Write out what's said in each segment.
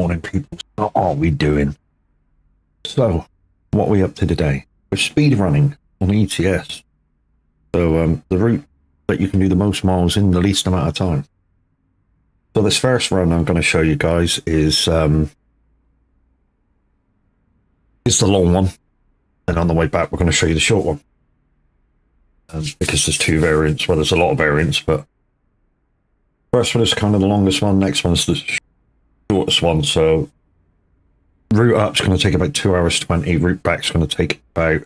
morning, people. How are we doing? So, what are we up to today? We're speed running on ETS. So, the route that you can do the most miles in the least amount of time. So, this first run I'm going to show you guys is the long one, and on the way back we're going to show you the short one. Because there's two variants. Well, there's a lot of variants, but first one is kind of the longest one. Next one's the shortest one. So route up's going to take about 2 hours 20. Route back's going to take about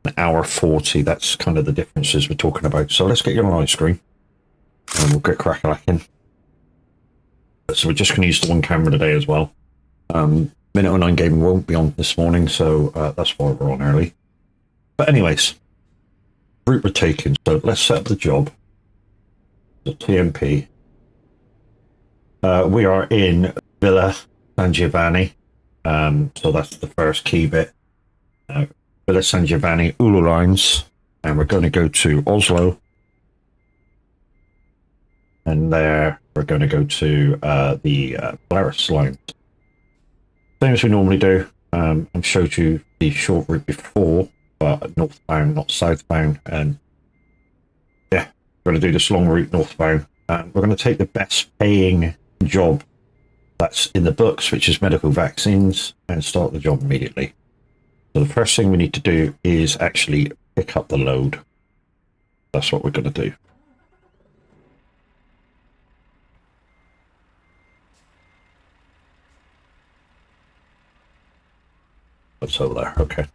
an hour 40. That's kind of the differences we're talking about. So let's get you on ice screen and we'll get crack-a-lacking. So we're just going to use the one camera today as well. Minute 09 Gaming won't be on this morning, so that's why we're on early. But anyways, route we're taking. So let's set up the job. The TMP. We are in Villa San Giovanni. So that's the first key bit. Villa San Giovanni, Ulu lines. And we're going to go to Oslo. And there we're going to go to the Polaris line. Same as we normally do. I showed you the short route before, but northbound, not southbound. And yeah, we're going to do this long route northbound. We're going to take the best paying job that's in the books, which is medical vaccines, and start the job immediately. So the first thing we need to do is actually pick up the load. That's what we're going to do. That's over there, okay.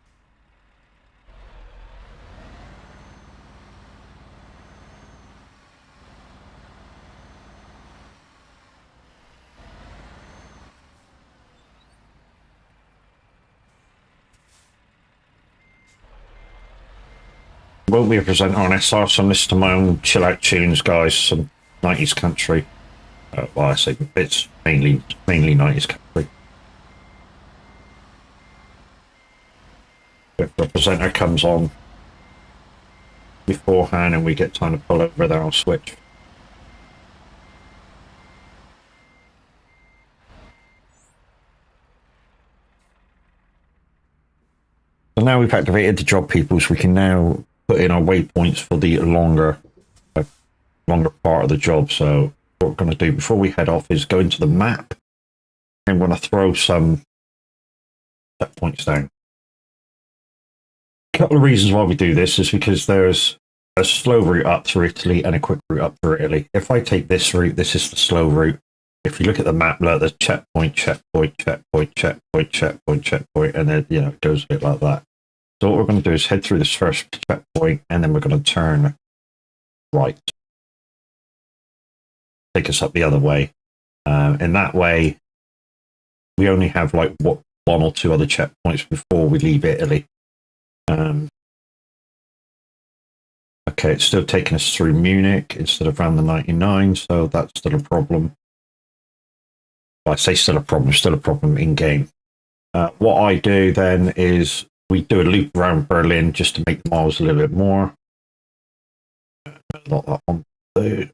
Won't be a presenter on SR, so I'm listening to my own chill out tunes, guys. Some 90s country. Well, I say it's mainly 90s country. If the presenter comes on beforehand and we get time to pull over there, I'll switch. So now we've activated the job, people, so we can now put in our waypoints for the longer part of the job. So what we're going to do before we head off is go into the map. I'm going to throw some set points down. A couple of reasons why we do this is because there's a slow route up through Italy and a quick route up through Italy. If I take this route, this is the slow route. If you look at the map, look, there's checkpoint, checkpoint, checkpoint, checkpoint, checkpoint, checkpoint, and then, it goes a bit like that. So what we're going to do is head through this first checkpoint, and then we're going to turn right. Take us up the other way. In that way, we only have like one or two other checkpoints before we leave Italy. Okay, it's still taking us through Munich instead of around the 99, so that's still a problem. Well, I say still a problem in game. What I do then is we do a loop around Berlin just to make the miles a little bit more. Not that one. Put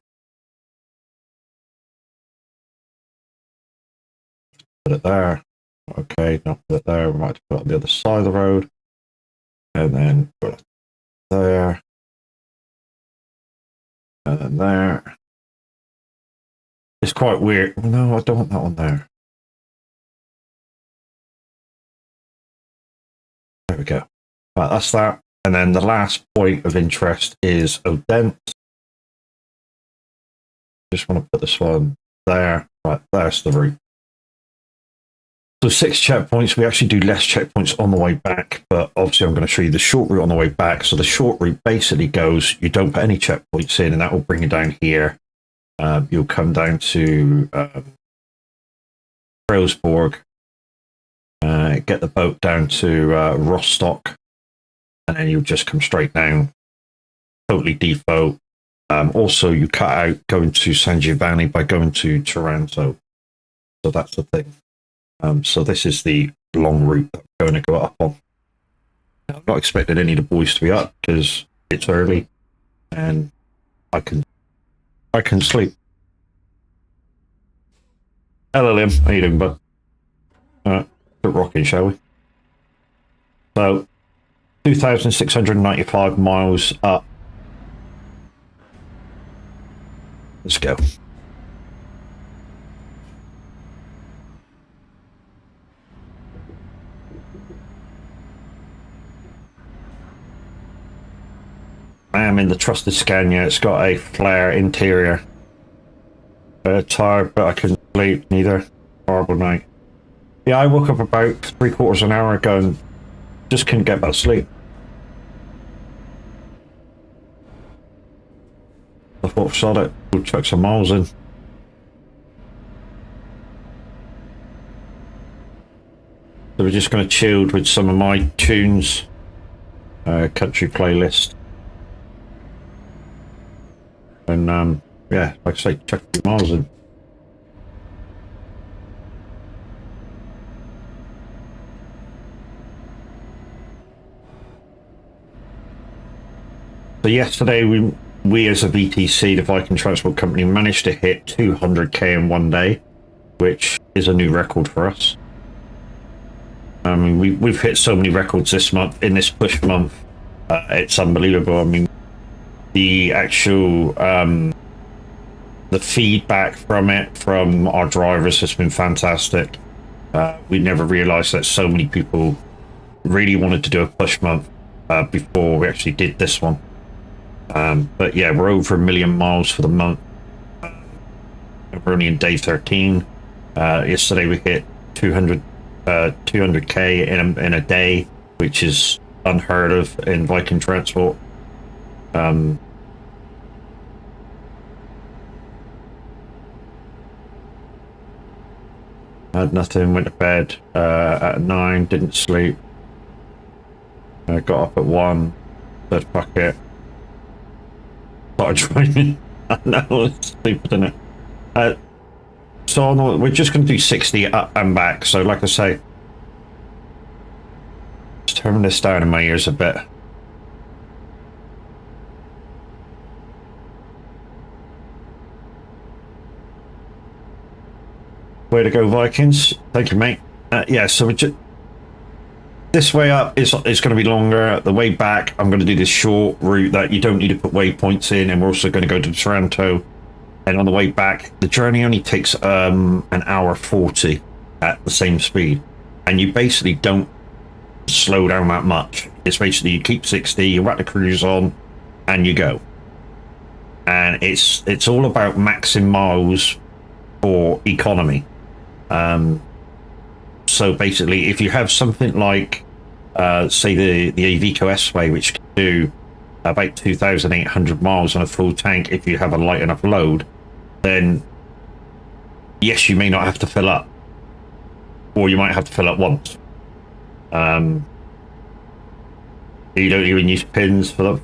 it there. Okay, not put it there. We might put it on the other side of the road. And then put it there. And then there. It's quite weird. No, I don't want that one there. There we go. Right, that's that. And then the last point of interest is Odense. Just want to put this one there. Right, there's the route. So 6 checkpoints. We actually do less checkpoints on the way back, but obviously I'm going to show you the short route on the way back. So the short route basically goes, you don't put any checkpoints in, and that will bring you down here. You'll come down to Frelsborg, get the boat down to Rostock, and then you'll just come straight down, totally default. Also, you cut out going to San Giovanni by going to Taranto. So that's the thing. So this is the long route that we're going to go up on. I'm not expecting any of the boys to be up because it's early and I can sleep. Hello, Liam. How you doing, bud? Quit rocking, shall we? So, 2,695 miles up. Let's go. I am in the trusted Scania. It's got a flare interior. Tired, but I couldn't sleep neither. Horrible night. Yeah, I woke up about 3/4 of an hour ago and just couldn't get back to sleep. I thought, sod it, we'll chuck some miles in. So we're just going to chill with some of my tunes, country playlist. And yeah, like I say, chuck a few miles in. So yesterday we as a VTC, the Viking Transport Company, managed to hit 200k in one day, which is a new record for us. I mean, we've hit so many records this month, in this push month. It's unbelievable. I mean, the actual the feedback from it, from our drivers, has been fantastic. We never realized that so many people really wanted to do a push month before we actually did this one. But yeah, we're over 1 million miles for the month. We're only in day 13. Yesterday we hit 200k in a day, which is unheard of in Viking Transport. Had nothing, went to bed at 9, didn't sleep. Got up at 1, said fuck it. Started driving. I know, it's stupid, isn't it? So we're just going to do 60 up and back. So like I say, just turn this down in my ears a bit. Way to go, Vikings. Thank you, mate. Yeah, so we just, this way up is going to be longer. The way back, I'm going to do this short route that you don't need to put waypoints in, and we're also going to go to Toronto. And on the way back, the journey only takes an hour 40 at the same speed, and you basically don't slow down that much. It's basically you keep 60, you whack the cruise on, and you go. And it's all about maxing miles for economy. So basically, if you have something like, say, the Iveco S-Way, which can do about 2,800 miles on a full tank if you have a light enough load, then yes, you may not have to fill up, or you might have to fill up once. You don't even use pins for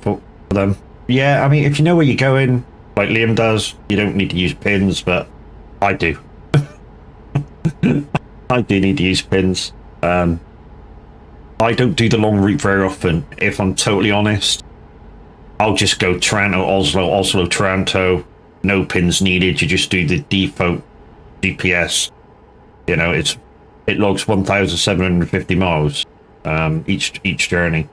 them. Yeah, I mean, if you know where you're going, like Liam does, you don't need to use pins, but I do. I do need to use pins. I don't do the long route very often, if I'm totally honest. I'll just go Toronto, Oslo, Toronto. No pins needed. You just do the default GPS. You know, it logs 1,750 miles each journey,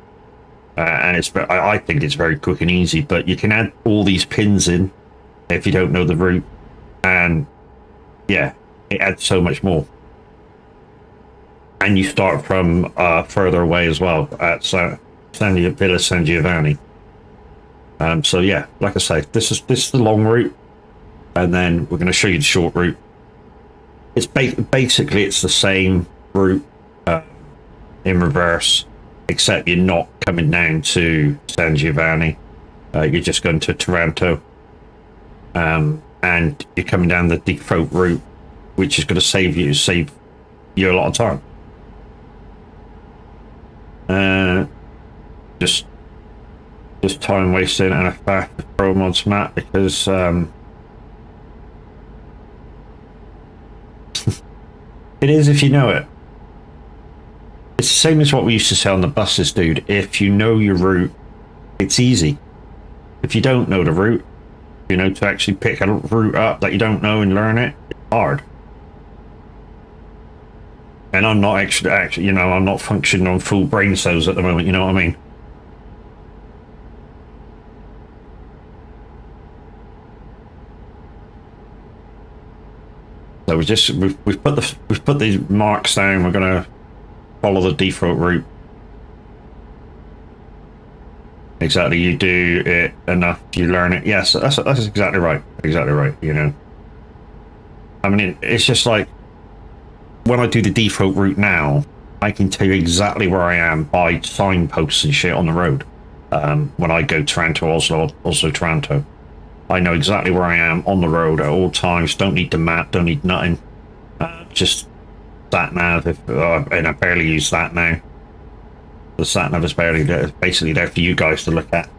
and I think it's very quick and easy. But you can add all these pins in if you don't know the route, and yeah, it adds so much more. And you start from further away as well at Villa San Giovanni. So yeah, like I say, this is the long route, and then we're going to show you the short route. It's basically it's the same route in reverse, except you're not coming down to San Giovanni. You're just going to Toronto, and you're coming down the default route, which is going to save you a lot of time. Just time wasting and a fact of Pro Mods map, because it is if you know it. It's the same as what we used to say on the buses, dude. If you know your route, it's easy. If you don't know the route, you know, to actually pick a route up that you don't know and learn it, it's hard. And I'm not actually, I'm not functioning on full brain cells at the moment. You know what I mean? So we've put these marks down. We're gonna follow the default route. Exactly, you do it enough, you learn it. Yes, that's exactly right. Exactly right. I mean, it's just like when I do the default route now, I can tell you exactly where I am by signposts and shit on the road. When I go Toronto, Oslo, Toronto, I know exactly where I am on the road at all times. Don't need the map, don't need nothing. Just sat nav. And I barely use that now. The sat nav is basically there for you guys to look at.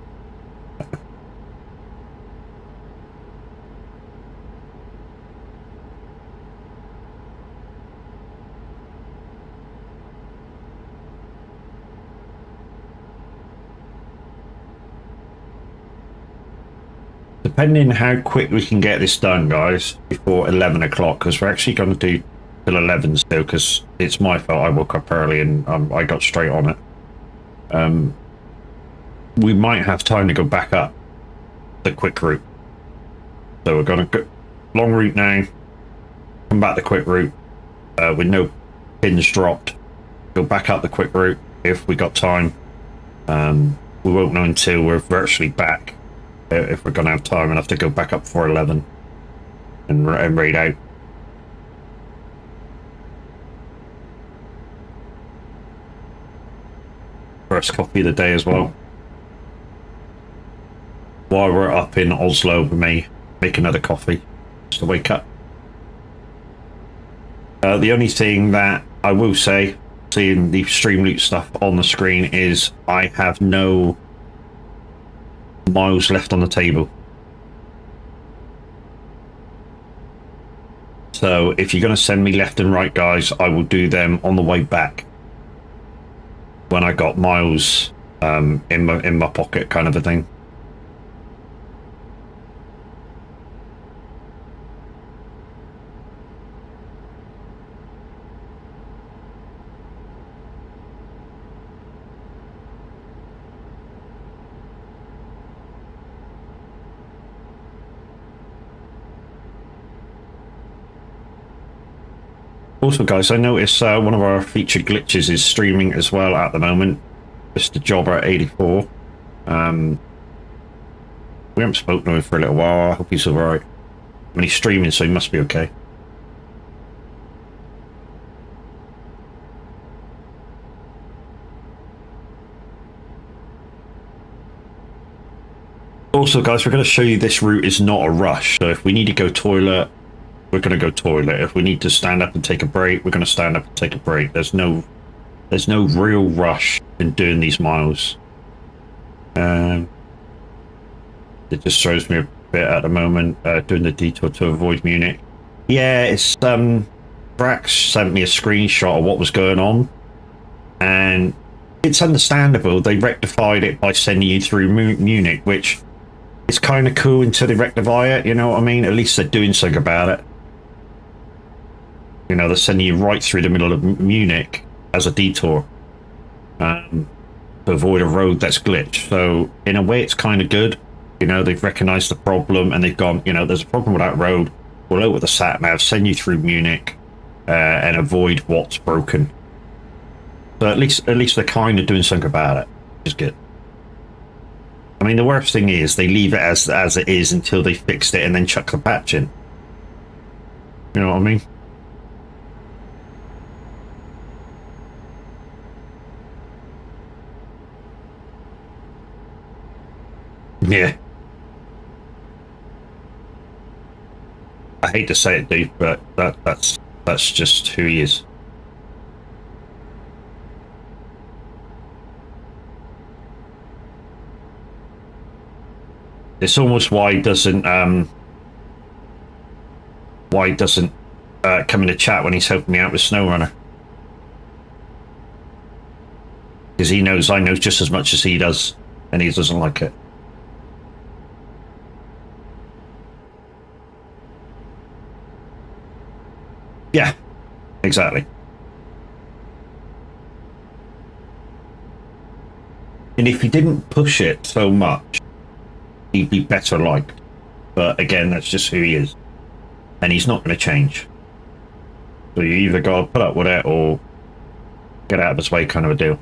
Depending how quick we can get this done, guys, before 11 o'clock, because we're actually going to do till 11 still, because it's my fault. I woke up early and I got straight on it. We might have time to go back up the quick route. So we're going to go long route now, come back the quick route with no pins dropped, go back up the quick route if we got time. We won't know until we're virtually back. If we're going to have time enough to go back up for 11 and raid out. First coffee of the day as well. While we're up in Oslo, we may make another coffee just to wake up. The only thing that I will say, seeing the stream loot stuff on the screen, is I have no miles left on the table. So if you're going to send me left and right, guys, I will do them on the way back when I got miles in my pocket, kind of a thing. Also, guys, I noticed one of our featured glitches is streaming as well at the moment. Mr. Jobber84. We haven't spoken to him for a little while. I hope he's alright. I mean, he's streaming, so he must be okay. Also, guys, we're going to show you this route is not a rush. So if we need to go toilet, we're going to go toilet. If we need to stand up and take a break, we're going to stand up and take a break. There's no real rush in doing these miles. It just throws me a bit at the moment, doing the detour to avoid Munich. Yeah, it's Brax sent me a screenshot of what was going on, and it's understandable. They rectified it by sending you through Munich, which is kind of cool until they rectify it, you know what I mean? At least they're doing something about it. You know, they're sending you right through the middle of Munich as a detour to avoid a road that's glitched. So in a way, it's kind of good. You know, they've recognized the problem and they've gone, you know, there's a problem with that road. We'll load with the sat nav, send you through Munich and avoid what's broken. So at least they're kind of doing something about it, which is good. I mean, the worst thing is they leave it as it is until they fixed it and then chuck the patch in. You know what I mean? Yeah. I hate to say it, dude, but that's just who he is. It's almost why he doesn't come in the chat when he's helping me out with SnowRunner. Because he knows I know just as much as he does, and he doesn't like it. Yeah, exactly. And if he didn't push it so much, he'd be better liked. But again, that's just who he is. And he's not going to change. So you either got to put up with it or get out of his way, kind of a deal.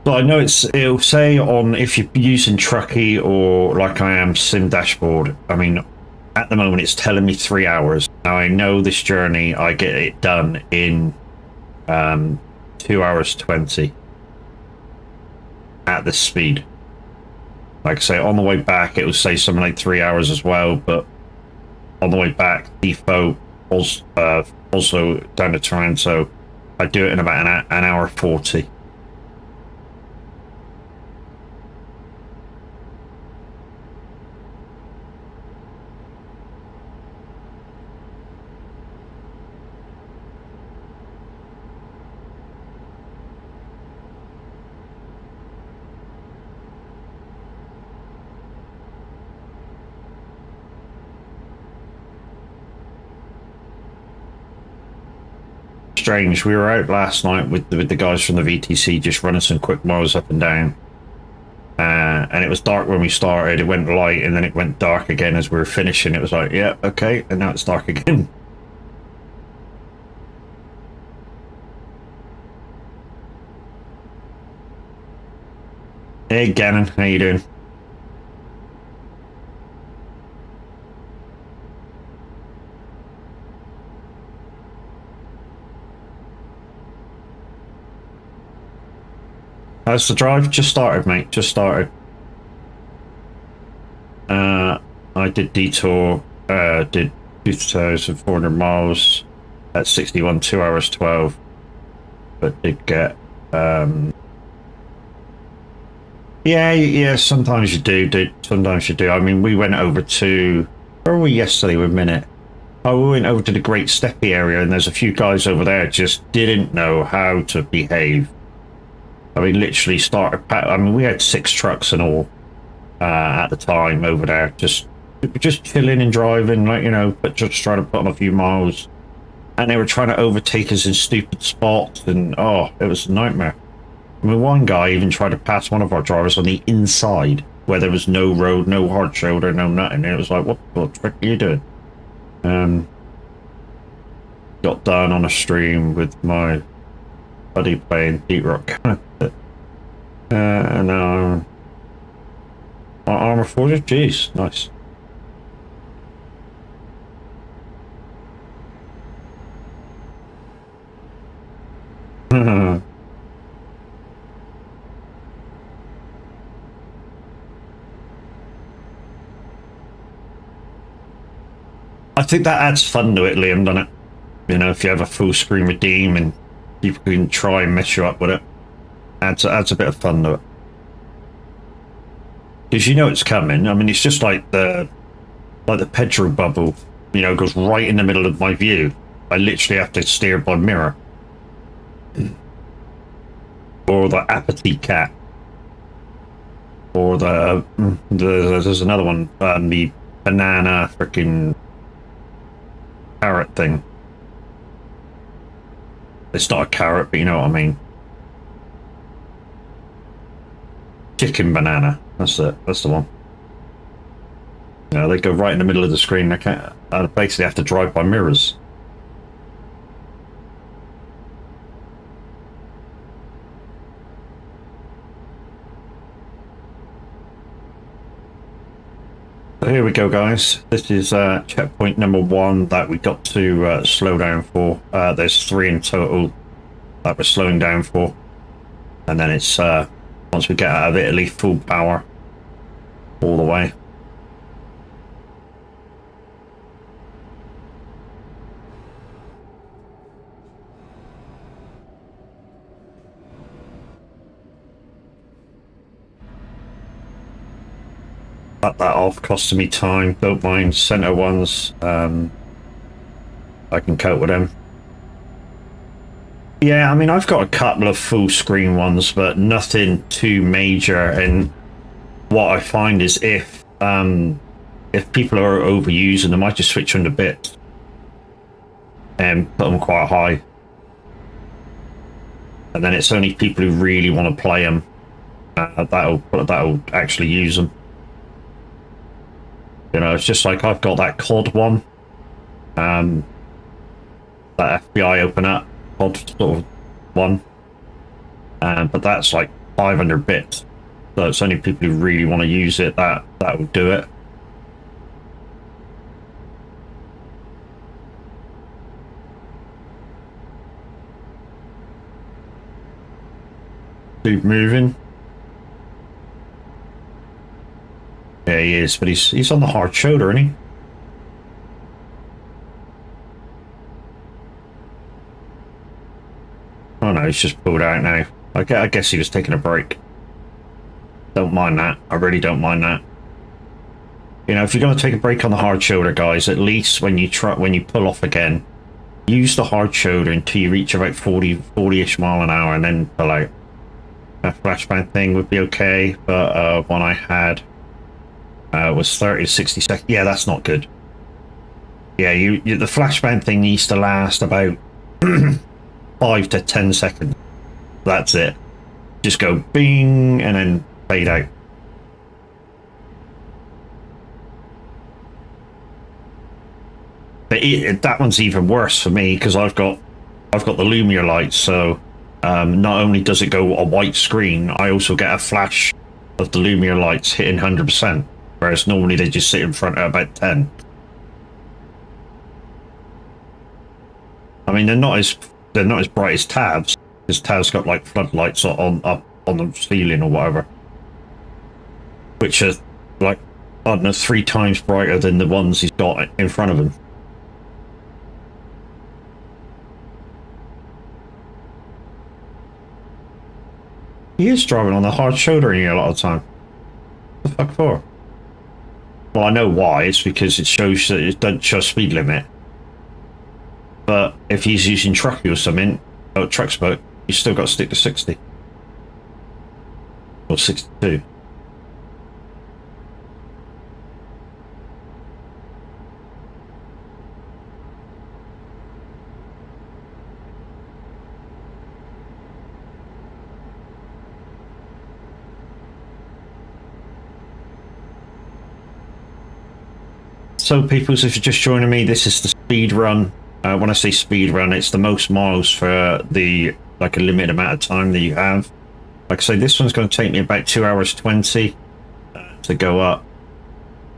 So I know it'll say on if you're using Truckee or like I am Sim Dashboard. I mean, at the moment it's telling me 3 hours. Now I know this journey I get it done in 2 hours 20 at this speed. Like I say, on the way back it will say something like 3 hours as well, but on the way back default also down to Toronto, I do it in about an hour 40. Strange. We were out last night with the guys from the VTC, just running some quick miles up and down, and it was dark when we started. It went light and then it went dark again as we were finishing. It was like, yeah, okay, and now it's dark again. Hey Gannon, how you doing? How's the drive? Just started, mate. Just started. I did detour. Did 2,400 miles at 61, 2 hours 12. But did get. Yeah. Sometimes you do. Sometimes you do. I mean, we went over to. Where were we yesterday? With Minute. Oh, we went over to the Great Steppe area, and there's a few guys over there just didn't know how to behave. I mean, literally started. I mean, we had 6 trucks and all at the time over there, just chilling and driving, like, you know, but just trying to put on a few miles. And they were trying to overtake us in stupid spots, and oh, it was a nightmare. I mean, one guy even tried to pass one of our drivers on the inside, where there was no road, no hard shoulder, no nothing. And it was like, what the frick are you doing? Got done on a stream with my buddy playing Deep Rock. And armor forged, jeez, nice. I think that adds fun to it, Liam, doesn't it? You know, if you have a full screen redeem and people can try and mess you up with it, adds a bit of fun to it. Because you know it's coming. I mean, it's just like the Pedro bubble, you know, goes right in the middle of my view. I literally have to steer by mirror. Or the apathy cat. Or there's another one, the banana freaking carrot thing. It's not a carrot, but you know what I mean. Chicken banana. That's it. That's the one. You know, they go right in the middle of the screen. I basically have to drive by mirrors. So here we go, guys. This is checkpoint number 1 that we got to slow down for. There's 3 in total that we're slowing down for. And then it's, once we get out of Italy, full power all the way. Cut that off, costing me time. Don't mind center ones. I can cope with them. Yeah, I mean, I've got a couple of full screen ones, but nothing too major. And what I find is if people are overusing them, I just switch them to bits and put them quite high. And then it's only people who really want to play them that'll actually use them. You know, it's just like I've got that COD one, that FBI open up COD sort of one, but that's like 500 bits. So it's only people who really want to use it that will do it. Keep moving. Yeah, he is, but he's on the hard shoulder, isn't he? Oh no, he's just pulled out now. I guess he was taking a break. Don't mind that. I really don't mind that. You know, if you're going to take a break on the hard shoulder, guys, at least when you pull off again, use the hard shoulder until you reach about 40-ish mile an hour and then pull out. That flashbang thing would be okay, but one I had was 30 to 60 seconds. Yeah, that's not good. Yeah, the flashbang thing needs to last about 5 to 10 seconds. That's it. Just go bing and then fade out. But that one's even worse for me because I've got the Lumia lights, so not only does it go a white screen, I also get a flash of the Lumia lights hitting 100%, whereas normally they just sit in front at about 10. I mean, they're not as bright as Tav's, because Tav's got like floodlights up on the ceiling or whatever, which are like, I don't know, 3 times brighter than the ones he's got in front of him. He is driving on the hard shoulder here a lot of the time. What the fuck for? Well, I know why. It's because it shows that it doesn't show speed limit. But if he's using trucky or something, or truck spoke, you still got to stick to 60. Or 62. So, peoples, if you're just joining me, this is the speed run. When I say speed run, it's the most miles for the a limited amount of time that you have. Like I say, this one's going to take me about 2 hours 20 to go up,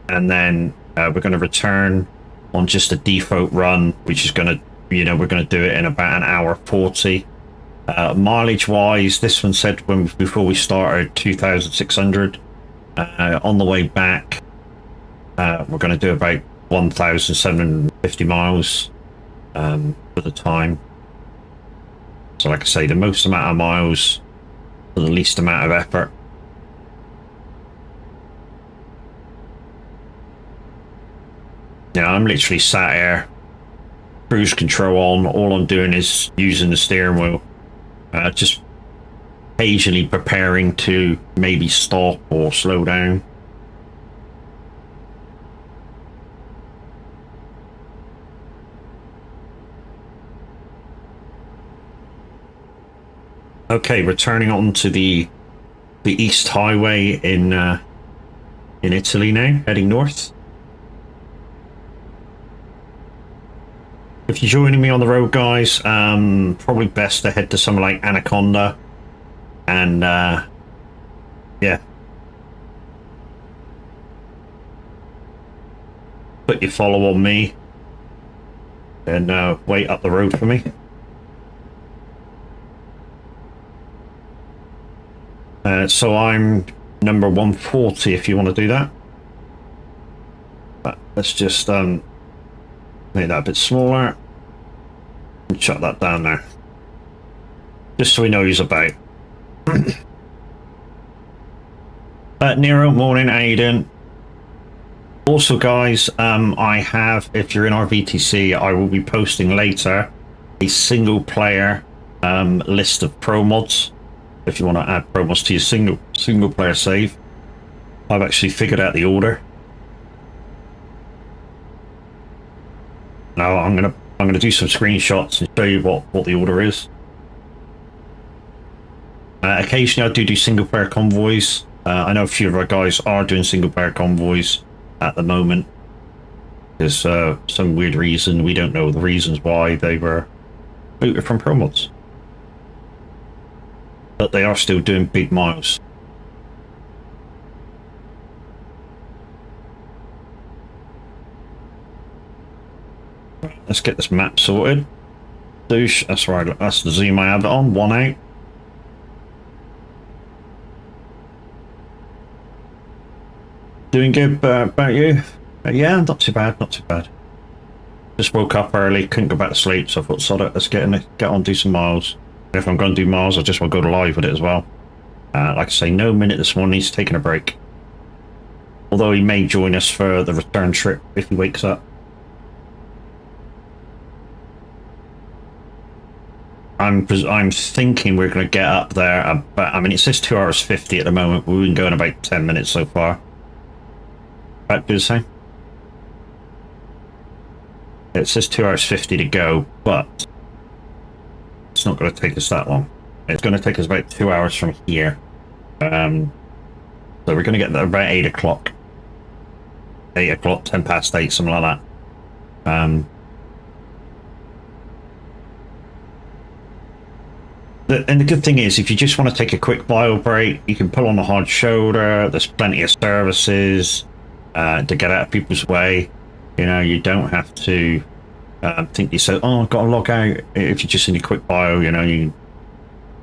and then we're going to return on just a default run, which is going to, we're going to do it in about an hour 40. Mileage wise, this one said before we started 2,600. On the way back, we're going to do about 1,750 miles for the time. So like I say, the most amount of miles for the least amount of effort. Yeah, I'm literally sat here, cruise control on. All I'm doing is using the steering wheel, just occasionally preparing to maybe stop or slow down. Okay, returning onto the East Highway in Italy now, heading north. If you're joining me on the road, guys, probably best to head to somewhere like Anaconda, and yeah, put your follow on me, and wait up the road for me. So I'm number 140 if you want to do that. But let's just make that a bit smaller and shut that down there, just so we know who's about. Nero, morning, how you doing? Also, guys, I have, if you're in our VTC, I will be posting later a single player list of pro mods. If you want to add pro mods to your single player save, I've actually figured out the order. Now I'm gonna do some screenshots and show you what the order is. Occasionally I do single player convoys. I know a few of our guys are doing single player convoys at the moment. There's some weird reason, we don't know the reasons why they were booted from pro mods, but they are still doing big miles. Let's get this map sorted. Douche, that's right, that's the zoom I have it on, 1 out. Doing good, about you? Yeah, not too bad, not too bad. Just woke up early, couldn't go back to sleep, so I thought, sod it, let's get on, do some miles. And if I'm going to do miles, I just want to go live with it as well. Like I say, no minute this morning, he's taking a break. Although he may join us for the return trip if he wakes up. I'm thinking we're going to get up there about, I mean, it says 2 hours 50 at the moment, but we've been going about 10 minutes so far. About to do the same. It says 2 hours 50 to go, but it's not going to take us that long. It's going to take us about 2 hours from here. So we're going to get there about 8 o'clock. 8 o'clock, 10 past 8, something like that. And the good thing is, if you just want to take a quick bio break, you can pull on the hard shoulder. There's plenty of services to get out of people's way. You know, you don't have to think yourself, oh, I've got to log out. If you're just in a quick bio, you know, you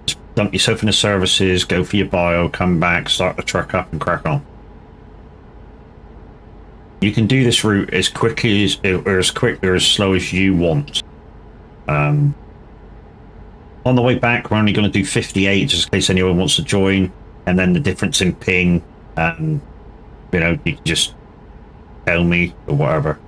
just dump yourself in the services, go for your bio, come back, start the truck up and crack on. You can do this route as quick or as slow as you want. On the way back, we're only going to do 58, just in case anyone wants to join. And then the difference in ping, you know, you can just tell me or whatever.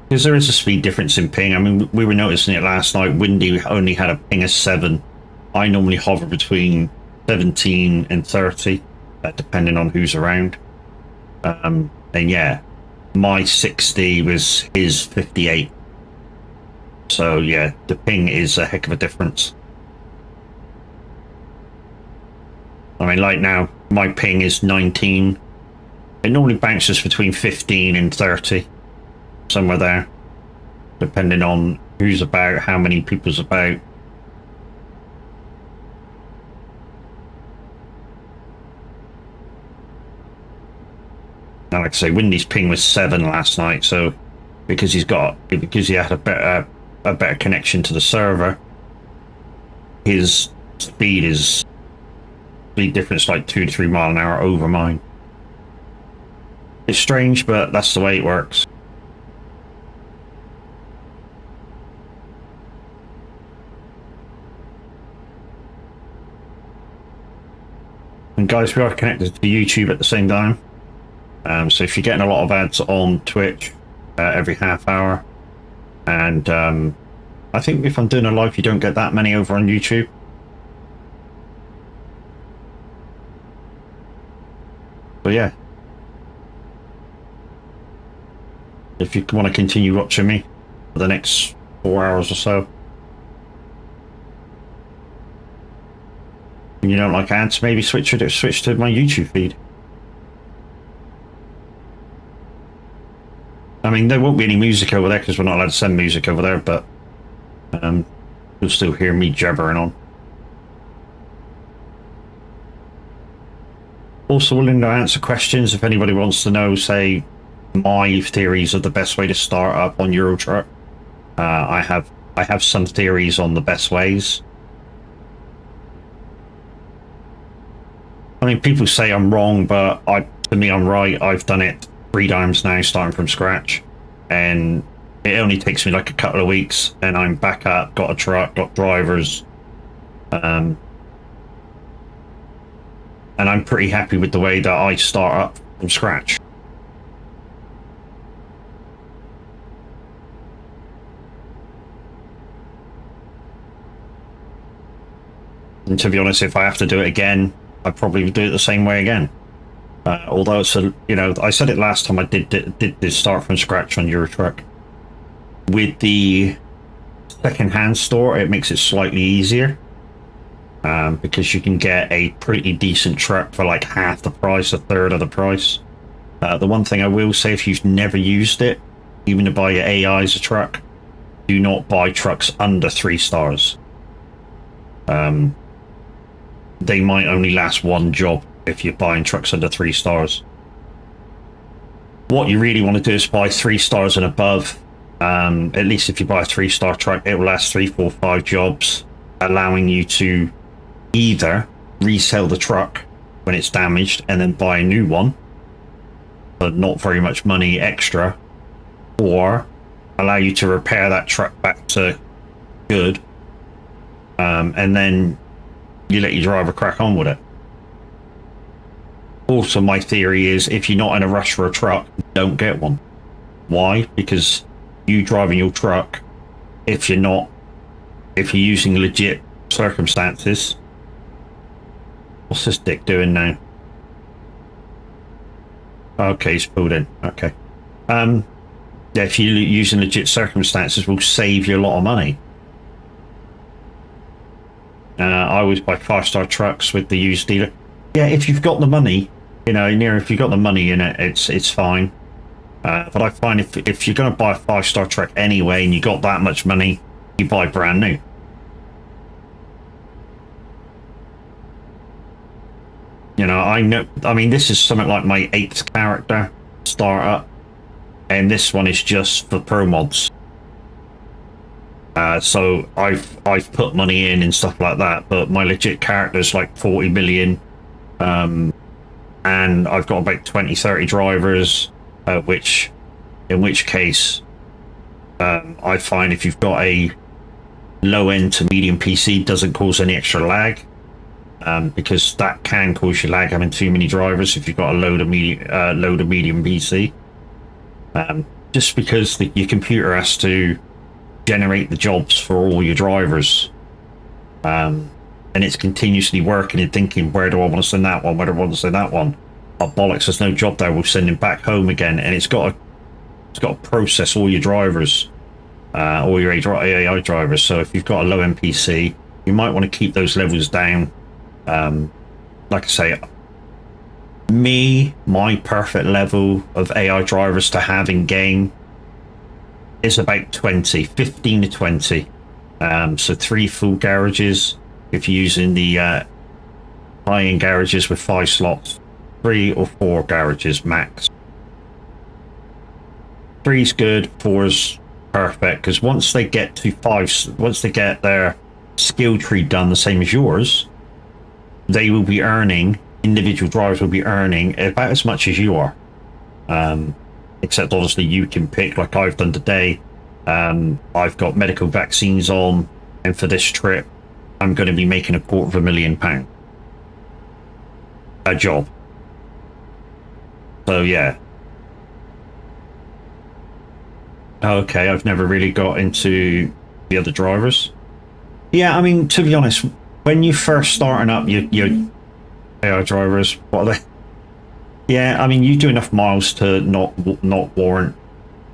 Because there is a speed difference in ping. I mean, we were noticing it last night. Windy only had a ping of 7. I normally hover between 17 and 30, depending on who's around. And yeah, my 60 was his 58. So yeah, the ping is a heck of a difference. I mean, like now, my ping is 19. It normally bounces between 15 and 30. Somewhere there. Depending on who's about, how many people's about. Now, like I say, Windy's ping was 7 last night, so because he had a better connection to the server, his speed difference like 2 to 3 mile an hour over mine. It's strange, but that's the way it works. And guys, we are connected to YouTube at the same time. So if you're getting a lot of ads on Twitch every half hour, and I think if I'm doing a live, you don't get that many over on YouTube. But yeah, if you want to continue watching me for the next 4 hours or so, and you don't like ads, maybe switch to my YouTube feed. I mean, there won't be any music over there because we're not allowed to send music over there, but you'll still hear me jabbering on. Also willing to answer questions if anybody wants to know, say, my theories of the best way to start up on Euro Truck. I have some theories on the best ways. I mean, people say I'm wrong, but to me, I'm right. I've done it 3 times now, starting from scratch, and it only takes me like a couple of weeks, and I'm back up, got a truck, got drivers, and I'm pretty happy with the way that I start up from scratch. And to be honest, if I have to do it again, I probably would do it the same way again. Although it's a, you know, I said it last time I did this start from scratch on Euro Truck. With the second-hand store, it makes it slightly easier because you can get a pretty decent truck for like half the price, a third of the price. The one thing I will say, if you've never used it, even to buy your AI as a truck, do not buy trucks under 3 stars. They might only last one job if you're buying trucks under 3 stars. What you really want to do is buy 3 stars and above. At least if you buy a 3-star truck, it will last 3, 4, 5 jobs, allowing you to either resell the truck when it's damaged and then buy a new one, but not very much money extra, or allow you to repair that truck back to good, and then you let your driver crack on with it. Also, my theory is if you're not in a rush for a truck, don't get one. Why? Because you driving your truck, if you're using legit circumstances. What's this dick doing now? Okay, he's pulled in. Okay. Yeah, if you're using legit circumstances, will save you a lot of money. I always buy 5-star trucks with the used dealer. Yeah, if you've got the money, you know, if you've got the money in it, it's fine. But I find if you're going to buy a 5-star truck anyway and you got that much money, you buy brand new. You know, I mean, this is something like my 8th character startup, and this one is just for pro mods. So I've put money in and stuff like that, but my legit character is like 40 million, and I've got about 20-30 drivers, in which case I find if you've got a low end to medium PC, it doesn't cause any extra lag, because that can cause you lag having too many drivers if you've got a low to medium PC, just because your computer has to generate the jobs for all your drivers, and it's continuously working and thinking, where do I want to send that one, where do I want to send that one? Oh bollocks, there's no job there, we'll send him back home again. And it's got to process all your drivers, all your AI drivers. So if you've got a low NPC, you might want to keep those levels down. Like I say, my perfect level of AI drivers to have in game is about 15 to 20. So 3 full garages if you're using the high-end garages with 5 slots, 3 or 4 garages max. 3's good, 4's perfect, because once they get to 5, once they get their skill tree done the same as yours, they will be earning, individual drivers will be earning about as much as you are. Except obviously you can pick, like I've done today. I've got medical vaccines on, and for this trip I'm going to be making £250,000 a job. So yeah. Okay, I've never really got into the other drivers. Yeah, I mean, to be honest, when you first starting up your AI drivers, what are they? Yeah, I mean, you do enough miles to not warrant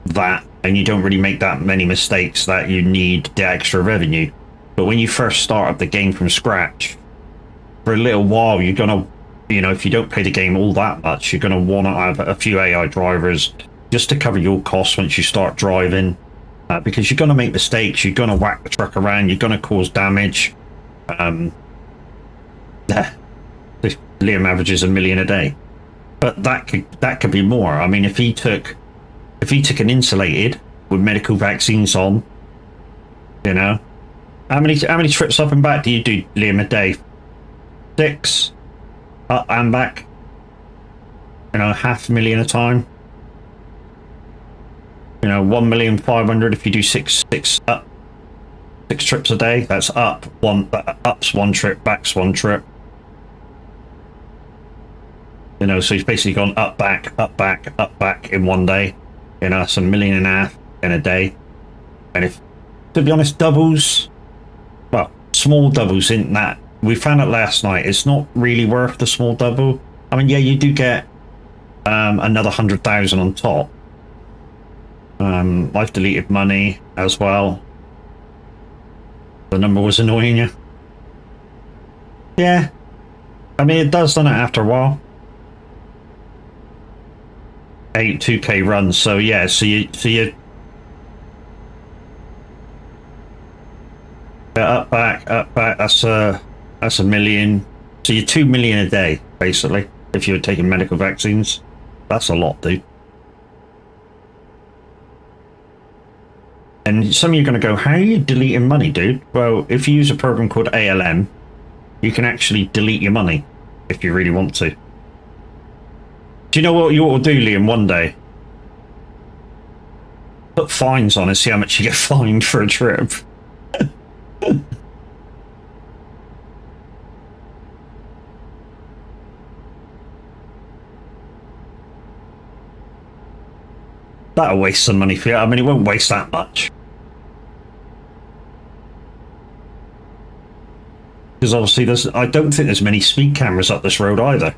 that, and you don't really make that many mistakes that you need the extra revenue. But when you first start up the game from scratch, for a little while, you're gonna, you know, if you don't play the game all that much, you're gonna want to have a few AI drivers just to cover your costs once you start driving, because you're gonna make mistakes, you're gonna whack the truck around, you're gonna cause damage. Liam averages 1 million a day. But that could be more. I mean, if he took an insulated with medical vaccines on, you know, how many trips up and back do you do, Liam, a day? 6 up and back. You know, 500,000 a time. You know, 1,500,000 if you do six trips a day. That's up's one trip, back's one trip. You know, so he's basically gone up, back in one day. You know, that's 1.5 million in a day. And if, to be honest, doubles, well, small doubles isn't that we found out last night it's not really worth the small double. I mean, yeah, you do get another 100,000 on top. I've deleted money as well. The number was annoying you. Yeah, I mean, it does, doesn't it, after a while? 2K runs, so yeah, so you up back, that's a million. So you're 2 million a day, basically, if you're taking medical vaccines. That's a lot, dude. And some of you are going to go, how are you deleting money, dude? Well, if you use a program called ALM, you can actually delete your money if you really want to. Do you know what you ought to do, Liam, one day? Put fines on and see how much you get fined for a trip. That'll waste some money for you. I mean, it won't waste that much. Because obviously I don't think there's many speed cameras up this road either.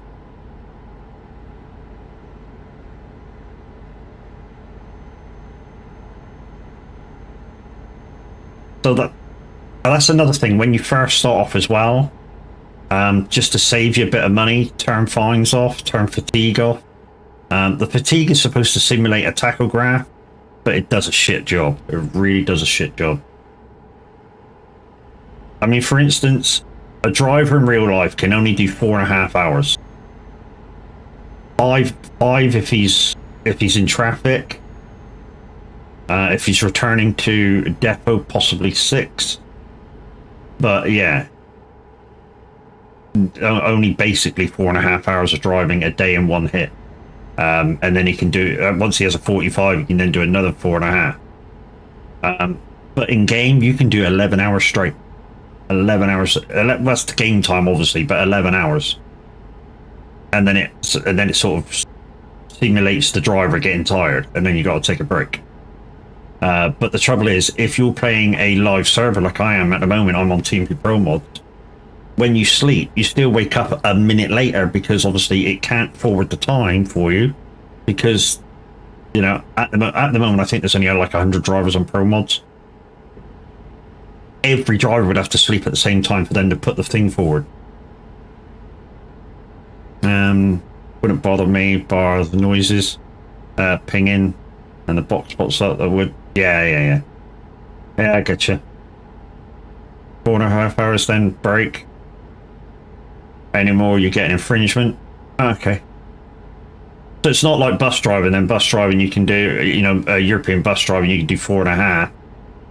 So that's another thing. When you first start off as well, just to save you a bit of money, turn fines off, turn fatigue off. The fatigue is supposed to simulate a tachograph, but it does a shit job. It really does a shit job. I mean, for instance, a driver in real life can only do 4.5 hours. Five if he's in traffic. If he's returning to depot, possibly 6. But yeah, only basically 4.5 hours of driving a day in one hit. And then he can do, once he has a 45, he can then do another 4.5. But in game, you can do 11 hours straight. 11 hours. That's the game time, obviously, but 11 hours. And then it sort of simulates the driver getting tired, and then you got to take a break. But the trouble is, if you're playing a live server like I am at the moment, I'm on TMP Pro Mod. When you sleep, you still wake up a minute later because obviously it can't forward the time for you, because you know at the moment I think there's only like 100 drivers on Pro Mods. Every driver would have to sleep at the same time for them to put the thing forward. Wouldn't bother me bar the noises, pinging, and the box spots that would. Yeah, I get you. 4.5 hours, then break. Any more, you get an infringement. Okay. So it's not like bus driving. Then bus driving, you can do, you know, European bus driving, you can do 4.5.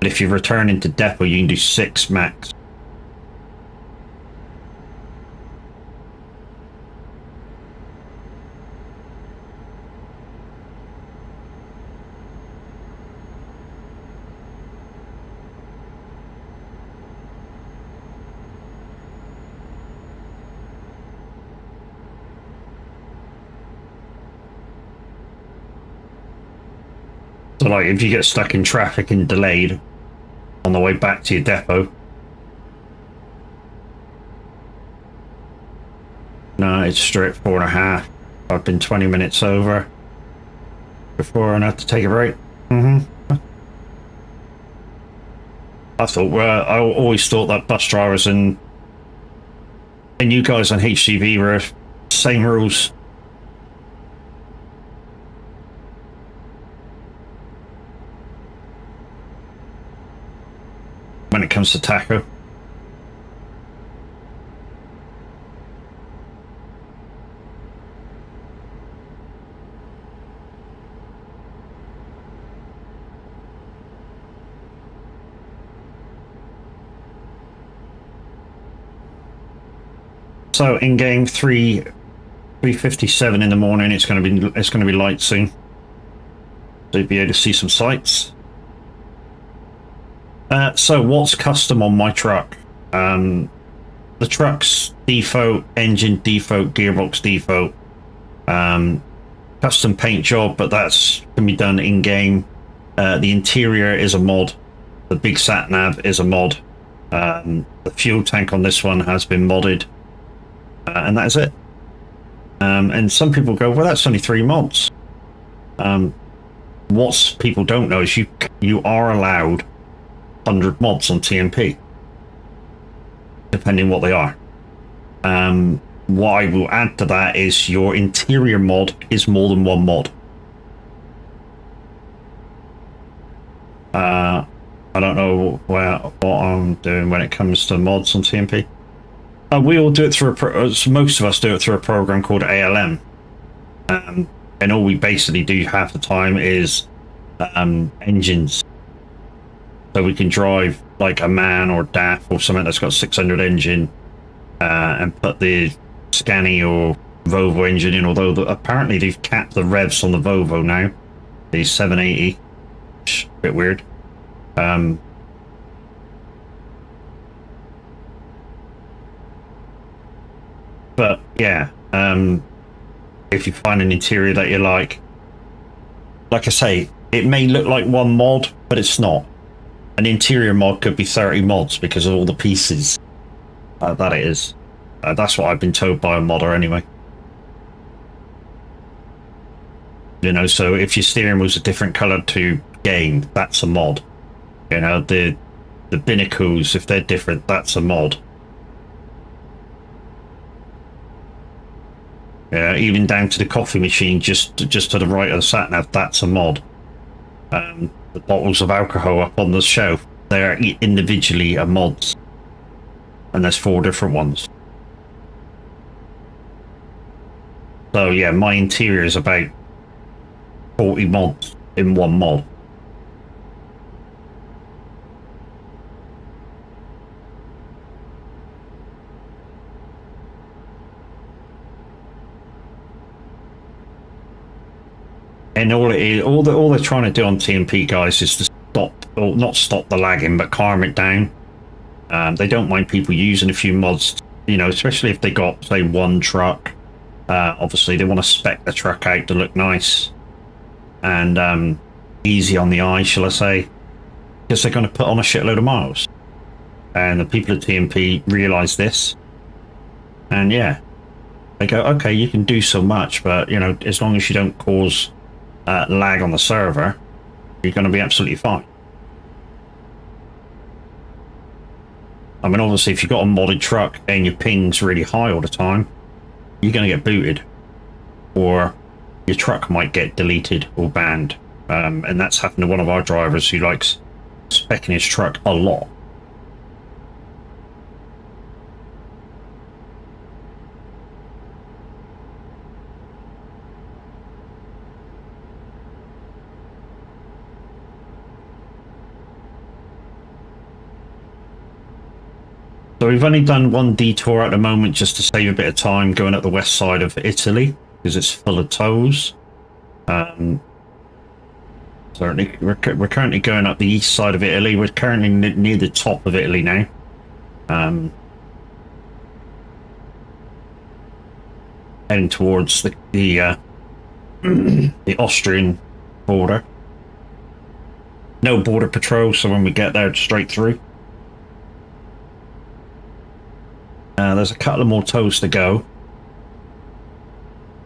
But if you return into depot, you can do 6 max. So like if you get stuck in traffic and delayed on the way back to your depot, no, it's straight 4.5. I've been 20 minutes over before I had to take a break. I thought, well, I always thought that bus drivers and you guys on HCV were same rules. When it comes to taco. So in game 3:57 in the morning, it's going to be light soon. So you'll be able to see some sights. So what's custom on my truck? The truck's default, engine default, gearbox default, custom paint job, but that's can be done in game. The interior is a mod. The big sat nav is a mod. The fuel tank on this one has been modded, and that is it. And some people go, well, that's only 3 mods. What people don't know is you are allowed 100 mods on TMP, depending what they are. What I will add to that is your interior mod is more than 1 mod. I don't know what I'm doing when it comes to mods on TMP. We all do it through most of us do it through a program called ALM, and all we basically do half the time is engines. So we can drive like a MAN or DAF or something that's got 600 engine, and put the Scania or Volvo engine in. Although apparently they've capped the revs on the Volvo now, the 780. A bit weird. But yeah, if you find an interior that you like I say, it may look like 1 mod, but it's not. An interior mod could be 30 mods because of all the pieces that it is. That's what I've been told by a modder anyway. You know, so if your steering wheel's a different colour to game, that's a mod. You know, the binnacles, if they're different, that's a mod. Yeah, even down to the coffee machine just to the right of the sat nav, that's a mod. The bottles of alcohol up on the shelf, they're individually a mods, and there's 4 different ones. So yeah, my interior is about 40 mods in 1 mod. And all they're trying to do on TMP, guys, is to not stop the lagging, but calm it down. They don't mind people using a few mods, you know, especially if they got, say, 1 truck. Obviously, they want to spec the truck out to look nice and easy on the eye, shall I say, because they're going to put on a shitload of miles. And the people at TMP realise this, and yeah, they go, okay, you can do so much, but you know, as long as you don't cause lag on the server, you're going to be absolutely fine. I mean, obviously, if you've got a modded truck and your ping's really high all the time, you're going to get booted, or your truck might get deleted or banned. And that's happened to one of our drivers who likes speccing his truck a lot. So we've only done 1 detour at the moment just to save a bit of time going up the west side of Italy because it's full of tolls. Certainly, we're currently going up the east side of Italy. We're currently near the top of Italy now. Heading towards the Austrian border. No border patrol, so when we get there, it's straight through. There's a couple of more tows to go.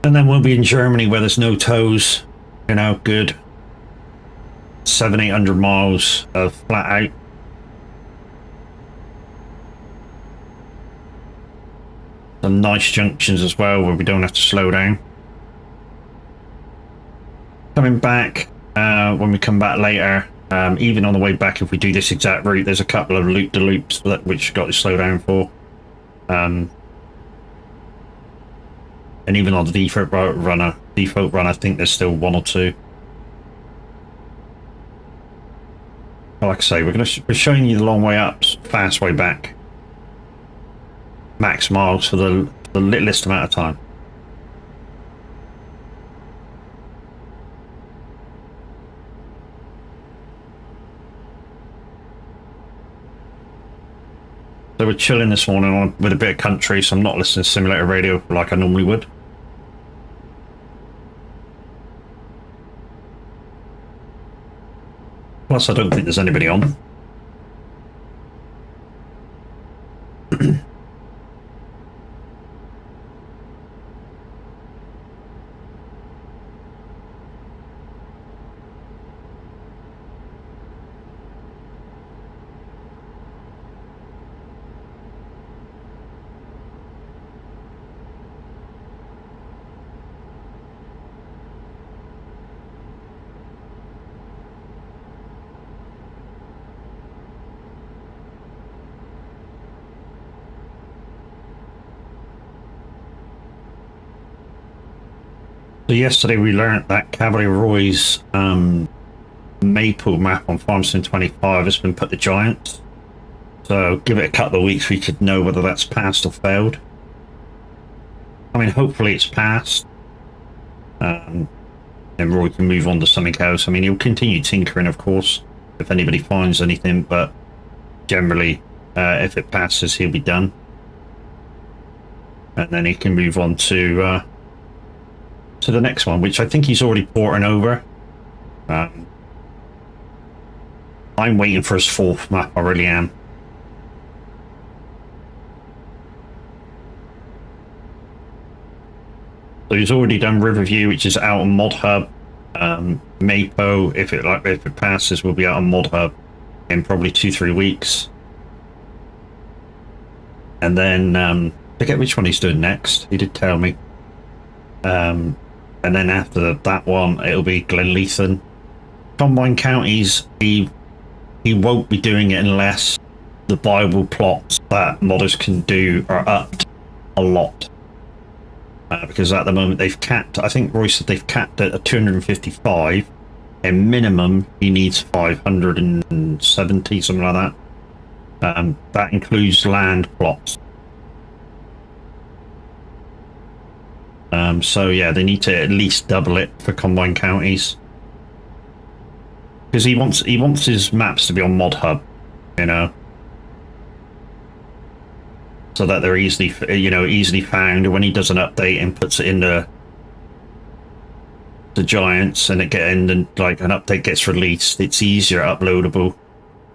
And then we'll be in Germany where there's no tows. You know, good 700-800 miles of flat out. Some nice junctions as well where we don't have to slow down. Coming back, when we come back later, even on the way back, if we do this exact route, there's a couple of loop-de-loops which got to slow down for. And even on the default run, I think there's still 1 or 2. Like I say, we're showing you the long way up, fast way back, max miles for the littlest amount of time. So we're chilling this morning with a bit of country, so I'm not listening to simulator radio like I normally would. Plus, I don't think there's anybody on. So yesterday we learnt that Cavalier Roy's Maple map on Farmstead 25 has been put to Giants. So give it a couple of weeks, we could know whether that's passed or failed. I mean, hopefully it's passed. And Roy can move on to something else. I mean, he'll continue tinkering, of course, if anybody finds anything, but generally, if it passes, he'll be done. And then he can move on to the next one, which I think he's already porting over. I'm waiting for his fourth map, I really am. So he's already done Riverview, which is out on Mod Hub. Mapo, if it passes, will be out on Mod Hub in probably 2-3 weeks. And then forget which one he's doing next. He did tell me. And then after that one, it'll be Glenleithan. Combine counties, he won't be doing it unless the viable plots that modders can do are upped a lot. Because at the moment they've capped, I think Roy said they've capped it at 255, and minimum he needs 570, something like that. That includes land plots. So yeah, they need to at least double it for combined counties, because he wants his maps to be on Mod Hub, you know, so that they're easily found. When he does an update and puts it in the Giants, and like an update gets released, it's easier uploadable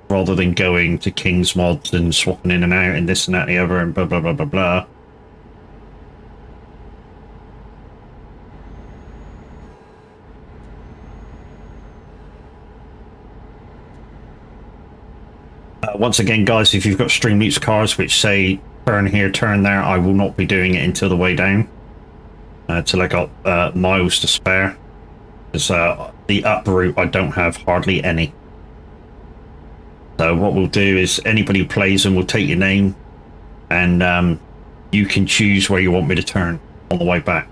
rather than going to King's Mods and swapping in and out and this and that and the other and blah blah blah blah blah. Once again, guys, if you've got Stream Loots cards which say turn here, turn there, I will not be doing it until the way down, till I got miles to spare. Because the up route, I don't have hardly any. So what we'll do is anybody who plays them will take your name, and you can choose where you want me to turn on the way back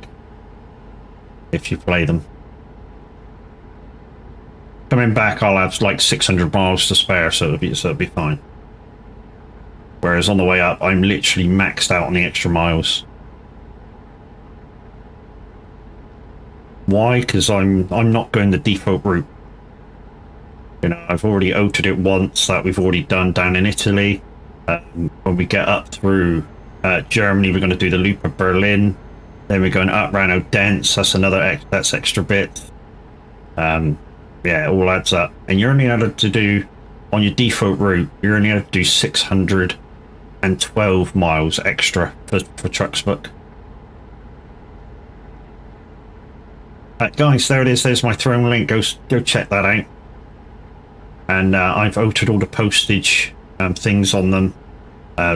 if you play them. Coming back, I'll have like 600 miles to spare, so it'll be fine. Whereas on the way up, I'm literally maxed out on the extra miles. Why? Because I'm not going the default route. You know, I've already outed it once. That we've already done down in Italy. When we get up through Germany, we're going to do the loop of Berlin. Then we're going up round Odense. That's extra bit. Yeah, it all adds up. And you're only able to do, on your default route, you're only able to do 612 miles extra for Trucks Book. Guys, there it is. There's my throne link. Go check that out. And I've outed all the postage things on them.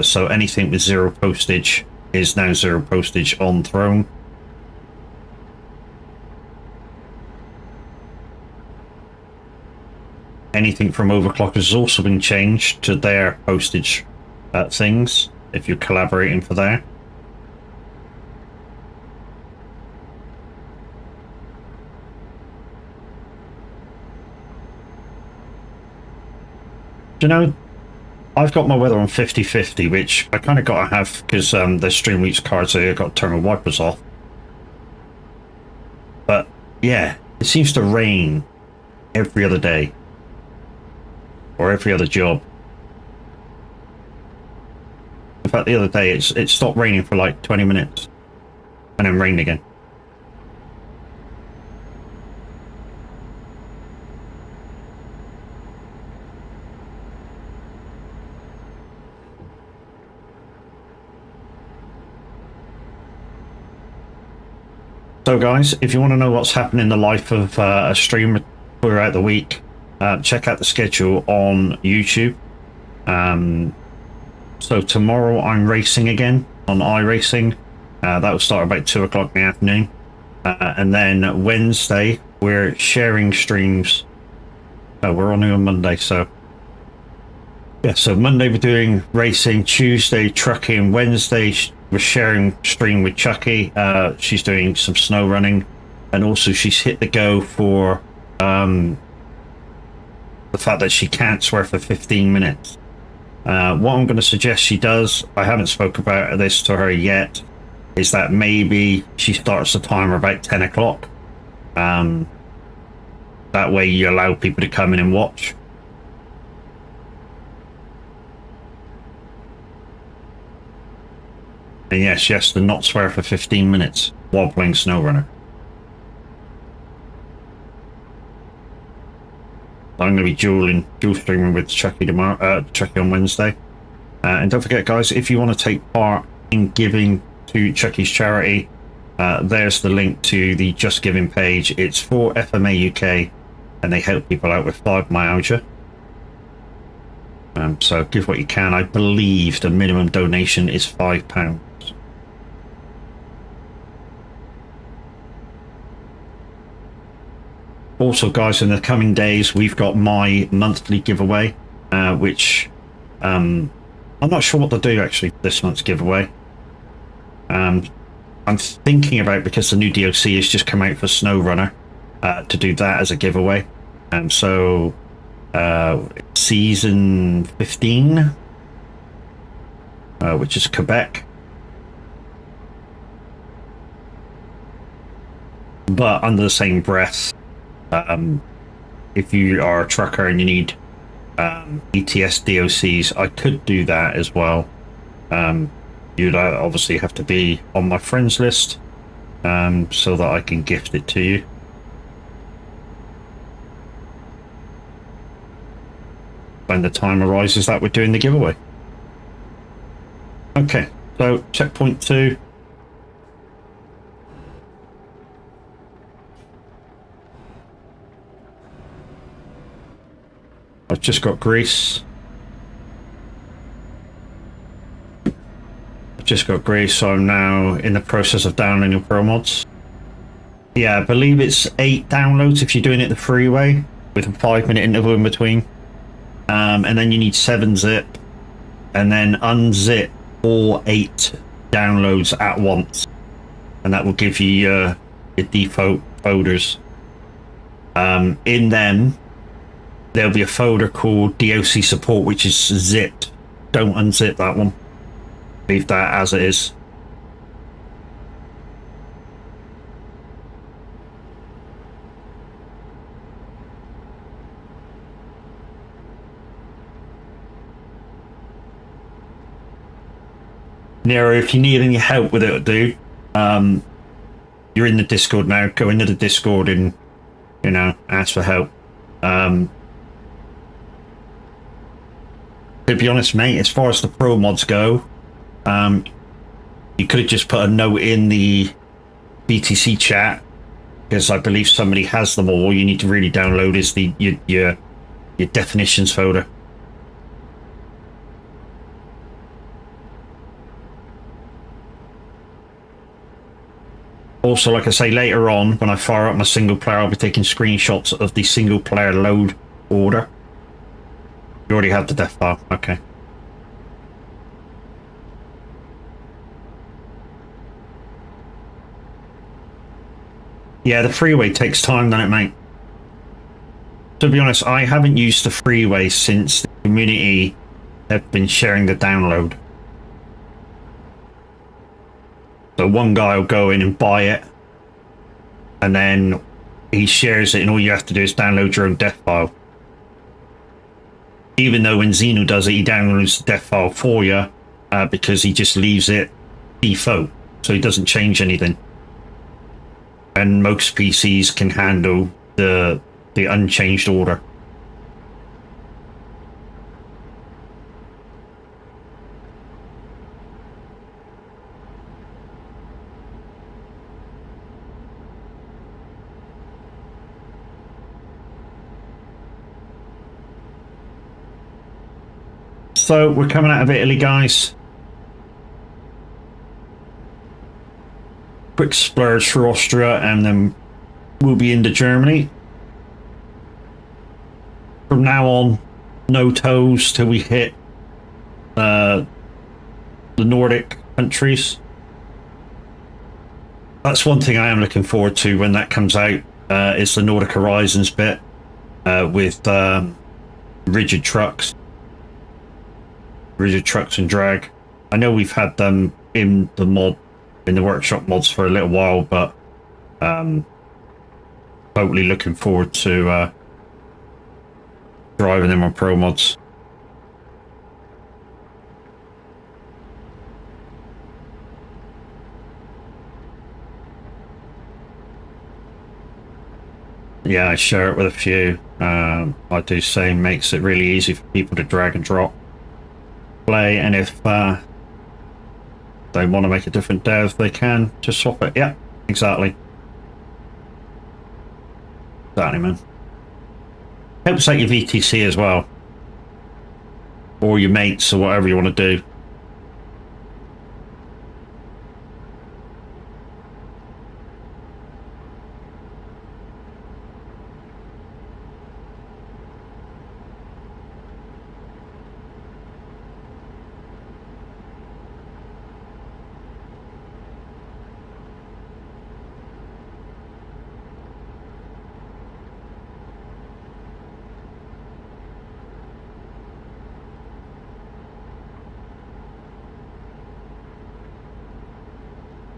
So anything with 0 postage is now 0 postage on Throne. Anything from Overclock has also been changed to their postage things, if you're collaborating for there. You know, I've got my weather on 50-50, which I kind of got to have because there's Stream Loots cards, so I've got to turn my wipers off. But yeah, it seems to rain every other day. Or every other job. In fact, the other day it stopped raining for like 20 minutes and then rained again. So guys, if you want to know what's happened in the life of a streamer throughout the week, check out the schedule on YouTube. So tomorrow I'm racing again on iRacing. That will start about 2 o'clock in the afternoon. And then Wednesday we're sharing streams. We're only on Monday, so yeah. So Monday we're doing racing, Tuesday trucking, Wednesday we're sharing stream with Chucky. She's doing some snow running, and also she's hit the go for the fact that she can't swear for 15 minutes. What I'm going to suggest she does, I haven't spoke about this to her yet, is that maybe she starts the timer about 10 o'clock. That way you allow people to come in and watch. And yes, she has to not swear for 15 minutes while playing SnowRunner. I'm going to be dual streaming with Chucky tomorrow, Chucky on Wednesday. And don't forget, guys, if you want to take part in giving to Chucky's charity, there's the link to the Just Giving page. It's for FMA UK, and they help people out with fibromyalgia. So give what you can. I believe the minimum donation is £5. Also, guys, in the coming days, we've got my monthly giveaway, which I'm not sure what to do actually for this month's giveaway. I'm thinking about, because the new DLC has just come out for SnowRunner, to do that as a giveaway. So season 15, which is Quebec. But under the same breath, if you are a trucker and you need ETS DOCs, I could do that as well. You'd obviously have to be on my friends list so that I can gift it to you. When the time arises that we're doing the giveaway. Okay, so checkpoint 2. I've just got grease. So I'm now in the process of downloading pro mods. Yeah, I believe it's 8 downloads if you're doing it the freeway, with a 5-minute interval in between. And then you need 7-zip, and then unzip all 8 downloads at once, and that will give you your default folders. In them, there'll be a folder called DOC support, which is zipped. Don't unzip that one. Leave that as it is. Nero, if you need any help with it, dude, you're in the Discord now. Go into the Discord and, you know, ask for help. To be honest, mate, as far as the pro mods go, you could have just put a note in the BTC chat, because I believe somebody has them all. All you need to really download is your definitions folder. Also, like I say, later on, when I fire up my single player, I'll be taking screenshots of the single player load order. You already have the death file, okay. Yeah, the freeway takes time, doesn't it, mate? To be honest, I haven't used the freeway since the community have been sharing the download. So one guy will go in and buy it, and then he shares it, and all you have to do is download your own death file. Even though when Xeno does it, he downloads the death file for you, because he just leaves it default, so he doesn't change anything. And most PCs can handle the unchanged order. So we're coming out of Italy, guys. Quick splurge through Austria, and then we'll be into Germany. From now on, no toes till we hit the Nordic countries. that's one thing I am looking forward to when that comes out. Is the Nordic Horizons bit with rigid trucks and drag. I know we've had them in the workshop mods for a little while, but totally looking forward to driving them on pro mods. Yeah, I share it with a few. I do say makes it really easy for people to drag and drop play, and if they want to make a different dev, they can just swap it. Yeah, exactly, man. Helps out your VTC as well, or your mates, or whatever you want to do.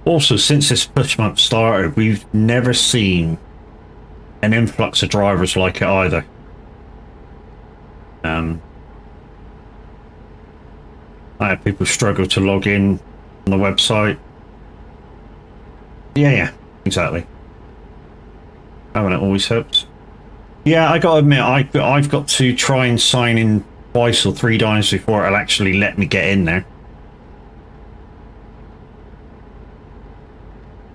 Also, since this push month started, we've never seen an influx of drivers like it either. I had people struggle to log in on the website. Yeah, exactly. Oh, and it always helps. Yeah, I gotta admit, I've got to try and sign in twice or 3 times before it'll actually let me get in there.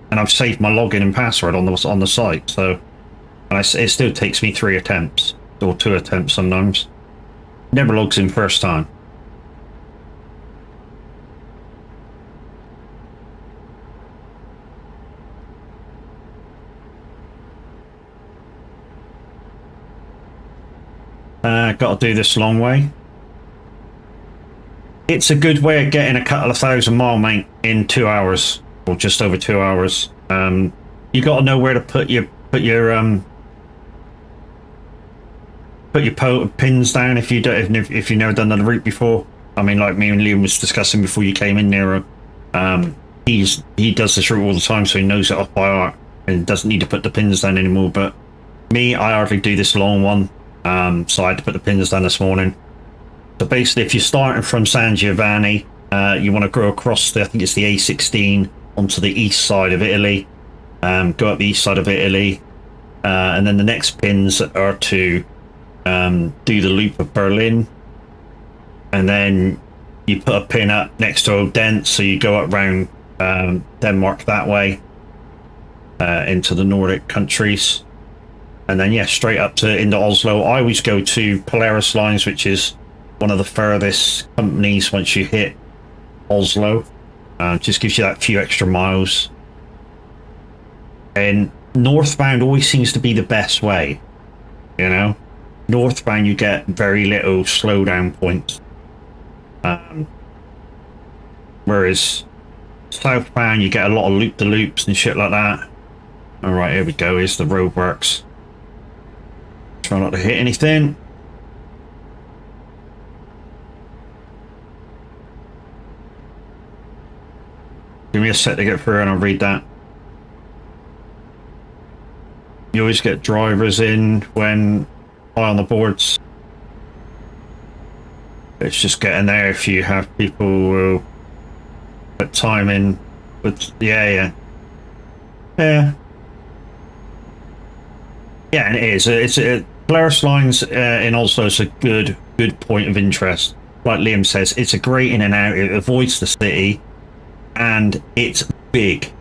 And I've saved my login and password on the site, so it still takes me 3 attempts or 2 attempts sometimes. Never logs in first time. Got to do this long way. It's a good way of getting a couple of 1,000 mile, mate, in 2 hours. Or just over 2 hours. You got to know where to put your pins down if you've never done the route before. I mean, like me and Liam was discussing before you came in there. He does this route all the time, so he knows it off by heart and doesn't need to put the pins down anymore. But me, I hardly do this long one, so I had to put the pins down this morning. So basically, if you're starting from San Giovanni, you want to go across I think it's the A16 onto the east side of Italy, go up the east side of Italy, and then the next pins are to do the loop of Berlin, and then you put a pin up next to Odense, so you go up round Denmark that way into the Nordic countries, and then yeah, straight up into Oslo. I always go to Polaris Lines, which is one of the furthest companies once you hit Oslo. Just gives you that few extra miles. And northbound always seems to be the best way, you know. Northbound you get very little slowdown points, whereas southbound you get a lot of loop-de-loops and shit like that. All right, here we go. Here's the roadworks. Try not to hit anything. Give me a sec to get through and I'll read that. You always get drivers in when high on the boards. It's just getting there if you have people who put time in with yeah, and it is. It's Polaris Lines in Oslo is a good point of interest. Like Liam says, it's a great in and out. It avoids the city. And it's big,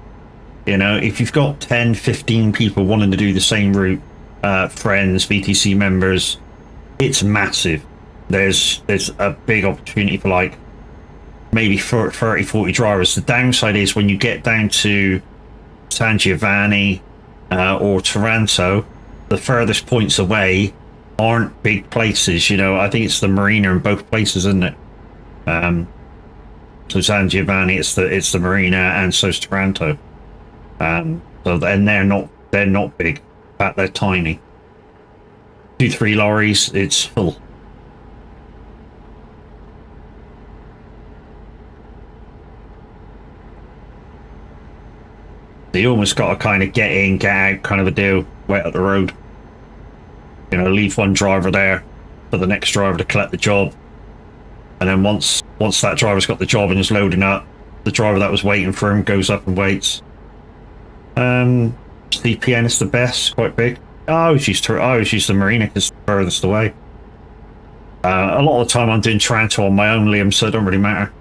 you know. If you've got 10-15 people wanting to do the same route, friends, VTC members, it's massive. There's a big opportunity for like maybe 30-40 drivers. The downside is when you get down to San Giovanni or Taranto, the furthest points away aren't big places, you know. I think it's the marina in both places, isn't it? So San Giovanni, it's the marina, and so's Taranto. So then they're not big. In fact, they're tiny. 2-3 lorries, it's full. So you almost got to kind of get in, get out, kind of a deal, wait up the road. You know, leave one driver there for the next driver to collect the job. And then once that driver's got the job and is loading up, the driver that was waiting for him goes up and waits. CPN is the best, quite big. I always use the Marina because it's furthest away. A lot of the time I'm doing Taranto on my own, Liam, so it don't really matter.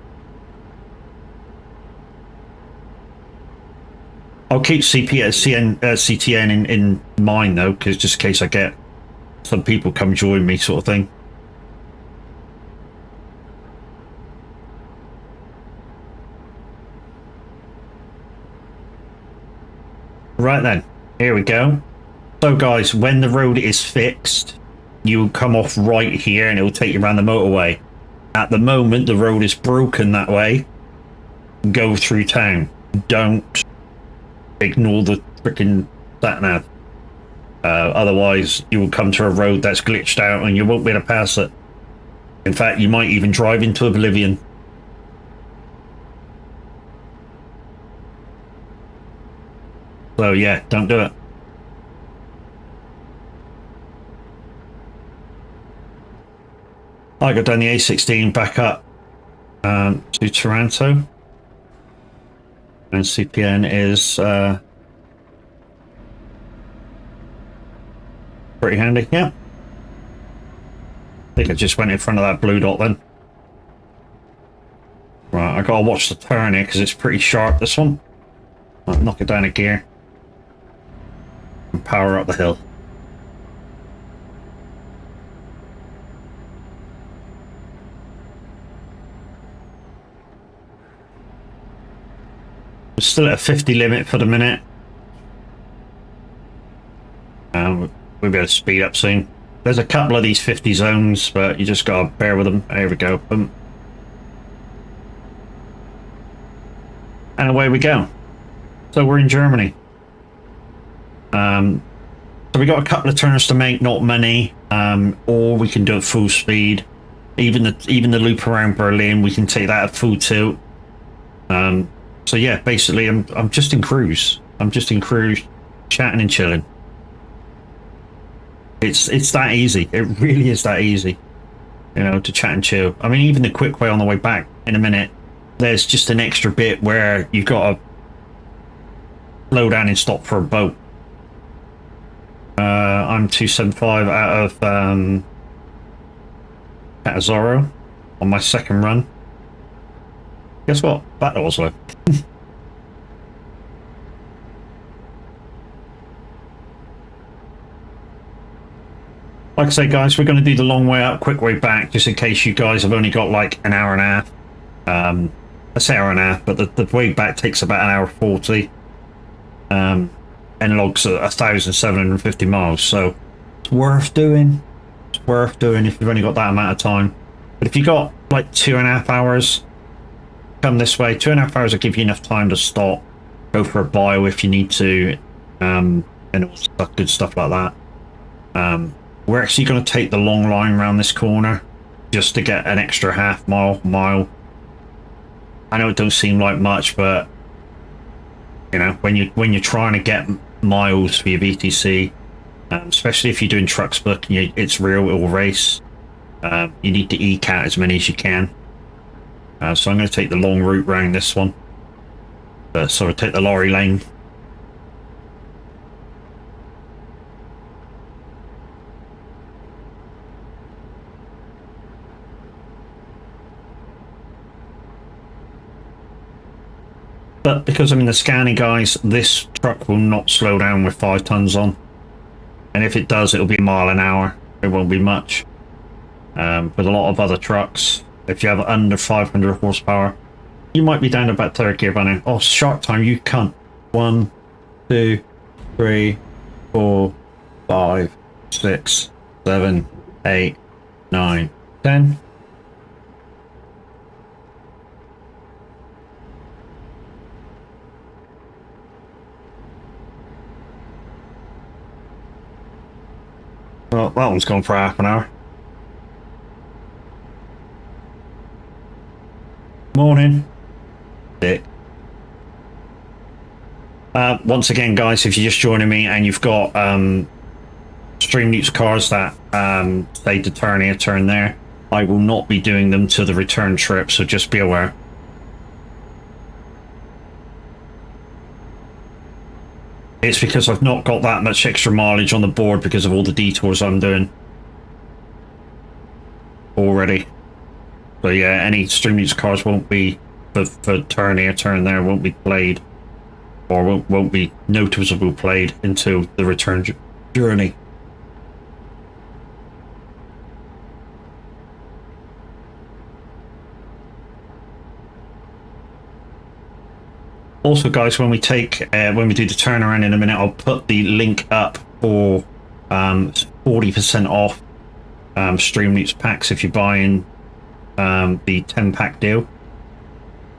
I'll keep CTN in mind though, because just in case I get some people come join me, sort of thing. Right then, here we go. So guys, when the road is fixed, you come off right here and it will take you around the motorway. At the moment, the road is broken that way. Go through town. Don't ignore the freaking sat-nav. Otherwise, you will come to a road that's glitched out and you won't be able to pass it. In fact, you might even drive into oblivion. So yeah, don't do it. I go down the A16 back up to Taranto. And CPN is pretty handy, yeah. I think I just went in front of that blue dot then. Right, I gotta watch the turn here because it's pretty sharp, this one. I'll knock it down a gear. And power up the hill. We're still at a 50 limit for the minute. We'll be able to speed up soon. There's a couple of these 50 zones, but you just gotta bear with them. There we go. Boom. And away we go. So we're in Germany. So we got a couple of turns to make, not many. Or we can do it full speed. Even the loop around Berlin, we can take that at full tilt. So yeah, basically, I'm just in cruise. I'm just in cruise, chatting and chilling. It's that easy. It really is that easy, you know, to chat and chill. I mean, even the quick way on the way back in a minute, there's just an extra bit where you've got to slow down and stop for a boat. I'm 275 out of Zorro on my second run. Guess what? Back to Oslo. Like I say, guys, we're going to do the long way up, quick way back, just in case you guys have only got like an hour and a half. I say hour and a half, but the way back takes about an hour 40. And logs 1,750 miles, so it's worth doing. It's worth doing if you've only got that amount of time. But if you got like 2.5 hours, come this way. 2.5 hours will give you enough time to stop, go for a bio if you need to, and all stuff, good stuff like that. We're actually going to take the long line around this corner just to get an extra half mile. I know it don't seem like much, but you know, when you're trying to get miles for your VTC, especially if you're doing trucks book, it's real, it will race. You need to eke out as many as you can. So I'm going to take the long route round this one. So I'll take the lorry lane. But because I'm in the scanning, guys, this truck will not slow down with 5 tons on. And if it does, it'll be a mile an hour. It won't be much. With a lot of other trucks, if you have under 500 horsepower, you might be down to about third gear by now. Oh, sharp time, you cunt. 1, 2, 3, 4, 5, 6, 7, 8, 9, 10. Well, that one's gone for half an hour. Morning. Dick. Once again, guys, if you're just joining me and you've got Stream Newt's cars that say to turn here, turn there, I will not be doing them to the return trip, so just be aware. It's because I've not got that much extra mileage on the board because of all the detours I'm doing already. So yeah, any Stream Newt's cars won't be for turn here, turn there, won't be played, or won't be noticeable played until the return journey. Also, guys, when we do the turnaround in a minute, I'll put the link up for 40% off Stream Newt's packs if you're buying the 10-pack deal.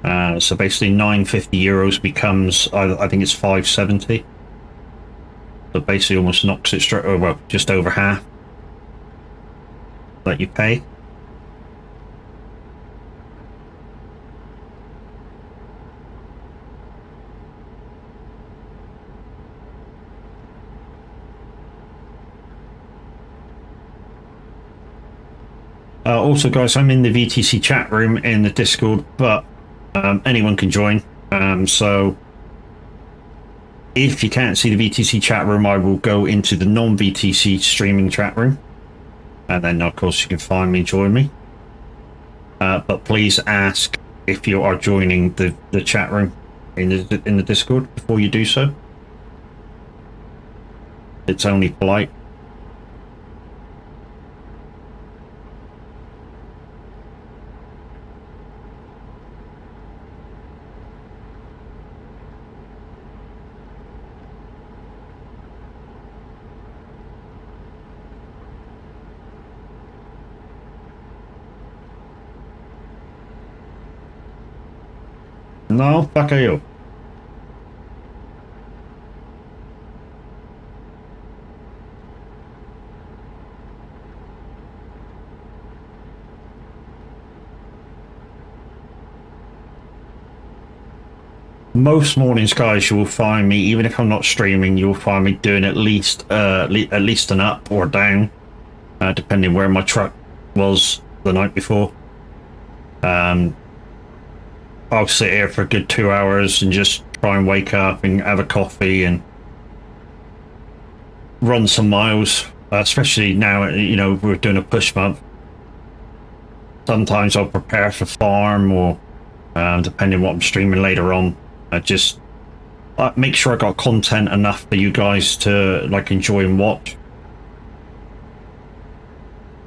So basically, €950 becomes I think it's 570. So basically, almost knocks it straight, well, just over half that you pay. Also, guys, I'm in the VTC chat room in the Discord, but anyone can join. So if you can't see the VTC chat room, I will go into the non-VTC streaming chat room, and then of course you can find me, join me. But please ask if you are joining the chat room in the Discord before you do so. It's only polite. No, fuck you. Most mornings, guys, you will find me, even if I'm not streaming, you'll find me doing at least an up or down, depending where my truck was the night before. I'll sit here for a good 2 hours and just try and wake up and have a coffee and run some miles, especially now, you know, we're doing a push month. Sometimes I'll prepare for farm, or depending on what I'm streaming later on, I just make sure I got content enough for you guys to like enjoy and watch.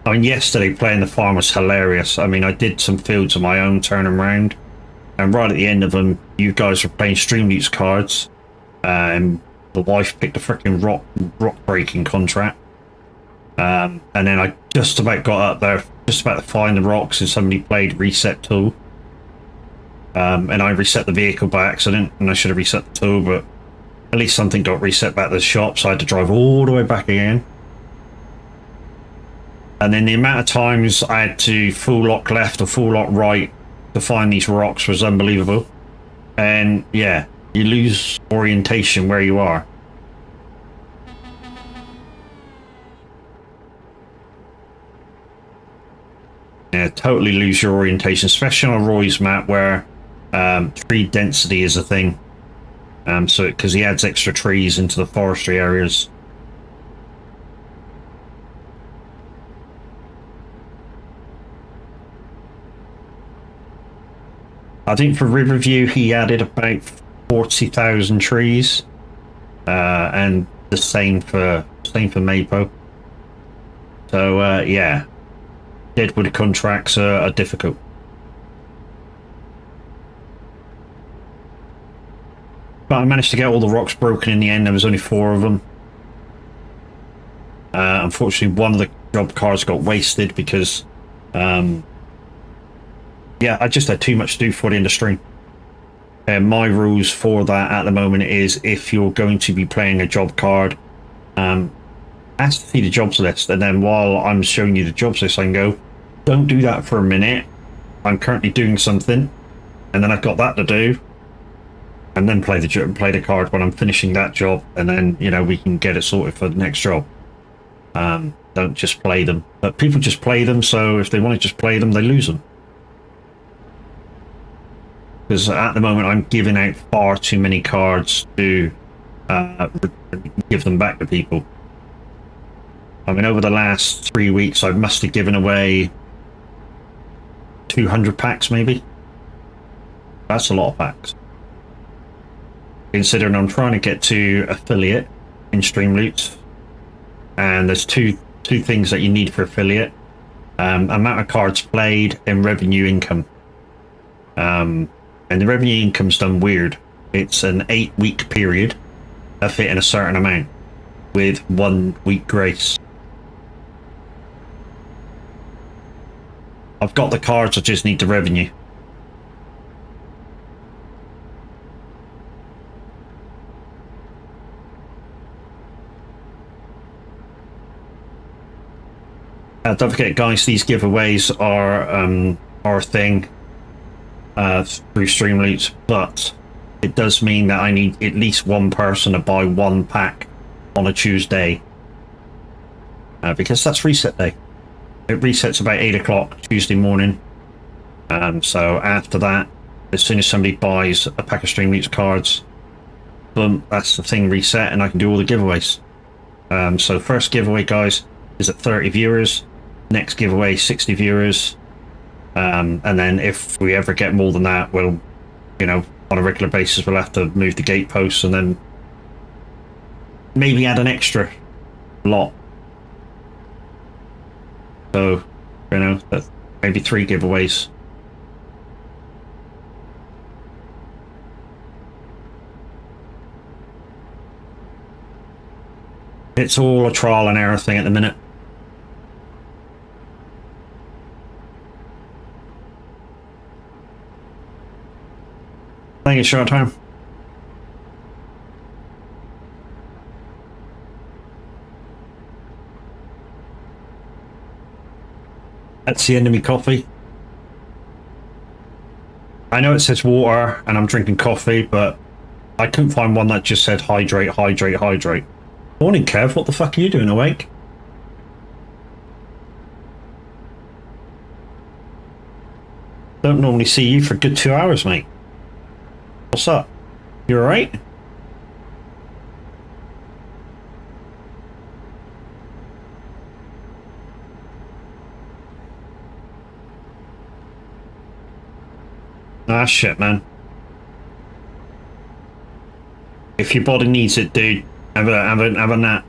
I mean, yesterday playing the farm was hilarious. I mean, I did some fields of my own turning around, and right at the end of them, you guys were playing Stream Newt's cards, and the wife picked a freaking rock breaking contract. And then I just about got up there, just about to find the rocks, and somebody played Reset Tool. And I reset the vehicle by accident, and I should have reset the tool, but at least something got reset back to the shop, so I had to drive all the way back again. And then the amount of times I had to full lock left or full lock right to find these rocks was unbelievable. And yeah, you lose orientation where you are. Yeah, totally lose your orientation, especially on a Roy's map where tree density is a thing. So because he adds extra trees into the forestry areas. I think for Riverview he added about 40,000 trees, and the same for Mapo. So yeah, deadwood contracts are difficult. But I managed to get all the rocks broken in the end. There was only 4 of them. Unfortunately, one of the job cars got wasted because yeah, I just had too much to do for the end of stream. And my rules for that at the moment is, if you're going to be playing a job card, ask to see the jobs list, and then while I'm showing you the jobs list, I can go, don't do that for a minute. I'm currently doing something, and then I've got that to do, and then play the card when I'm finishing that job, and then we can get it sorted for the next job. Don't just play them, but people just play them. So if they want to just play them, they lose them. Because at the moment, I'm giving out far too many cards to give them back to people. I mean, over the last 3 weeks, I must have given away 200 packs, maybe. That's a lot of packs. Considering I'm trying to get to affiliate in Streamloots, and there's two things that you need for affiliate: amount of cards played and revenue income. And the revenue income's done weird. It's an 8-week period of hitting a certain amount with 1 week grace. I've got the cards, I just need the revenue. Don't forget, guys, these giveaways are a thing through Streamloots, but it does mean that I need at least one person to buy 1 pack on a Tuesday, because that's reset day. It resets about 8 o'clock Tuesday morning. So after that, as soon as somebody buys a pack of Streamloots cards, boom, that's the thing reset, and I can do all the giveaways. So first giveaway, guys, is at 30 viewers. Next giveaway, 60 viewers. And then if we ever get more than that, we'll, on a regular basis, we'll have to move the gate posts and then maybe add an extra lot. So, that's maybe 3 giveaways. It's all a trial and error thing at the minute. Thank you, short time. That's the end of me coffee. I know it says water and I'm drinking coffee, but I couldn't find one that just said hydrate, hydrate, hydrate. Morning, Kev. What the fuck are you doing awake? Don't normally see you for a good 2 hours, mate. What's up? You alright? Ah, shit, man. If your body needs it, dude, have a nap.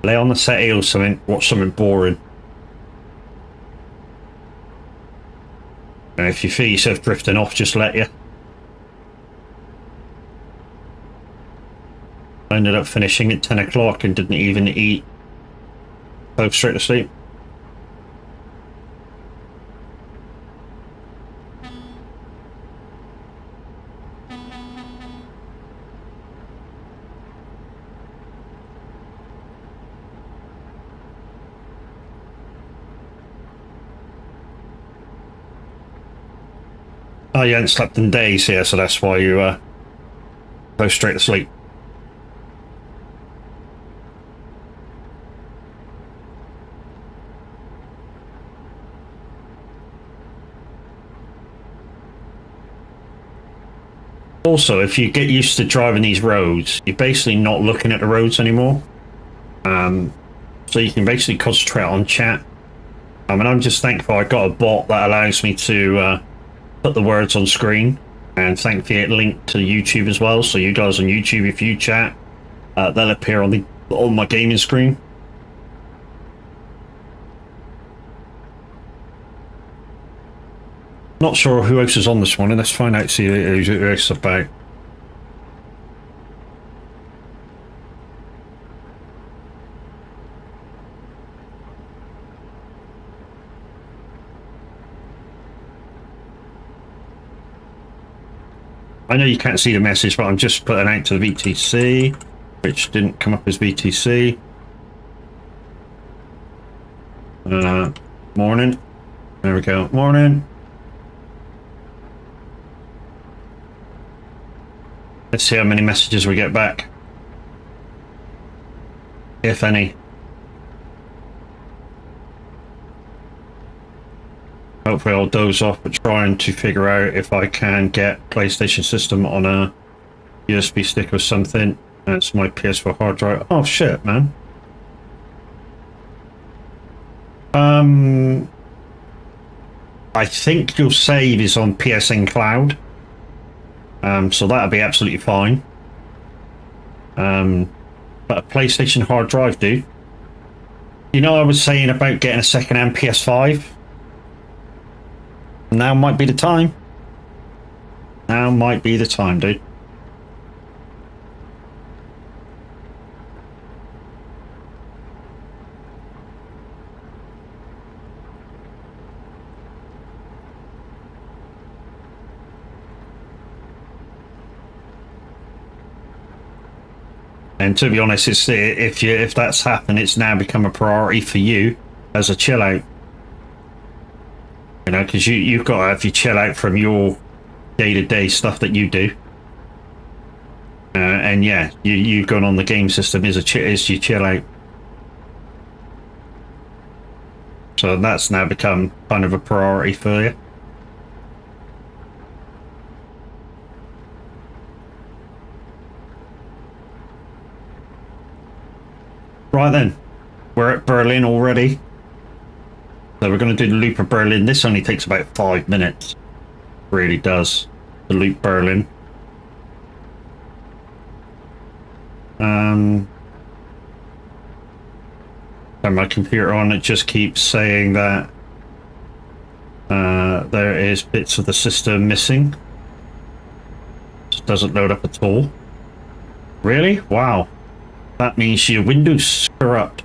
Lay on the settee or something, watch something boring. And if you feel yourself drifting off, just let you. I ended up finishing at 10 o'clock and didn't even eat. Fell straight to sleep. Oh, you hadn't slept in days here, so that's why you go straight to sleep. Also, if you get used to driving these roads, you're basically not looking at the roads anymore. So you can basically concentrate on chat. I mean, I'm just thankful I got a bot that allows me to put the words on screen, and thankfully it linked to YouTube as well. So you guys on YouTube, if you chat, they'll appear on my gaming screen. Not sure who else is on this one. Let's find out, see who else is about. I know you can't see the message, but I'm just putting out to the VTC, which didn't come up as VTC. Morning. There we go. Morning. Let's see how many messages we get back. If any. Hopefully I'll doze off, but trying to figure out if I can get PlayStation system on a USB stick or something. That's my PS4 hard drive. Oh shit, man. I think your save is on PSN Cloud. So that'll be absolutely fine. But a PlayStation hard drive, dude. You know, I was saying about getting a second-hand PS5. Now might be the time. Now might be the time, dude. And to be honest, it's if that's happened, it's now become a priority for you as a chill out. You know, because you've got to have your chill out from your day-to-day stuff that you do. And yeah, you going on the game system is your chill out. So that's now become kind of a priority for you. Right then, we're at Berlin already. So we're going to do the loop of Berlin. This only takes about 5 minutes. Really does. The loop Berlin. Turn my computer on, it just keeps saying that there is bits of the system missing. Just doesn't load up at all. Really? Wow. That means your Windows corrupt.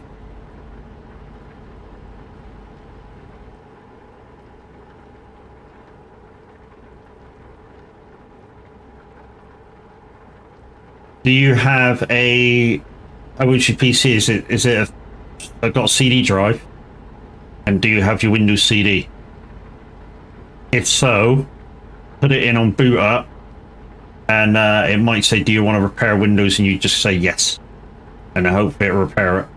Do you have a what's your PC? Is it I've got a CD drive? And do you have your Windows CD? If so, put it in on boot up, and it might say, do you want to repair Windows? And you just say yes. And I hope it'll repair it.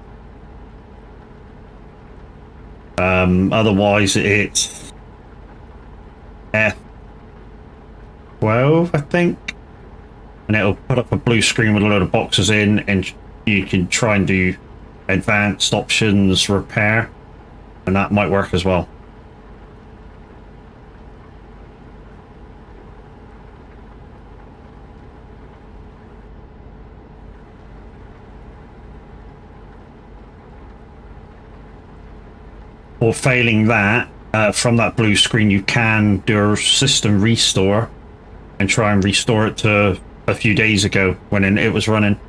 Otherwise, it's F12, I think. And it'll put up a blue screen with a load of boxes in, and you can try and do advanced options repair, and that might work as well. Or failing that, from that blue screen, you can do a system restore and try and restore it to a few days ago when it was running.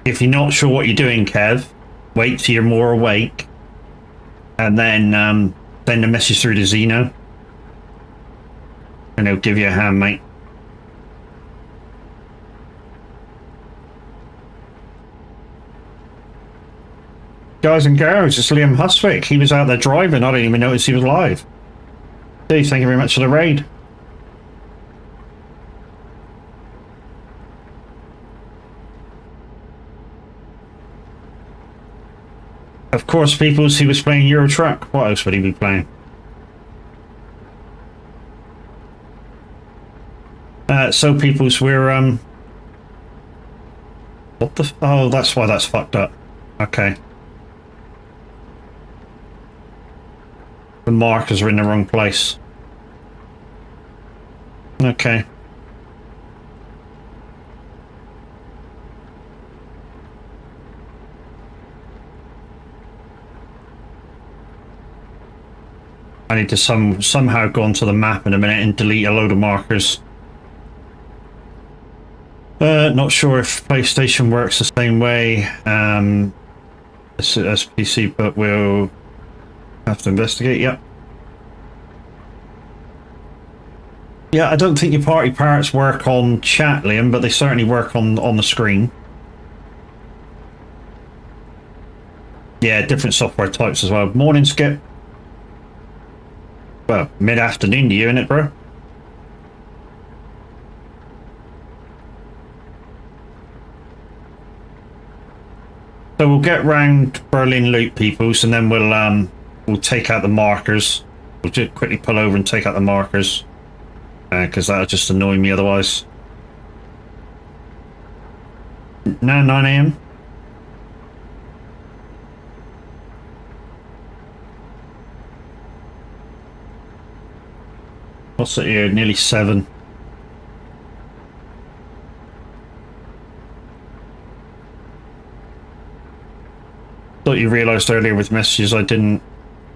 If you're not sure what you're doing, Kev, wait till you're more awake, and then send a message through to Zeno, and he'll give you a hand, mate. Guys and girls, it's Liam Huswick. He was out there driving. I didn't even notice he was live. Dave, thank you very much for the raid. Of course, peoples, he was playing Euro Truck. What else would he be playing? So peoples, we're what the? Oh, that's why that's fucked up. Okay. The markers are in the wrong place. Okay. I need to somehow go onto the map in a minute and delete a load of markers. Not sure if PlayStation works the same way. SPC, but we'll have to investigate. Yep. Yeah, I don't think your party parts work on chat, Liam, but they certainly work on the screen. Yeah, different software types as well. Morning, Skip. Well, mid-afternoon to you, innit, bro? So we'll get round Berlin Loop, peoples, and then we'll take out the markers. We'll just quickly pull over and take out the markers, because that'll just annoy me otherwise. Now 9 AM. What's it here? Nearly 7. Thought you realised earlier with messages I didn't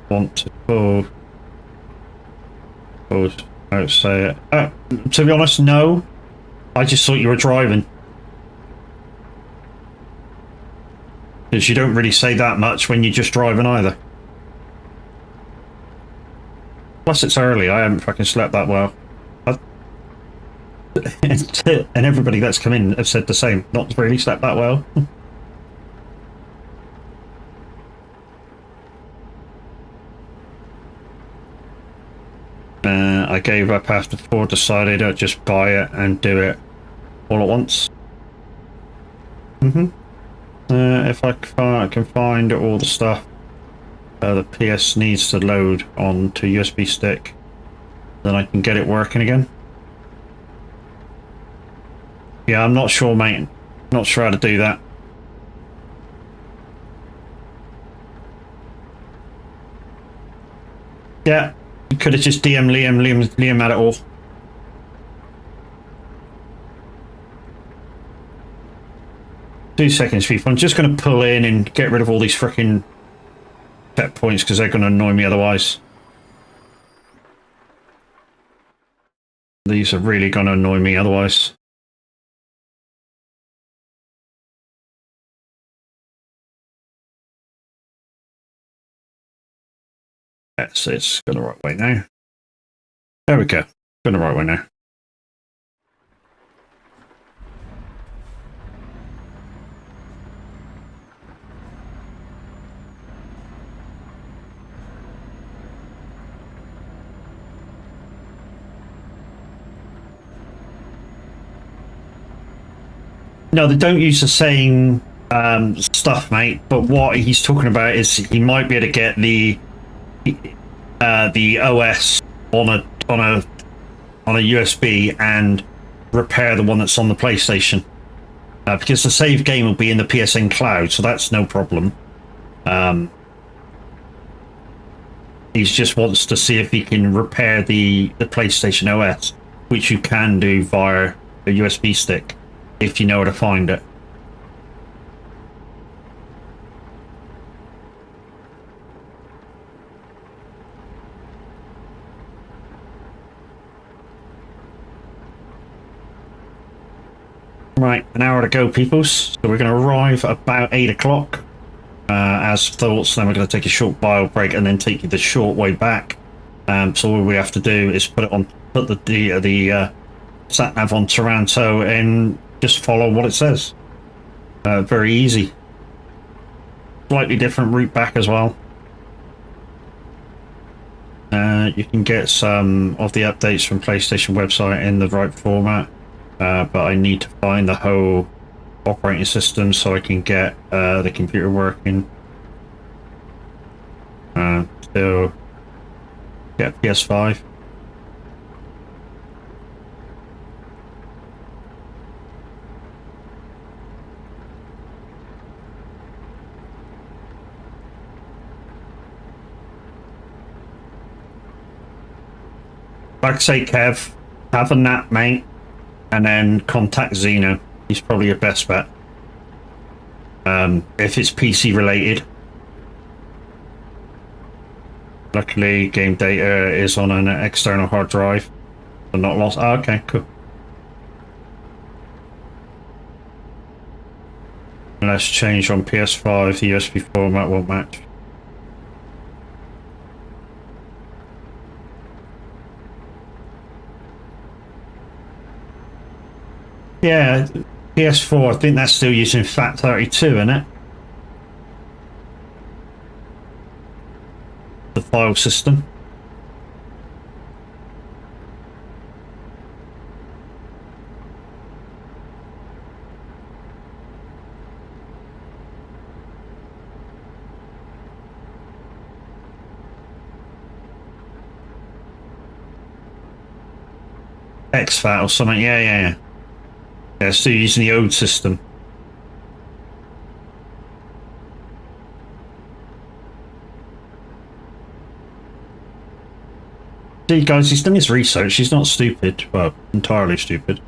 want to say it. To be honest, no. I just thought you were driving. Because you don't really say that much when you're just driving either. Plus it's early, I haven't fucking slept that well. And everybody that's come in have said the same. Not really slept that well. I gave up after 4, decided I'd just buy it and do it all at once. If I can find all the stuff the PS needs to load onto USB stick, then I can get it working again. Yeah, I'm not sure, mate. Not sure how to do that. Yeah, you could have just DM Liam had it all. Two seconds, people. I'm just going to pull in and get rid of all these frickin' checkpoints because they're going to annoy me otherwise. These are really going to annoy me otherwise. Yes, it's going the right way now. There we go. Going the right way now. No, they don't use the same stuff, mate. But what he's talking about is he might be able to get the OS on a USB and repair the one that's on the PlayStation, because the save game will be in the PSN cloud, so that's no problem. He just wants to see if he can repair the PlayStation OS, which you can do via a USB stick if you know where to find it. Right, an hour to go, peoples. So we're going to arrive about 8 o'clock as thoughts. Then we're going to take a short bio break and then take you the short way back. So all we have to do is put the sat nav on Toronto and just follow what it says. Very easy. Slightly different route back as well. You can get some of the updates from PlayStation website in the right format. But I need to find the whole operating system so I can get the computer working. To get PS5. Like I say, Kev, have a nap, mate. And then contact Xeno. He's probably your best bet. If it's PC related. Luckily, game data is on an external hard drive. So not lost. Oh, okay, cool. And let's change on PS5. The USB format won't match. Yeah, PS4, I think that's still using FAT32, isn't it? The file system. XFAT or something, yeah. Yeah, still using the old system. See, guys, he's done his research. He's not stupid. Well, entirely stupid.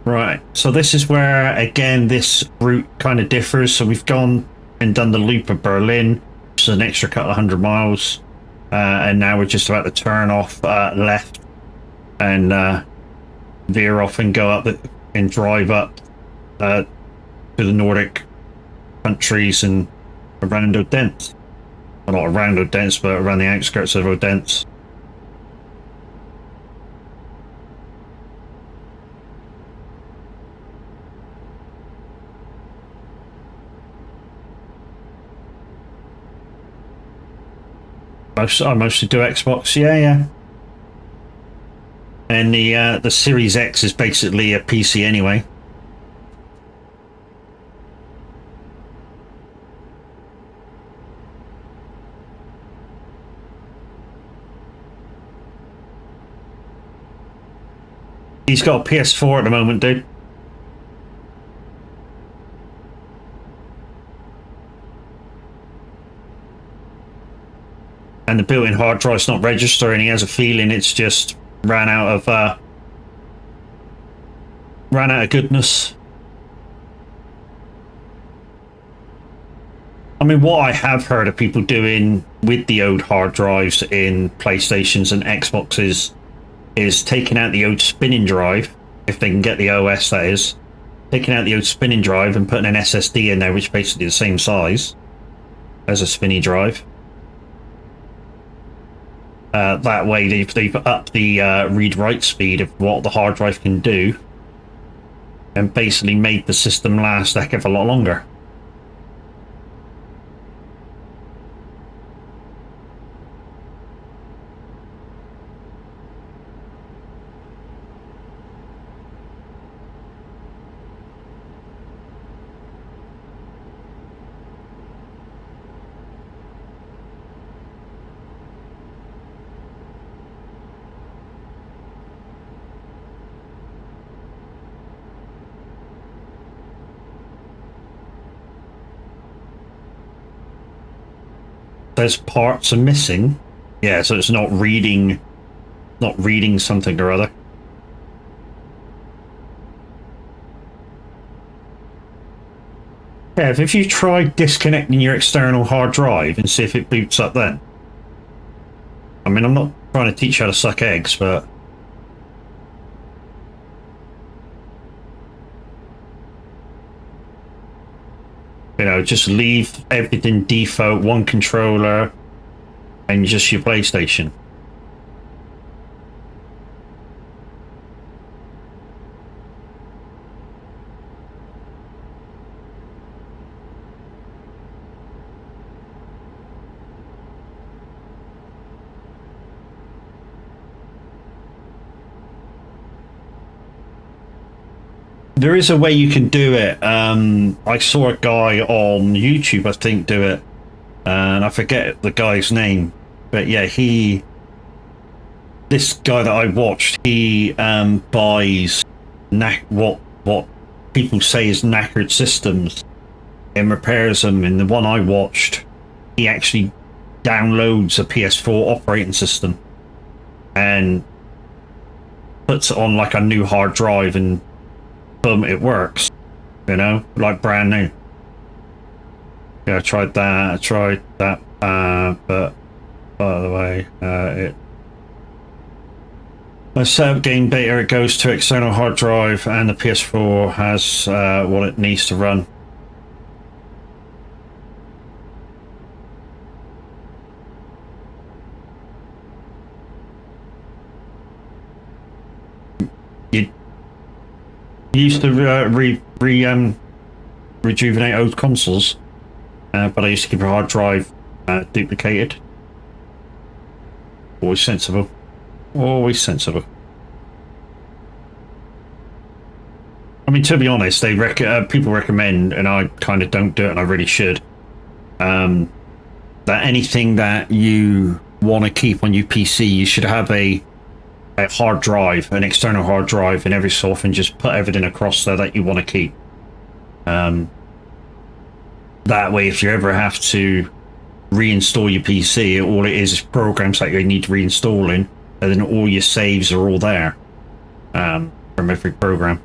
Right, so this is where, again, this route kind of differs. So we've gone and done the loop of Berlin, which is an extra couple of 100 miles. And now we're just about to turn off left and veer off and go up and drive up to the Nordic countries and around Odense. Well, not around Odense, but around the outskirts of Odense. I mostly do Xbox, yeah. And the Series X is basically a PC anyway. He's got a PS4 at the moment, dude. And the built-in hard drive's not registering. He has a feeling it's just ran out of goodness. I mean, what I have heard of people doing with the old hard drives in PlayStations and Xboxes is taking out the old spinning drive, if they can get the OS, that is, taking out the old spinning drive and putting an SSD in there, which is basically the same size as a spinny drive. That way they've upped the read-write speed of what the hard drive can do and basically made the system last a heck of a lot longer. There's parts are missing. Yeah, so it's not reading something or other. Yeah, if you try disconnecting your external hard drive and see if it boots up then. I mean, I'm not trying to teach you how to suck eggs, but you know, just leave everything default, one controller, and just your PlayStation. There is a way you can do it. I saw a guy on YouTube, I think, do it, and I forget the guy's name, but yeah, this guy that I watched, he buys what people say is knackered systems and repairs them. And the one I watched, he actually downloads a PS4 operating system and puts it on like a new hard drive and boom, it works, you know, like brand new. Yeah, I tried that, but by the way, I set up game data, it goes to external hard drive, and the PS4 has what it needs to run. You used to rejuvenate old consoles, but I used to keep a hard drive duplicated. Always sensible. Always sensible. I mean, to be honest, they people recommend, and I kind of don't do it, and I really should, that anything that you want to keep on your PC, you should have a hard drive, an external hard drive, and every so often just put everything across there that you want to keep. That way, if you ever have to reinstall your PC, all it is programs that you need reinstalling, and then all your saves are all there from every program.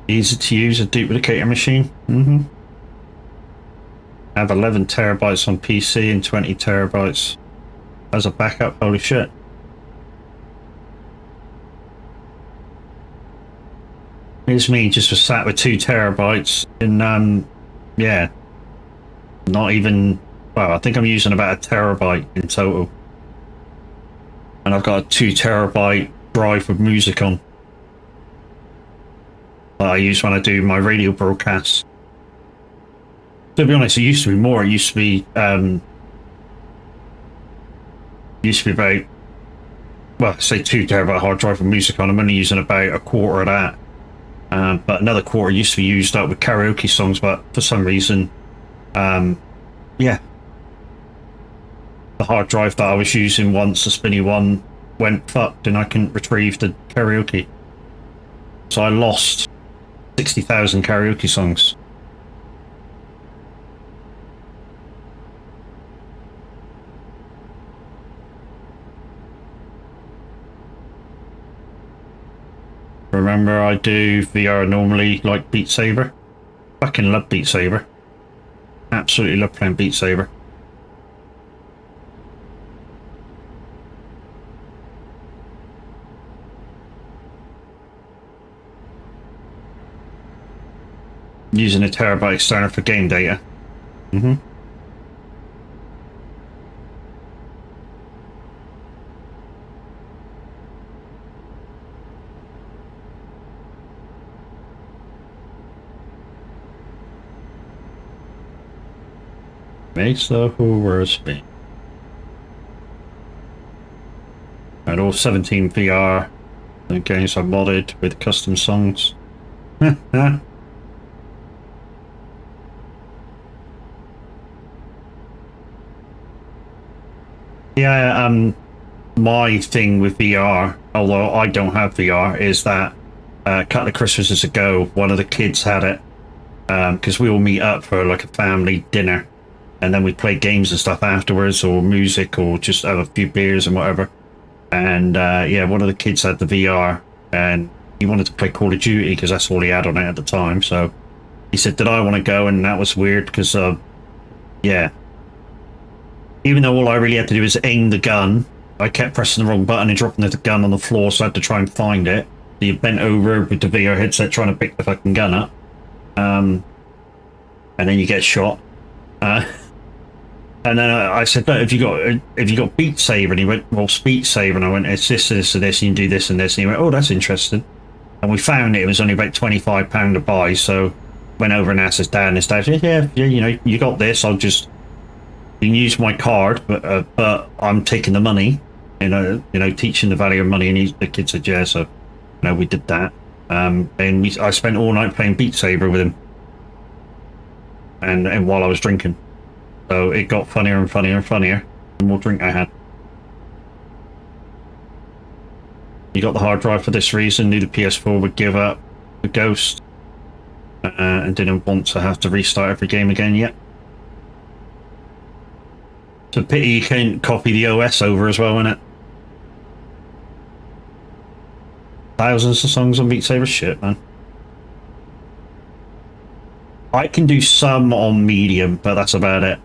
Easy to use, a duplicator machine. I have 11 terabytes on PC and 20 terabytes as a backup. Holy shit. Here's me just sat with 2 terabytes and yeah, not even, well, I think I'm using about a terabyte in total, and I've got a 2 terabyte drive with music on that I use when I do my radio broadcasts. To be honest, it used to be more. It used to be about, well, say 2 terabyte hard drive with music on. I'm only using about a quarter of that. But another quarter used to be used up with karaoke songs, but for some reason, yeah, the hard drive that I was using once, the spinny one, went fucked and I couldn't retrieve the karaoke. So I lost 60,000 karaoke songs. Remember, I do VR normally, like Beat Saber. Fucking love Beat Saber. Absolutely love playing Beat Saber. Using a terabyte external for game data. Makes the whole world spin. And all 17 VR games are modded with custom songs. Yeah, my thing with VR, although I don't have VR, is that a couple of Christmases ago, one of the kids had it, because we all meet up for like a family dinner, and then we play games and stuff afterwards, or music, or just have a few beers and whatever. And yeah, one of the kids had the VR, and he wanted to play Call of Duty because that's all he had on it at the time. So he said, did I want to go? And that was weird because, yeah, even though all I really had to do was aim the gun, I kept pressing the wrong button and dropping the gun on the floor, so I had to try and find it. So you bent over with the VR headset trying to pick the fucking gun up, and then you get shot. And then I said, "But have you got Beat Saber?" And he went, "Well, Beat Saber." And I went, "It's this, this, and this. And you can do this and this." And he went, "Oh, that's interesting." And we found it was only about £25 to buy. So went over and asked his dad, and his dad said, "Yeah, you know, you got this. I'll just." You can use my card, but I'm taking the money, you know, teaching the value of money. And the kid said, yeah, so, you know, we did that. And I spent all night playing Beat Saber with him. and while I was drinking. So it got funnier and funnier and funnier the more drink I had. You got the hard drive for this reason, knew the PS4 would give up the Ghost, and didn't want to have to restart every game again yet. It's a pity you can't copy the OS over as well, isn't it? Thousands of songs on Beat Saber, shit, man. I can do some on medium, but that's about it.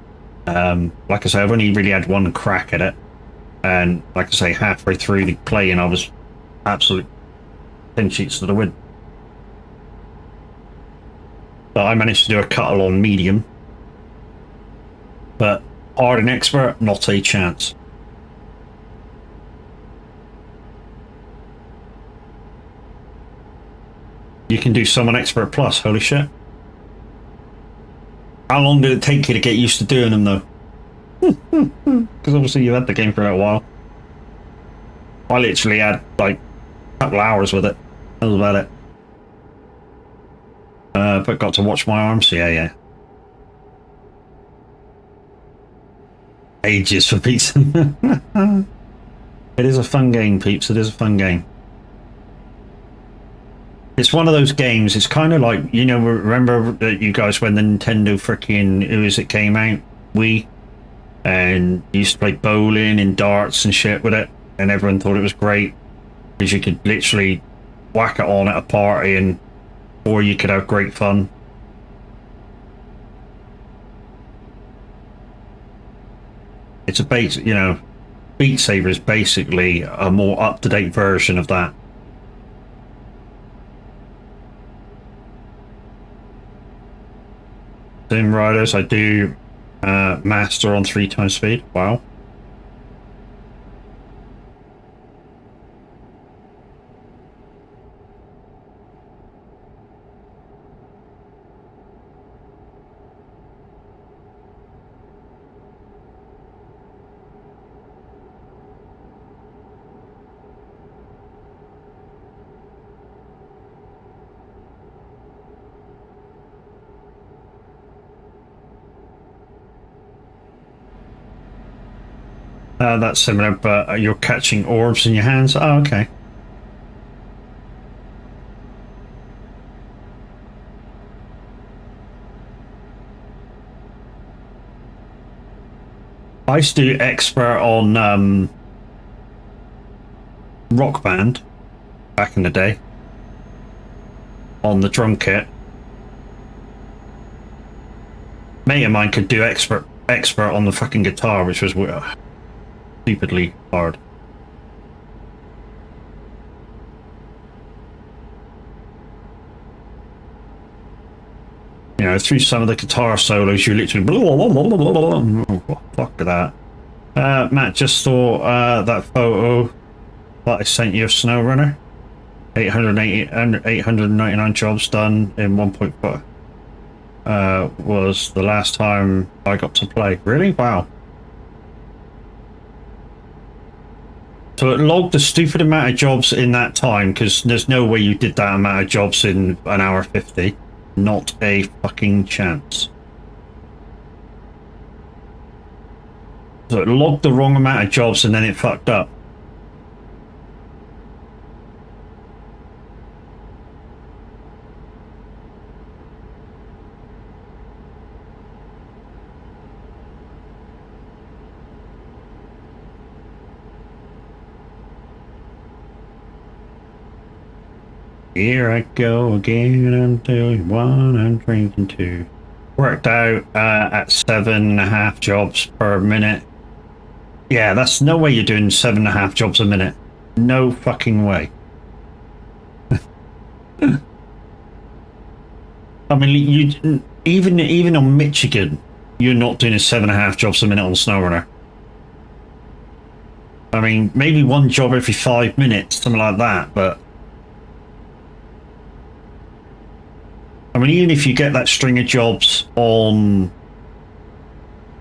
Like I say, I've only really had one crack at it, and like I say, halfway through the playing, I was absolute 10 sheets to the wind. But I managed to do a cuttle on medium, but hard and expert, not a chance. You can do some on expert plus, holy shit. How long did it take you to get used to doing them though? Because obviously you've had the game for a while. I literally had like a couple of hours with it. That was about it. But got to watch my arms, yeah. Ages for peeps. It is a fun game, peeps. It is a fun game. It's one of those games, it's kind of like, you know, remember that you guys when the Nintendo freaking, who is it, came out? Wii? And you used to play bowling and darts and shit with it, and everyone thought it was great because you could literally whack it on at a party, and or you could have great fun. It's a base, you know, Beat Saber is basically a more up-to-date version of that. Sim Riders, I do master on 3 times speed. Wow. That's similar, but you're catching orbs in your hands. Oh, okay. I used to do expert on Rock Band back in the day on the drum kit. Mate of mine could do expert on the fucking guitar, which was stupidly hard. You know, through some of the guitar solos, you literally oh, fuck that. Matt just saw that photo that I sent you of SnowRunner. 899 jobs done in 1.4. Was the last time I got to play. Really? Wow. So it logged a stupid amount of jobs in that time, because there's no way you did that amount of jobs in an hour 50. Not a fucking chance. So it logged the wrong amount of jobs and then it fucked up. Here I go again, I'm doing 1, I'm drinking 2. Worked out at 7.5 jobs per minute. Yeah, that's no way you're doing 7.5 jobs a minute. No fucking way. I mean, you even on Michigan, you're not doing 7.5 jobs a minute on SnowRunner. I mean, maybe 1 job every 5 minutes, something like that, but I mean, even if you get that string of jobs on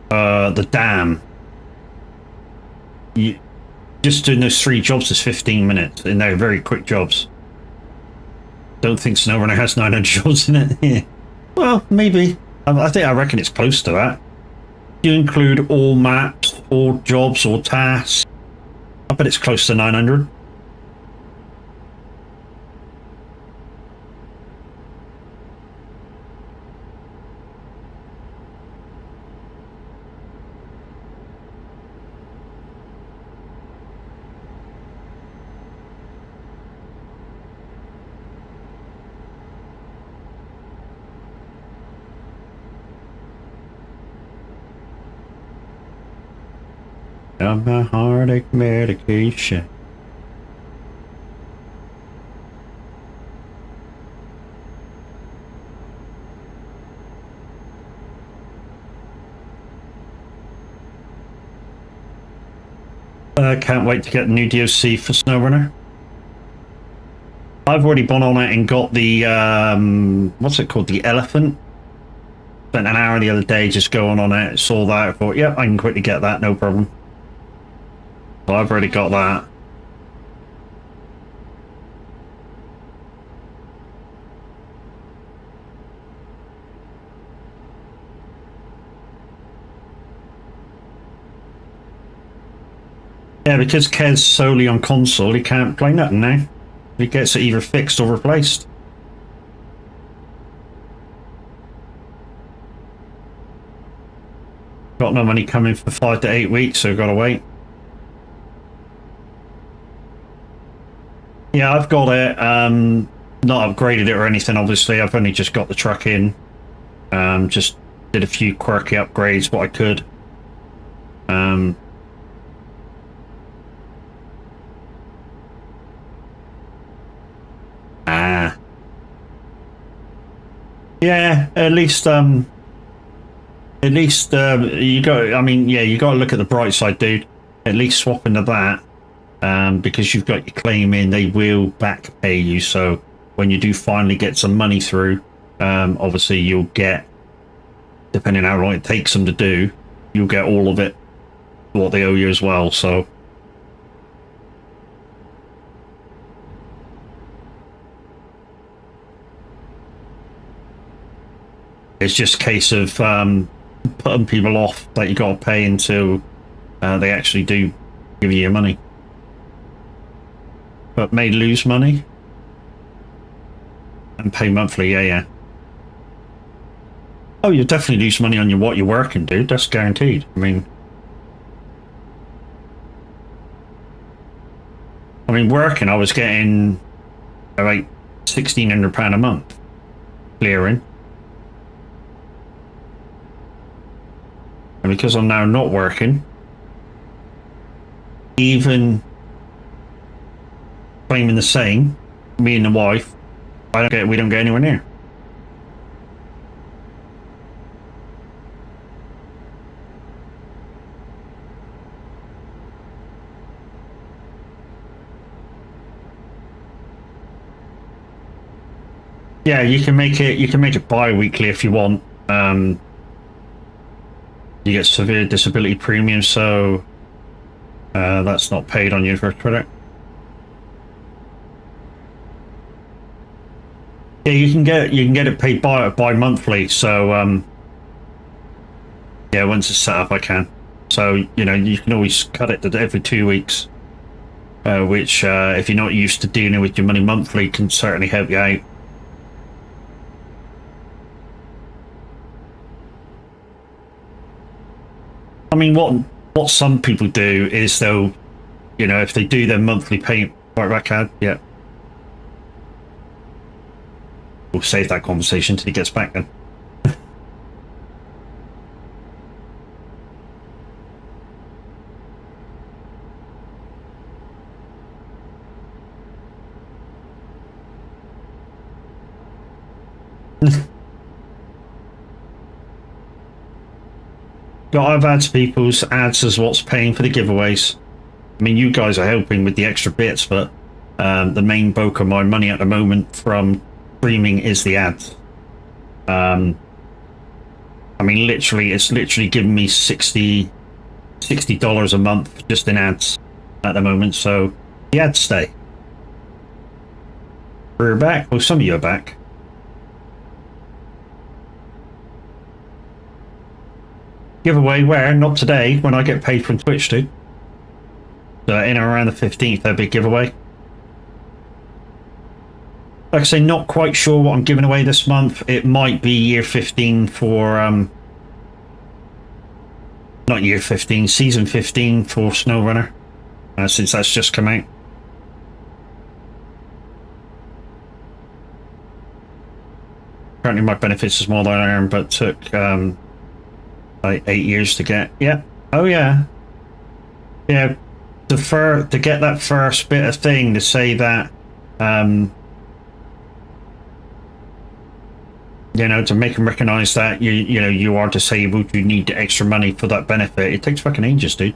the dam, you just doing those 3 jobs is 15 minutes, and they're very quick jobs. Don't think SnowRunner has 900 jobs in it. Yeah. Well, maybe. I reckon it's close to that. You include all maps, all jobs, all tasks. I bet it's close to 900. I'm a heartache medication. Can't wait to get the new DLC for SnowRunner. I've already gone on it and got the what's it called, the elephant. Spent an hour the other day just going on it, saw that, I thought, yep, I can quickly get that, no problem. So I've already got that. Yeah, because Kez solely on console, he can't play nothing now. He gets it either fixed or replaced. Got no money coming for 5 to 8 weeks, so gotta wait. Yeah, I've got it. Not upgraded it or anything, obviously. I've only just got the truck in. Just did a few quirky upgrades, what I could. Yeah, at least you got. I mean, yeah, you got to look at the bright side, dude. At least swap into that, because you've got your claim in, they will back pay you. So when you do finally get some money through, obviously you'll get, depending how long it takes them to do, you'll get all of it, what they owe you as well. So. It's just a case of putting people off that you got to pay until they actually do give you your money. But may lose money and pay monthly, yeah. Oh, you definitely lose money on what you're working, dude. That's guaranteed. I mean, working, I was getting about £1,600 a month clearing. And because I'm now not working, even claiming the same, me and the wife, we don't get anywhere near. Yeah, you can make it bi-weekly if you want. You get severe disability premium, so that's not paid on your first credit. Yeah, you can get it paid bi-monthly. So yeah, once it's set up, I can. So you can always cut it to every 2 weeks, which if you're not used to dealing with your money monthly, can certainly help you out. I mean, what some people do is they'll, if they do their monthly payment, right back out, yeah. We'll save that conversation till he gets back then. I've added people's ads as what's paying for the giveaways. I mean, you guys are helping with the extra bits, but the main bulk of my money at the moment from streaming is the ads. I mean, it's literally giving me $60 a month just in ads at the moment. So the ads stay. We're back. Well, some of you are back. Giveaway where? Not today, when I get paid from Twitch, dude. So in and around the 15th, there'll be a giveaway. Like I say, not quite sure what I'm giving away this month. It might be year 15 for, not year 15, season 15 for SnowRunner, since that's just come out. Currently my benefits is more than I earn, but took like 8 years to get. Yeah. Oh yeah. Yeah. To get that first bit of thing to say that, you know, to make them recognize that you know you are disabled, you need the extra money for that benefit. It takes fucking ages, dude.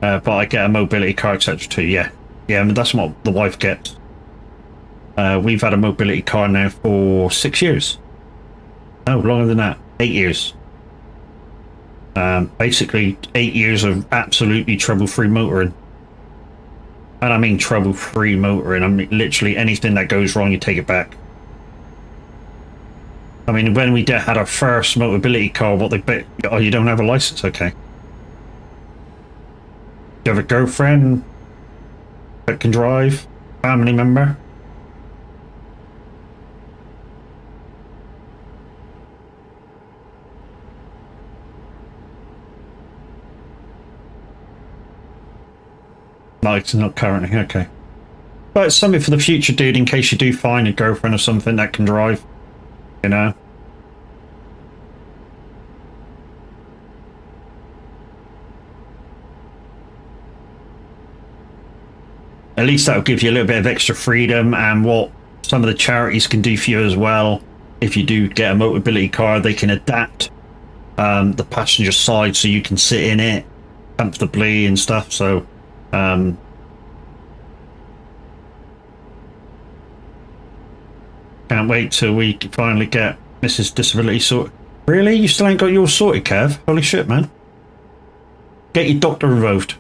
But I get a mobility car, etc. too. Yeah. Yeah. I mean, that's what the wife gets. We've had a mobility car now for 6 years. No, longer than that. 8 years. Basically 8 years of absolutely trouble-free motoring. And I mean trouble-free motoring. I mean literally anything that goes wrong, you take it back. I mean, when we had our first mobility car, what they bet, oh, you don't have a license, okay. Do you have a girlfriend that can drive? Family member? No, it's not currently, okay. But it's something for the future, dude, in case you do find a girlfriend or something that can drive, you know? At least that'll give you a little bit of extra freedom, and what some of the charities can do for you as well. If you do get a mobility car, they can adapt the passenger side so you can sit in it comfortably and stuff, so can't wait till we finally get Mrs. Disability sorted. Really? You still ain't got yours sorted, Kev? Holy shit, man. Get your doctor involved.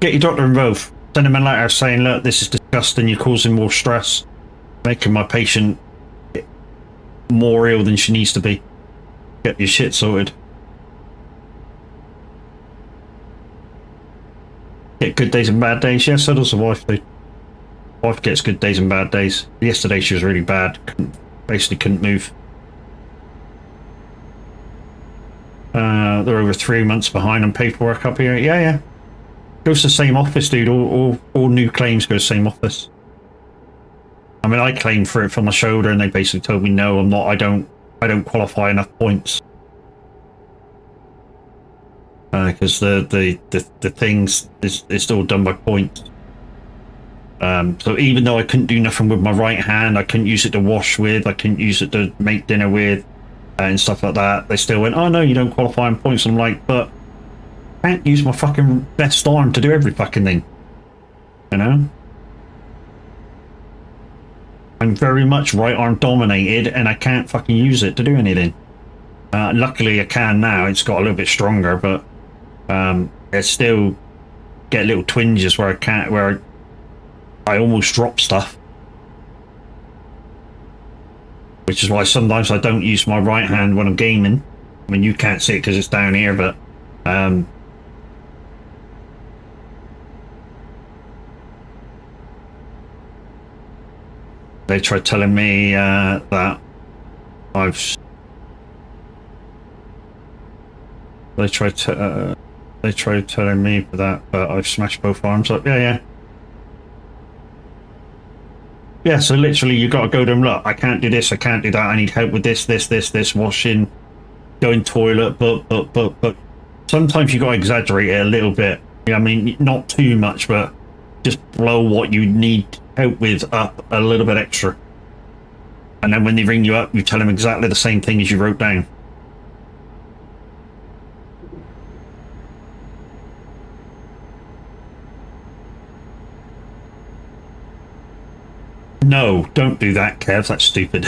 Get your doctor involved. Send him a letter saying, look, this is disgusting, you're causing more stress, making my patient more ill than she needs to be. Get your shit sorted. Get good days and bad days. Yeah, so does the wife, dude. Wife gets good days and bad days. Yesterday she was really bad. Basically couldn't move. They're over 3 months behind on paperwork up here. Yeah, yeah. Goes to the same office, dude. All new claims go to the same office. I mean, I claimed for it from my shoulder, and they basically told me no, I'm not. I don't qualify enough points. Because the things it's all done by points. So even though I couldn't do nothing with my right hand, I couldn't use it to wash with, I couldn't use it to make dinner with, and stuff like that, they still went, oh no, you don't qualify in points. I'm like, but I can't use my fucking left arm to do every fucking thing, you know? I'm very much right arm dominated, and I can't fucking use it to do anything. Luckily I can now. It's got a little bit stronger, but I still get little twinges where I almost drop stuff, which is why sometimes I don't use my right hand when I'm gaming. I mean, you can't see it because it's down here, but they tried telling me that they tried telling me that, but I've smashed both arms up. Yeah. Yeah, so literally you got to go to them, look, I can't do this, I can't do that, I need help with this, washing, going toilet, but sometimes you got to exaggerate it a little bit. I mean, not too much, but just blow what you need help with up a little bit extra. And then when they ring you up, you tell them exactly the same thing as you wrote down. No, don't do that, Kev. That's stupid.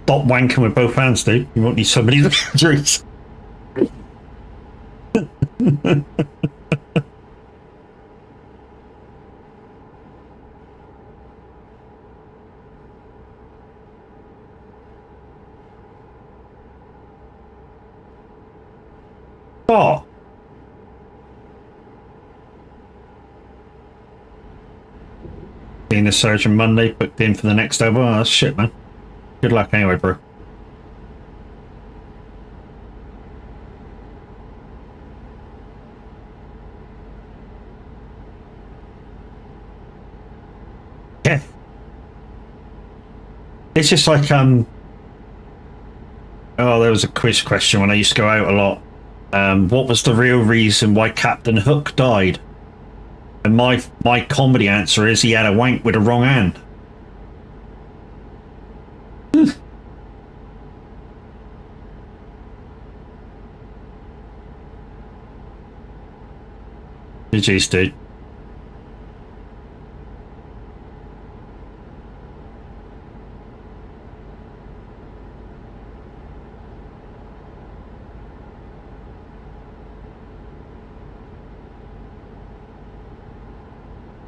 Stop wanking with both hands, dude. You won't need somebody to injuries. Oh. Being a surgeon Monday, booked in for the next hour. Oh, that's shit, man. Good luck anyway, bro. Yeah. It's just like, oh, there was a quiz question when I used to go out a lot. What was the real reason why Captain Hook died? And my comedy answer is he had a wank with the wrong hand. GG's, dude.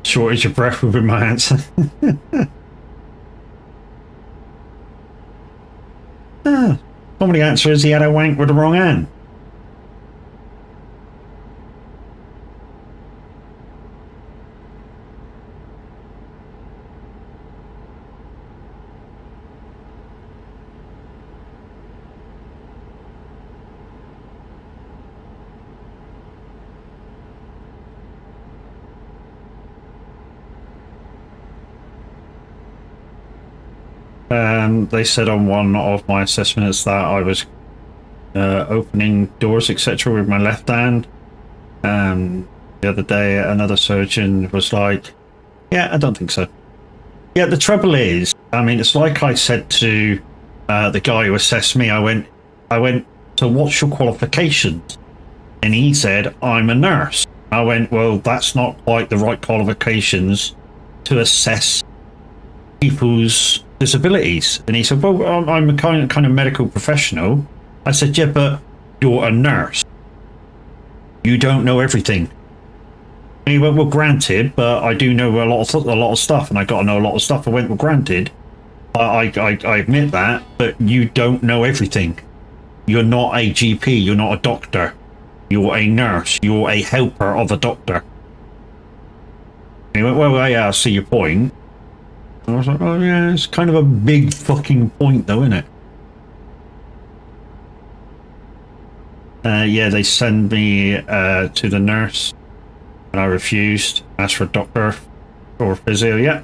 Shortage of breath with my answer. Comedy answer is he had a wank with the wrong hand. They said on one of my assessments that I was opening doors, etc., with my left hand. The other day, another surgeon was like, "Yeah, I don't think so." Yeah, the trouble is, I mean, it's like I said to the guy who assessed me. I went, "So what's your qualifications?" And he said, "I'm a nurse." I went, "Well, that's not quite the right qualifications to assess people's disabilities." And he said, "Well, I'm a kind of medical professional." I said, "Yeah, but you're a nurse. You don't know everything." And he went, "Well, granted, but I do know a lot of stuff, and I got to know a lot of stuff." I went, "Well, granted, I admit that, but you don't know everything. You're not a GP. You're not a doctor. You're a nurse. You're a helper of a doctor." And he went, "Well, yeah, I see your point." And I was like, "Oh yeah, it's kind of a big fucking point, though, isn't it?" Yeah, they send me to the nurse, and I refused. Asked for a doctor or physio. Yeah.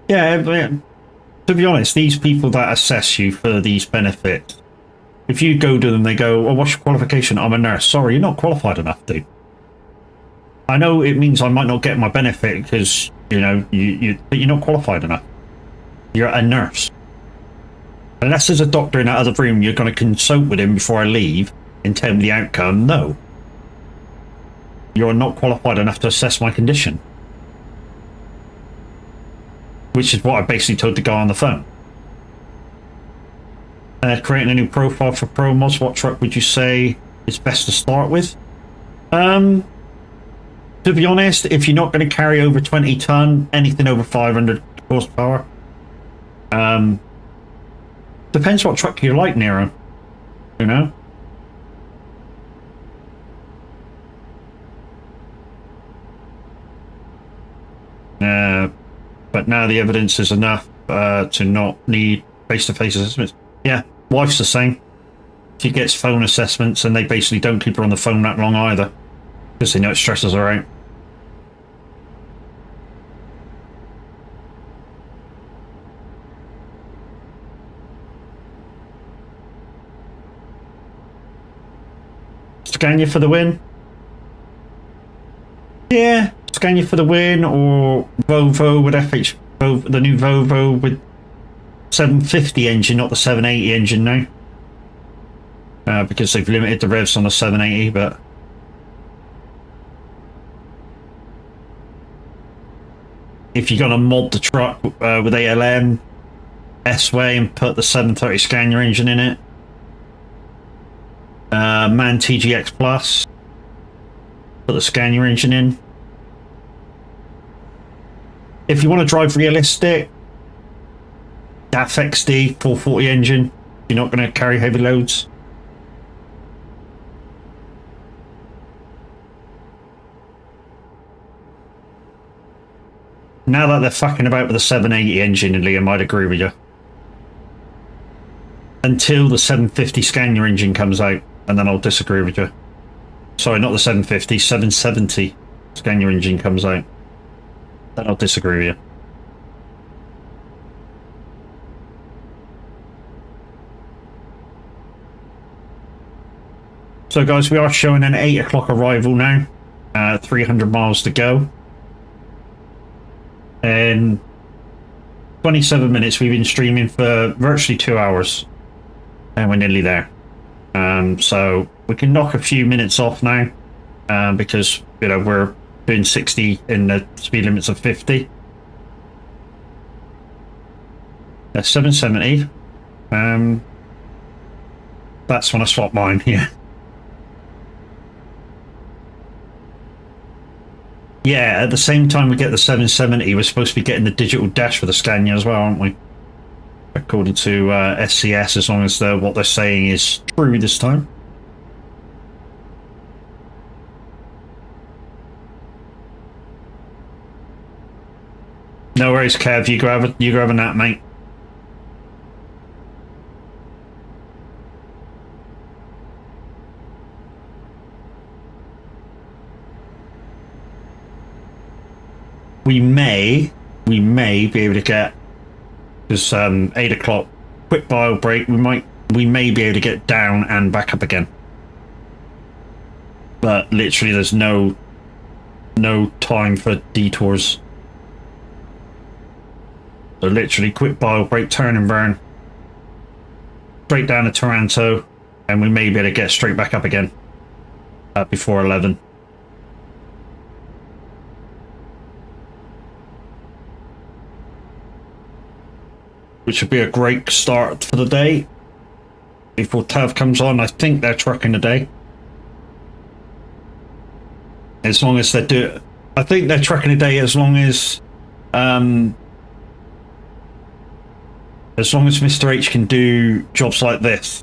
Yeah. To be honest, these people that assess you for these benefits, if you go to them, they go, "Well, what's your qualification?" "I'm a nurse." "Sorry, you're not qualified enough, dude. I know it means I might not get my benefit because, you know, but you're not qualified enough. You're a nurse. Unless there's a doctor in that other room, you're going to consult with him before I leave and tell me the outcome. No. You're not qualified enough to assess my condition." Which is what I basically told the guy on the phone. Creating a new profile for promos. What truck would you say is best to start with? To be honest, if you're not going to carry over 20 ton, anything over 500 horsepower. Depends what truck you like, Nero. You know? But now the evidence is enough to not need face-to-face assessments. Yeah, wife's the same. She gets phone assessments and they basically don't keep her on the phone that long either, because they know it stresses her out. Scania for the win? Yeah, Scania for the win, or Volvo with the new Volvo with 750 engine, not the 780 engine now. Because they've limited the revs on the 780, but if you're going to mod the truck with ALM, S-Way, and put the 730 Scania engine in it, Man TGX Plus. Put the Scania engine in. If you want to drive realistic, DAF XD 440 engine. You're not going to carry heavy loads. Now that they're fucking about with the 780 engine, Liam, I'd agree with you. Until the 750 Scania engine comes out, and then I'll disagree with you. Sorry, not the 750, 770 Scania engine comes out. Then I'll disagree with you. So guys, we are showing an 8 o'clock arrival now. 300 miles to go. In 27 minutes, we've been streaming for virtually 2 hours. And we're nearly there. So we can knock a few minutes off now. Because, you know, we're doing 60 in the speed limits of 50. 770. That's when I swap mine, yeah. Yeah, at the same time we get the 770, we're supposed to be getting the digital dash for the Scania as well, aren't we? According to SCS, as long as what they're saying is true this time. No worries, Kev. You grab a nap, mate. We may be able to get this 8 o'clock quick bile break. We may be able to get down and back up again. But literally, there's no time for detours. So literally, quick bile break, turn and burn, straight down to Taranto, and we may be able to get straight back up again before 11. Which would be a great start for the day. Before Tav comes on, I think they're trucking today. As long as they do, I think they're trucking today. As long as Mr. H can do jobs like this,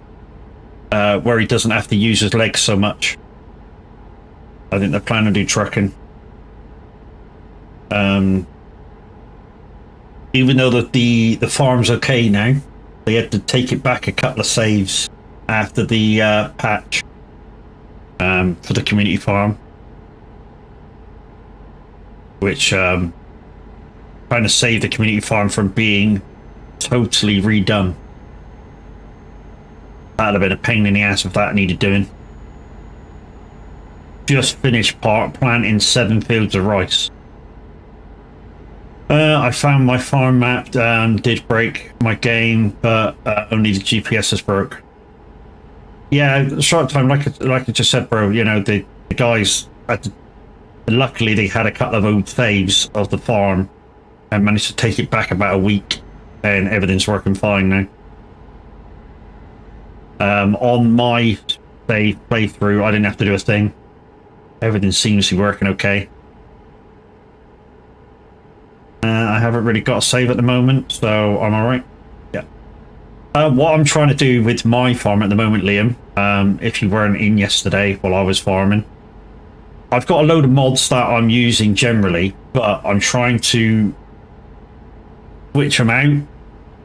where he doesn't have to use his legs so much. I think they're planning to do trucking. Even though the farm's okay now, they had to take it back a couple of saves after the patch for the community farm, which kind of saved the community farm from being totally redone. That'd have been a pain in the ass if that needed doing. Just finished planting 7 fields of rice. I found my farm map, did break my game, but only the GPS has broke. Yeah, short time, like I just said, bro, you know, the guys, luckily they had a couple of old saves of the farm and managed to take it back about a week, and everything's working fine now. On my playthrough, I didn't have to do a thing. Everything seems to be working okay. I haven't really got a save at the moment, so I'm alright. Yeah. What I'm trying to do with my farm at the moment, Liam, if you weren't in yesterday while I was farming, I've got a load of mods that I'm using generally, but I'm trying to switch them out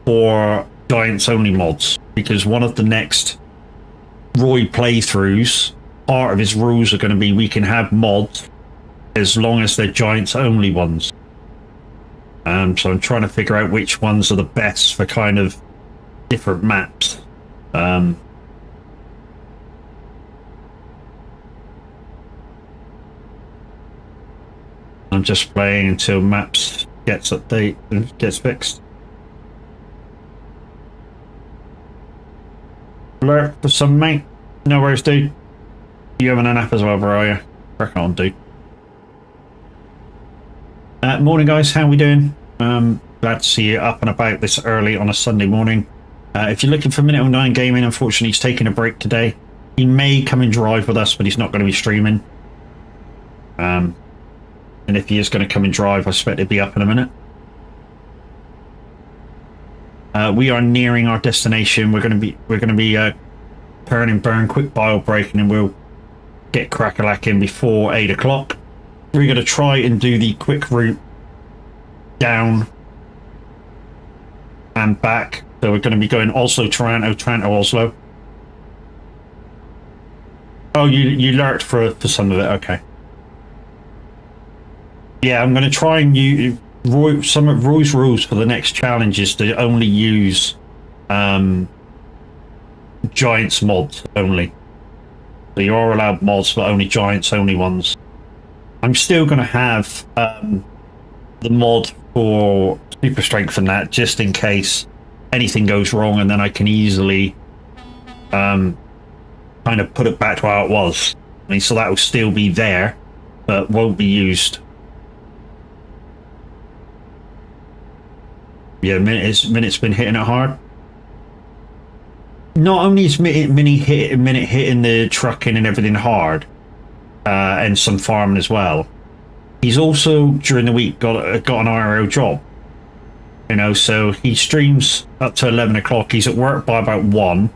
for Giants only mods, because one of the next Roy playthroughs, part of his rules are going to be we can have mods as long as they're Giants only ones. So I'm trying to figure out which ones are the best for kind of different maps. I'm just playing until maps gets fixed. Alert for some mate. No worries, dude. You having a nap as well, bro, are you? Crack on, dude. Morning, guys. How we doing? Glad to see you up and about this early on a Sunday morning. If you're looking for Minute 09 Gaming, unfortunately, he's taking a break today. He may come and drive with us, but he's not going to be streaming. And if he is going to come and drive, I expect he'll be up in a minute. We are nearing our destination. We're going to be burn and burn, quick bio breaking, and we'll get Crackalack in before 8 o'clock. We're going to try and do the quick route down and back. So we're going to be going Oslo, Toronto, Toronto, Oslo. Oh, you lurked for some of it, okay. Yeah, I'm going to try and use some of Roy's rules for the next challenge is to only use Giants mods only. So you are allowed mods, but only Giants only ones. I'm still going to have the mod for super strength and that, just in case anything goes wrong, and then I can easily kind of put it back to how it was. I mean, so that will still be there, but won't be used. Yeah, Minute's been hitting it hard. Not only is Minute hitting the trucking and everything hard, and some farming as well. He's also during the week got an IRL job. You know, so he streams up to 11 o'clock. He's at work by about 1.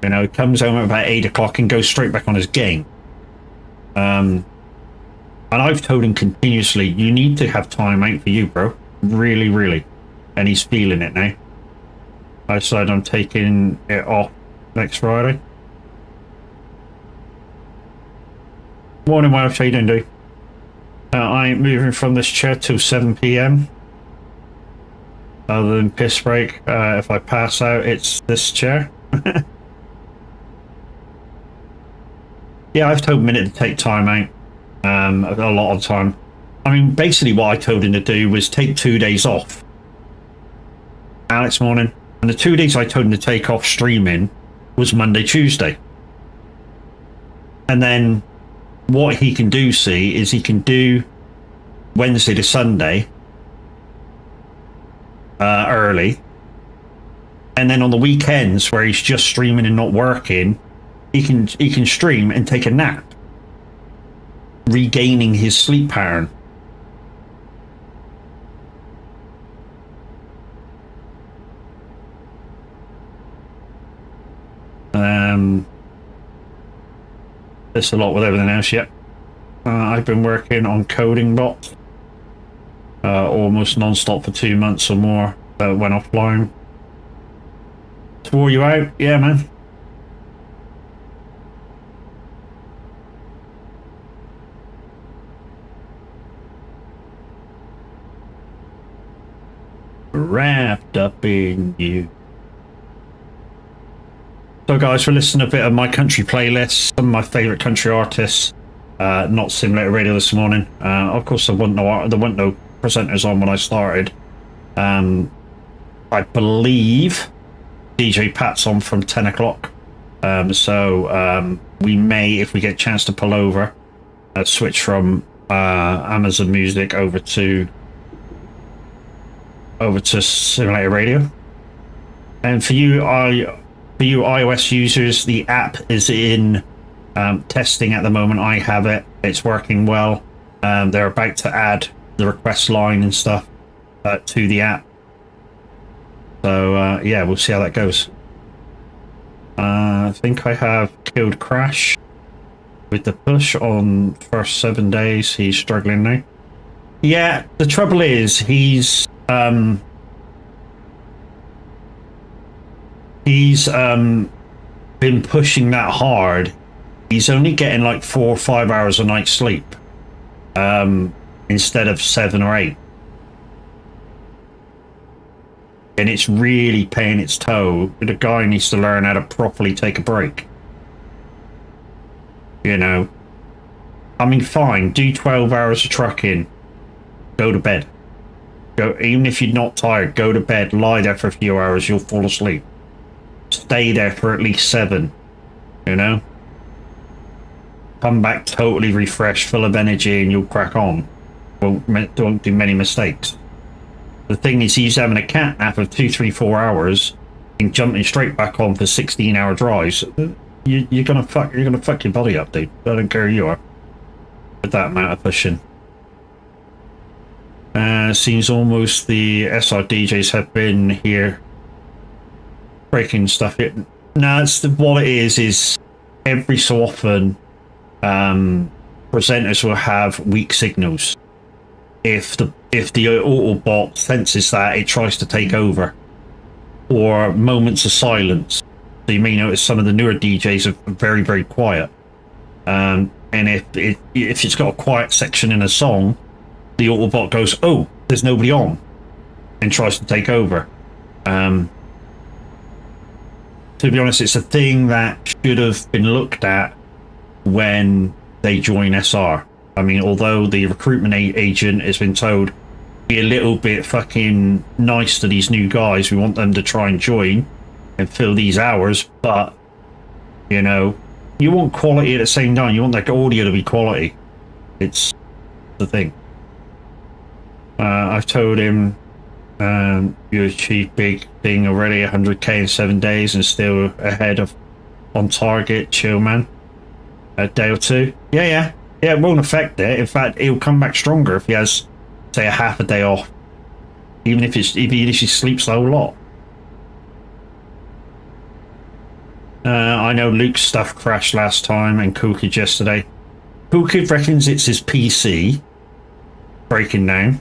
You know, comes home at about 8 o'clock and goes straight back on his game. And I've told him continuously, you need to have time out for you, bro. Really, really. And he's feeling it now. I decided I'm taking it off next Friday. Morning, wife. How you doing, dude? I ain't moving from this chair till 7 p.m. Other than piss break. If I pass out, it's this chair. Yeah, I've told Minute to take time out. A lot of time. I mean, basically what I told him to do was take 2 days off. Alex, morning. And the 2 days I told him to take off streaming was Monday, Tuesday. And then what he can do, see, is he can do Wednesday to Sunday early. And then on the weekends where he's just streaming and not working, he can stream and take a nap, regaining his sleep pattern. It's a lot with everything else yet. I've been working on coding bots almost non-stop for 2 months or more. Went offline. Wore you out? Yeah, man. Wrapped up in you. So guys, we're listening to a bit of my country playlist, some of my favourite country artists, not Simulator Radio this morning. Of course, there weren't no presenters on when I started. I believe DJ Pat's on from 10 o'clock. So we may, if we get a chance to pull over, switch from Amazon Music over to Simulator Radio. And for you iOS users, the app is in testing at the moment. I have it. It's working well. They're about to add the request line and stuff to the app. So yeah, we'll see how that goes. I think I have killed Crash with the push on first 7 days. He's struggling now. Yeah, the trouble is he's been pushing that hard. He's only getting like 4 or 5 hours a night sleep instead of 7 or 8, and it's really paying its toll. The guy needs to learn how to properly take a break, you know. I mean, fine, do 12 hours of trucking, go to bed, even if you're not tired, go to bed, lie there for a few hours, you'll fall asleep. Stay there for at least 7, you know. Come back totally refreshed, full of energy, and you'll crack on. Don't do many mistakes. The thing is, he's having a cat nap of 2, 3, 4 hours and jumping straight back on for 16-hour drives. you're gonna fuck your body up, dude. I don't care who you are with that amount of pushing. Seems almost the SR DJs have been here breaking stuff. No, what it is every so often presenters will have weak signals. If the Autobot senses that, it tries to take over, or moments of silence. So you may notice some of the newer DJs are very, very quiet. And if it's got a quiet section in a song, the Autobot goes, "Oh, there's nobody on," and tries to take over. To be honest, it's a thing that should have been looked at when they join SR. I mean, although the recruitment agent has been told, be a little bit fucking nice to these new guys, we want them to try and join and fill these hours, but, you know, you want quality at the same time. You want that audio to be quality. It's the thing. I've told him, you achieved big thing already, 100k in 7 days and still ahead of on target. Chill, man. A day or two. Yeah, it won't affect it. In fact, he'll come back stronger if he has, say, a half a day off, even if he literally sleeps the whole lot. I know Luke's stuff crashed last time and Cool Kid yesterday. Cool Kid reckons it's his PC breaking down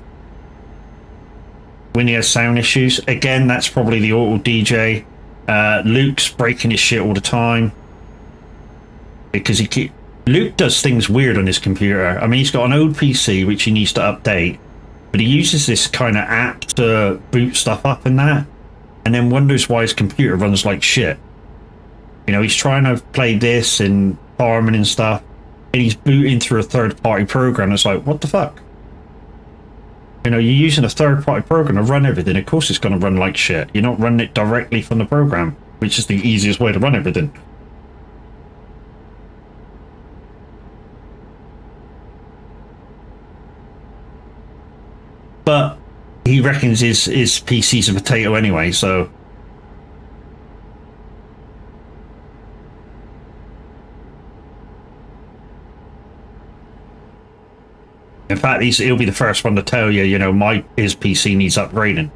when he has sound issues. Again, that's probably the Auto DJ. Luke's breaking his shit all the time because Luke does things weird on his computer. I mean, he's got an old PC which he needs to update, but he uses this kind of app to boot stuff up and that, and then wonders why his computer runs like shit. You know, he's trying to play this and farming and stuff, and he's booting through a third-party program. It's like, what the fuck? You know, you're using a third-party program to run everything. Of course it's going to run like shit. You're not running it directly from the program, which is the easiest way to run everything. But he reckons his PC's a potato anyway, so... In fact, he'll be the first one to tell you, you know, his PC needs upgrading.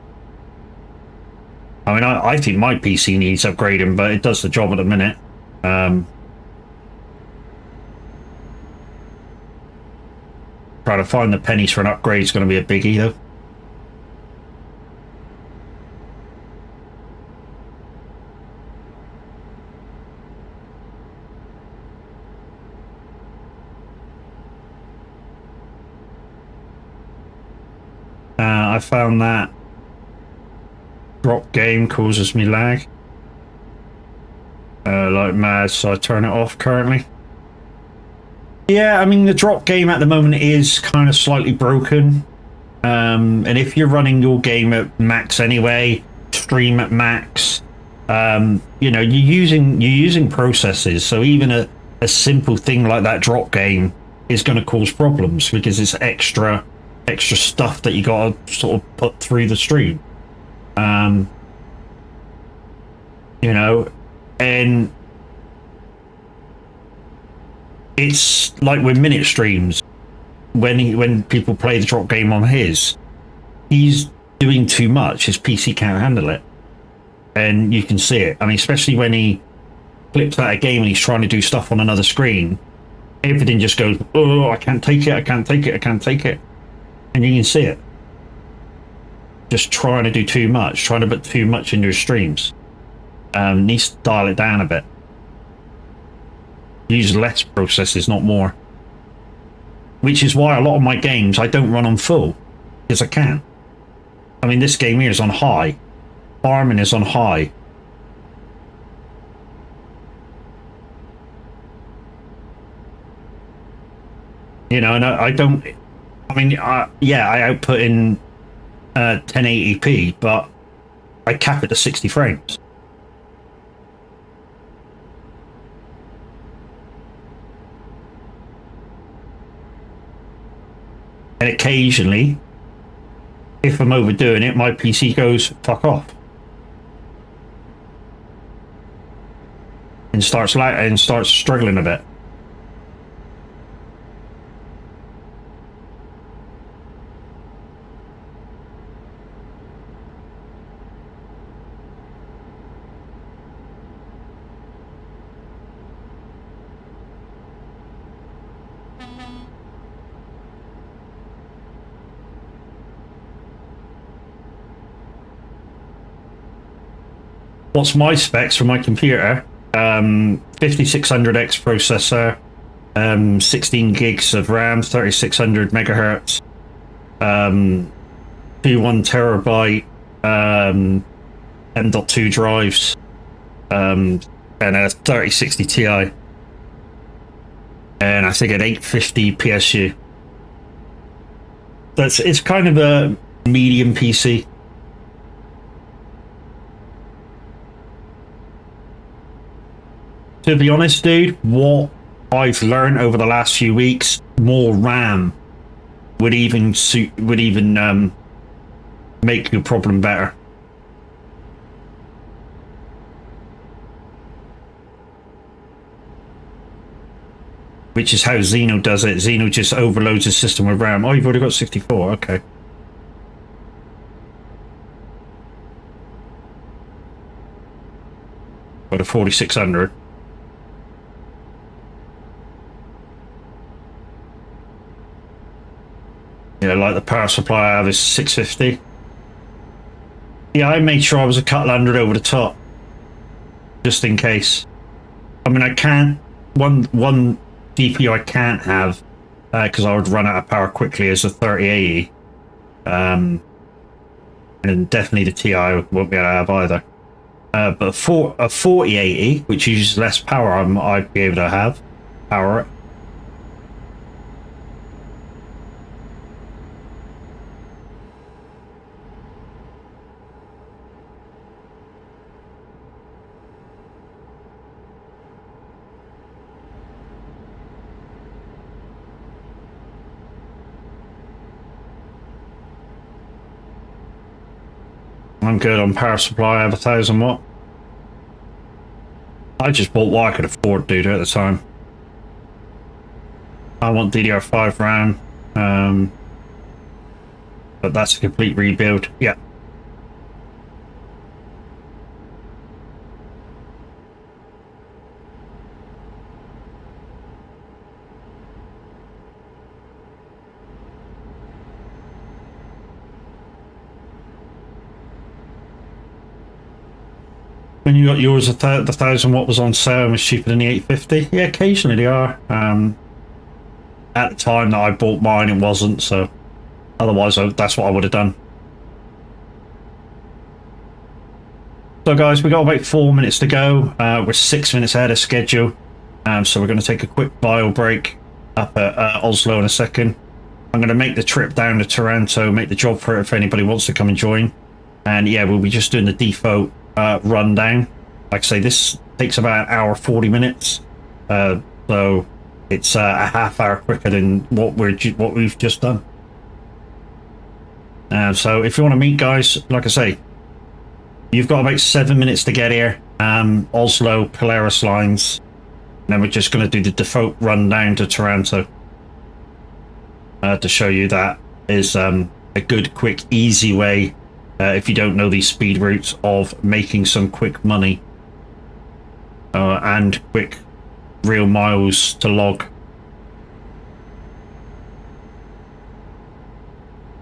I mean, I think my PC needs upgrading, but it does the job at the minute. Trying to find the pennies for an upgrade is going to be a biggie, though. I found that drop game causes me lag like mad, so I turn it off currently. Yeah, I mean, the drop game at the moment is kind of slightly broken, and if you're running your game at max anyway, stream at max, you know, you're using processes, so even a simple thing like that drop game is going to cause problems because it's extra stuff that you gotta sort of put through the stream. You know, and it's like with minute streams, when people play the drop game on he's doing too much. His PC can't handle it, and you can see it. I mean, especially when he flips out a game and he's trying to do stuff on another screen, everything just goes, oh, I can't take it, I can't take it, I can't take it. And you can see it. Just trying to do too much, trying to put too much into his streams. Needs to dial it down a bit. Use less processes, not more. Which is why a lot of my games I don't run on full, because I can't. I mean, this game here is on high. Farming is on high. You know, and I don't... I mean, yeah, I output in 1080p, but I cap it to 60 frames. And occasionally, if I'm overdoing it, my PC goes, fuck off. and starts struggling a bit. What's my specs for my computer? 5600X processor, 16 gigs of RAM, 3600 megahertz, 1 terabyte M.2 drives, and a 3060 Ti, and I think an 850 PSU. It's kind of a medium PC. To be honest, dude, what I've learned over the last few weeks, more RAM would even make your problem better. Which is how Xeno does it. Xeno just overloads his system with RAM. Oh, you've already got 64, okay. Got a 4600. Yeah, like the power supply I have is 650. Yeah, I made sure I was a couple hundred over the top, just in case. I mean, I can't. One DPU I can't have because I would run out of power quickly as a 3080. And definitely the Ti won't be able to have either. But for a 4080, which uses less power, I'd be able to have power it. I'm good on power supply. I have 1000 watt. I just bought what I could afford, dude, at the time. I want DDR5 RAM, but that's a complete rebuild. Yeah. When you got yours, the 1000 watt was on sale and was cheaper than the 850. Yeah, occasionally they are. At the time that I bought mine, it wasn't. So, otherwise, that's what I would have done. So, guys, we got about 4 minutes to go. We're 6 minutes ahead of schedule. So we're going to take a quick bio break up at Oslo in a second. I'm going to make the trip down to Toronto, make the job for it if anybody wants to come and join. And yeah, we'll be just doing the default rundown. Like I say, this takes about an hour 40 minutes, so it's a half hour quicker than what we've just done. So if you want to meet, guys, like I say, you've got about 7 minutes to get here. Oslo Polaris lines, and then we're just going to do the default rundown to Toronto to show you that is a good, quick, easy way. If you don't know these speed routes, of making some quick money and quick real miles to log.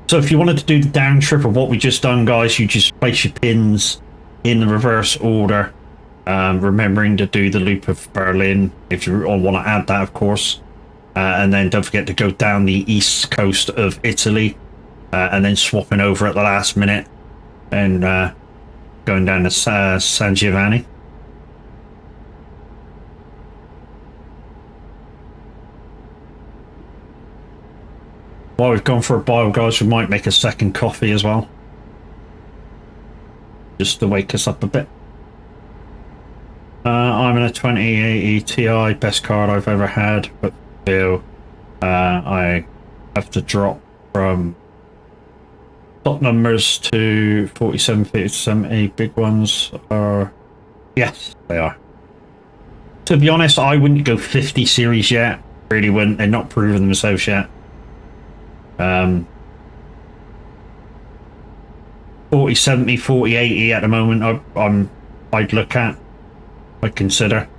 So if you wanted to do the down trip of what we just done, guys, you just place your pins in the reverse order, remembering to do the loop of Berlin if you want to add that, of course, and then don't forget to go down the east coast of Italy, and then swapping over at the last minute and going down to San Giovanni. While we've gone for a bio, guys, we might make a second coffee as well, just to wake us up a bit. I'm in a 2080 Ti, best card I've ever had, but still I have to drop from top numbers to 47, 50, 70. Big ones are, yes, they are. To be honest, I wouldn't go 50 series yet. Really wouldn't. They're not proven themselves yet. 40, 70, 40, 80 at the moment. I'd look at. I'd consider.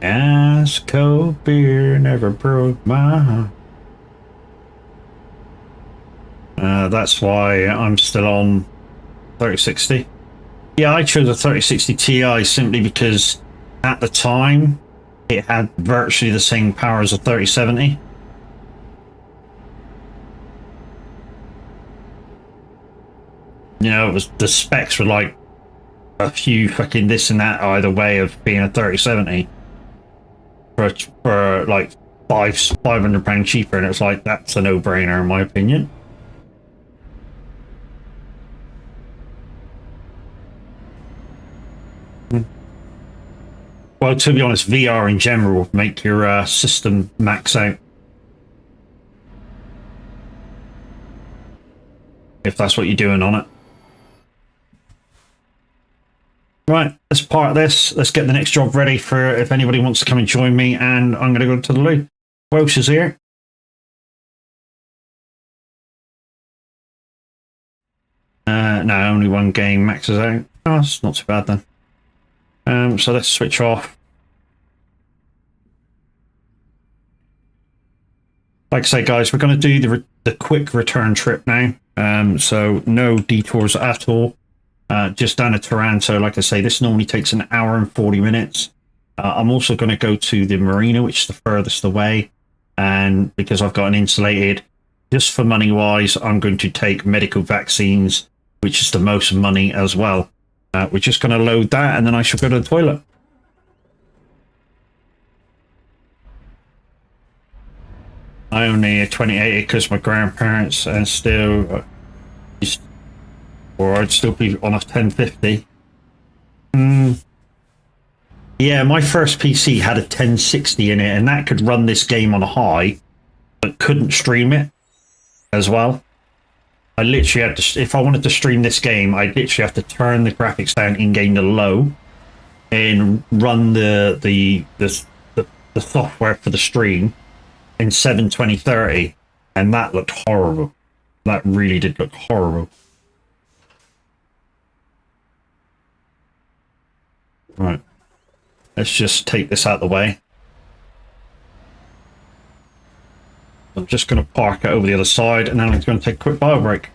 As cold beer never broke my heart. That's why I'm still on 3060. Yeah, I chose a 3060 Ti simply because at the time it had virtually the same power as a 3070. You know, it was the specs were like a few fucking this and that either way of being a 3070 for like £500 cheaper, and it's like that's a no-brainer in my opinion. Well, to be honest, VR in general will make your system max out. If that's what you're doing on it. Right, let's part this. Let's get the next job ready for if anybody wants to come and join me, and I'm going to go to the loo. Welsh is here. No, only one game maxes out. Oh, it's not too bad then. So let's switch off. Like I say, guys, we're going to do the quick return trip now. So no detours at all. Just down to Taranto. Like I say, this normally takes an hour and 40 minutes. I'm also going to go to the marina, which is the furthest away. And because I've got an insulated, just for money wise, I'm going to take medical vaccines, which is the most money as well. We're just going to load that, and then I shall go to the toilet. I only 28 because my grandparents and still, or I'd still be on a 1050. Yeah, my first PC had a 1060 in it, and that could run this game on a high, but couldn't stream it as well. I literally had to, if I wanted to stream this game, I literally have to turn the graphics down in game to low, and run the software for the stream in 720/30, and that looked horrible. That really did look horrible. Right, let's just take this out of the way. I'm just going to park it over the other side, and then I'm going to take a quick bio break.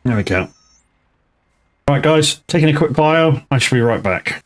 There we go. Right, guys, taking a quick bio. I shall be right back.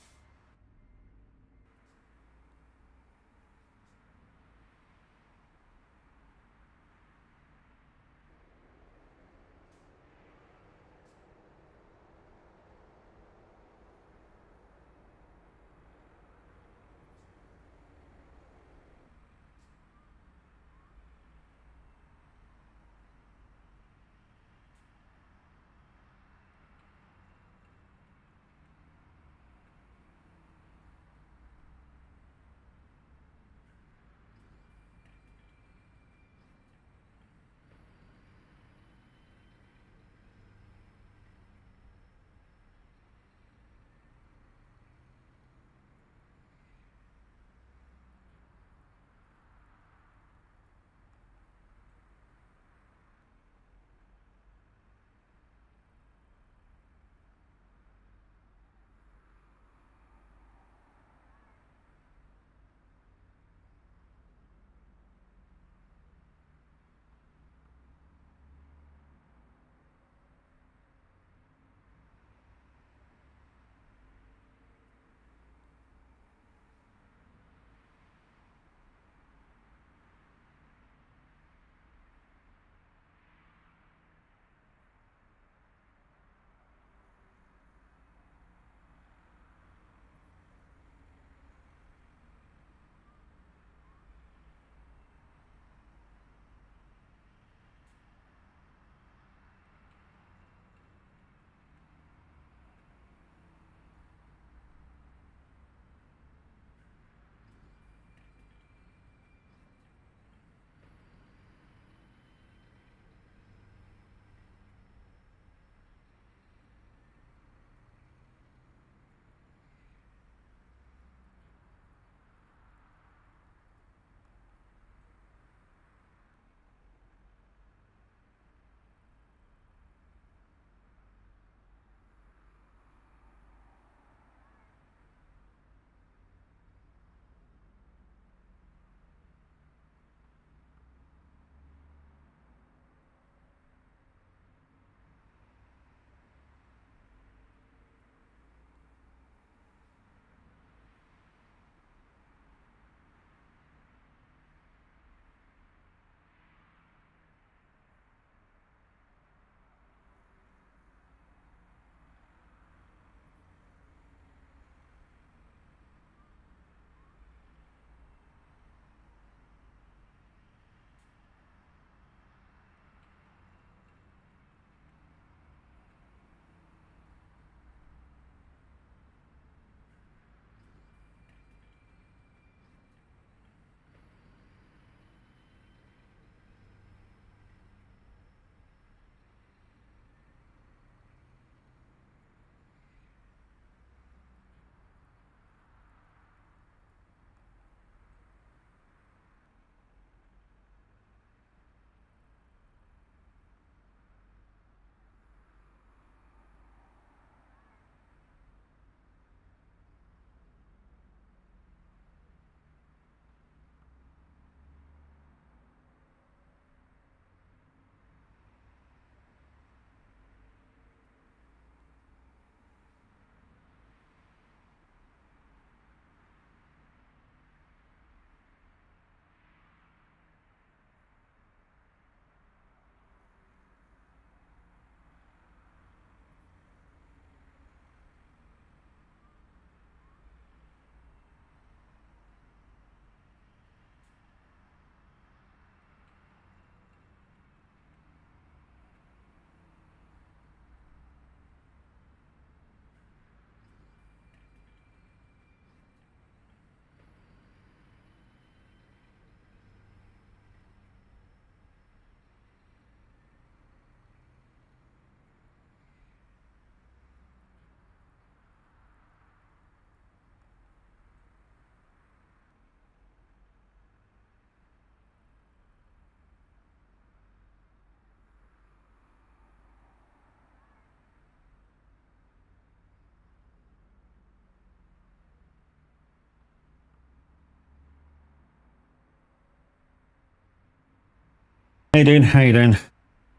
How you doing? How you doing?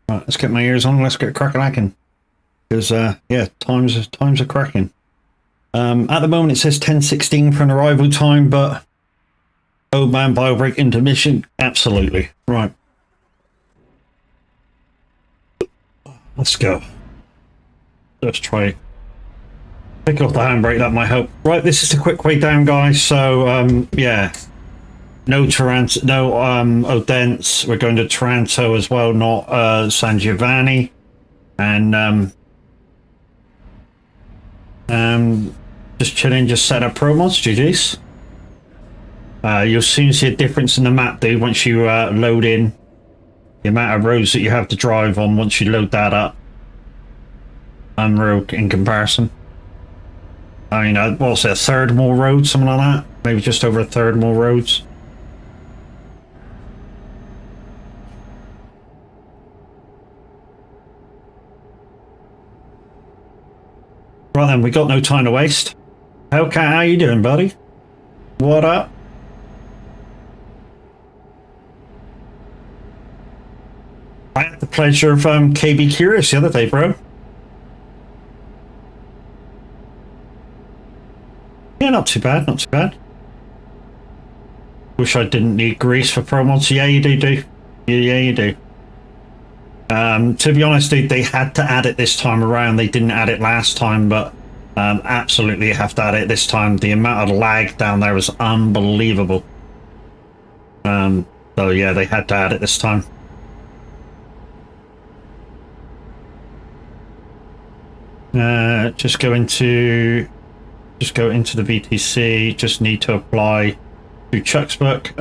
Right, let's get my ears on. Let's get cracking. Because yeah, times are cracking. At the moment it says 10:16 for an arrival time, but oh man, bio break intermission. Absolutely right. Let's go. Let's try. Pick off the handbrake. That might help. Right, this is the quick way down, guys. So yeah. No Taranto, no Odense. We're going to Taranto as well, not San Giovanni. And just chilling, just set up pro mods, GG's. You'll soon see a difference in the map, dude, once you load in the amount of roads that you have to drive on once you load that up. Unreal in comparison. I mean, what's it, a third more roads, something like that? Maybe just over a third more roads. Right then, we got no time to waste. Okay, how you doing, buddy? What up? I had the pleasure of KB Curious the other day, bro. Yeah, not too bad, not too bad. Wish I didn't need Greece for pro mods. Yeah, you do. Yeah, you do. To be honest, dude, they had to add it this time around. They didn't add it last time, but absolutely have to add it this time. The amount of lag down there was unbelievable. So yeah, they had to add it this time. Just go into the VTC. Just need to apply to Chuck's book.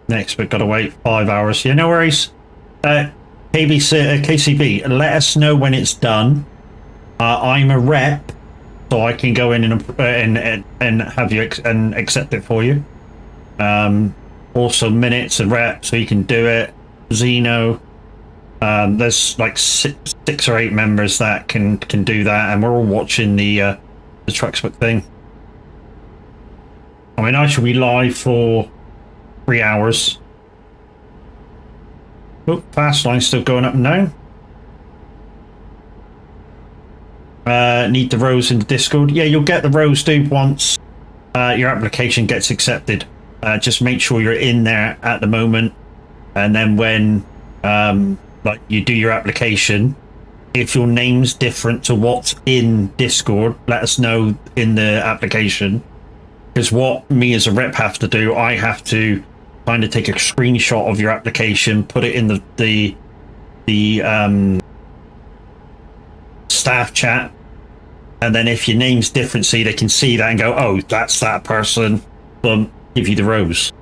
Next, we've got to wait 5 hours. Yeah, no worries. KCB, let us know when it's done. I'm a rep, so I can go in and have you and accept it for you. Also, minutes a rep, so you can do it. Zeno, there's like six or eight members that can do that, and we're all watching the Trucksbook thing. I mean, I should be live for 3 hours. Oh, fast line's still going up and down. Need the rows in the Discord. Yeah, you'll get the rows, dude, once your application gets accepted. Just make sure you're in there at the moment, and then when like you do your application, if your name's different to what's in Discord, let us know in the application. Because what me as a rep have to do, I have to kind of take a screenshot of your application, put it in the staff chat, and then if your name's different, so they can see that and go, oh, that's that person, give you the rows.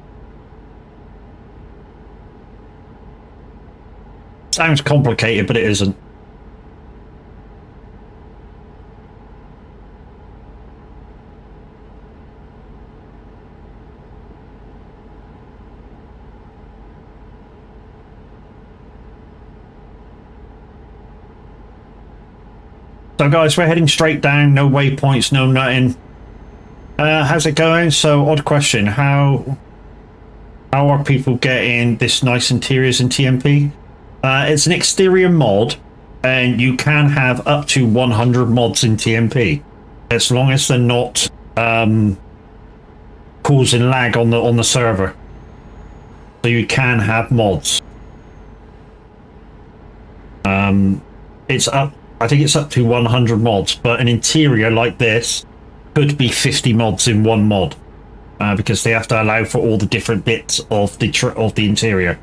Sounds complicated, but it isn't. So guys, we're heading straight down, no waypoints, no nothing. How's it going? So, odd question, how are people getting this nice interiors in TMP? It's an exterior mod, and you can have up to 100 mods in TMP, as long as they're not causing lag on the server. So you can have mods. It's up. I think it's up to 100 mods, but an interior like this could be 50 mods in one mod, because they have to allow for all the different bits of the interior.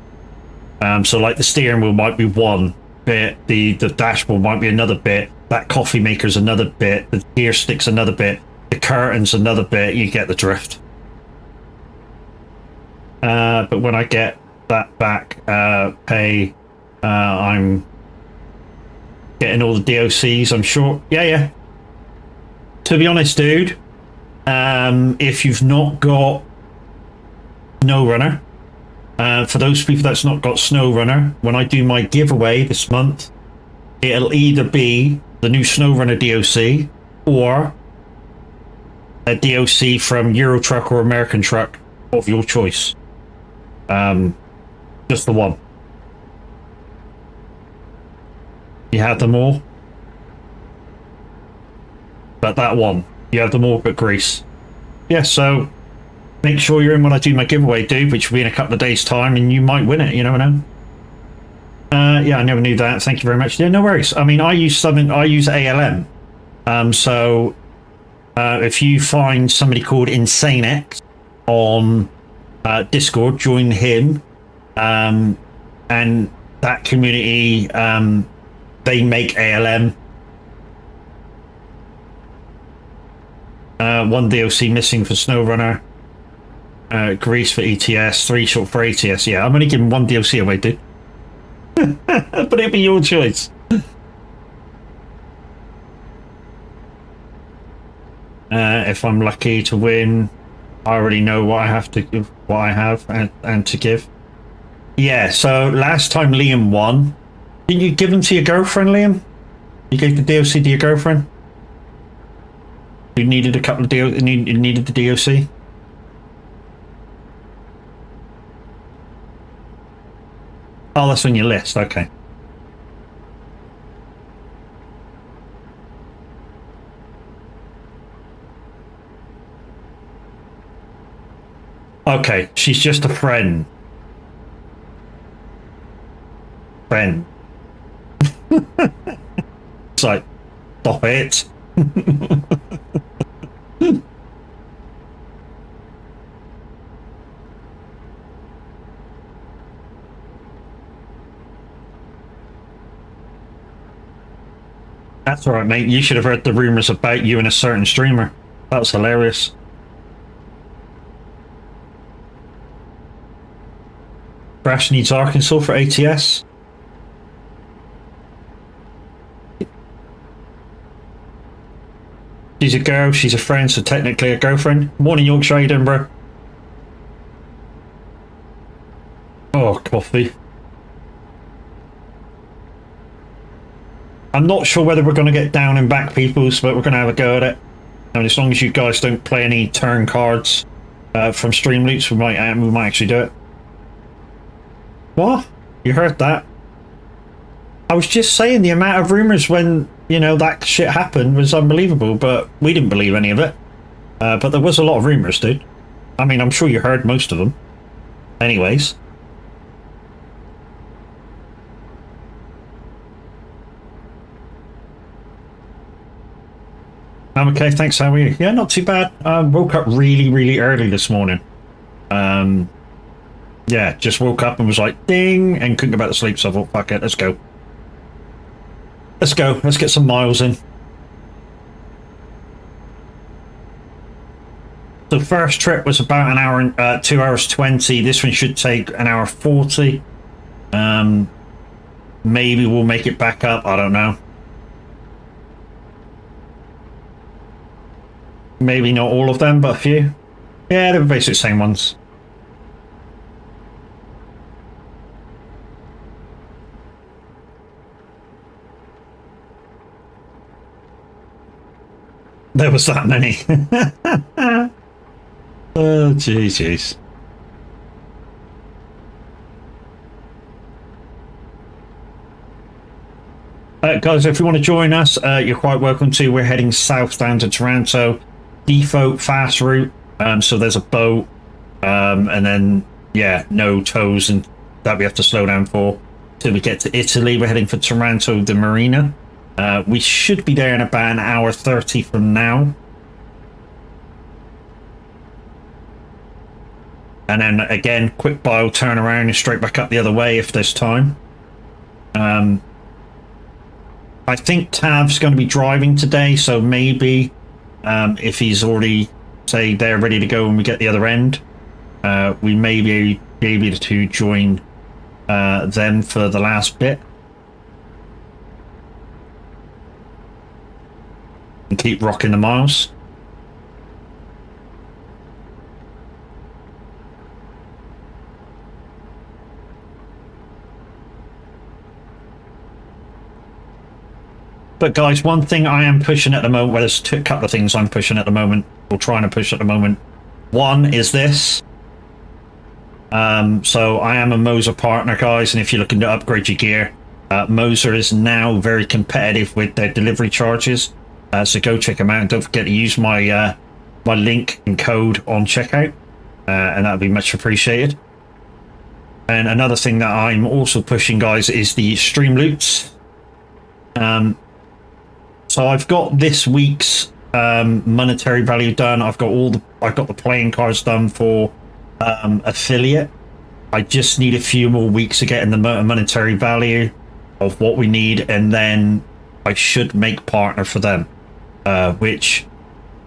So like the steering wheel might be one bit, the dashboard might be another bit, that coffee maker's another bit, the gear stick's another bit, the curtain's another bit. You get the drift. But when I get that back, I'm getting all the DOCs, I'm sure. Yeah. To be honest, dude, if you've not got SnowRunner, for those people that's not got SnowRunner, when I do my giveaway this month, it'll either be the new SnowRunner DOC or a DOC from Euro Truck or American Truck of your choice. Just the one. You had them all? But that one. You have them all but Greece. Yeah, so make sure you're in when I do my giveaway, dude, which will be in a couple of days' time, and you might win it, you never know. Yeah, I never knew that. Thank you very much. Yeah, no worries. I mean, I use ALM. So if you find somebody called InsaneX on Discord, join him. And that community, they make ALM. One DLC missing for SnowRunner. Greece for ETS, 3 short for ATS. Yeah, I'm only giving 1 DLC away, dude. But it'll be your choice. If I'm lucky to win, I already know what I have to give, what I have and to give. Yeah, so last time Liam won, didn't you give them to your girlfriend, Liam? You gave the DLC to your girlfriend? You needed a couple of needed the DLC? Oh, that's on your list, okay. Okay, she's just a friend. Friend. It's like, stop it. That's all right, mate. You should have heard the rumors about you and a certain streamer. That was hilarious. Crash needs Arkansas for ATS. She's a girl, she's a friend, so technically a girlfriend. Morning, Yorkshire, how you doing, bro? Oh, coffee. I'm not sure whether we're going to get down and back peoples, but we're going to have a go at it. And as long as you guys don't play any turn cards from stream loops, we might actually do it. What? You heard that? I was just saying the amount of rumors when, you know, that shit happened was unbelievable, but we didn't believe any of it. But there was a lot of rumors, dude. I mean, I'm sure you heard most of them. Anyways. I'm okay, thanks. How are you? Yeah, not too bad. Woke up really early this morning. Yeah, just woke up and was like, ding, and couldn't go back to sleep, so I thought, fuck it, let's go. Let's go, let's get some miles in. The first trip was about an hour and 2 hours 20. This one should take an hour 40. Maybe we'll make it back up, I don't know. Maybe not all of them, but a few. Yeah, they were basically the same ones. There was that many. Oh, jeez. Guys, if you want to join us, you're quite welcome to. We're heading south down to Toronto. Default fast route, so there's a boat, and then yeah, no tows and that we have to slow down for till we get to Italy. We're heading for Toronto, the marina. We should be there in about an hour 30 from now, and then again, quick bile, turn around and straight back up the other way if there's time. I think Tav's going to be driving today, so maybe if he's already, say, they're ready to go when we get the other end, we may be able to join them for the last bit. And keep rocking the miles. But guys, one thing I am pushing at the moment, well, there's a couple of things I'm pushing at the moment, or trying to push at the moment. One is this. So I am a Moser partner, guys, and if you're looking to upgrade your gear, Moser is now very competitive with their delivery charges. So go check them out, and don't forget to use my my link and code on checkout, and that would be much appreciated. And another thing that I'm also pushing, guys, is the stream loots. So I've got this week's monetary value done. I've got the playing cards done for affiliate. I just need a few more weeks to get in the monetary value of what we need, and then I should make partner for them, which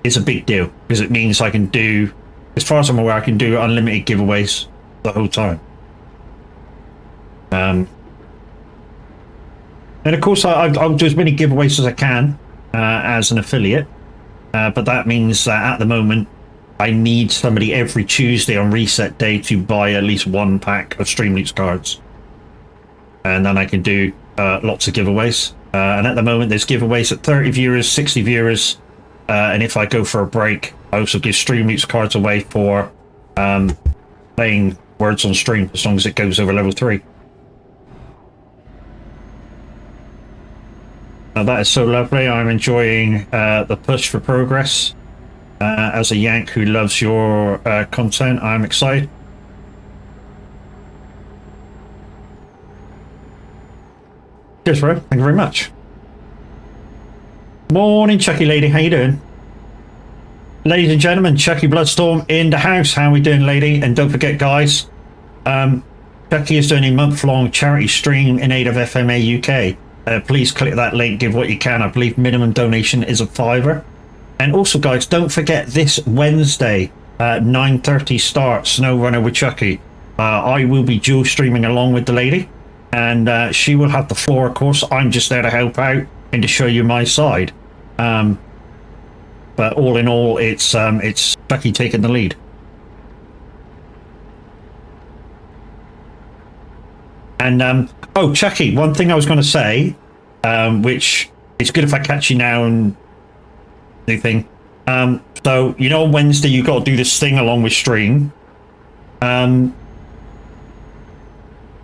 is a big deal because it means I can do, as far as I'm aware, I can do unlimited giveaways the whole time. And of course I'll do as many giveaways as I can as an affiliate, but that means that at the moment I need somebody every Tuesday on reset day to buy at least one pack of Streamloots cards, and then I can do lots of giveaways. And at the moment there's giveaways at 30 viewers, 60 viewers, and if I go for a break, I also give Streamloots cards away for playing Words on Stream, as long as it goes over level 3. That is so lovely. I'm enjoying the push for progress. As a Yank who loves your content, I'm excited. Cheers, bro. Thank you very much. Morning, Chucky lady. How you doing? Ladies and gentlemen, Chucky Bloodstorm in the house. How are we doing, lady? And don't forget, guys, Chucky is doing a month-long charity stream in aid of FMA UK. Please click that link, give what you can. I believe minimum donation is a £5. And also, guys, don't forget this Wednesday, 9:30 start, Snow Runner with Chucky. I will be dual streaming along with the lady, and she will have the floor, of course. I'm just there to help out and to show you my side. But all in all, it's Chucky taking the lead. And oh, Chucky, one thing I was going to say, which it's good if I catch you now and anything. So you know, on Wednesday you got to do this thing along with stream.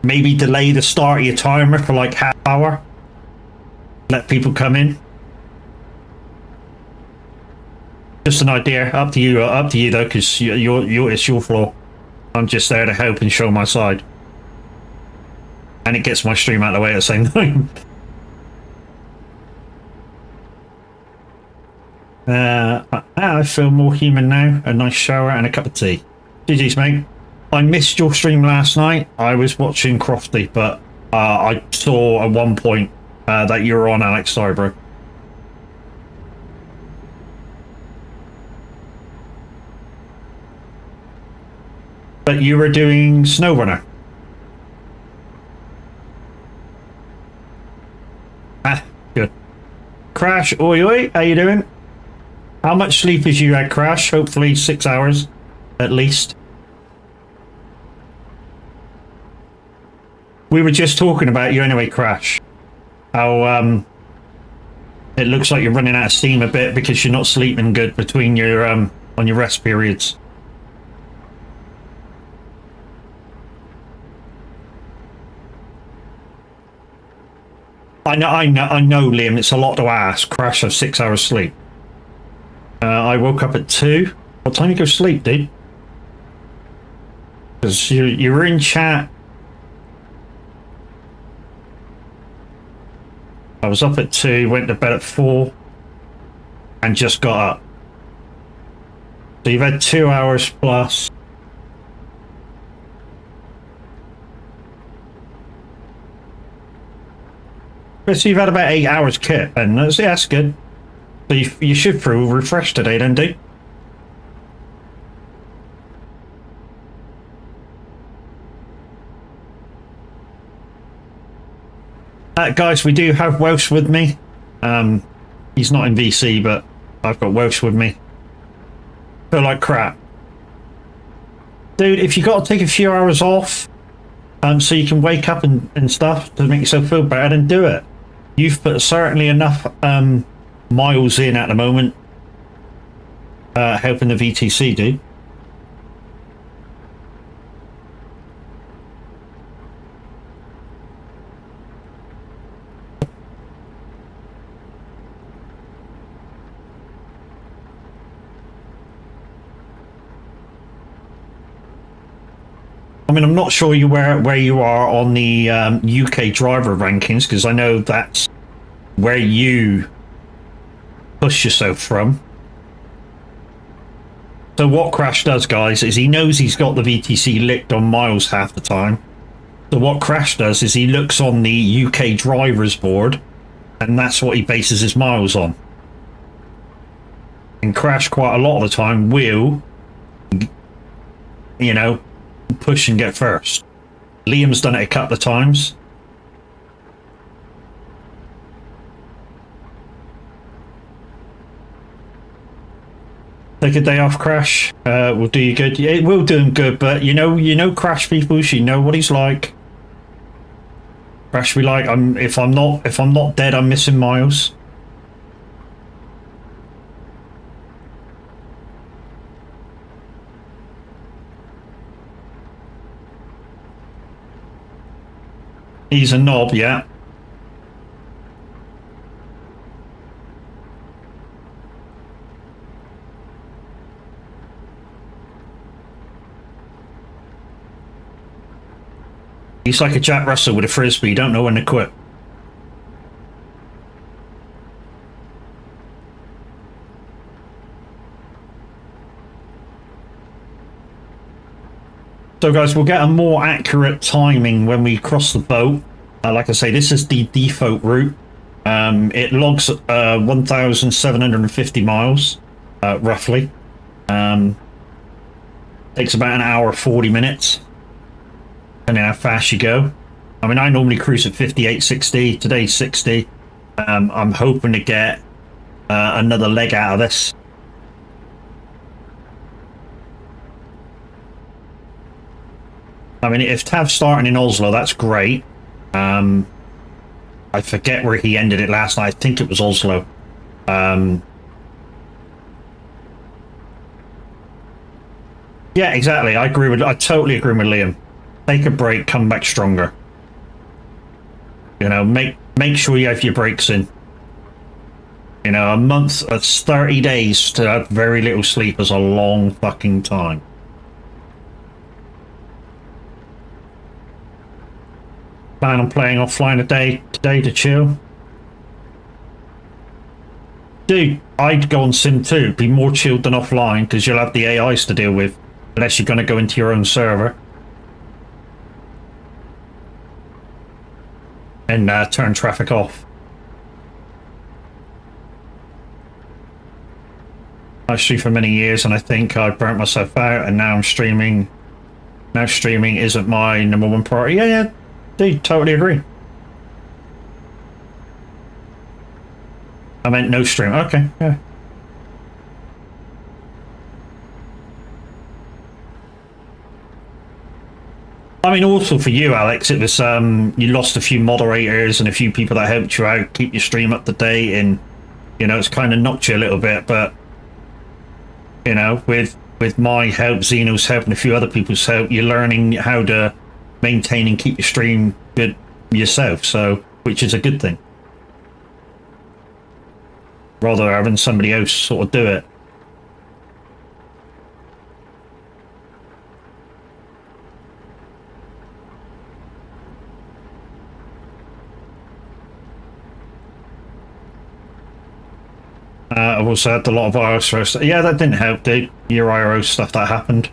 Maybe delay the start of your timer for like half hour. Let people come in. Just an idea. Up to you though, because it's your floor. I'm just there to help and show my side. And it gets my stream out of the way at the same time. I feel more human now. A nice shower and a cup of tea. GG's, mate. I missed your stream last night. I was watching Crofty, but I saw at one point that you were on, Alex. Sorry, bro. But you were doing SnowRunner. Ah, good. Crash, oi oi, how you doing? How much sleep has you had, Crash? Hopefully 6 hours, at least. We were just talking about you anyway, Crash. How, it looks like you're running out of steam a bit because you're not sleeping good between your, on your rest periods. I know, Liam, it's a lot to ask. Crash of 6 hours sleep. I woke up at 2. What time you go sleep, dude? Because you were in chat. I was up at 2, went to bed at 4, and just got up. So you've had 2 hours plus. So you've had about 8 hours kit, and that's good. So you should feel refreshed today, don't you? Guys, we do have Welsh with me. He's not in VC, but I've got Welsh with me. Feel like crap. Dude, if you got to take a few hours off, so you can wake up and stuff to make yourself feel better, then do it. You've put certainly enough miles in at the moment, helping the VTC, dude. I mean, I'm not sure where you are on the UK driver rankings, because I know that's where you push yourself from. So what Crash does, guys, is he knows he's got the VTC licked on miles half the time. So what Crash does is he looks on the UK drivers board, and that's what he bases his miles on. And Crash quite a lot of the time will, you know, push and get first. Liam's done it a couple of times. Take a day off, Crash. Will do you good. Yeah, it will do him good, but you know Crash people, you know what he's like. Crash be like, if I'm not dead, I'm missing miles. He's a knob, yeah. He's like a Jack Russell with a frisbee. You don't know when to quit. So guys, we'll get a more accurate timing when we cross the boat. Like I say, this is the default route. It logs 1,750 miles, roughly. Takes about an hour 40 minutes. Depending how fast you go. I mean, I normally cruise at 58, 60. Today's 60. I'm hoping to get another leg out of this. I mean, if Tav's starting in Oslo, that's great. I forget where he ended it last night. I think it was Oslo. Yeah, exactly. I totally agree with Liam. Take a break, come back stronger. You know, make sure you have your breaks in. You know, a month, that's 30 days to have very little sleep is a long fucking time. Plan on playing offline today to chill. Dude, I'd go on Sim 2, be more chilled than offline, because you'll have the AIs to deal with, unless you're going to go into your own server. And turn traffic off. I streamed for many years and I think I burnt myself out, and now I'm streaming. Now streaming isn't my #1 priority. Yeah, dude, totally agree. I meant no stream. Okay, yeah. I mean, also for you, Alex, it was you lost a few moderators and a few people that helped you out, keep your stream up to date, and you know, it's kind of knocked you a little bit. But you know, with my help, Zeno's help, and a few other people's help, you're learning how to maintain and keep your stream good yourself. So, which is a good thing, rather than having somebody else sort of do it. I've also had a lot of IRO stuff. Yeah, that didn't help, dude. Your IRO stuff that happened.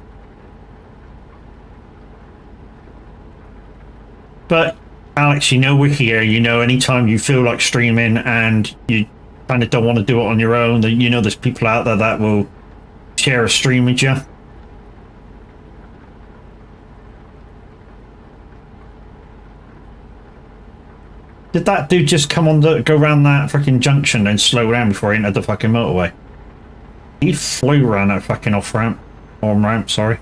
But, Alex, you know we're here. You know, anytime you feel like streaming and you kind of don't want to do it on your own, you know there's people out there that will share a stream with you. Did that dude just come on go around that fucking junction and slow down before he entered the fucking motorway? He flew around that fucking off-ramp. On-ramp, sorry.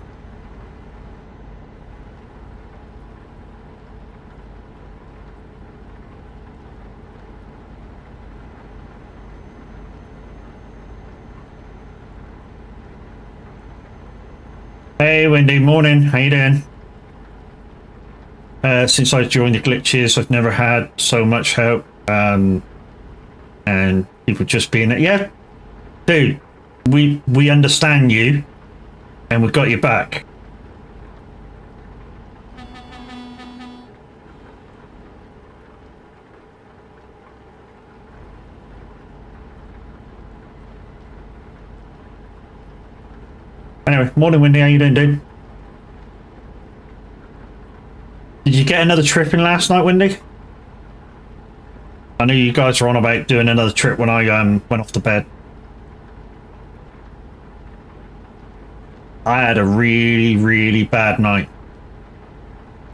Hey, Wendy, morning. How you doing? Since I joined the glitches, I've never had so much help, and people just being there. Yeah, dude, we understand you, and we've got your back. Anyway, morning, Windy. How you doing, dude? Did you get another trip in last night, Windy? I knew you guys were on about doing another trip when I went off to bed. I had a really, really bad night.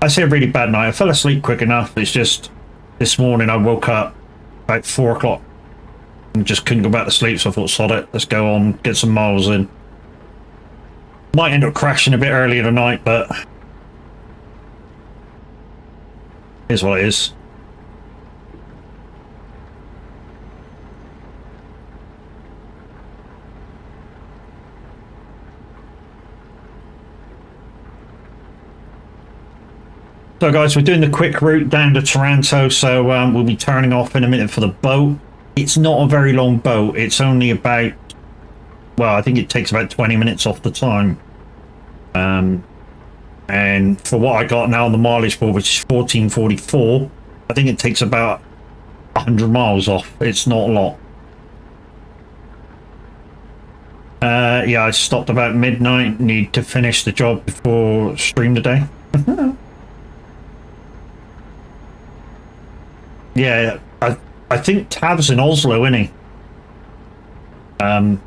I say a really bad night. I fell asleep quick enough. It's just this morning I woke up about 4 o'clock and just couldn't go back to sleep. So I thought, sod it, let's go on, get some miles in. Might end up crashing a bit earlier tonight, but here's what it is. So guys, we're doing the quick route down to Toronto, so we'll be turning off in a minute for the boat. It's not a very long boat. It's only about, well, I think it takes about 20 minutes off the time. And for what I got now on the mileage board, which is 1444, I think it takes about 100 miles off. It's not a lot. Yeah, I stopped about midnight. Need to finish the job before stream today. Yeah, I think Tav's in Oslo, isn't he? I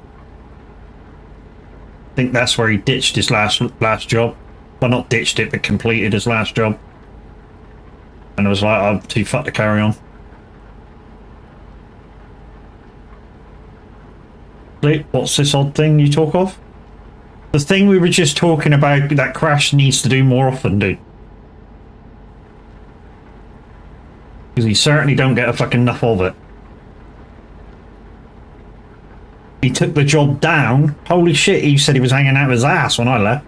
think that's where he ditched his last job. Well, not ditched it, but completed his last job. And I was like, I'm too fat to carry on. What's this odd thing you talk of? The thing we were just talking about, that Crash needs to do more often, dude. Because he certainly don't get a fucking enough of it. He took the job down. Holy shit, he said he was hanging out of his ass when I left.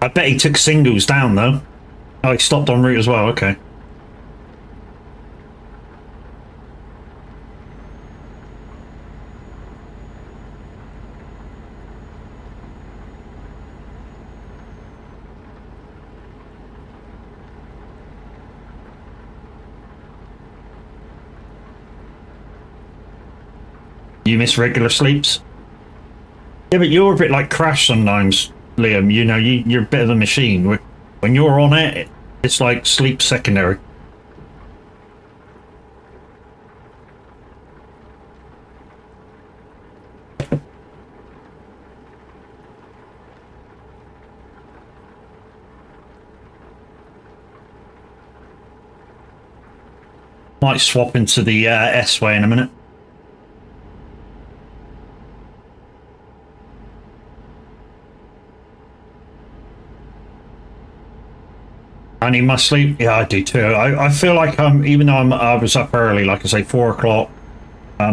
I bet he took singles down though. Oh, he stopped en route as well, okay. You miss regular sleeps? Yeah, but you're a bit like Crash sometimes, Liam. You know, you're a bit of a machine. When you're on it, it's like sleep secondary. Might swap into the S-Way in a minute. I need my sleep. Yeah, I do too. I feel like even though I was up early, like I say, 4 o'clock.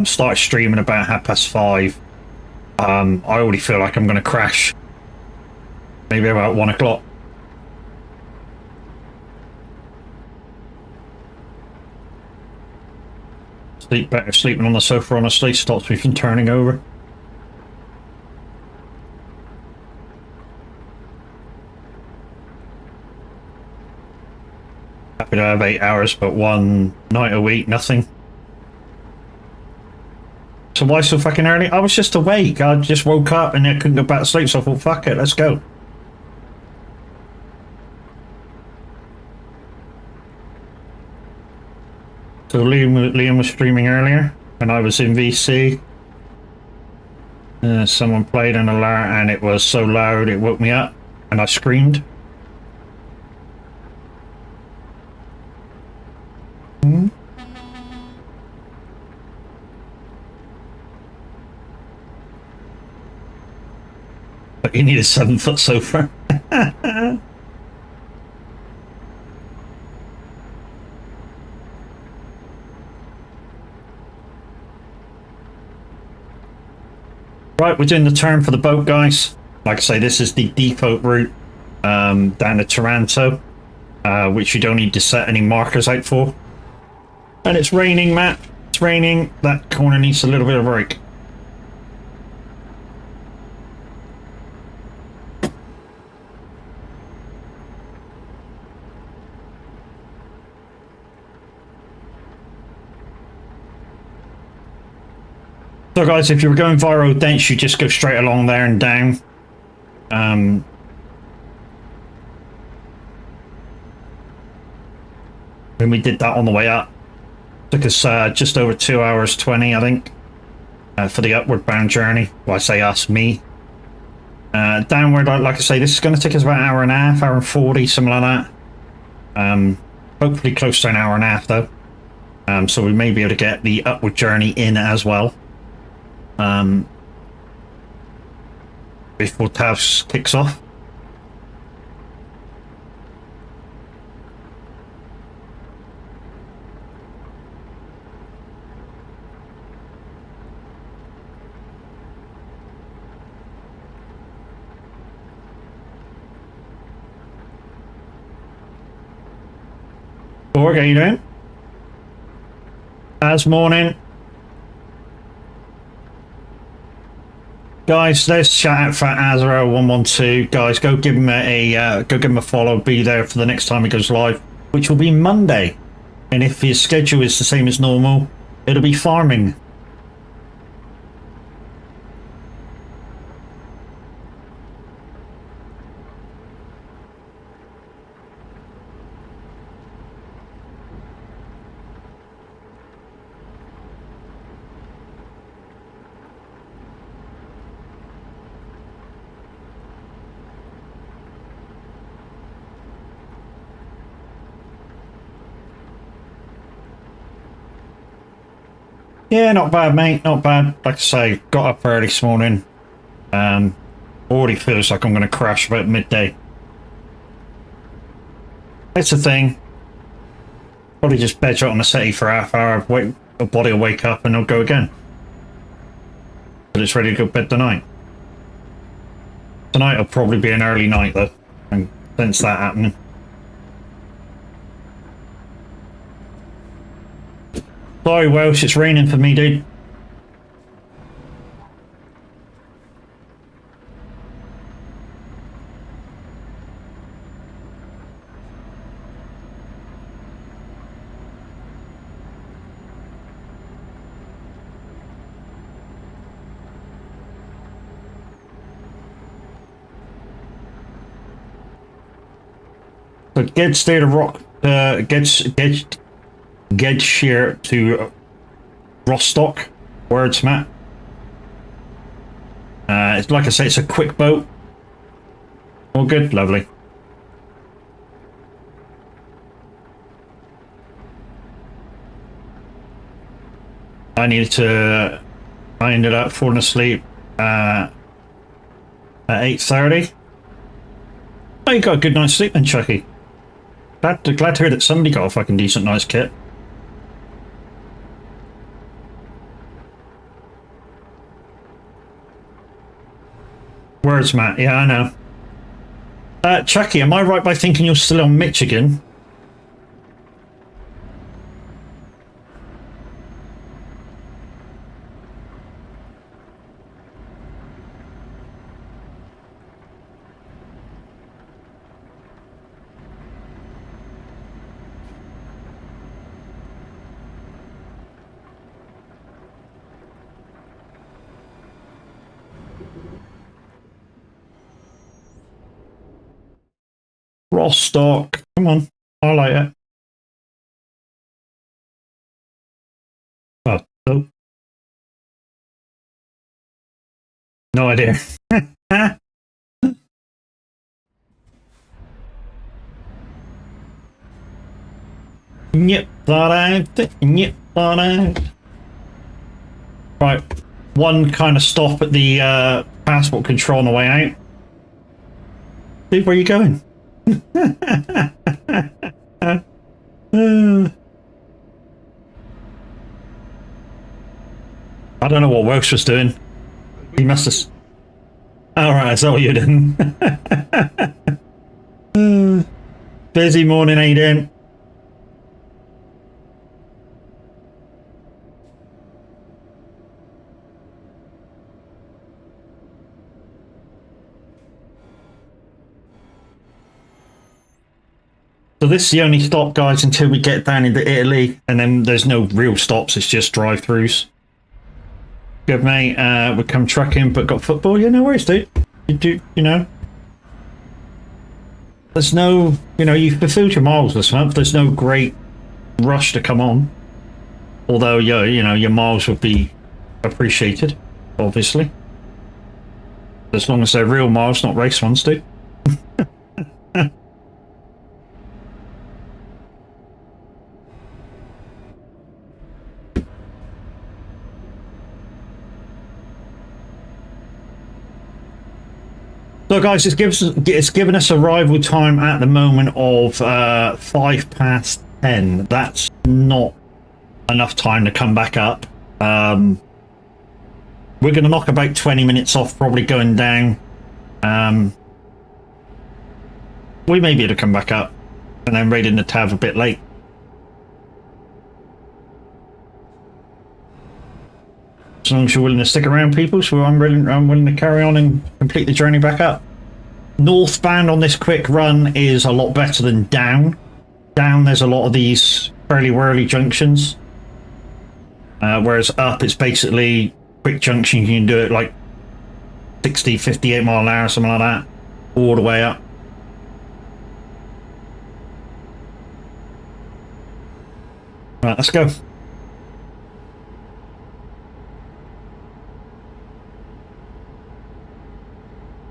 Started streaming about 5:30. I already feel like I'm going to crash. Maybe about 1 o'clock. Sleep better. Sleeping on the sofa, honestly, stops me from turning over. Happy to have 8 hours, but one night a week, nothing. So why so fucking early? I was just awake. I just woke up and I couldn't go back to sleep, so I thought, fuck it, let's go. So Liam was streaming earlier, and I was in VC. Someone played an alert, and it was so loud it woke me up, and I screamed. But you need a 7-foot sofa. Right, we're doing the turn for the boat, guys. Like I say, this is the default route down to Toronto, which you don't need to set any markers out for. And it's raining, Matt. It's raining. That corner needs a little bit of break. So guys, if you were going via Road Dense, you just go straight along there and down. When we did that on the way up, took us just over 2 hours 20, I think, for the upward bound journey. Well, I say us, me. Downward, like I say, this is going to take us about an hour and a half, hour and 40, something like that. Hopefully close to an hour and a half though. So we may be able to get the upward journey in as well. Before Tavs kicks off. Borg, how you doing? As morning. Guys, let's shout out for Azra112. Guys, go give him a follow. Be there for the next time he goes live, which will be Monday. And if his schedule is the same as normal, it'll be farming. Yeah, not bad, mate. Not bad. Like I say, got up early this morning. Already feels like I'm going to crash about midday. It's a thing. Probably just bed out on the settee for half hour. Wait, the body will wake up and it'll go again. But it's ready to go to bed tonight. Tonight will probably be an early night though. And sense that happening. Sorry, Welsh, it's raining for me, dude. So Gedshire to Rock, Gedshire to Rostock, words, Matt. It's like I say, it's a quick boat. All good, lovely. I ended up falling asleep at 8:30. Oh, you got a good night's sleep then, Chucky. Glad to hear that somebody got a fucking decent night's kit. Words, Matt. Yeah, I know. Chucky, am I right by thinking you're still on Michigan? Rostock. Come on. I like it. Oh, no. No idea. Yep, yep, right, one kind of stop at the passport control on the way out. Dude, where are you going? I don't know what Welsh was doing. He must have... Alright, that's all you're doing. Busy morning, how you doing? So this is the only stop, guys, until we get down into Italy, and then there's no real stops, it's just drive-throughs. Good, mate. We come trucking, but got football. Yeah, no worries, dude. You do, there's no, you've fulfilled your miles this month. There's no great rush to come on. Although, your miles would be appreciated, obviously. As long as they're real miles, not race ones, dude. So, guys, it's given us arrival time at the moment of 10:05. That's not enough time to come back up. We're going to knock about 20 minutes off, probably going down. We may be able to come back up and then raid in the Tav a bit late. As long as you're willing to stick around, people, so I'm willing to carry on and complete the journey back up. Northbound on this quick run is a lot better than down. Down, there's a lot of these fairly whirly junctions. Whereas up, it's basically quick junction. You can do it like 60, 58 mile an hour, something like that, all the way up. Right, let's go.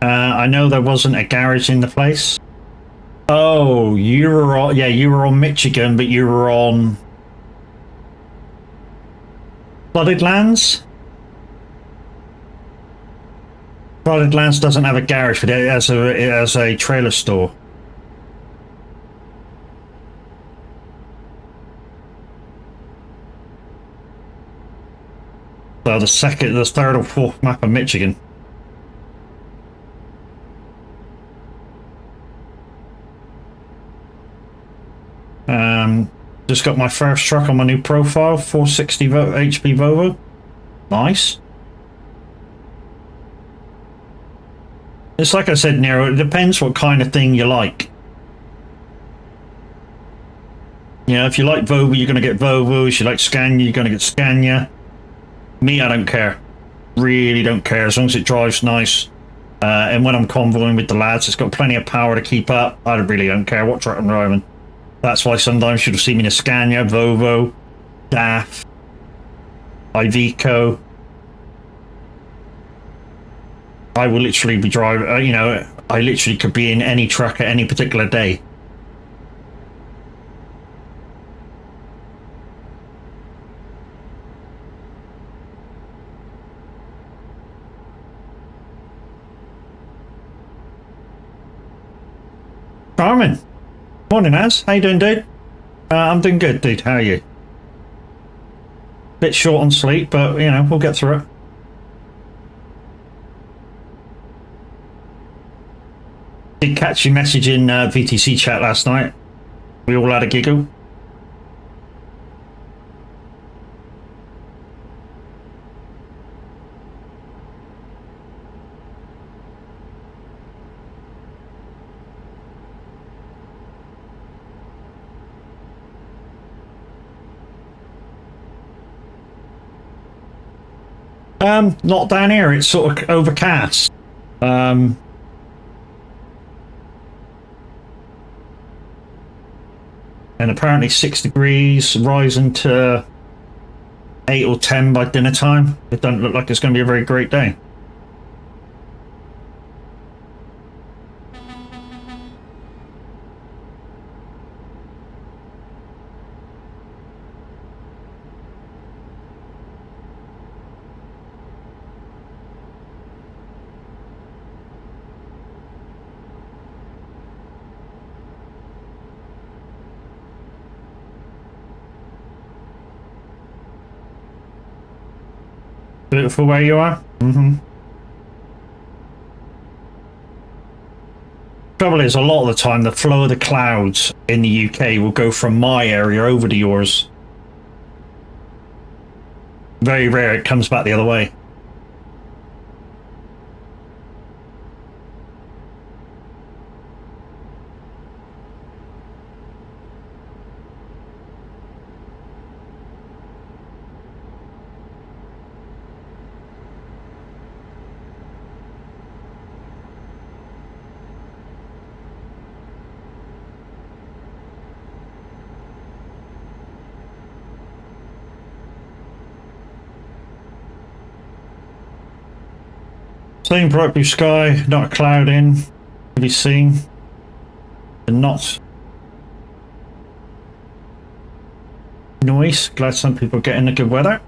I know there wasn't a garage in the place. Oh, you were on Michigan, but you were on Flooded Lands? Flooded Lands doesn't have a garage, but it has a trailer store. So the third or fourth map of Michigan. Just got my first truck on my new profile, 460 HP Volvo. Nice. It's like I said, Nero, it depends what kind of thing you like. If you like Volvo, you're going to get Volvo. If you like Scania, you're going to get Scania. Me, I don't care. Really don't care, as long as it drives nice. And when I'm convoying with the lads, it's got plenty of power to keep up. I really don't care what truck I'm driving. That's why sometimes you'll see me in a Scania, Volvo, DAF, Iveco. I will literally be driving, I literally could be in any truck at any particular day. Carmen. Morning, Az. How you doing, dude? I'm doing good, dude. How are you? Bit short on sleep, but, we'll get through it. Did catch your message in VTC chat last night. We all had a giggle. Not down here. It's sort of overcast. And apparently 6 degrees, rising to 8 or 10 by dinner time. It doesn't look like it's going to be a very great day. Beautiful where you are. Trouble is, a lot of the time, the flow of the clouds in the UK will go from my area over to yours. Very rare it comes back the other way. Same bright blue sky, not a cloud in to be seen. And not nice. Glad some people are getting the good weather.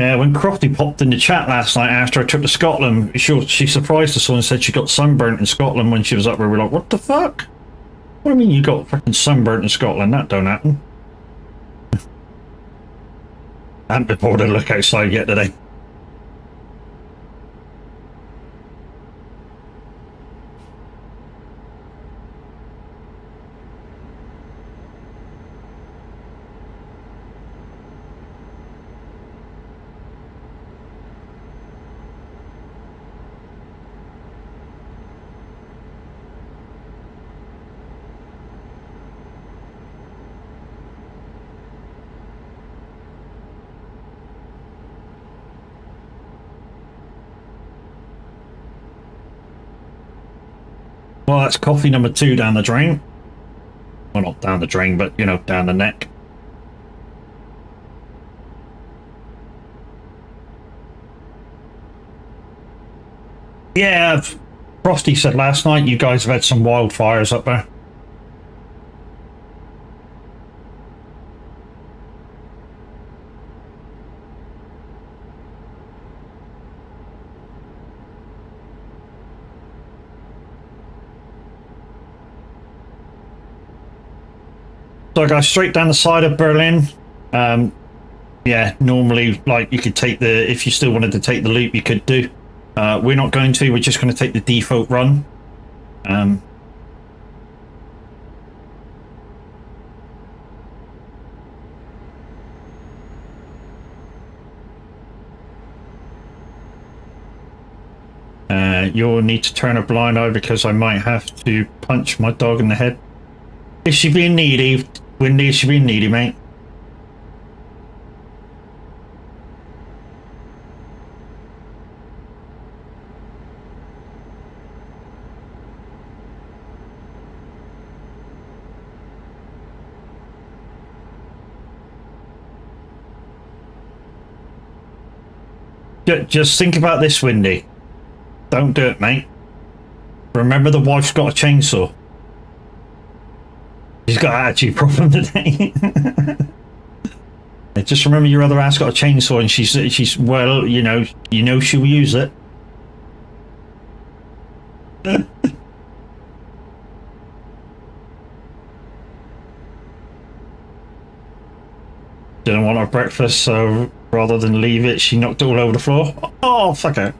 Yeah, when Crofty popped in the chat last night after I took to Scotland, she surprised us all and said she got sunburnt in Scotland when she was up there. We're like, what the fuck? What do you mean you got freaking sunburnt in Scotland? That don't happen. I haven't been bothered to look outside yet today. Well, that's coffee number 2 down the drain. Well, not down the drain, but, you know, down the neck. Yeah, Frosty said last night you guys have had some wildfires up there. So I go straight down the side of Berlin. Yeah, normally, like, you could take the, if you still wanted to take the loop, you could do. We're not going to, we're just going to take the default run. You'll need to turn a blind eye because I might have to punch my dog in the head. Is she being needy? Wendy, is she being needy, mate? Just think about this, Wendy. Don't do it, mate. Remember, the wife's got a chainsaw. She's got an attitude problem today. Just remember, your other ass got a chainsaw, and she's well, you know she'll use it. Didn't want her breakfast, so rather than leave it, she knocked it all over the floor. Oh, fuck her.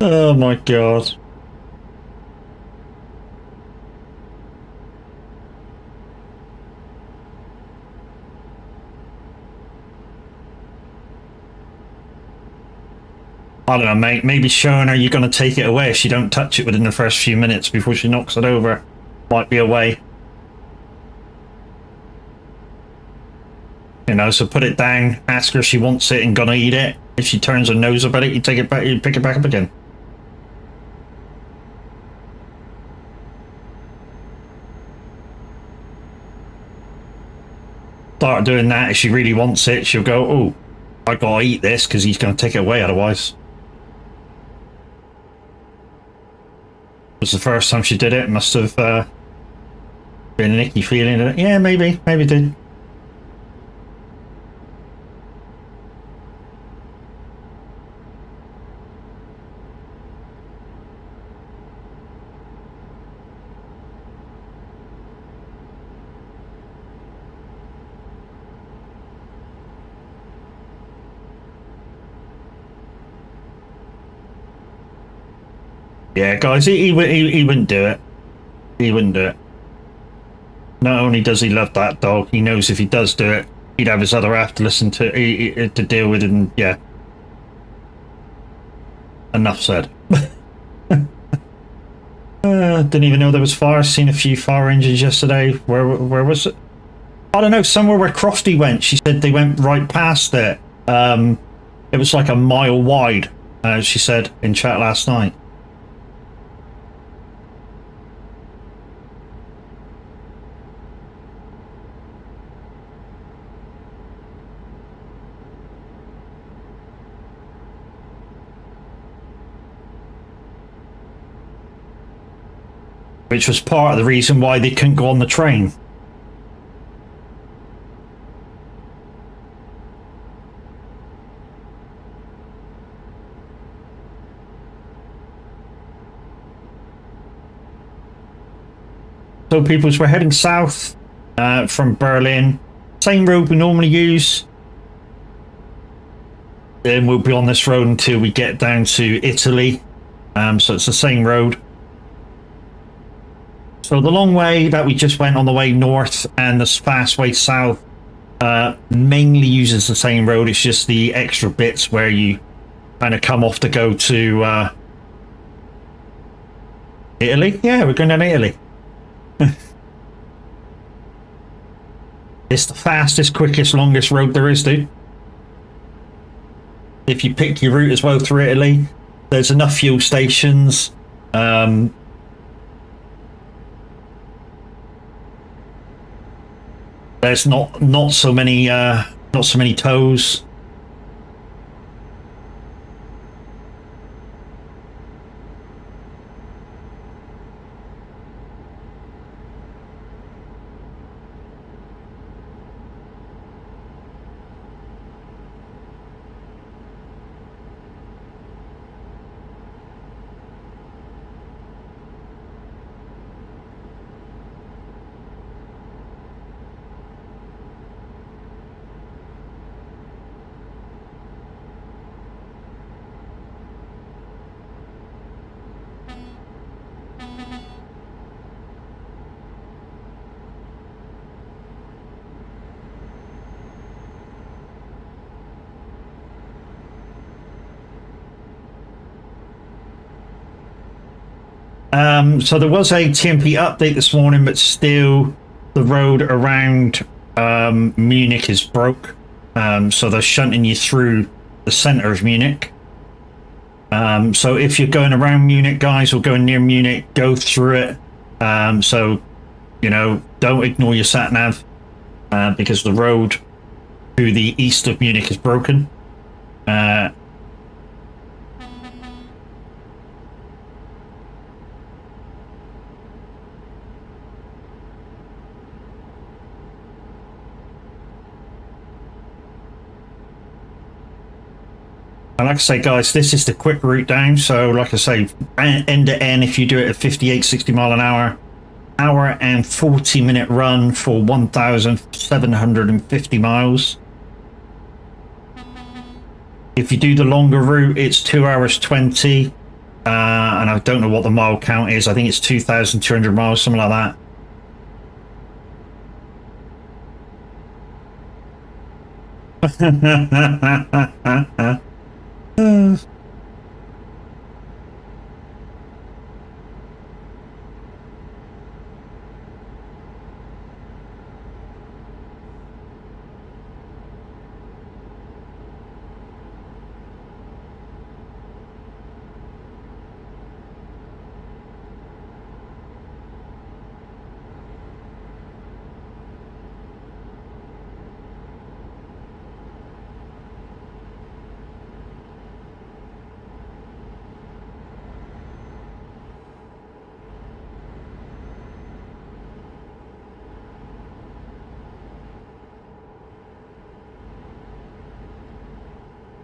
Oh my god. I don't know, mate. Maybe showing her you're going to take it away if she don't touch it within the first few minutes before she knocks it over might be a way. You know, so put it down, ask her if she wants it and gonna eat it. If she turns her nose up at it, you take it back, you pick it back up again. Start doing that. If she really wants it, she'll go, oh, I gotta eat this because he's gonna take it away otherwise. It was the first time she did it. Must have been an icky feeling. Yeah, maybe did. Yeah, guys, he wouldn't do it. He wouldn't do it. Not only does he love that dog, he knows if he does do it, he'd have his other half to listen to deal with, and yeah. Enough said. Didn't even know there was fire. Seen a few fire engines yesterday. Where was it? I don't know. Somewhere where Crofty went. She said they went right past it. It was like a mile wide. She said in chat last night. which was part of the reason why they couldn't go on the train. So people, we're heading south from Berlin. Same road we normally use. Then we'll be on this road until we get down to Italy. So it's the same road. So the long way that we just went on the way north and the fast way south mainly uses the same road. It's just the extra bits where you kind of come off to go to Italy. Yeah, we're going down to Italy. It's the fastest, quickest, longest road there is, dude. If you pick your route as well through Italy, there's enough fuel stations. There's not so many tows. So there was a TMP update this morning, but still the road around Munich is broke. So they're shunting you through the centre of Munich. So if you're going around Munich, guys, or going near Munich, go through it. So, you know, don't ignore your sat nav because the road to the east of Munich is broken. And like I say, guys, this is the quick route down. So like I say, end to end, if you do it at 58, 60 mile an hour, hour and 40-minute run for 1,750 miles. If you do the longer route, it's 2 hours 20. And I don't know what the mile count is. I think it's 2,200 miles, something like that.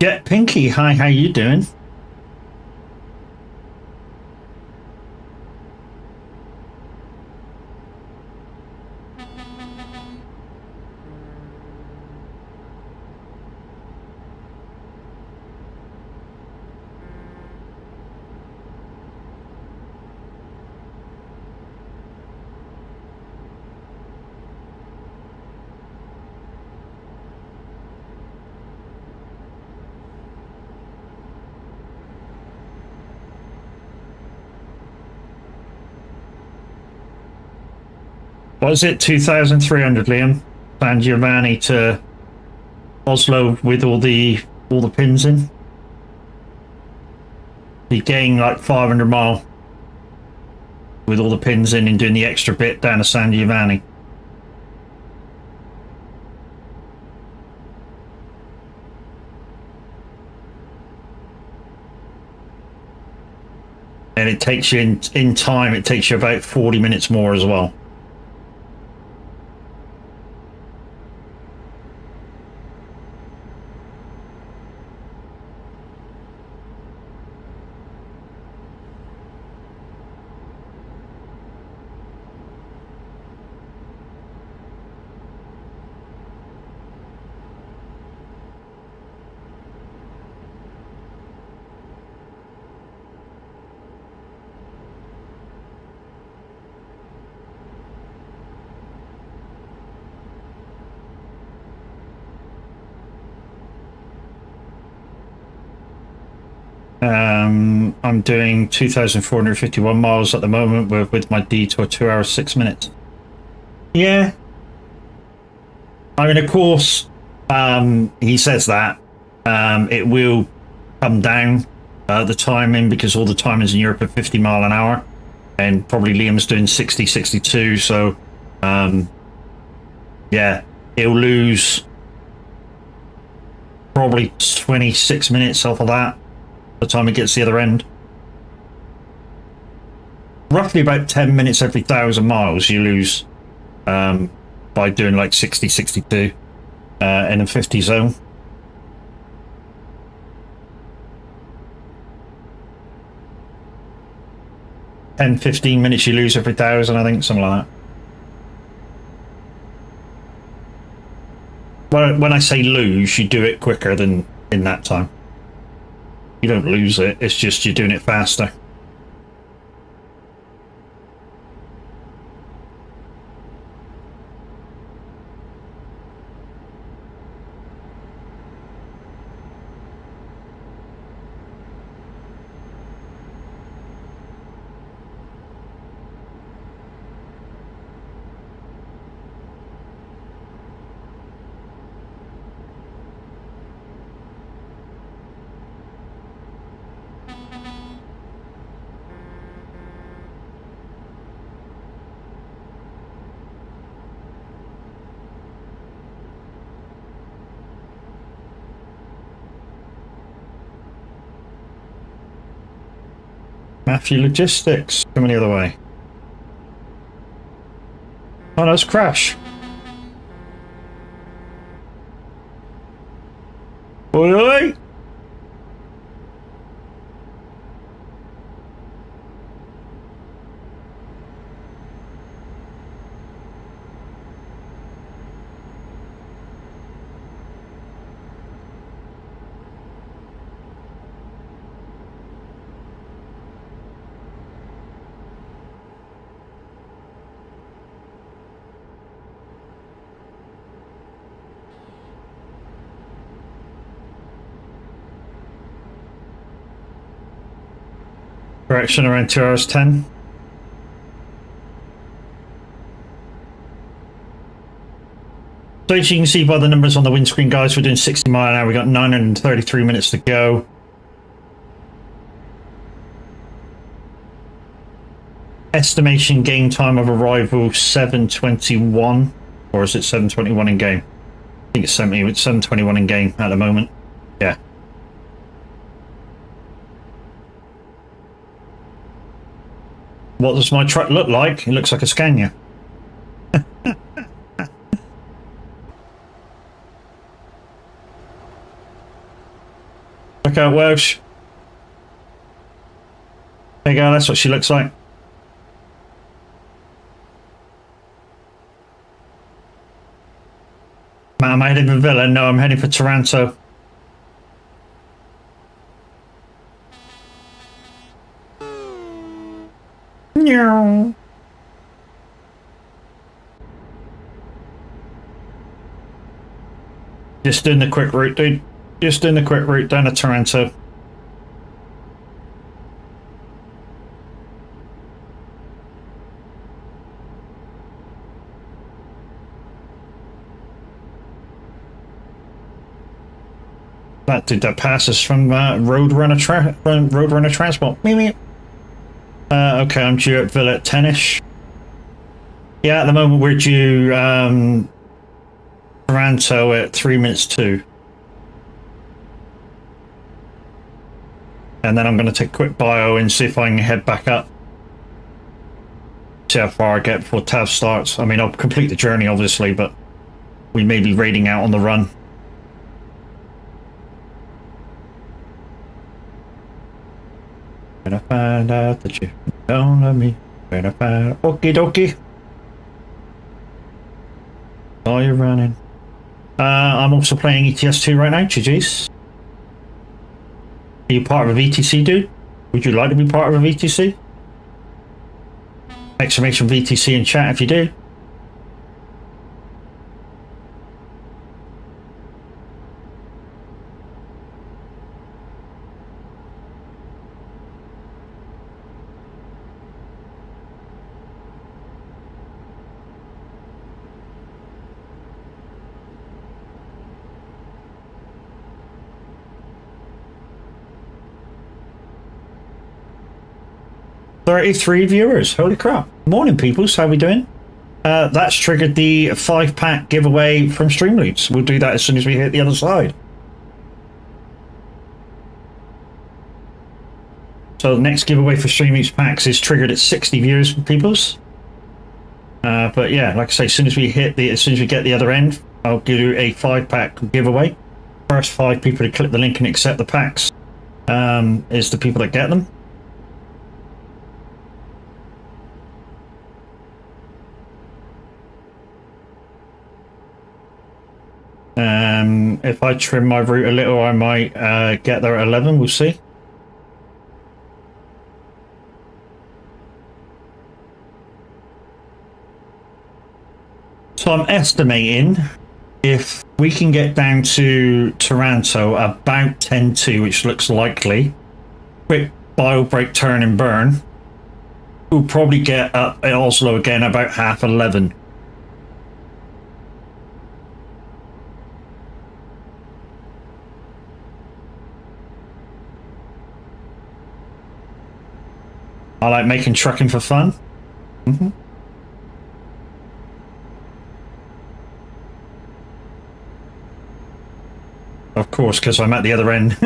Jet Pinky, hi, how you doing? What is it, 2,300, Liam? San Giovanni to Oslo with all the pins in. You gain like 500 mile with all the pins in and doing the extra bit down to San Giovanni. and it takes you in time. It takes you about 40 minutes more as well. I'm doing 2,451 miles at the moment with my detour, 2 hours 6 minutes. Yeah. I mean, of course, he says that it will come down the timing, because all the timings in Europe are 50 mile an hour, and probably Liam's doing 60, 62. So, yeah, he'll lose probably 26 minutes off of that by the time he gets to the other end. Roughly about 10 minutes every 1,000 miles you lose by doing like 60, 62 in a 50 zone. And 15 minutes you lose every 1,000, I think, something like that. Well, when I say lose, you do it quicker than in that time. You don't lose it, it's just you're doing it faster. Matthew Logistics, coming the other way. Oh no, it's Crash. Oi, oi! Correction, around 2 hours 10. So as you can see by the numbers on the windscreen, guys, we're doing 60 mile an hour. We got 933 minutes to go. Estimation game time of arrival 7:21, or is it 7:21 in game? I think it's 7:21 in game at the moment. Yeah. What does my truck look like? It looks like a Scania. Look out, Welsh. There you go, that's what she looks like. Am I heading for Villa? No, I'm heading for Taranto. No. Just doing the quick route, dude. Just doing the quick route down to Taranto. That dude, that passes from Roadrunner Transport. Okay, I'm due at Villa at 10ish. Yeah, at the moment we're due Taranto at 3 minutes 2. and then I'm going to take a quick bio and see if I can head back up. See how far I get before Tav starts. I mean, I'll complete the journey, obviously, but we may be raiding out on the run. When I find out that you don't love me, when I find out, okie dokie. Oh, you're running. I'm also playing ETS2 right now, GG's. Are you part of a VTC, dude? Would you like to be part of a VTC? Exclamation VTC in chat if you do. $33 viewers. Holy crap. Morning, peoples. How we doing? That's triggered the 5-pack giveaway from Streamloots. We'll do that as soon as we hit the other side. So the next giveaway for Streamloots packs is triggered at 60 viewers, peoples. But yeah, like I say, as soon as we get the other end, I'll give you a 5-pack giveaway. First 5 people to click the link and accept the packs is the people that get them. If I trim my route a little, I might get there at 11. We'll see. So I'm estimating if we can get down to Taranto about 10-2, which looks likely, quick bio break, turn and burn, we'll probably get up at Oslo again about half 11. I like making trucking for fun. Of course, because I'm at the other end.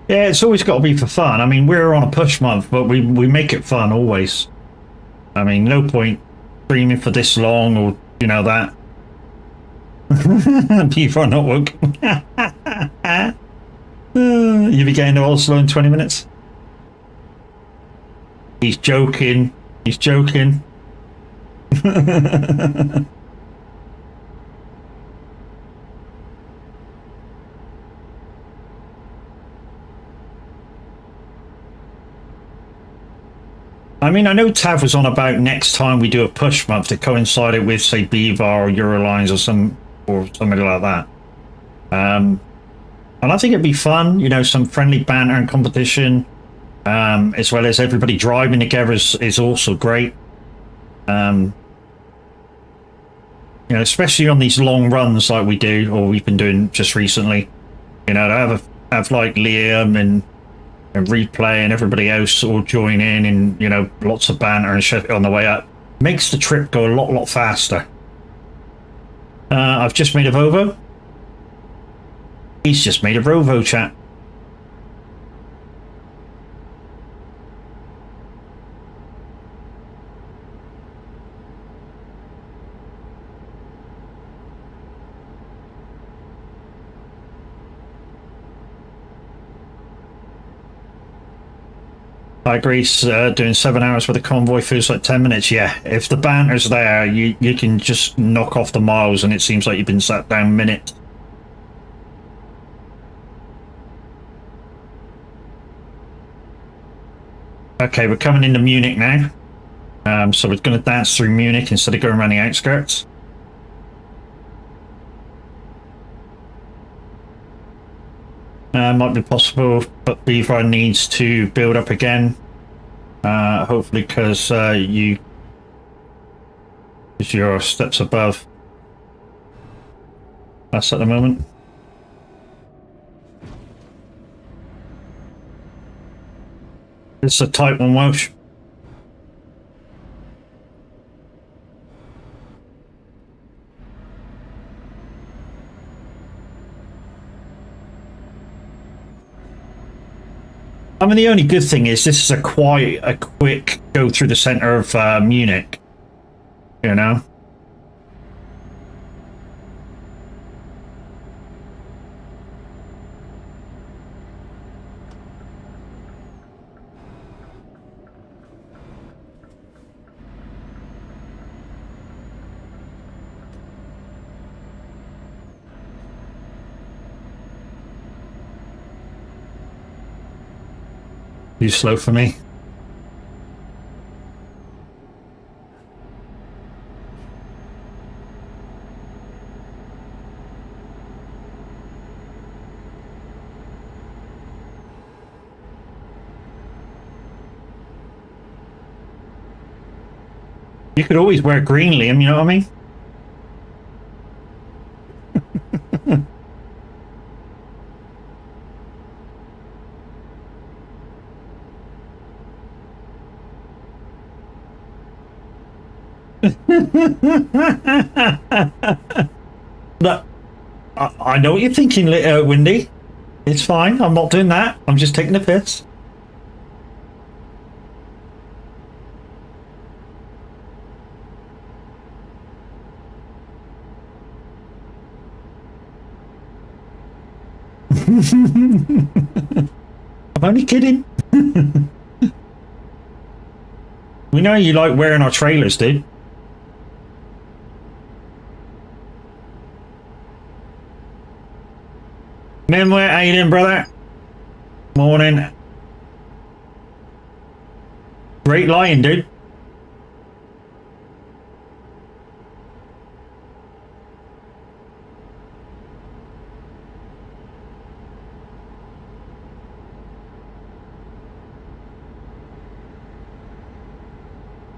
Yeah, it's always got to be for fun. I mean, we're on a push month, but we make it fun always. I mean, no point streaming for this long or, you know, that. People are not woke. You'll be getting to Oslo in 20 minutes. He's joking. He's joking. I mean, I know Tav was on about next time we do a push month to coincide it with, say, Beaver or Eurolines or something like that. And I think it'd be fun, you know, some friendly banter and competition, as well as everybody driving together is also great. You know, especially on these long runs like we do, or we've been doing just recently. You know, to have like Liam and Replay and everybody else all join in, and you know, lots of banter and shit on the way up makes the trip go a lot faster. I've just made a Volvo. He's just made a Volvo, chat. I agree. Doing 7 hours with a convoy feels like 10 minutes. Yeah, if the banter's there, you can just knock off the miles, and it seems like you've been sat down minutes. Okay, we're coming into Munich now. So we're going to dance through Munich instead of going around the outskirts. Might be possible, but Beaver needs to build up again. Hopefully, because you're steps above us at the moment. It's a tight one, Welsh. I mean, the only good thing is this is a quick go through the center of Munich. You know. Too slow for me. You could always wear green, Liam, you know what I mean? But I know what you're thinking, Windy. It's fine. I'm not doing that. I'm just taking the piss. I'm only kidding. We know you like wearing our trailers, dude. Minway, how you doing, brother? Morning. Great lying, dude.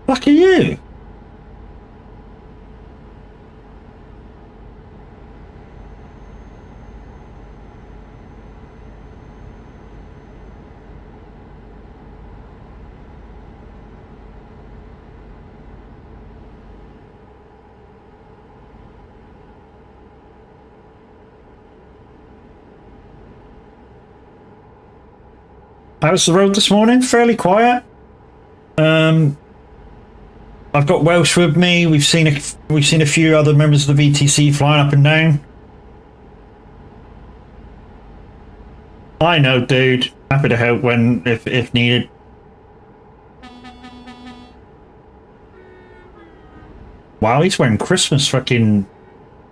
Fuck are you? How's the road this morning? Fairly quiet. I've got Welsh with me. We've seen a few other members of the VTC flying up and down. I know, dude. Happy to help when if needed. Wow, he's wearing Christmas fucking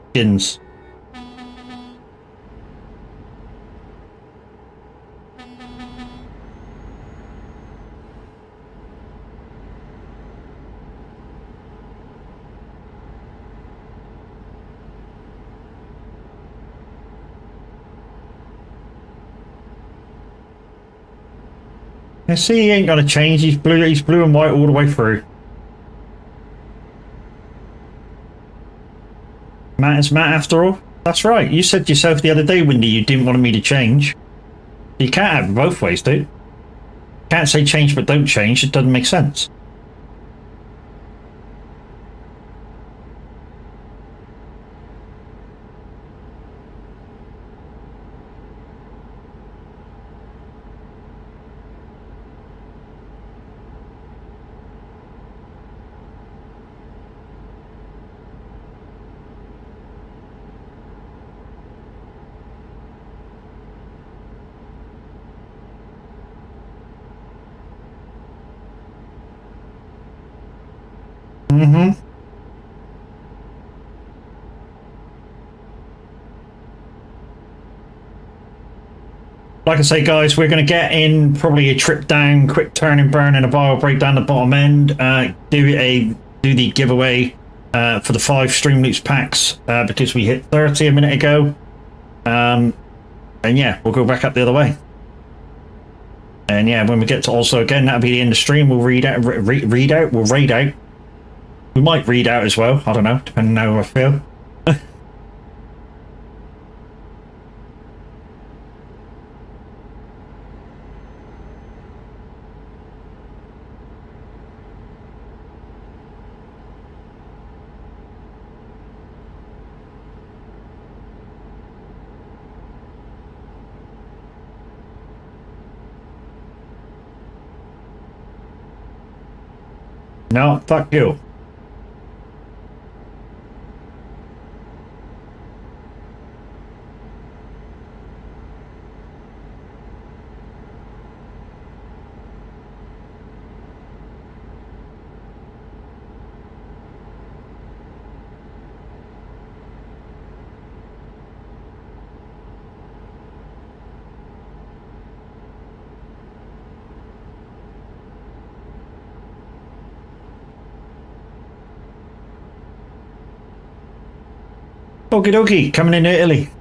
skins. I see he ain't gonna change. He's blue and white all the way through. Matt is Matt after all. That's right. You said yourself the other day, Windy, you didn't want me to change. You can't have it both ways, dude. Can't say change but don't change. It doesn't make sense. Mm-hmm. Like I say, guys, we're going to get in probably a trip down, quick turn and burn, and a bio break down the bottom end. Do the giveaway for the 5 stream loops packs because we hit 30 a minute ago. And yeah, we'll go back up the other way. And yeah, when we get to also again, that'll be the end of the stream. We'll read out. We'll raid out. We might read out as well. I don't know, depending on how I feel. No, fuck you. Okie dokie, coming into Italy.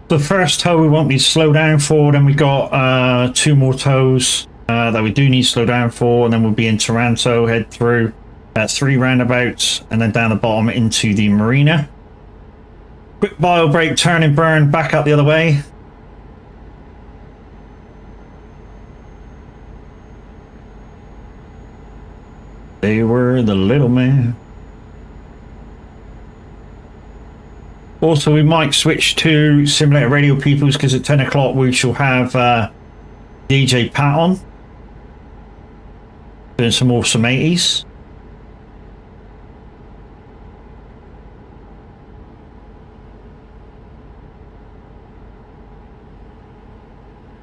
The first tow we want me to slow down for, then we got 2 more tows that we do need to slow down for, and then we'll be in Taranto, head through 3 roundabouts, and then down the bottom into the marina. Quick bio break, turn and burn, back up the other way. They were the little man. Also, we might switch to Simulator Radio Peoples because at 10 o'clock we shall have DJ Pat on. Doing some awesome 80s.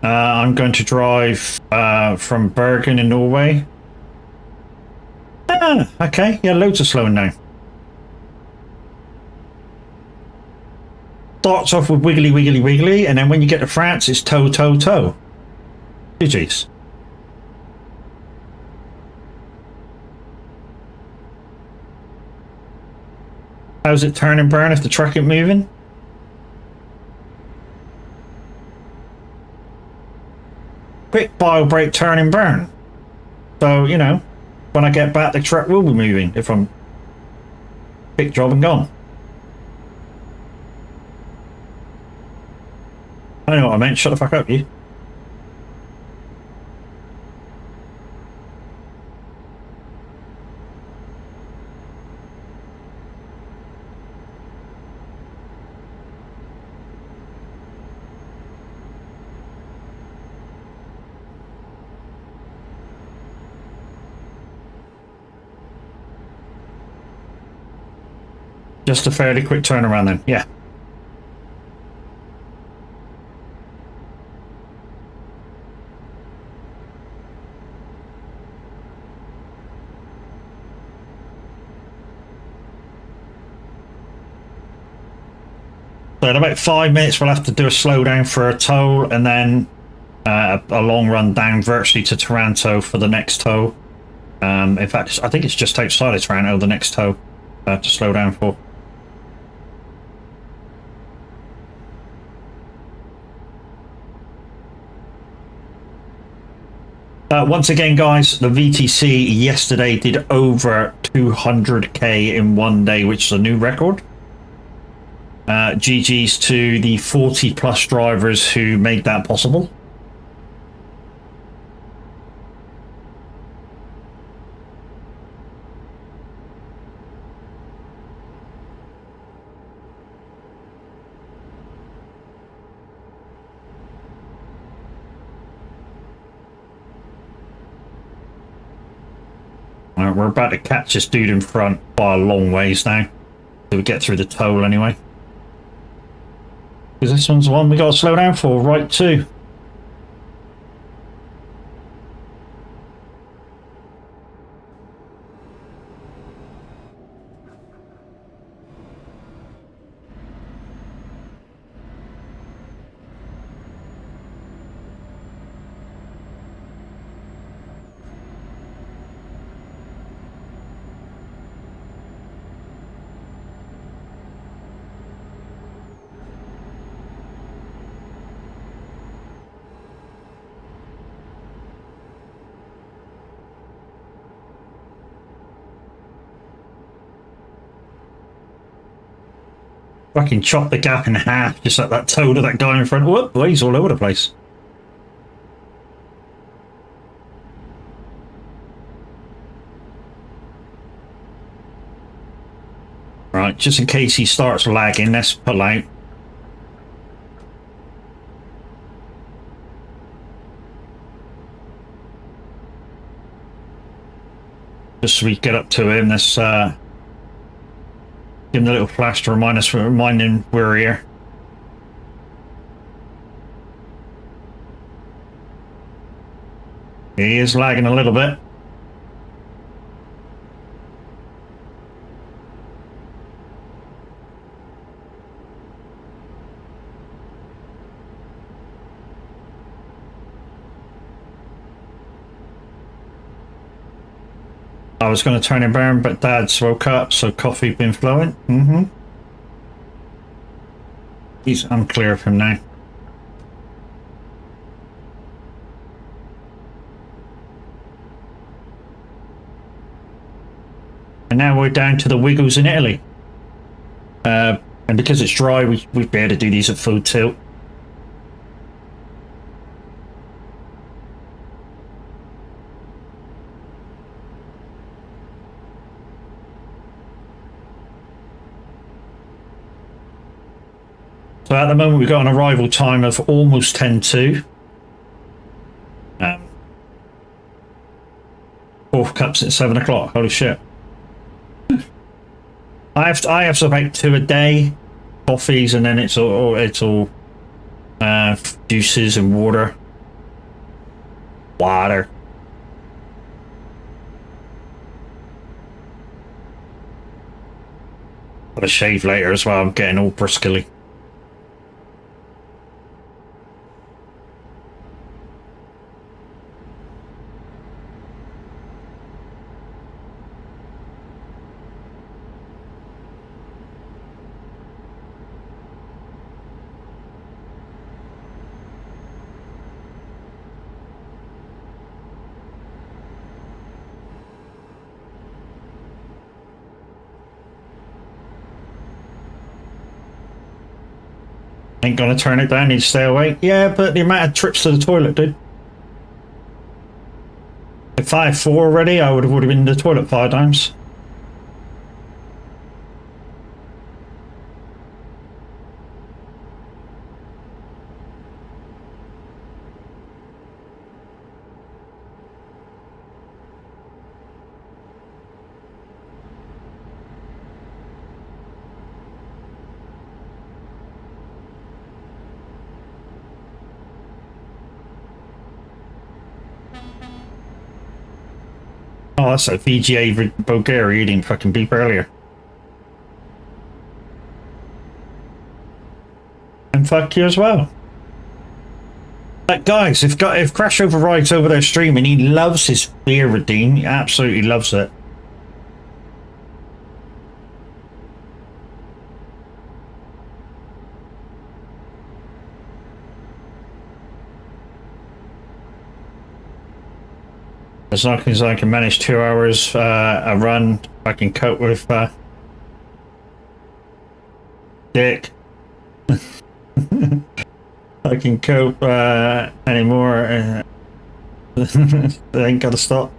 I'm going to drive from Bergen in Norway. Ah, okay, yeah, loads of slowing down. Starts off with wiggly, wiggly, wiggly, and then when you get to France, it's toe, toe, toe. GG's. How's it turn and burn if the truck ain't moving? Quick bio break, turn and burn. So, you know, when I get back, the truck will be moving if I'm quick job and gone. I know what I meant. Shut the fuck up, you. Just a fairly quick turnaround then, yeah. So in about 5 minutes we'll have to do a slowdown for a tow and then a long run down virtually to Taranto for the next tow. In fact, I think it's just outside of Taranto, the next tow to slow down for. Once again, guys, the VTC yesterday did over 200k in one day, which is a new record. GG's to the 40 plus drivers who made that possible. We're about to catch this dude in front by a long ways now. So we get through the toll anyway. Because this one's the one we got to slow down for, right too. fucking chop the gap in half, just like that toad of that guy in front. Whoop, well, he's all over the place. Right, just in case he starts lagging, let's pull out. Just so we get up to him, let's give him a little flash to remind him we're here. He is lagging a little bit. I was going to turn him down, but Dad's woke up, so coffee been flowing. He's unclear of him now. And now we're down to the Wiggles in Italy. And because it's dry, we'd be able to do these at full tilt. So at the moment we've got an arrival time of almost 10:02. Fourth cup's at 7 o'clock. Holy shit! I have about 2 a day, coffees, and then it's all juices and water. Got a shave later as well. I'm getting all briskly. Ain't gonna turn it down, need to stay awake. Yeah, but the amount of trips to the toilet, dude. If I had 4 already, I would have been in the toilet 5 times. Oh, that's a VGA Bulgaria. You didn't fucking beep earlier. And fuck you as well. But guys, if Crash Override's over there streaming, he loves his beer redeem. He absolutely loves it. As long as I can manage 2 hours a run, I can cope with Dick. I can cope anymore. They ain't gotta stop.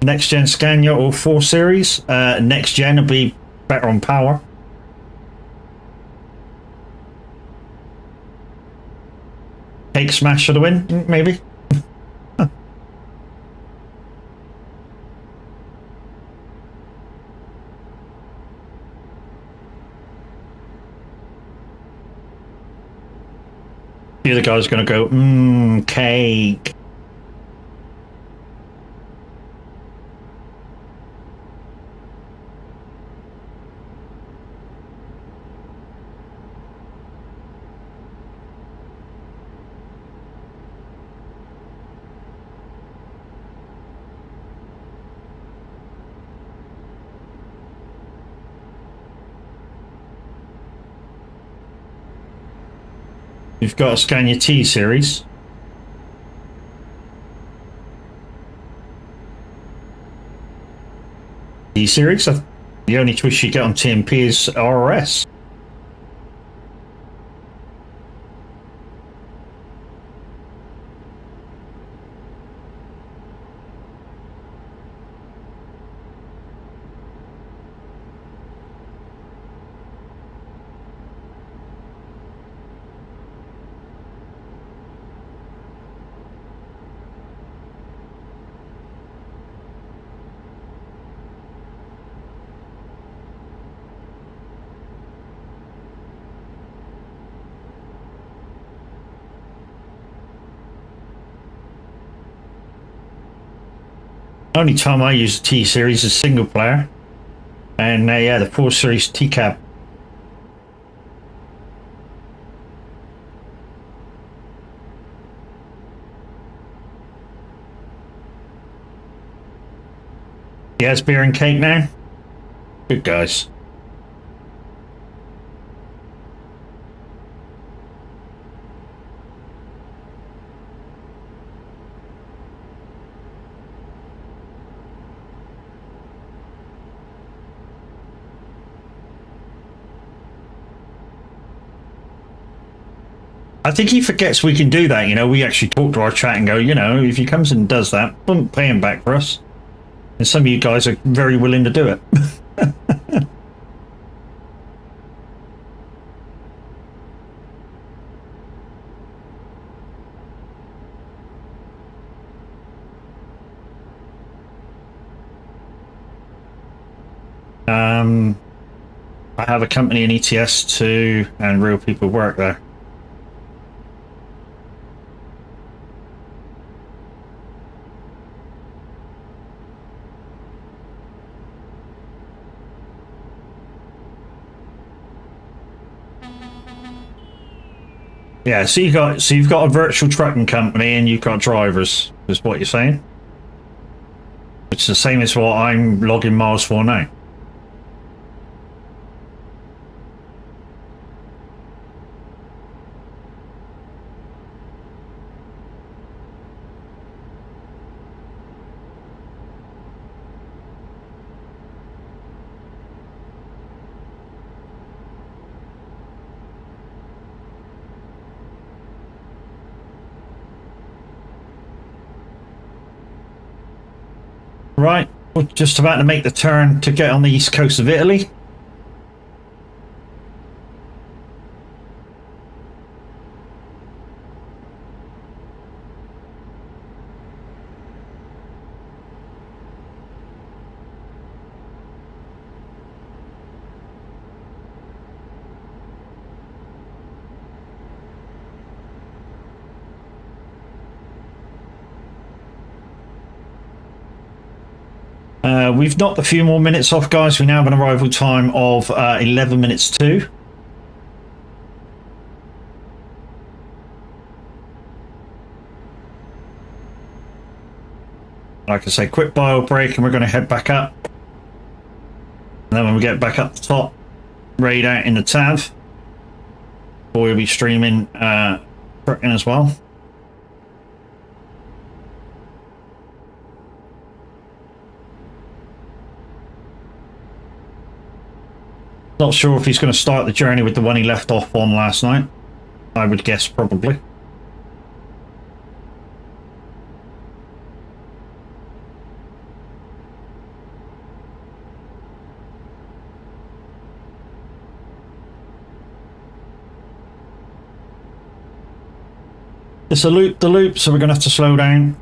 Next gen Scania or 4 Series. Next gen will be better on power. Cake smash for the win, maybe. The other guy's going to go, cake. You've got a Scania T series. T series? The only twist you get on TMP is RS. Only time I use the T series is single player, and yeah, the 4 series T cab. Yes, beer and cake now. Good guys. I think he forgets we can do that. You know, we actually talk to our chat and go, you know, if he comes and does that, don't pay him back for us. And some of you guys are very willing to do it. I have a company in ETS too, and real people work there. Yeah, so you've got a virtual trucking company and you've got drivers, is what you're saying? Which is the same as what I'm logging miles for now. Right, we're just about to make the turn to get on the east coast of Italy. We've knocked a few more minutes off, guys. We now have an arrival time of 11 minutes to. Like I say, quick bio break, and we're going to head back up. And then when we get back up the top, raid out in the TAV. We'll be streaming trucking as well. Not sure if he's going to start the journey with the one he left off on last night. I would guess probably. It's a loop the loop, so we're going to have to slow down.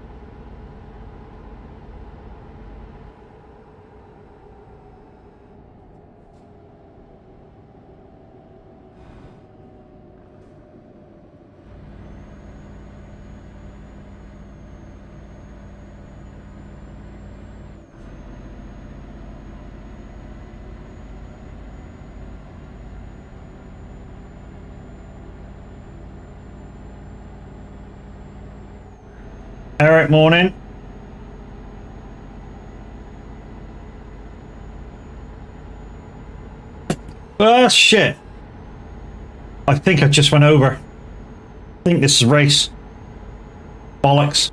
Eric, morning. Oh, shit. I think I just went over. I think this is a race. Bollocks.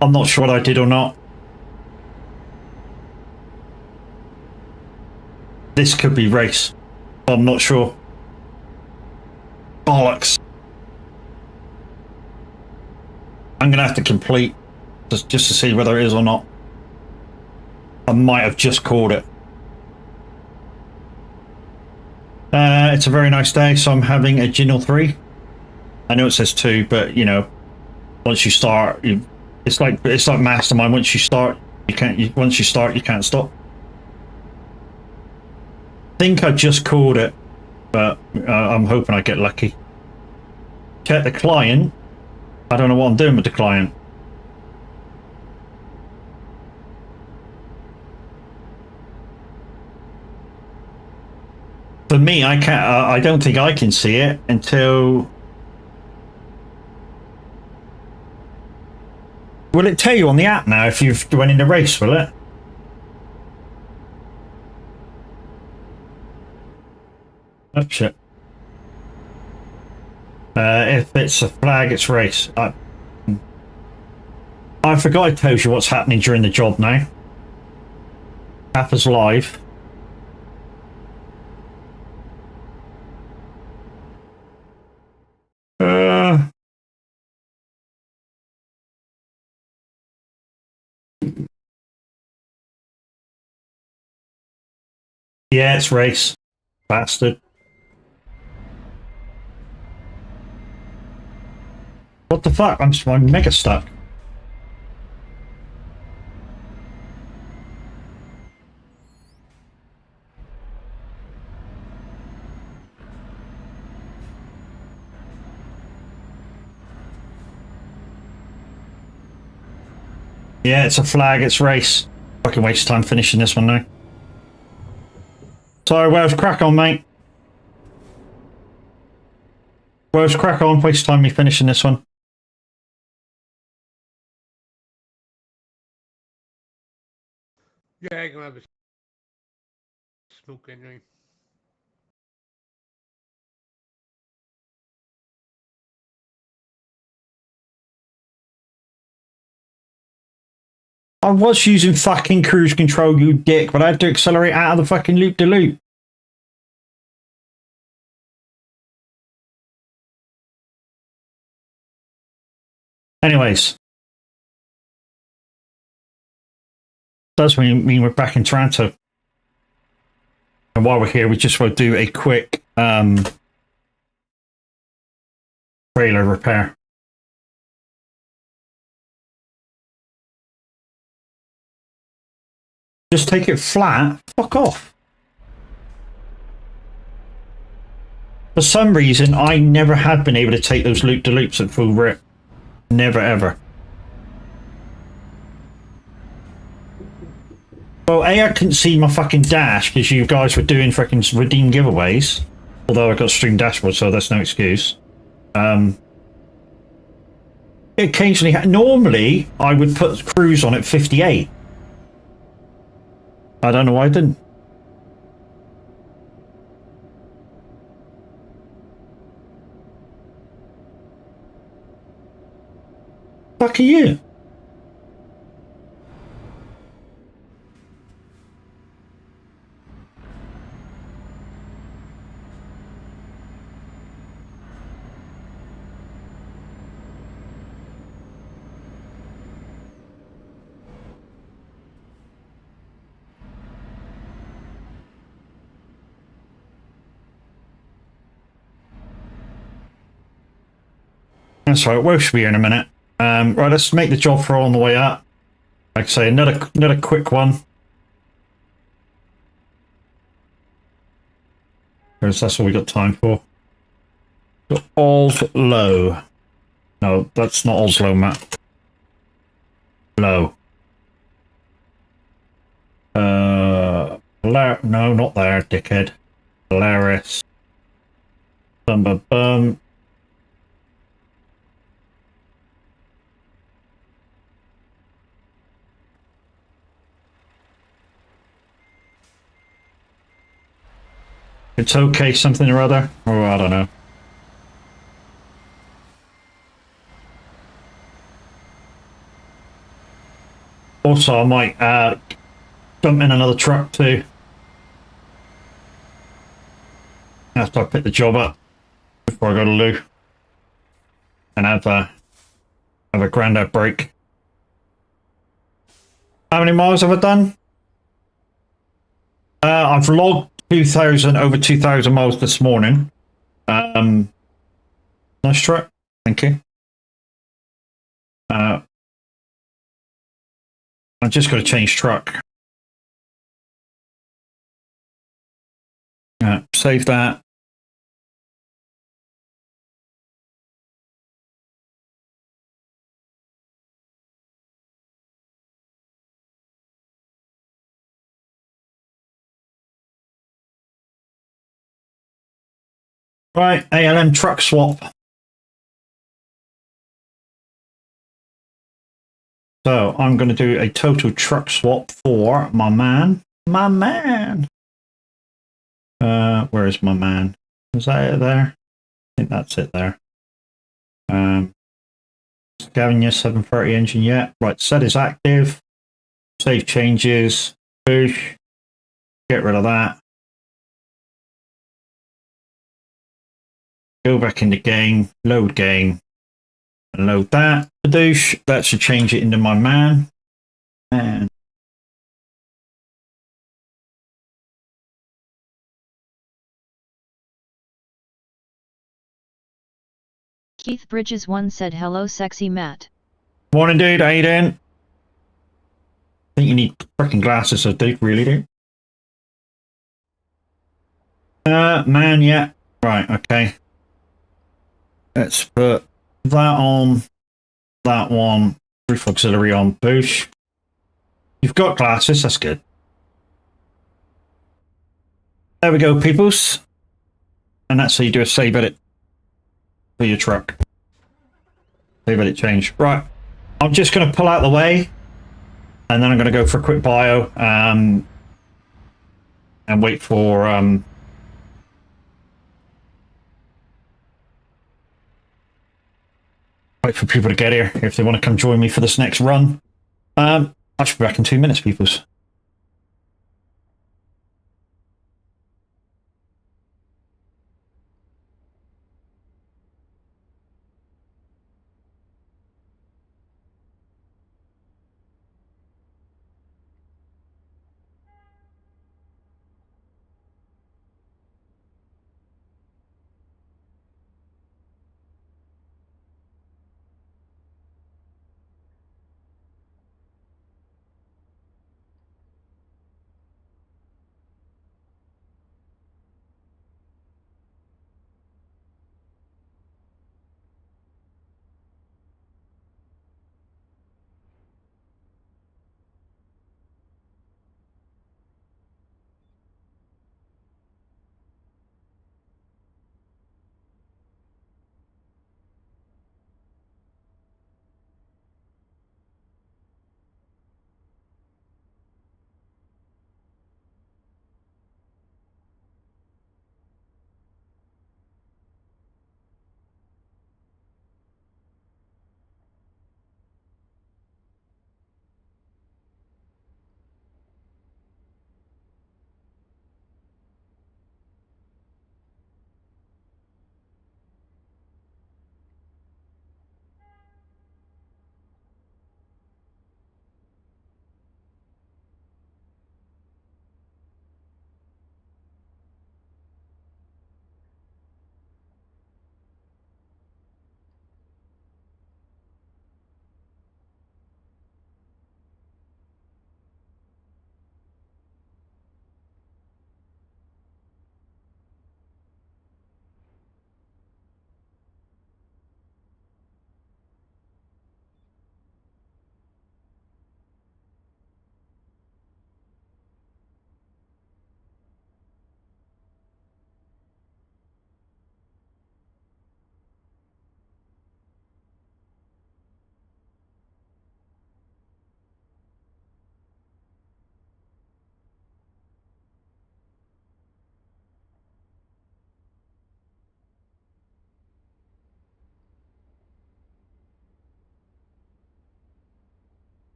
I'm not sure what I did or not. This could be race. I'm not sure. Bollocks. I'm going to have to complete just to see whether it is or not. I might have just called it. It's a very nice day, so I'm having a gin or 3. I know it says 2, but you know, once you start, it's like Mastermind. Once you start, you can't. Once you start, you can't stop. I think I just called it, but I'm hoping I get lucky. Check the client. I don't know what I'm doing with the client. For me, I can't. I don't think I can see it until. Will it tell you on the app now if you've went in the race? Will it? Oh shit. If it's a flag, it's race. I forgot I told you what's happening during the job now. App is live. Yeah, it's race. Bastard. What the fuck? I'm mega stuck. Yeah, it's a flag, it's race. Fucking waste time finishing this one now. Sorry, where's crack on, mate? Where's crack on? Waste time me finishing this one. Yeah, I can have a smoke anyway. I was using fucking cruise control, you dick, but I had to accelerate out of the fucking loop-de-loop. Anyways. Does mean we're back in Toronto. And while we're here, we just want to do a quick trailer repair. Just take it flat. Fuck off. For some reason, I never had been able to take those loop-de-loops at full rip. Never, ever. Well, A, I couldn't see my fucking dash because you guys were doing freaking redeem giveaways. Although I got stream dashboard, so that's no excuse. Occasionally, normally, I would put cruise on at 58. I don't know why I didn't. Fuck are you? That's right, we should be here in a minute. Right, let's make the job for on the way up. Like I say, another quick one. Because that's all we got time for. Oslo. No, that's not Oslo, Matt. Low. No, not there, dickhead. Polaris. Bum bum bum. It's okay, something or other. Oh, I don't know. Also, I might dump in another truck too. After I pick the job up before I go to Lou. And have a grandad break. How many miles have I done? I've logged over 2,000 miles this morning. Nice truck, thank you. I just got to change truck. Save that. Right, ALM truck swap. So I'm going to do a total truck swap for my man. My man. Where is my man? Is that it there? I think that's it there. Scavenger 730 engine yet. Right, set is active. Save changes. Push. Get rid of that. Go back into game. Load game. And load that. Douche. That should change it into my man. Man. Keith Bridges 1 said hello sexy Matt. Morning dude, how you doing? I think you need freaking glasses, so dude, really do. Man, yeah. Right, okay. Let's put that on, that one, roof auxiliary on, boosh. You've got glasses, that's good. There we go, peoples. And that's how you do a save edit for your truck. Save edit change. Right, I'm just going to pull out the way, and then I'm going to go for a quick bio, and wait for, people to get here if they want to come join me for this next run. I should be back in 2 minutes, peoples.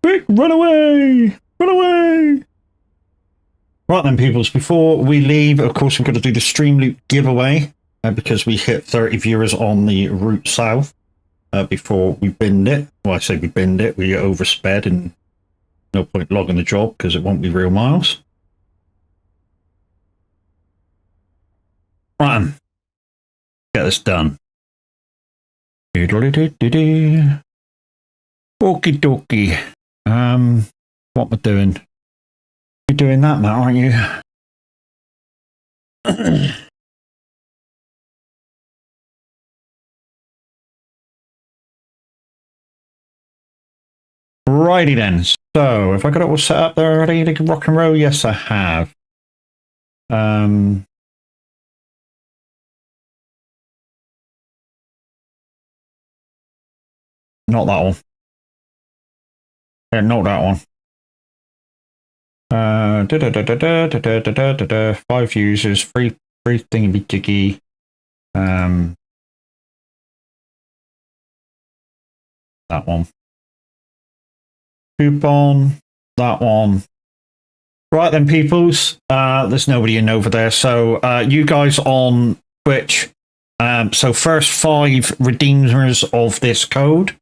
Quick, run away! Run away! Right then, peoples, before we leave, of course, we've got to do the Stream Loop giveaway because we hit 30 viewers on the route south before we binned it. Well, I say we binned it, we oversped and no point logging the job because it won't be real miles. Right then, get this done. Okie dokie. What am I doing? You're doing that, Matt, aren't you? Righty then. So, if I got it all set up there already to rock and roll, yes, I have. Not that one. Yeah, not that one. 5 users, free thingy jiggy. That one. Coupon. That one. Right then, peoples. There's nobody in over there. So you guys on Twitch. So first 5 redeemers of this code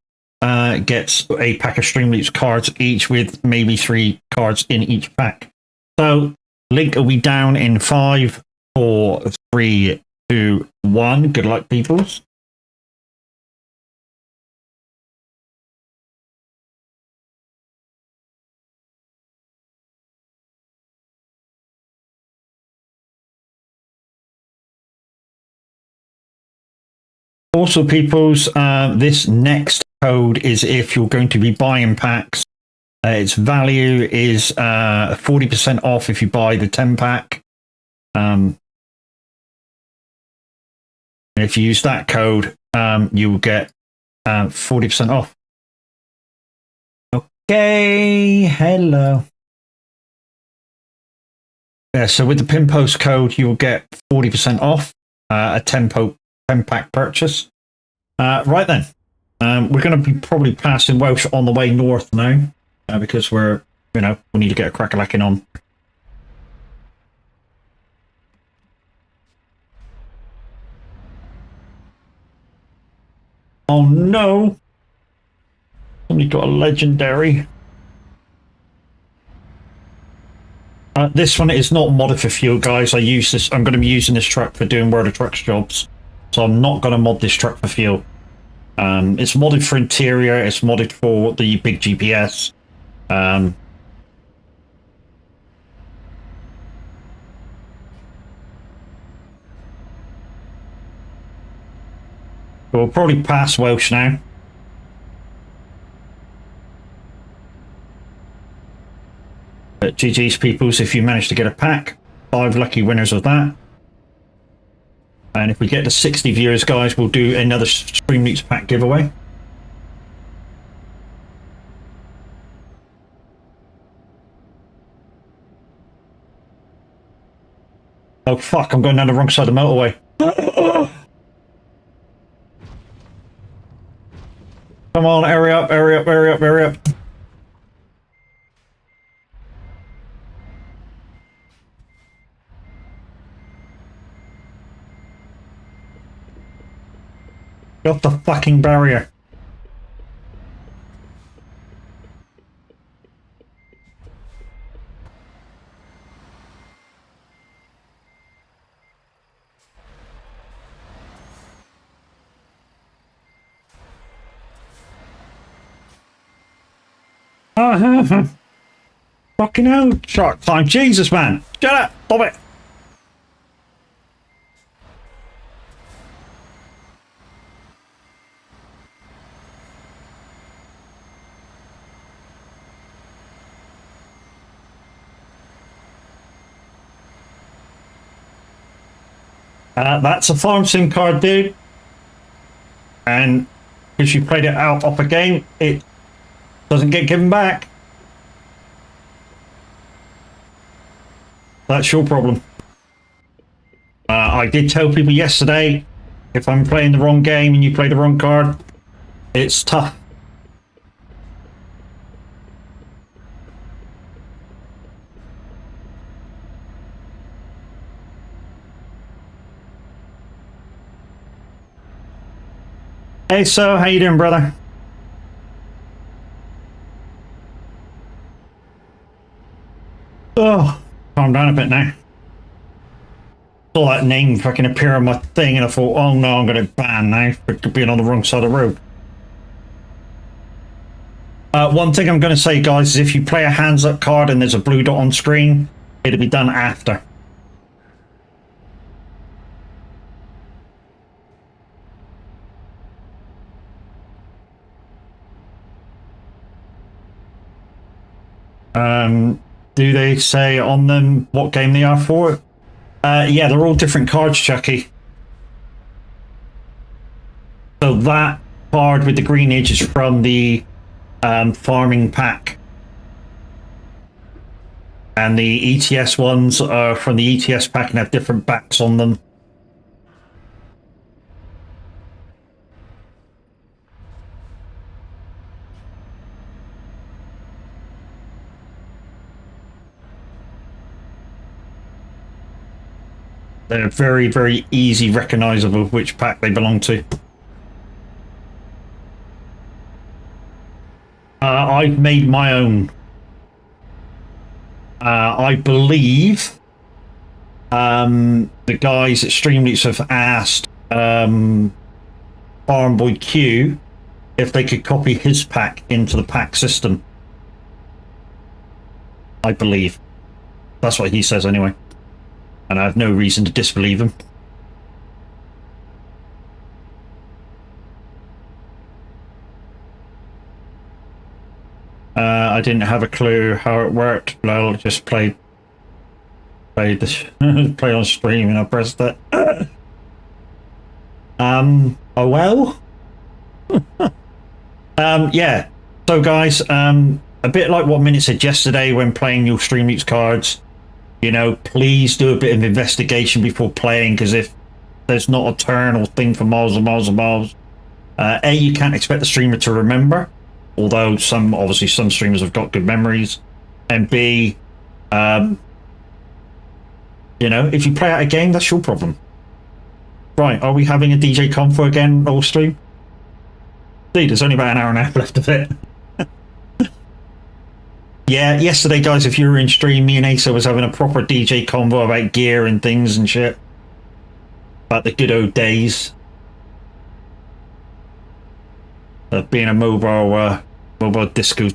gets a pack of Streamloops cards each with maybe 3 cards in each pack. So link will be down in 5, 4, 3, 2, 1. Good luck, peoples. Also, peoples, this next code is if you're going to be buying packs. Its value is 40% off if you buy the 10 pack. If you use that code, you will get 40% off. Okay, hello. Yeah, so with the pin post code, you will get 40% off a 10 pack purchase. Right then, we're going to be probably passing Welsh on the way north now because we're, we need to get a crack-a-lacking on. Oh no! Somebody got a legendary. This one is not modded for fuel, guys. I use this. I'm going to be using this truck for doing World of Trucks jobs. So I'm not going to mod this truck for fuel. It's modded for interior. It's modded for the big GPS. We'll probably pass Welsh now. But GG's, peoples, if you manage to get a pack. 5 lucky winners of that. And if we get to 60 viewers, guys, we'll do another Streamloops pack giveaway. Oh fuck, I'm going down the wrong side of the motorway. Come on, hurry up, hurry up, hurry up, hurry up. Got the fucking barrier. Fucking hell, shark time. Jesus, man. Shut up. Stop it. That's a farm sim card, dude. And because you played it out off a game, it doesn't get given back. That's your problem. I did tell people yesterday, if I'm playing the wrong game and you play the wrong card, it's tough. Hey, so how you doing, brother? Oh, calm down a bit now. Saw that name fucking appear on my thing, and I thought, oh no, I'm going to ban now for being on the wrong side of the road. One thing I'm going to say, guys, is if you play a hands up card and there's a blue dot on screen, it'll be done after. Do they say on them what game they are for? Yeah, they're all different cards, Chucky. So that card with the green edge is from the farming pack. And the ETS ones are from the ETS pack and have different backs on them. They're very, very easy recognizable which pack they belong to. I've made my own. I believe the guys at Streamloots have asked Farm Boy Q if they could copy his pack into the pack system. I believe. That's what he says anyway. And I have no reason to disbelieve him. I didn't have a clue how it worked. Well, I just played this play on stream and I pressed it. Oh well. Yeah. So guys, a bit like what Minute said yesterday when playing your Streamloots cards, you know, please do a bit of investigation before playing, because if there's not a turn or thing for miles and miles and miles, A, you can't expect the streamer to remember, although obviously some streamers have got good memories, and B, you know, if you play out a game, that's your problem. Right, are we having a DJ Convoy again, all stream? Dude, there's only about an hour and a half left of it. Yeah, yesterday, guys, if you were in stream, me and Asa was having a proper DJ convo about gear and things and shit. About the good old days of being a mobile disco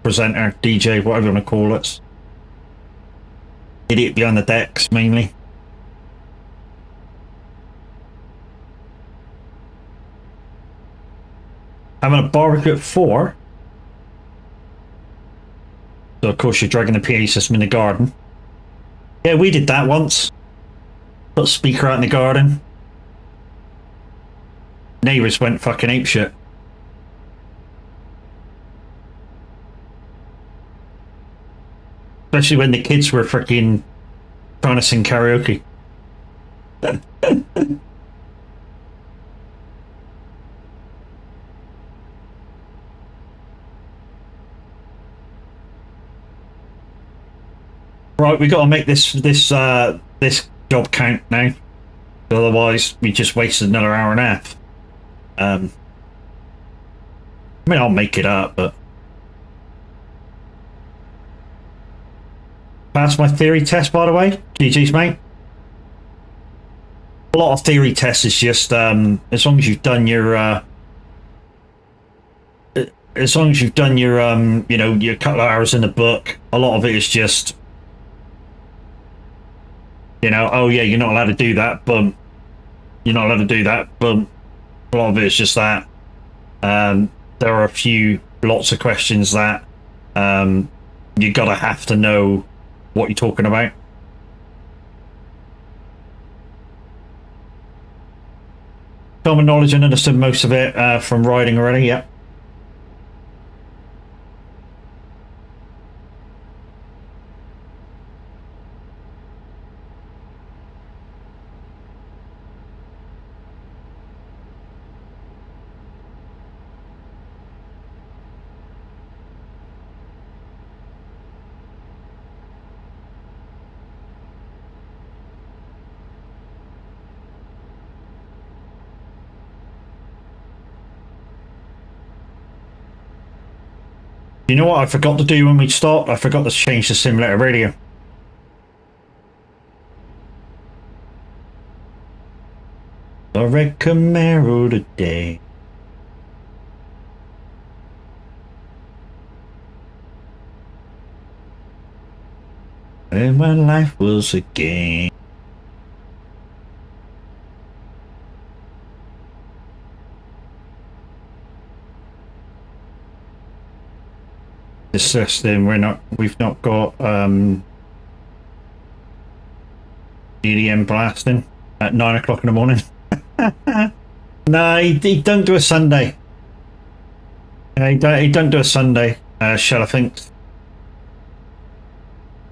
presenter, DJ, whatever you want to call it. Idiot behind the decks, mainly. Having a barbecue at 4. So of course you're dragging the PA system in the garden. Yeah, we did that once. Put a speaker out in the garden. Neighbours went fucking apeshit. Especially when the kids were freaking trying to sing karaoke. Right, we got to make this job count now. Otherwise, we just wasted another hour and a half. I mean, I'll make it up, but passed my theory test, by the way. GG's, mate. A lot of theory tests is just as long as you've done your you know, your couple of hours in the book. A lot of it is just, you know, oh yeah, you're not allowed to do that, boom. You're not allowed to do that, boom. A lot of it is just that. There are a few, lots of questions that you gotta have to know what you're talking about. Common knowledge and understood most of it from riding already, yeah. You know what I forgot to do when we stopped? I forgot to change the simulator radio. A red Camaro today. And my life was a game. It's just then we've not got EDM blasting at 9 o'clock in the morning. No, he don't do a Sunday. He don't do a Sunday, Shell, I think.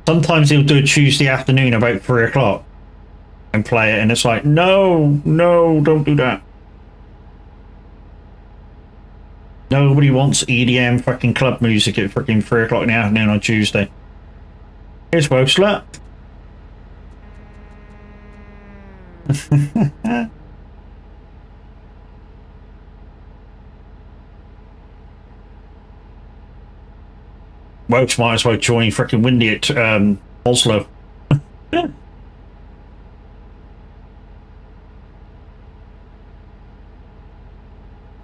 Sometimes he'll do a Tuesday afternoon about 3 o'clock and play it, and it's like, no, don't do that. Nobody wants EDM fucking club music at freaking 3 o'clock in the afternoon on Tuesday. Here's Wosler. Welch might as well join freaking Windy at Oslo.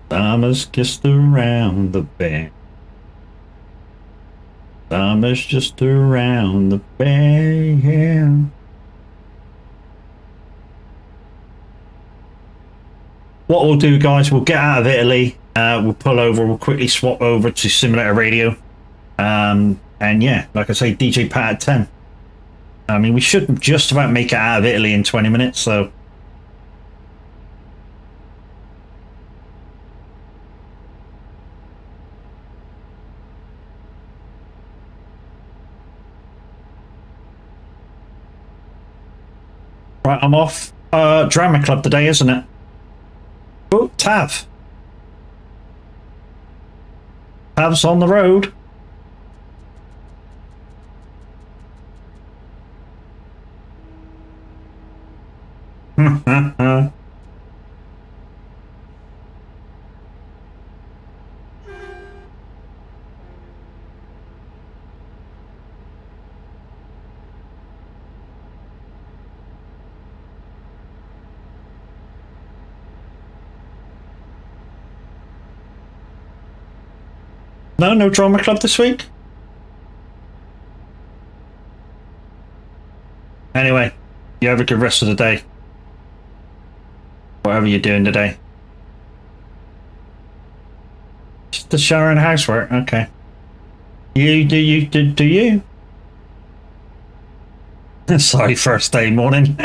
Summer's just around the bend. Summer's just around the bend. What we'll do, guys, we'll get out of Italy. We'll pull over. We'll quickly swap over to Simulator Radio. And yeah, like I say, DJ Pat at 10. I mean, we should just about make it out of Italy in 20 minutes, so. Right, I'm off. Drama Club today, isn't it? Oh, Tav. Tav's on the road. No drama club this week. Anyway, you have a good rest of the day. Whatever you're doing today. Just the shower and housework, okay. You do you? Sorry, first day morning.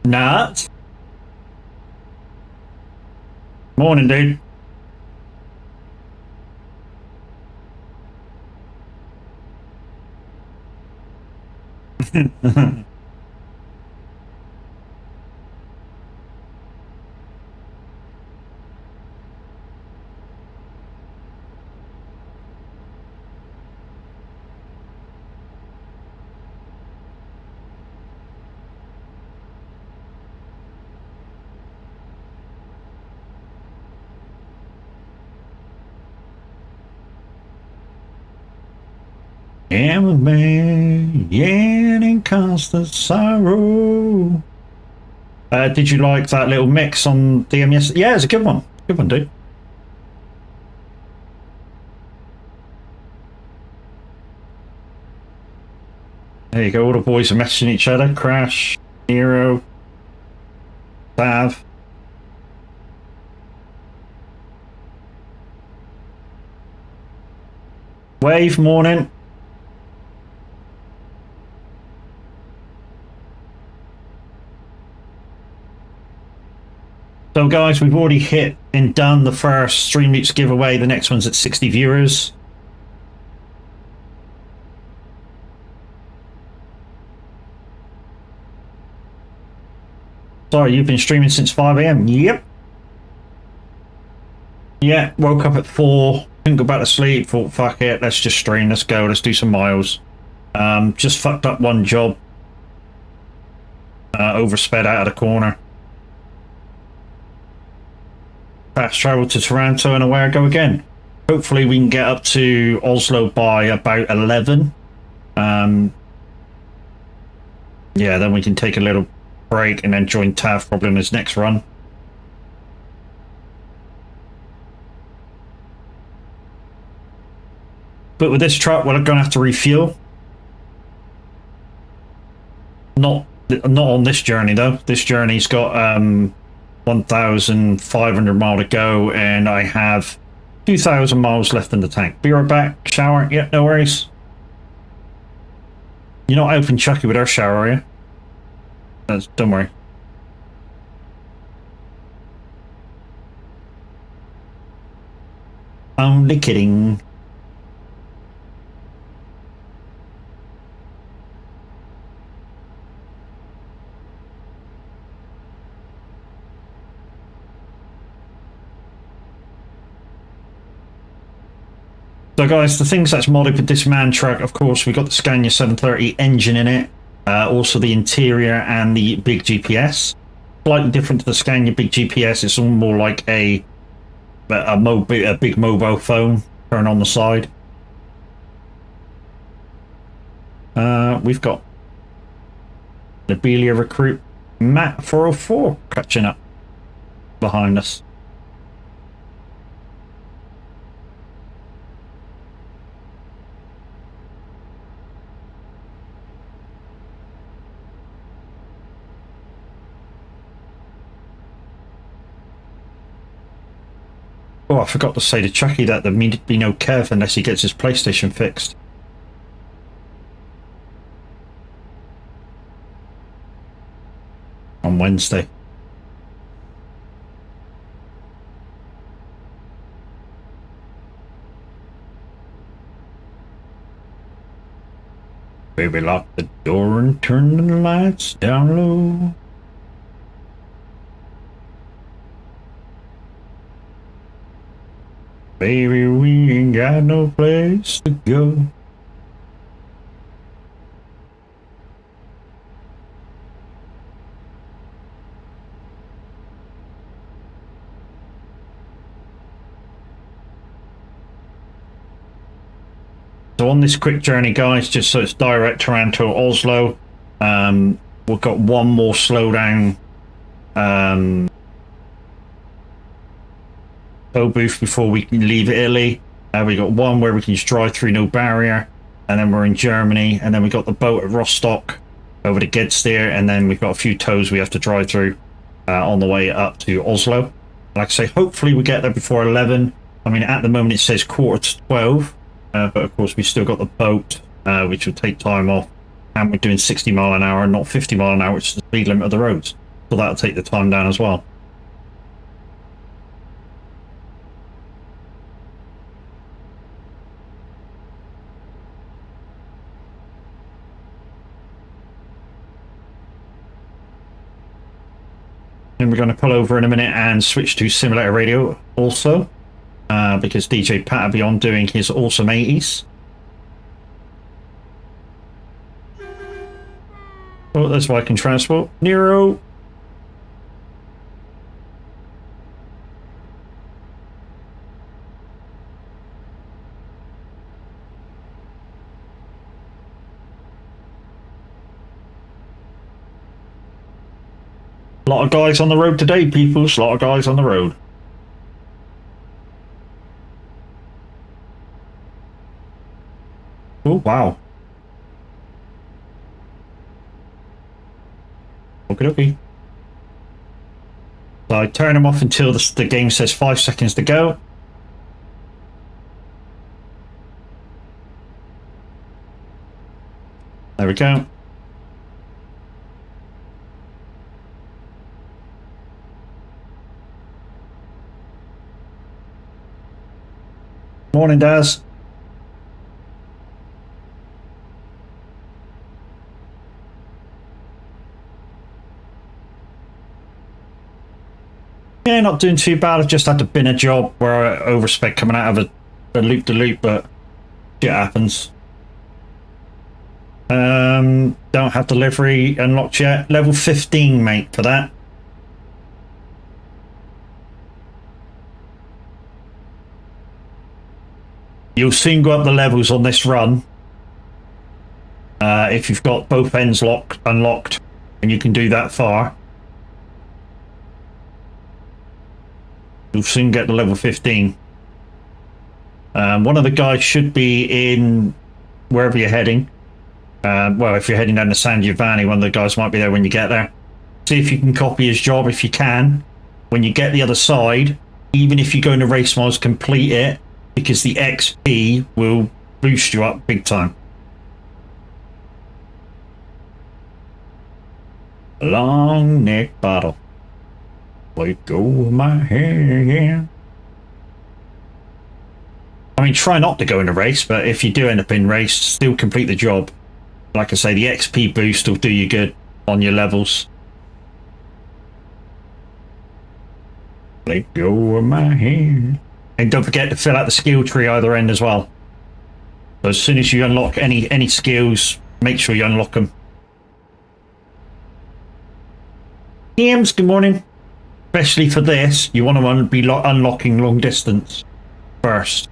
Nat. Morning, dude. I'm a man, yeah, in constant sorrow. Did you like that little mix on DM yesterday? Yeah, it's a good one. Good one, dude. There you go, all the boys are messaging each other. Crash, Nero, Sav. Wave, morning. So guys, we've already hit and done the first Stream Loops giveaway. The next one's at 60 viewers. Sorry, you've been streaming since 5 AM? Yep. Yeah, woke up at 4, couldn't go back to sleep, thought fuck it, let's just stream, let's go, let's do some miles. Just fucked up one job. oversped out of the corner. Fast travel to Toronto and away I go again. Hopefully we can get up to Oslo by about 11. Yeah, then we can take a little break and then join Tav probably on his next run. But with this truck, we're going to have to refuel. Not on this journey though. This journey's got 1,500 miles to go, and I have 2,000 miles left in the tank. Be right back. Shower. Yeah, no worries. You're not helping Chucky with our shower, are you? Don't worry. Only kidding. So guys, the things that's modded with this man truck, of course, we got the Scania 730 engine in it, also the interior and the big GPS. Slightly different to the Scania big GPS, it's all more like a big mobile phone turn on the side. We've got the Belia recruit Matt 404 catching up behind us. Oh, I forgot to say to Chucky that there need to be no Kev unless he gets his PlayStation fixed. On Wednesday. Baby, lock the door and turn the lights down low. Baby, we ain't got no place to go. So on this quick journey, guys, just so it's direct Toronto, Oslo, we've got one more slowdown tow booth before we can leave Italy. We got one where we can just drive through no barrier, and then we're in Germany, and then we got the boat at Rostock over to Gedster, and then we've got a few tows we have to drive through on the way up to Oslo. Like I say, hopefully we get there before 11. I mean, at the moment it says quarter to 12, but of course we still got the boat, which will take time off, and we're doing 60 mile an hour, not 50 mile an hour, which is the speed limit of the roads, so that'll take the time down as well. Then we're going to pull over in a minute and switch to simulator radio also, because DJ Pat will be on doing his awesome 80s. Oh, there's Viking Transport. Nero! A lot of guys on the road today, peoples. A lot of guys on the road. Oh, wow. Okie dokie. So I turn them off until the game says 5 seconds to go. There we go. Morning, Daz. Yeah, not doing too bad. I've just had to bin a job where I overspec coming out of a loop-de-loop, but shit happens. Don't have delivery unlocked yet. Level 15, mate, for that. You'll soon go up the levels on this run. If you've got both ends unlocked, and you can do that far. You'll soon get to level 15. One of the guys should be in wherever you're heading. Well, if you're heading down the San Giovanni, one of the guys might be there when you get there. See if you can copy his job if you can. When you get the other side, even if you go into race miles, complete it, because the XP will boost you up big time. Long neck bottle. Let go of my hair. I mean, try not to go in a race, but if you do end up in race, still complete the job. Like I say, the XP boost will do you good on your levels. Let go of my hair. And don't forget to fill out the skill tree either end as well. So as soon as you unlock any skills, make sure you unlock them. James, good morning. Especially for this, you want to be unlocking long distance first.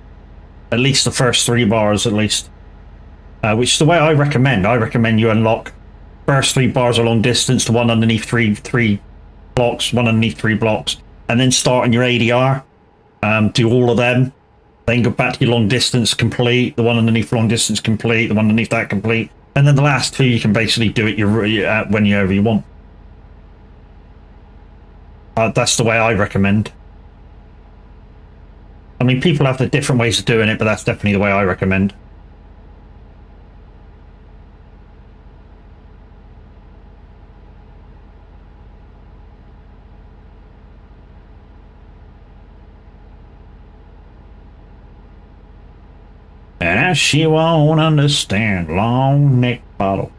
At least the first 3 bars, at least. Which is the way I recommend. I recommend you unlock first 3 bars of long distance, the one underneath three blocks, one underneath 3 blocks, and then start on your ADR. Do all of them. Then go back to your long distance complete, the one underneath long distance complete, the one underneath that complete, and then the last 2 you can basically do it whenever you want. That's the way I recommend. I mean, people have the different ways of doing it, but that's definitely the way I recommend. And she won't understand. Long neck bottle.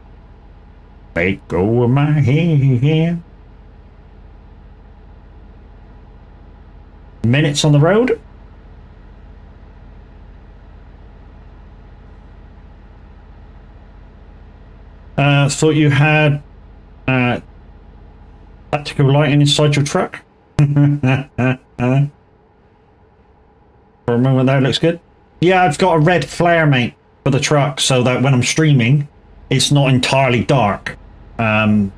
Let go of my hair. Minutes on the road. Thought you had tactical lighting inside your truck. For a moment there, looks good. Yeah, I've got a red flare, mate, for the truck, so that when I'm streaming, it's not entirely dark. You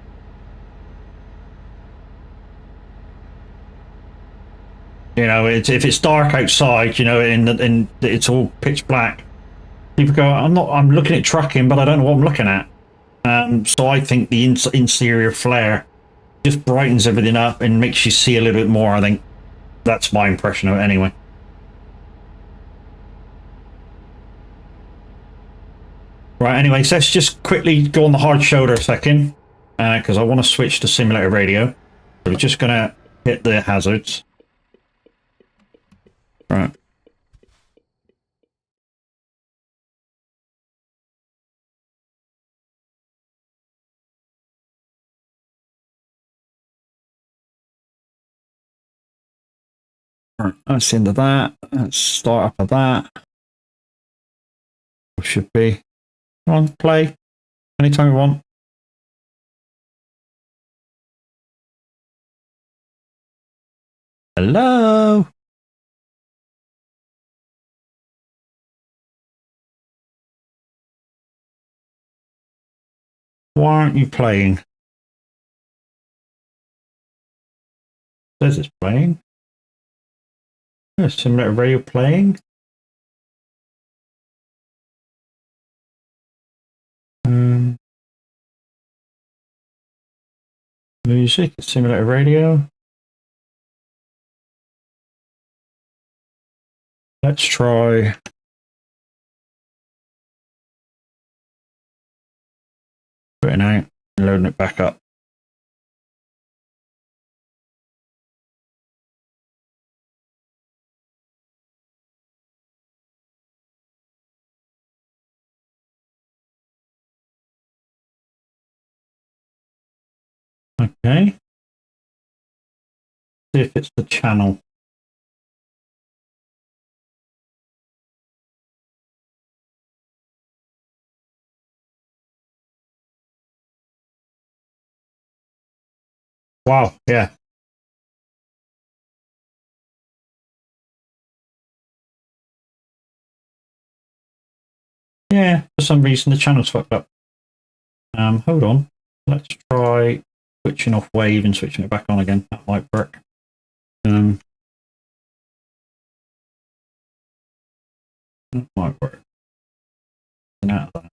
know, if it's dark outside, you know, and it's all pitch black. People go, I'm looking at trucking, but I don't know what I'm looking at. So I think the interior flare just brightens everything up and makes you see a little bit more. I think that's my impression of it anyway. Right, anyway, so let's just quickly go on the hard shoulder a second, because I want to switch to simulator radio. So we're just going to hit the hazards. Right. Right, that's the end of that. Let's start up of that. Should be. Come on, play. Anytime you want. Hello? Why aren't you playing? Says it's playing. Simulator radio playing. Music, simulator radio. Let's try. Putting out and loading it back up. Okay. See if it's the channel. Wow, yeah. Yeah, for some reason the channel's fucked up. Hold on. Let's try switching off wave and switching it back on again. That might work. That might work. Out of that.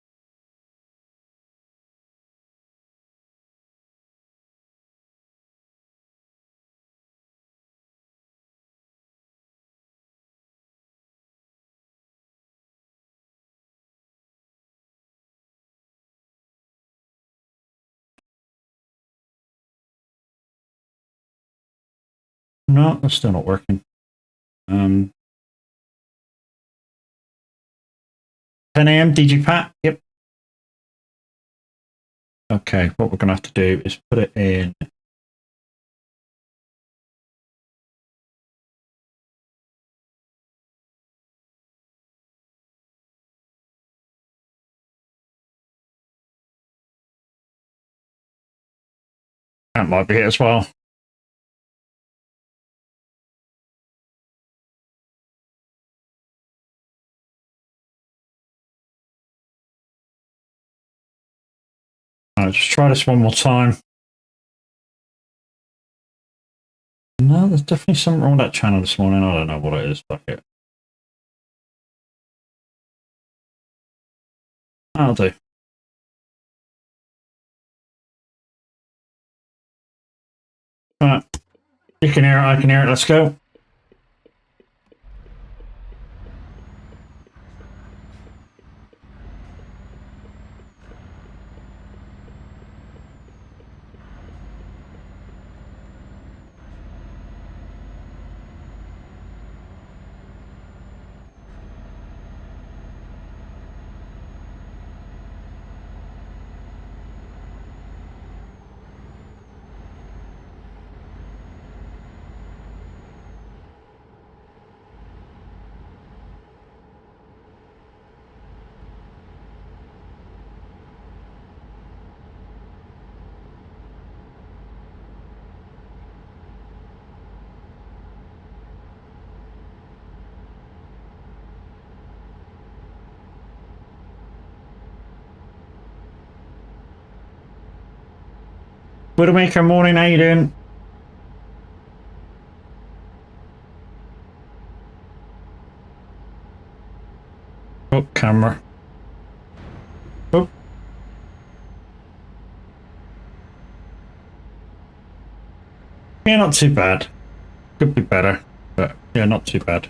No, that's still not working. 10 a.m. DG Pat. Yep. Okay, what we're going to have to do is put it in. That might be it as well. I'll just try this one more time. No, there's definitely something wrong with that channel this morning. I don't know what it is. Fuck it. I'll do. Right. You can hear it, I can hear it. Let's go. Widowmaker, morning, how you doing? Oh, camera. Oh. Yeah, not too bad. Could be better, but yeah, not too bad.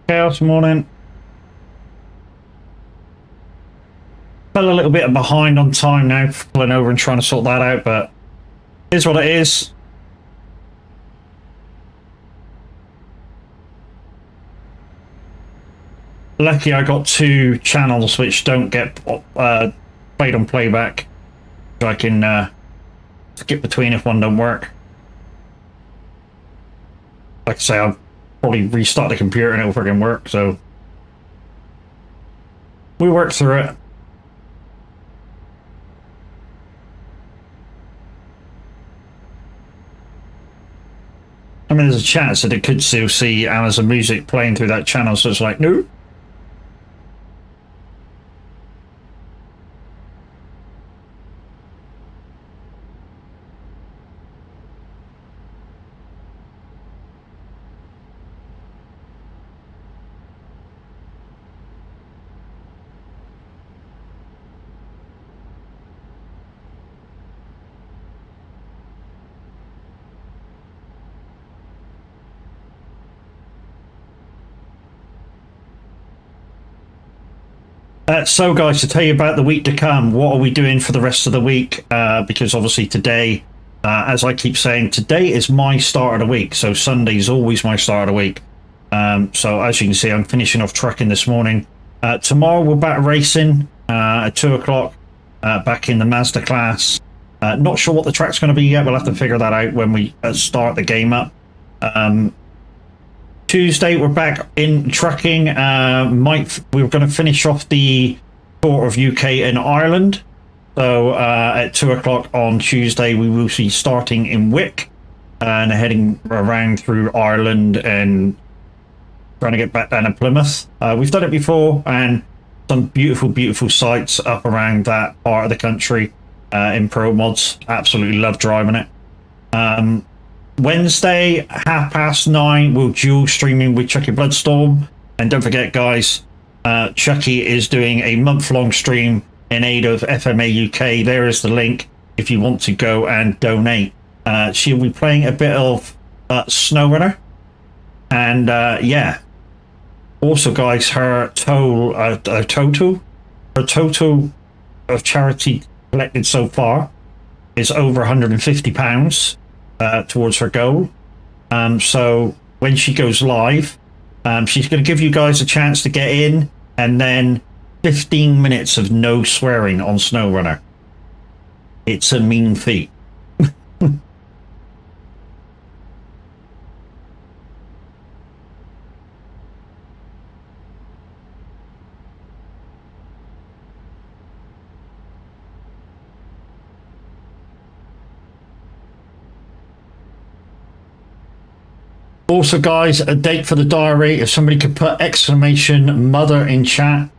Chaos, morning. Fell a little bit behind on time now, pulling over and trying to sort that out, but here's what it is. Lucky I got 2 channels which don't get played on playback, so I can skip between if one don't work. Like I say, I'll probably restart the computer and it'll freaking work, so we work through it. I mean, there's a chance that it could still see Amazon Music playing through that channel, so it's like, no. So guys, to tell you about the week to come, what are we doing for the rest of the week? Because obviously today, as I keep saying, today is my start of the week. So Sunday is always my start of the week. So as you can see, I'm finishing off trucking this morning. Tomorrow we're back racing at 2 o'clock, back in the Mazda class. Not sure what the track's going to be yet. We'll have to figure that out when we start the game up. Tuesday, we're back in trucking. We're going to finish off the tour of UK and Ireland. So at 2 o'clock on Tuesday, we will be starting in Wick and heading around through Ireland and trying to get back down to Plymouth. We've done it before, and some beautiful, beautiful sights up around that part of the country in Pro Mods. Absolutely love driving it. Wednesday, 9:30, we'll dual streaming with Chucky Bloodstorm. And don't forget, guys, Chucky is doing a month-long stream in aid of FMA UK. There is the link if you want to go and donate. She'll be playing a bit of SnowRunner. And yeah. Also, guys, her total of charity collected so far is over £150 towards her goal. So when she goes live, she's going to give you guys a chance to get in, and then 15 minutes of no swearing on SnowRunner. It's a mean feat. Also, guys, a date for the diary. If somebody could put exclamation mother in chat,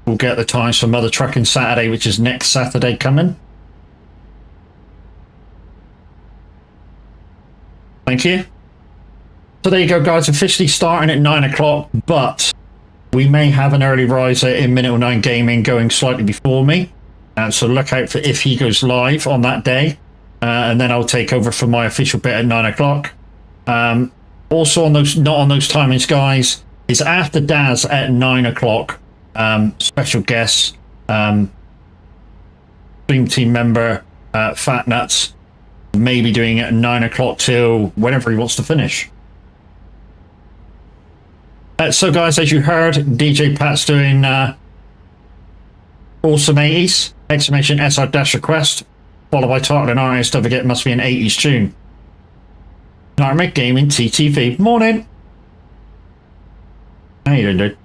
we'll get the times for Mother Trucking Saturday, which is next Saturday coming. Thank you. So there you go, guys. Officially starting at 9 o'clock, but we may have an early riser in Minute 9 Gaming going slightly before me. So look out for if he goes live on that day. And then I'll take over for my official bit at 9 o'clock. Also on those, not on those timings, guys, is after Daz at 9 o'clock. Special guest, Dream Team member, Fat Nuts, maybe doing it at 9 o'clock till whenever he wants to finish. So, guys, as you heard, DJ Pat's doing Awesome 80s, exclamation SR dash request, followed by Tartan and Artist. Don't forget, it must be an 80s tune. Narmic Gaming TTV. Morning. How you doing, dude?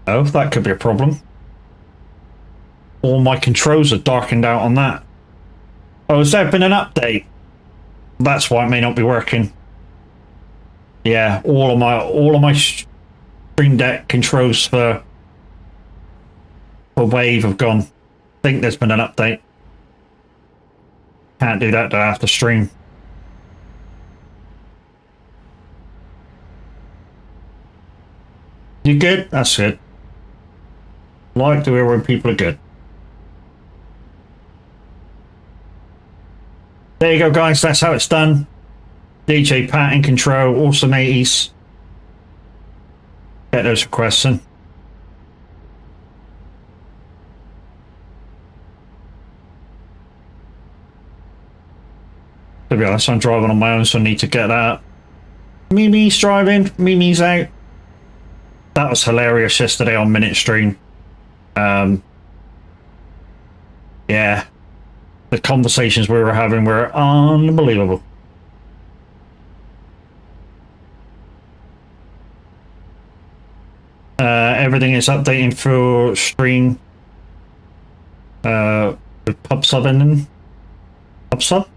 Oh, that could be a problem. All my controls are darkened out on that. Oh, has there been an update? That's why it may not be working. Yeah, all of my Stream Deck controls for Wave have gone. I think there's been an update. Can't do that till after stream. You good? That's good. Like to hear when people are good. There you go, guys. That's how it's done. DJ Pat in control. Awesome 80s. Get those requests in. To be honest, I'm driving on my own, so I need to get that. Mimi's driving. Mimi's out. That was hilarious yesterday on Minute Stream. Yeah. The conversations we were having were unbelievable. Everything is updating for stream with pub sub ending. Pub sub?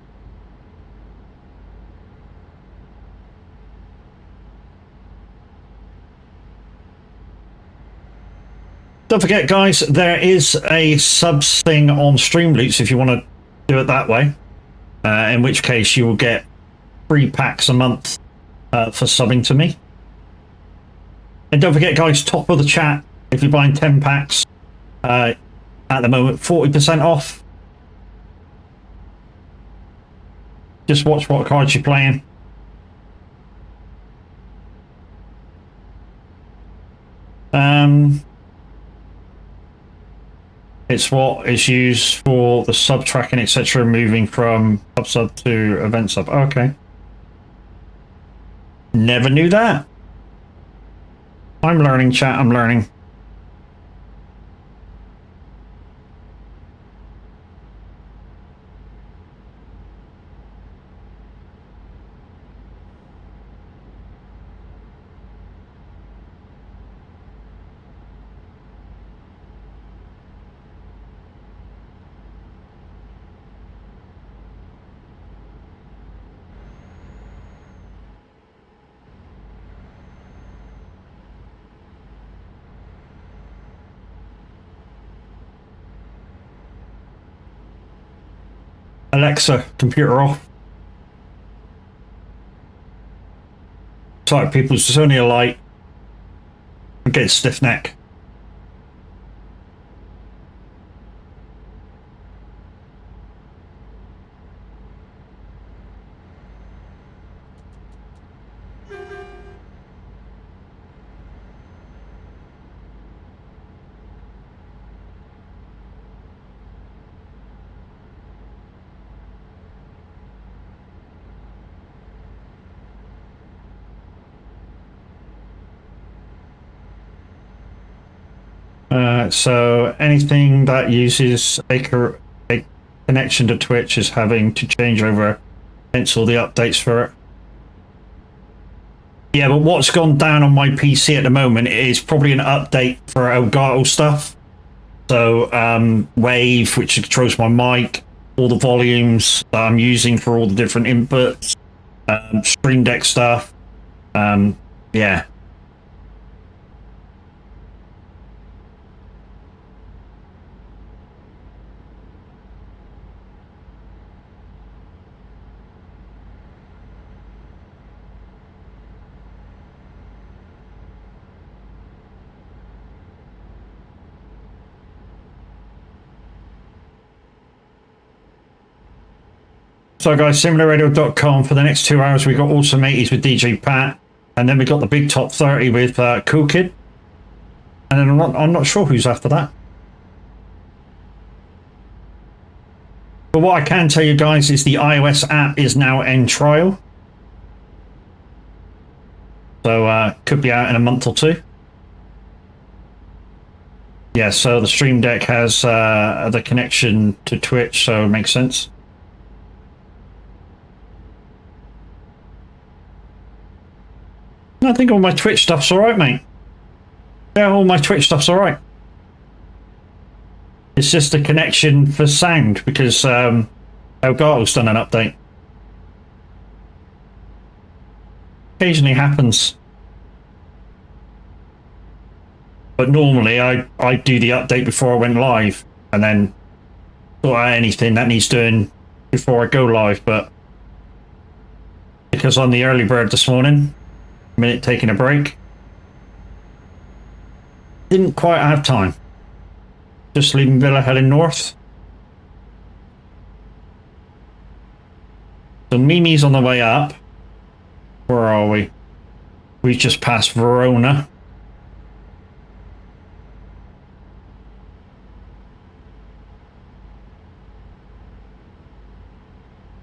Don't forget, guys, there is a subs thing on Streamloots if you want to do it that way. In which case you will get 3 packs a month for subbing to me. And don't forget, guys, top of the chat, if you're buying 10 packs, at the moment, 40% off. Just watch what cards you're playing. It's what is used for the sub tracking, etc., moving from pub sub to event sub. Okay. Never knew that. I'm learning, chat. I'm learning. Alexa, computer off. Sorry, people, it's only a light. I'm getting stiff neck. So anything that uses a connection to Twitch is having to change over, hence all the updates for it. Yeah, but what's gone down on my PC at the moment is probably an update for Elgato stuff. So Wave, which controls my mic, all the volumes that I'm using for all the different inputs, Stream Deck stuff. Yeah. So guys, simulatorradio.com for the next 2 hours. We got Awesome 80s with DJ Pat, and then we got the big top 30 with Cool Kid, and then I'm not sure who's after that. But what I can tell you guys is the iOS app is now in trial, so could be out in a month or two. Yeah, so the Stream Deck has the connection to Twitch, so it makes sense. I think all my Twitch stuff's alright, mate. Yeah, all my Twitch stuff's alright. It's just a connection for sound, because Elgato's done an update. Occasionally happens. But normally I do the update before I went live, and then sort out anything that needs doing before I go live, but because I'm the early bird this morning, minute taking a break, didn't quite have time. Just leaving Villa heading north. So Mimi's on the way up. Where are we? We just passed Verona.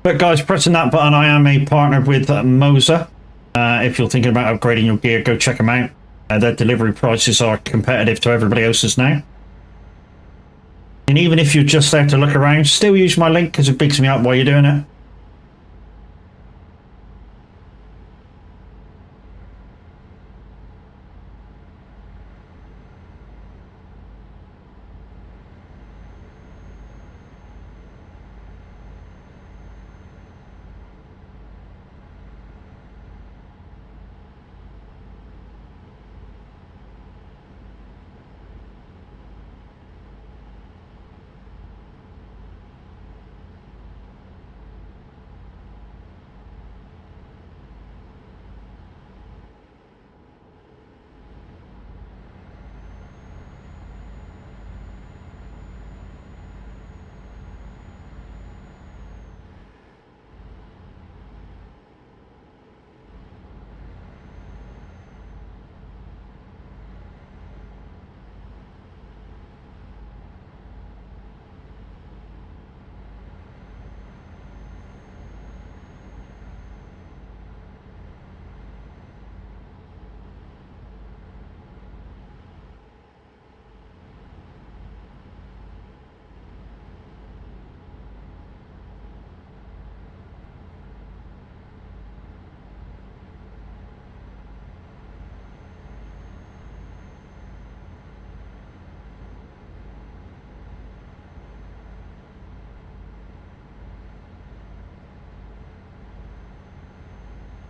But guys, pressing that button, I am a partner with Moser. If you're thinking about upgrading your gear, go check them out. Their delivery prices are competitive to everybody else's now. And even if you're just there to look around, still use my link because it bigs me up while you're doing it.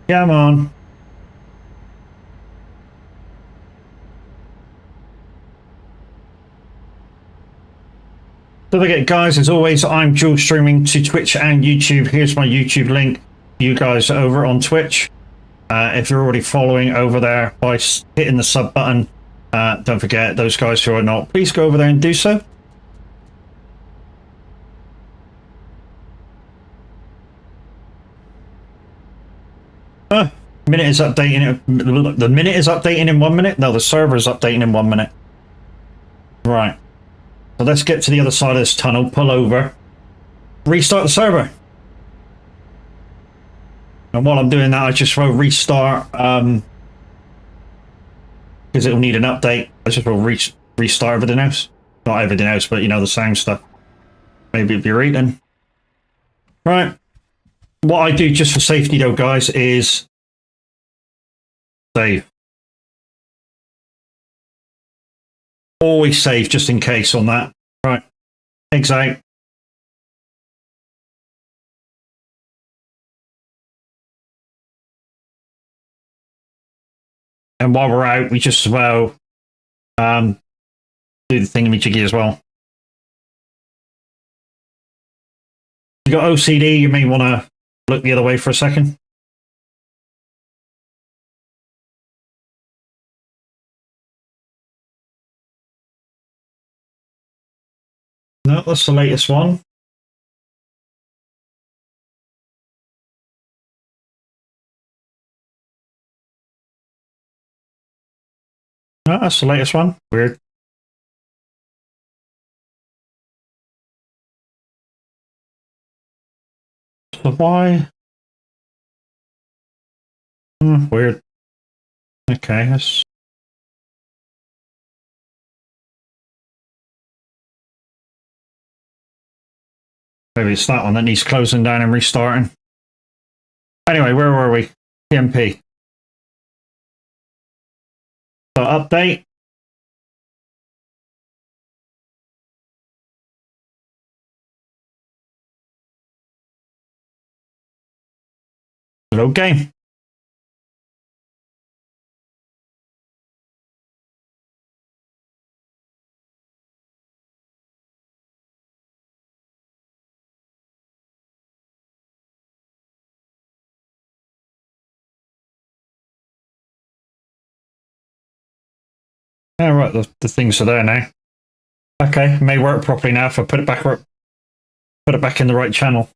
Come on. Don't forget, guys, as always, I'm dual streaming to Twitch and YouTube. Here's my YouTube link. You guys over on Twitch. If you're already following over there by hitting the sub button, don't forget, those guys who are not, please go over there and do so. Minute is updating. The minute is updating in 1 minute. No, the server is updating in 1 minute. Right. So let's get to the other side of this tunnel. Pull over. Restart the server. And while I'm doing that, I just will restart. Because it'll need an update. I just will restart everything else. Not everything else, but you know, the sound stuff. Maybe it'll be reading. Right. What I do just for safety though, guys, is save. Always save just in case on that. Right. Eggs out. And while we're out, we just as well do the thingamajiggy as well. If you got OCD, you may want to look the other way for a second. No, that's the latest one. No, that's the latest one. Weird. So why? Weird. Okay, that's... Maybe it's that one that needs closing down and restarting. Anyway, where were we? TMP. So update. Load game. Yeah, right, the things are there now. Okay, may work properly now if I put it back in the right channel.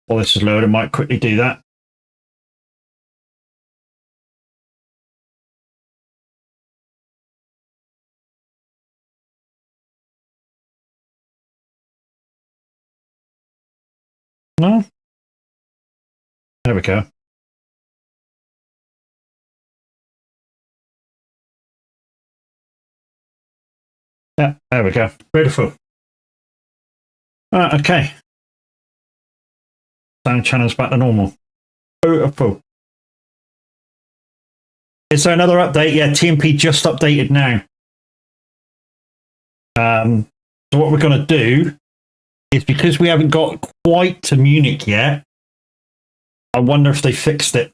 While this is loaded, I might quickly do that. No? There we go. Yeah, there we go. Beautiful. Okay. Sound channel's back to normal. Beautiful. Is there another update? Yeah, TMP just updated now. So what we're going to do is, because we haven't got quite to Munich yet, I wonder if they fixed it.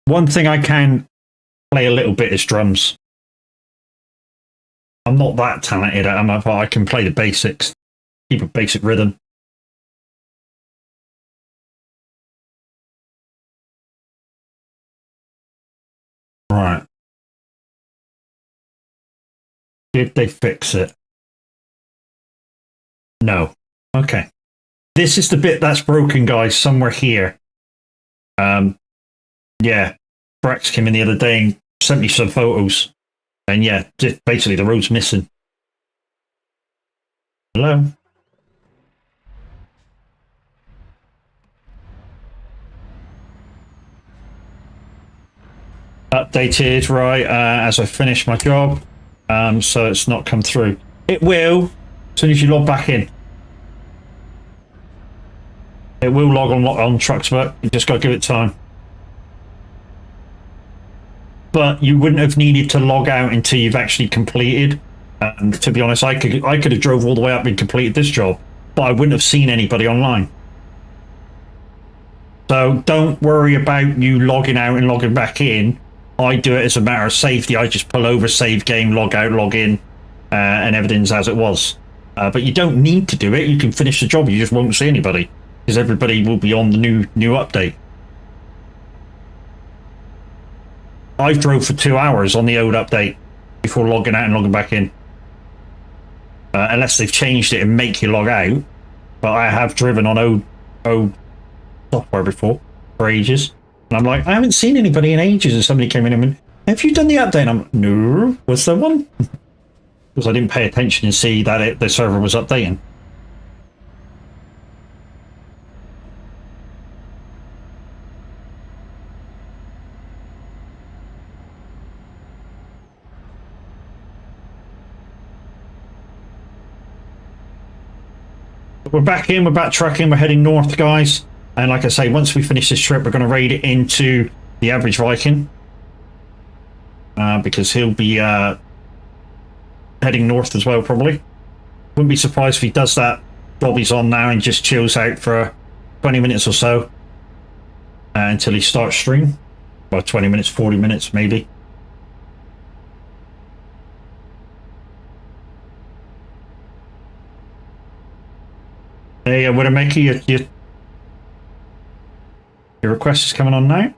One thing I can play a little bit is drums. I'm not that talented at them, but I can play the basics, keep a basic rhythm. Right. Did they fix it? No. Okay. This is the bit that's broken, guys, somewhere here. Yeah. Brax came in the other day and sent me some photos. And yeah, just basically the road's missing. Hello? Updated, right, as I finish my job. So it's not come through. It will, as soon as you log back in. It will log on trucks, but you just got to give it time. But you wouldn't have needed to log out until you've actually completed And to be honest, I could have drove all the way up and completed this job, but I wouldn't have seen anybody online. So don't worry about you logging out and logging back in. I do it as a matter of safety. I just pull over, save game, log out, log in, and everything's as it was. But you don't need to do it. You can finish the job. You just won't see anybody because everybody will be on the new update. I drove for 2 hours on the old update before logging out and logging back in. Unless they've changed it and make you log out. But I have driven on old software before for ages. And I'm like, I haven't seen anybody in ages. And somebody came in and went, have you done the update? And I'm like, no, was there one? Because I didn't pay attention and see that the server was updating. We're back in, we're back trucking, we're heading north, guys. And like I say, once we finish this trip, we're going to raid it into the average Viking. Because he'll be heading north as well, probably. Wouldn't be surprised if he does that. Bobby's on now and just chills out for 20 minutes or so. Until he starts stream. Well, 20 minutes, 40 minutes, maybe. Hey, Widowmaker, your request is coming on now.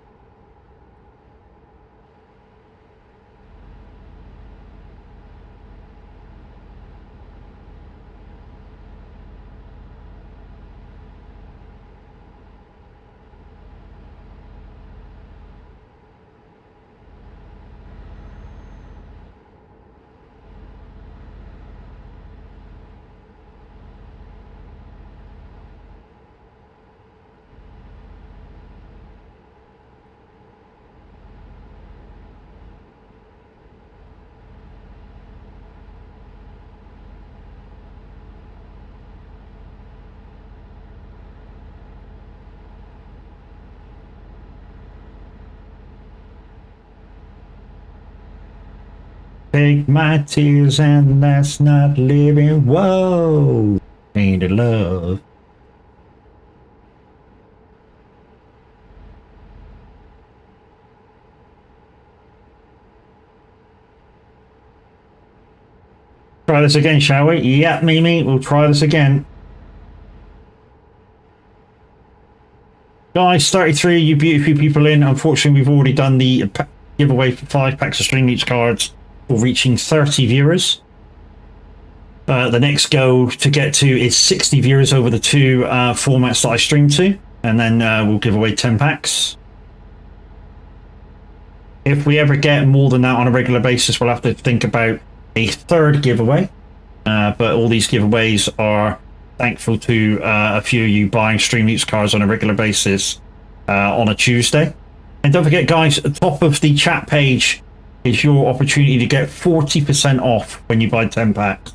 Take my tears and that's not living. Whoa, ain't it love? Try this again, shall we? Yeah, Mimi, we'll try this again. Guys, 33, you beautiful people in. Unfortunately, we've already done the giveaway for 5 packs of Stream Leech cards. We're reaching 30 viewers. The next goal to get to is 60 viewers over the 2 formats that I stream to. And then we'll give away 10 packs. If we ever get more than that on a regular basis, we'll have to think about a 3rd giveaway. But all these giveaways are thankful to a few of you buying Stream Leech cards on a regular basis on a Tuesday. And don't forget, guys, at the top of the chat page is your opportunity to get 40% off when you buy 10 packs.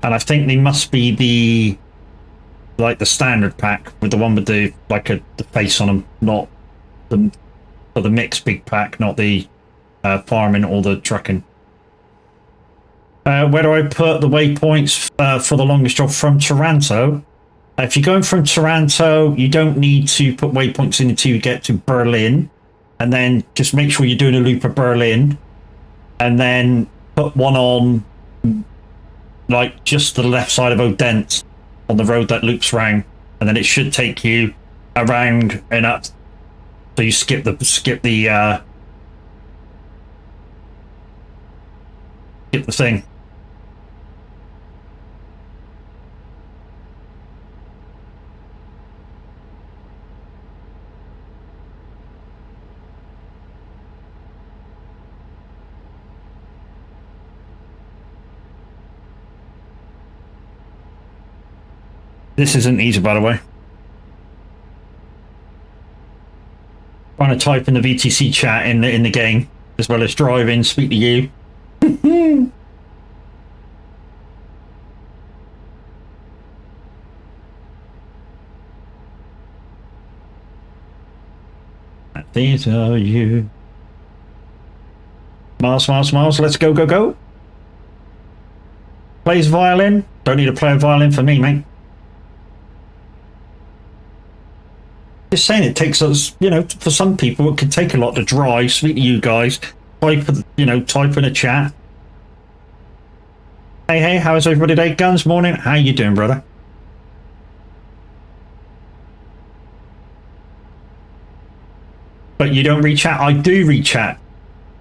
And I think they must be the standard pack with the one with the the face on them, not the mixed big pack, not the farming or the trucking. Where do I put the waypoints for the longest job from Toronto? If you're going from Toronto, you don't need to put waypoints in until you get to Berlin. And then just make sure you're doing a loop of Berlin. And then put one on, just the left side of Odense on the road that loops round. And then it should take you around and up. So you skip the thing. This isn't easy, by the way. Trying to type in the VTC chat in the game, as well as driving, speak to you. These are you. Miles, let's go, go, go. Plays violin. Don't need to play a violin for me, mate. Just saying, it takes us, you know, for some people it can take a lot to drive, speak to you guys, type, you know, type in a chat. Hey, how's everybody today? Guns, morning. How you doing, brother? But you don't read chat? I do read chat.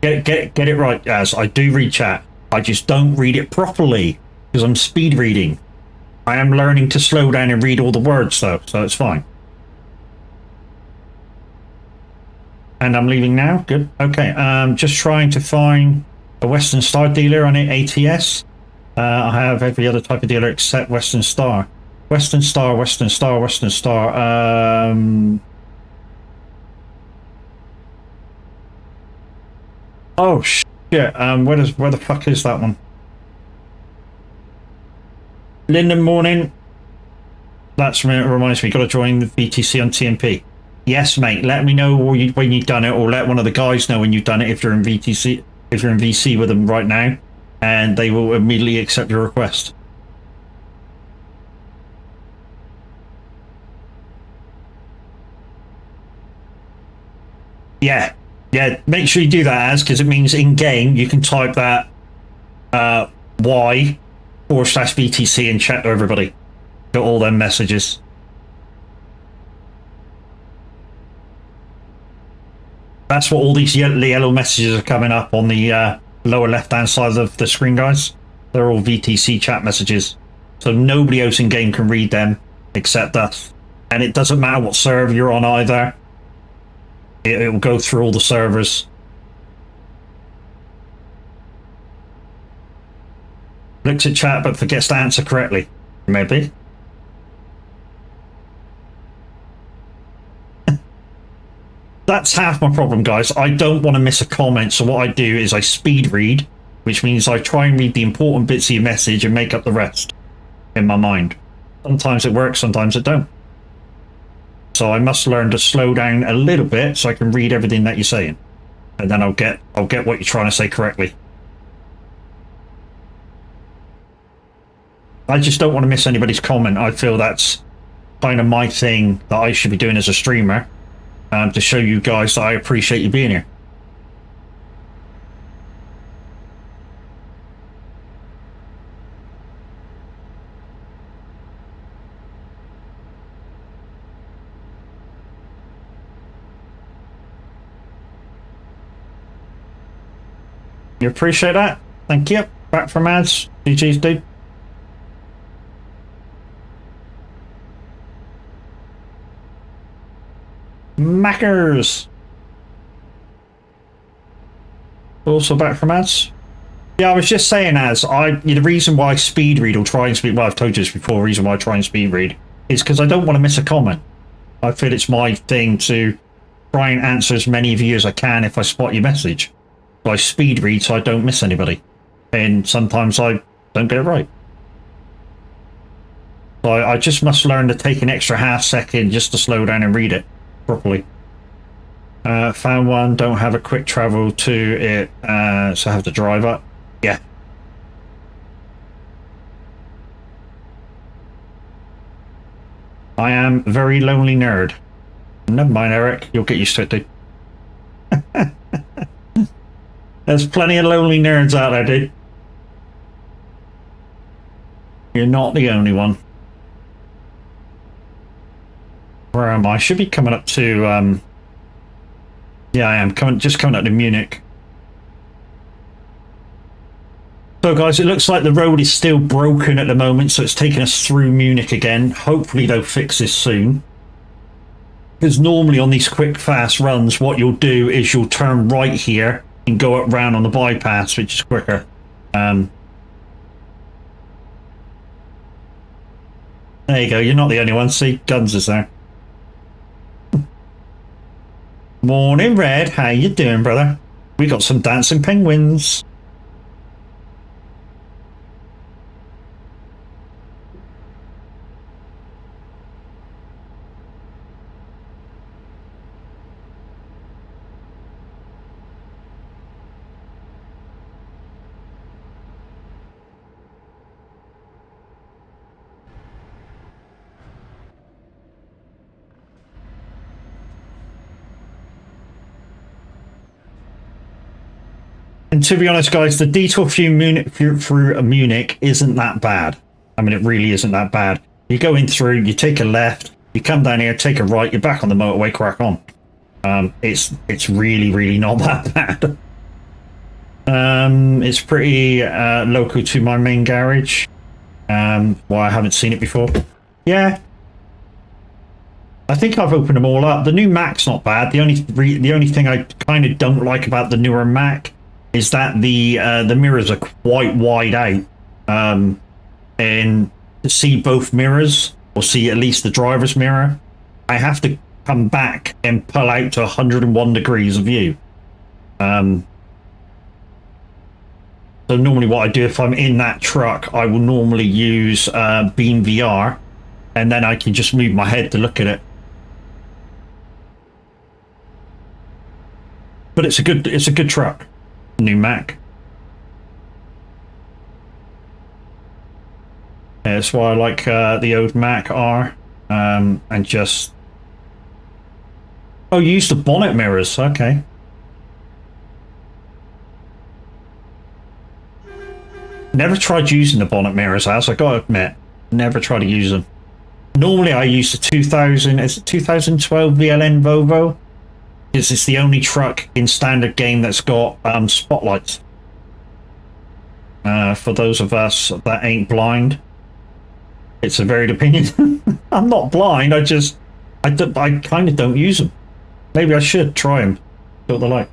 Get it right, as I do read chat. I just don't read it properly because I'm speed reading. I am learning to slow down and read all the words though, so it's fine. And I'm leaving now. Good. Okay. Just trying to find a Western Star dealer on ATS. I have every other type of dealer except Western Star. Western Star. Oh shit. Where the fuck is that one? Linden, morning. That's reminds me. Got to join the VTC on TMP. Yes, mate. Let me know when you've done it, or let one of the guys know when you've done it. If you're in VTC, if you're in VC with them right now, and they will immediately accept your request. Yeah. Make sure you do that, because it means in game you can type that Y/VTC and chat to everybody. Got all them messages. That's what all these yellow messages are coming up on the lower left-hand side of the screen, guys. They're all VTC chat messages. So nobody else in game can read them except us. And it doesn't matter what server you're on either. It will go through all the servers. Looks at chat but forgets to answer correctly. Maybe. That's half my problem, guys. I don't want to miss a comment, so what I do is I speed read, which means I try and read the important bits of your message and make up the rest in my mind. Sometimes it works, sometimes it don't. So I must learn to slow down a little bit so I can read everything that you're saying, and then I'll get what you're trying to say correctly. I just don't want to miss anybody's comment. I feel that's kind of my thing that I should be doing as a streamer. To show you guys that I appreciate you being here. You appreciate that? Thank you. Back from ads. GG's, dude. Mackers. Also back from ads. Yeah, I was just saying, the reason why I speed read or try and speed, well, I've told you this before, the reason why I try and speed read is because I don't want to miss a comment. I feel it's my thing to try and answer as many of you as I can if I spot your message. So I speed read so I don't miss anybody. And sometimes I don't get it right. So I just must learn to take an extra half second just to slow down and read it properly. Found one, don't have a quick travel to it, so I have to drive up. Yeah. I am very lonely nerd. Never mind, Eric, you'll get used to it, dude. There's plenty of lonely nerds out there, dude. You're not the only one. Where am I? I should be coming up to, yeah, I am just coming up to Munich. So guys, it looks like the road is still broken at the moment, so it's taking us through Munich again. Hopefully they'll fix this soon. Because normally on these quick, fast runs, what you'll do is you'll turn right here and go up round on the bypass, which is quicker. There you go, you're not the only one. See, Guns is there. Morning, Red. How you doing, brother? We got some dancing penguins. And to be honest, guys, the detour through Munich isn't that bad. I mean, it really isn't that bad. You go in through, you take a left, you come down here, take a right, you're back on the motorway, crack on. It's really not that bad. It's pretty local to my main garage. Well, I haven't seen it before. Yeah, I think I've opened them all up. The new Mac's not bad. The only thing I kind of don't like about the newer Mac is that the mirrors are quite wide out. And to see both mirrors, or see at least the driver's mirror, I have to come back and pull out to 101 degrees of view. So normally what I do if I'm in that truck, I will normally use Beam VR, and then I can just move my head to look at it. But it's a good truck, new Mac. Yeah, that's why I like the old Mac R, and just... Oh, you use the bonnet mirrors, okay. Never tried using the bonnet mirrors, as I gotta admit. Never tried to use them. Normally I use the 2012 VLN Volvo, because it's the only truck in standard game that's got spotlights. For those of us that ain't blind, it's a varied opinion. I'm not blind, I kind of don't use them. Maybe I should try them. See what they're like.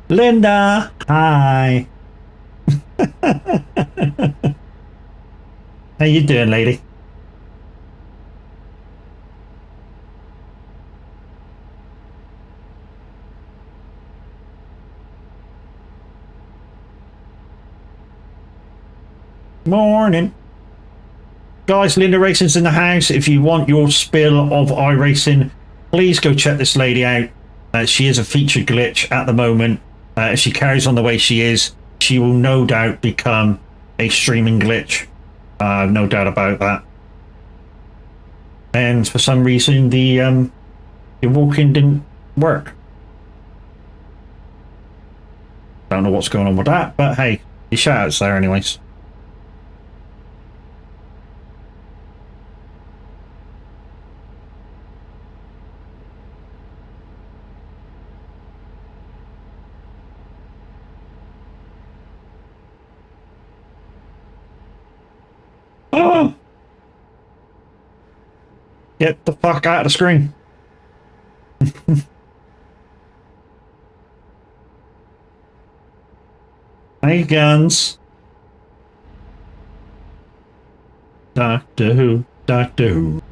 Linda, hi. How you doing, lady? Morning. Guys, Linda Racing's in the house. If you want your spill of iRacing, please go check this lady out. She is a featured glitch at the moment. If she carries on the way she is, she will no doubt become a streaming glitch. No doubt about that. And for some reason, the walk-in didn't work. Don't know what's going on with that, but hey, your shout-out's there anyways. Oh! Get the fuck out of the screen. Hey, guns. Doctor Who, Doctor Who.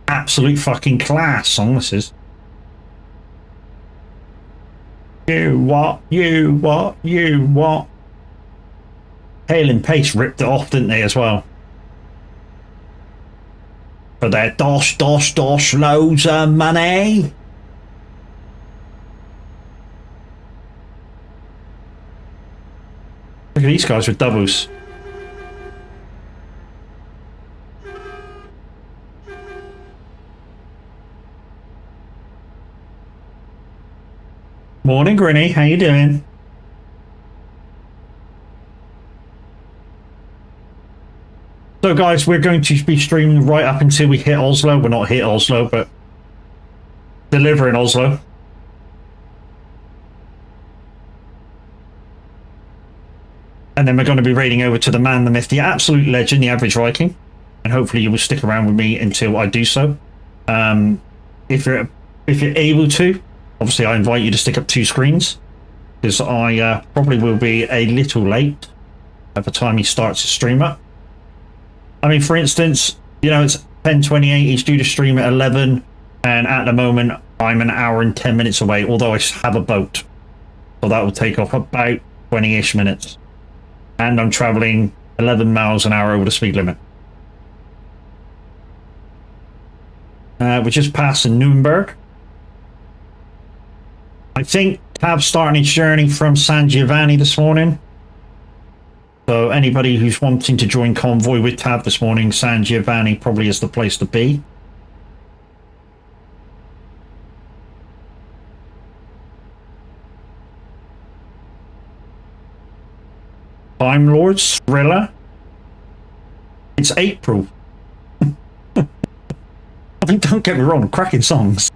Absolute fucking class song this is. You what? You what? You what? Hale and Pace ripped it off, didn't they, as well? For their dosh, dosh, dosh, loads of money. Look at these guys with doubles. Morning, Grinny. How you doing? So, guys, we're going to be streaming right up until we hit Oslo. We're not hit Oslo, but delivering Oslo. And then we're going to be raiding over to the man, the myth, the absolute legend, the average Viking. And hopefully you will stick around with me until I do so. If you're able to, obviously I invite you to stick up 2 screens, because I probably will be a little late at the time he starts to stream up. I mean, for instance, you know, it's 10:28, he's due to stream at 11, and at the moment I'm an hour and 10 minutes away, although I have a boat. So that will take off about 20-ish minutes. And I'm traveling 11 miles an hour over the speed limit. We're just passing Nuremberg. I think Tab's starting his journey from San Giovanni this morning. So anybody who's wanting to join Convoy with Tab this morning, San Giovanni probably is the place to be. Time Lords, Thriller. It's April. I mean, don't get me wrong, cracking songs.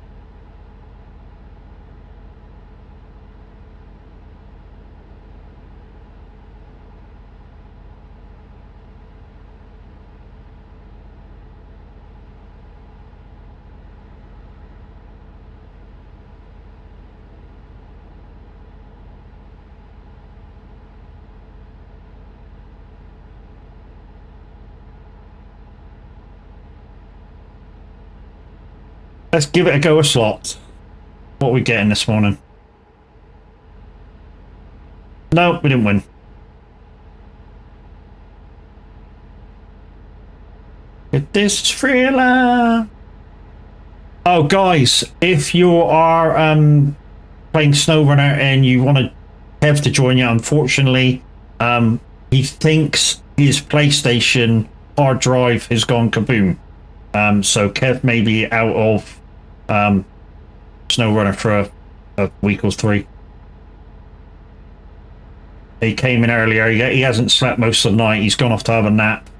Let's give it a go a slot. What are we getting this morning? No, we didn't win. Get this Thriller. Oh, guys, if you are playing SnowRunner and you want Kev to join you, unfortunately, he thinks his PlayStation hard drive has gone kaboom. So Kev may be out of SnowRunner for a week or 3. He came in earlier. He hasn't slept most of the night. He's gone off to have a nap.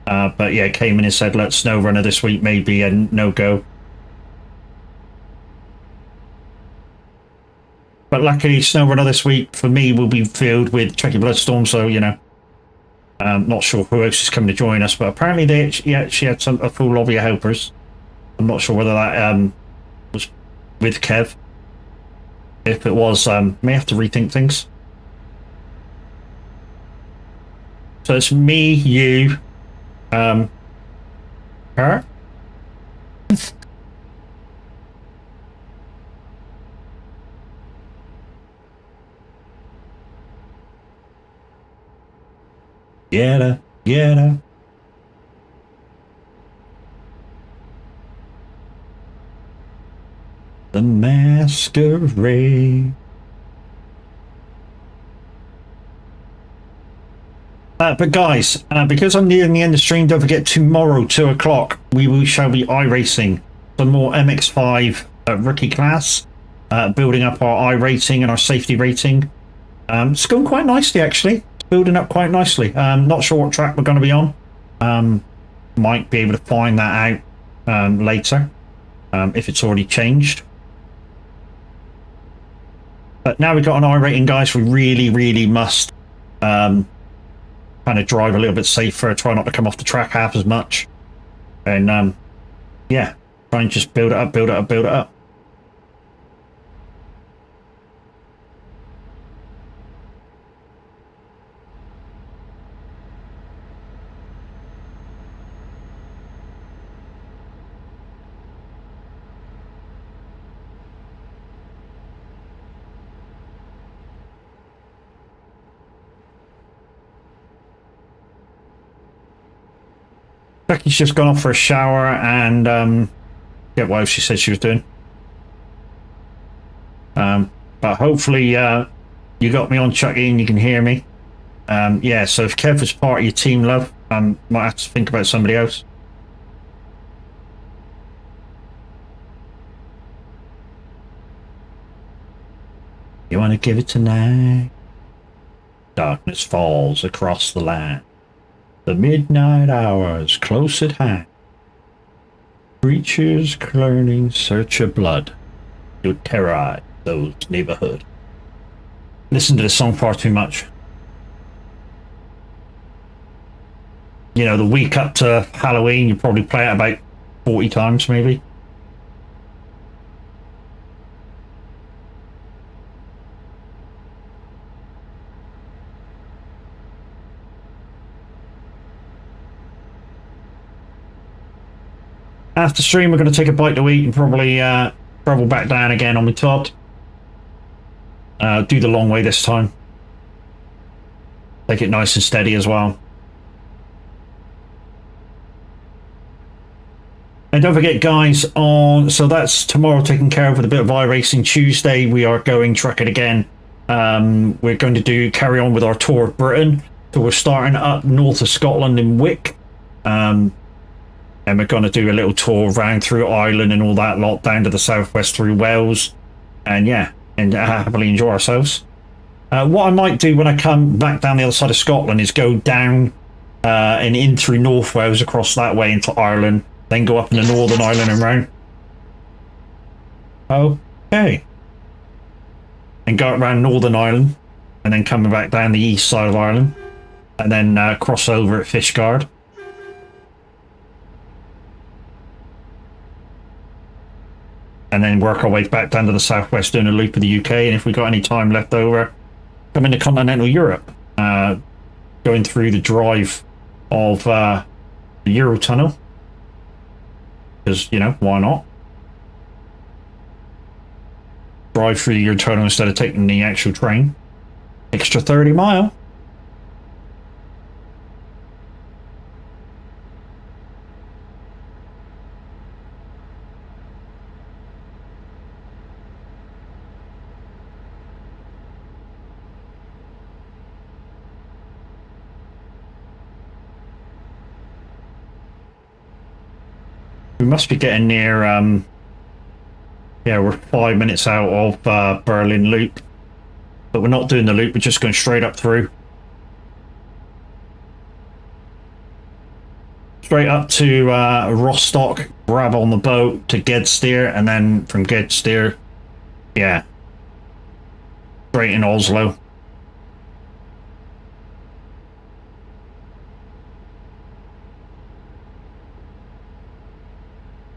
But yeah, came in and said, "Let SnowRunner this week may be a no-go." But luckily, SnowRunner this week for me will be filled with Trekkie Bloodstorm. So you know, not sure who else is coming to join us. But apparently, they she had a full lobby of helpers. I'm not sure whether that was with Kev. If it was, may have to rethink things. So it's me, you, her. Get her, get her. The masquerade. But guys, because I'm nearing the end of the stream, don't forget tomorrow, 2 o'clock, we shall be iRacing some more MX5 rookie class, building up our iRating and our safety rating. It's going quite nicely, actually. It's building up quite nicely. Not sure what track we're going to be on. Might be able to find that out later, if it's already changed. But now we've got an iRating, guys, we really must kind of drive a little bit safer, try not to come off the track half as much, and yeah, try and just build it up, build it up, build it up. Becky's just gone off for a shower and get what else she said she was doing. But hopefully you got me on, Chucky, and you can hear me. Yeah, so if Kev was part of your team, love, might have to think about somebody else. You want to give it tonight? Darkness falls across the land. The midnight hour is close at hand. Creatures cloning search of blood to terrorize those neighborhood. Listen to this song far too much. You know, the week up to Halloween, you probably play it about 40 times, maybe. After stream, we're going to take a bite to eat and probably travel back down again on my Todd. Do the long way this time. Take it nice and steady as well. And don't forget, guys, so that's tomorrow taken care of with a bit of iRacing. Tuesday, we are going trucking again. We're going to carry on with our tour of Britain. So we're starting up north of Scotland in Wick. And we're going to do a little tour around through Ireland and all that lot, down to the southwest through Wales. And yeah, and happily enjoy ourselves. What I might do when I come back down the other side of Scotland is go down and in through North Wales, across that way into Ireland, then go up into Northern Ireland and round. Okay. And go around Northern Ireland, and then coming back down the east side of Ireland, and then cross over at Fishguard. And then work our way back down to the southwest, doing a loop of the UK, and if we got any time left over, come into continental Europe, going through the drive of the Eurotunnel, because, you know, why not? Drive through the Eurotunnel instead of taking the actual train. Extra 30 mile. We must be getting near, yeah, we're 5 minutes out of Berlin Loop. But we're not doing the loop, we're just going straight up through. Straight up to Rostock, grab on the boat to Gedsteer, and then from Gedsteer, yeah, straight in Oslo.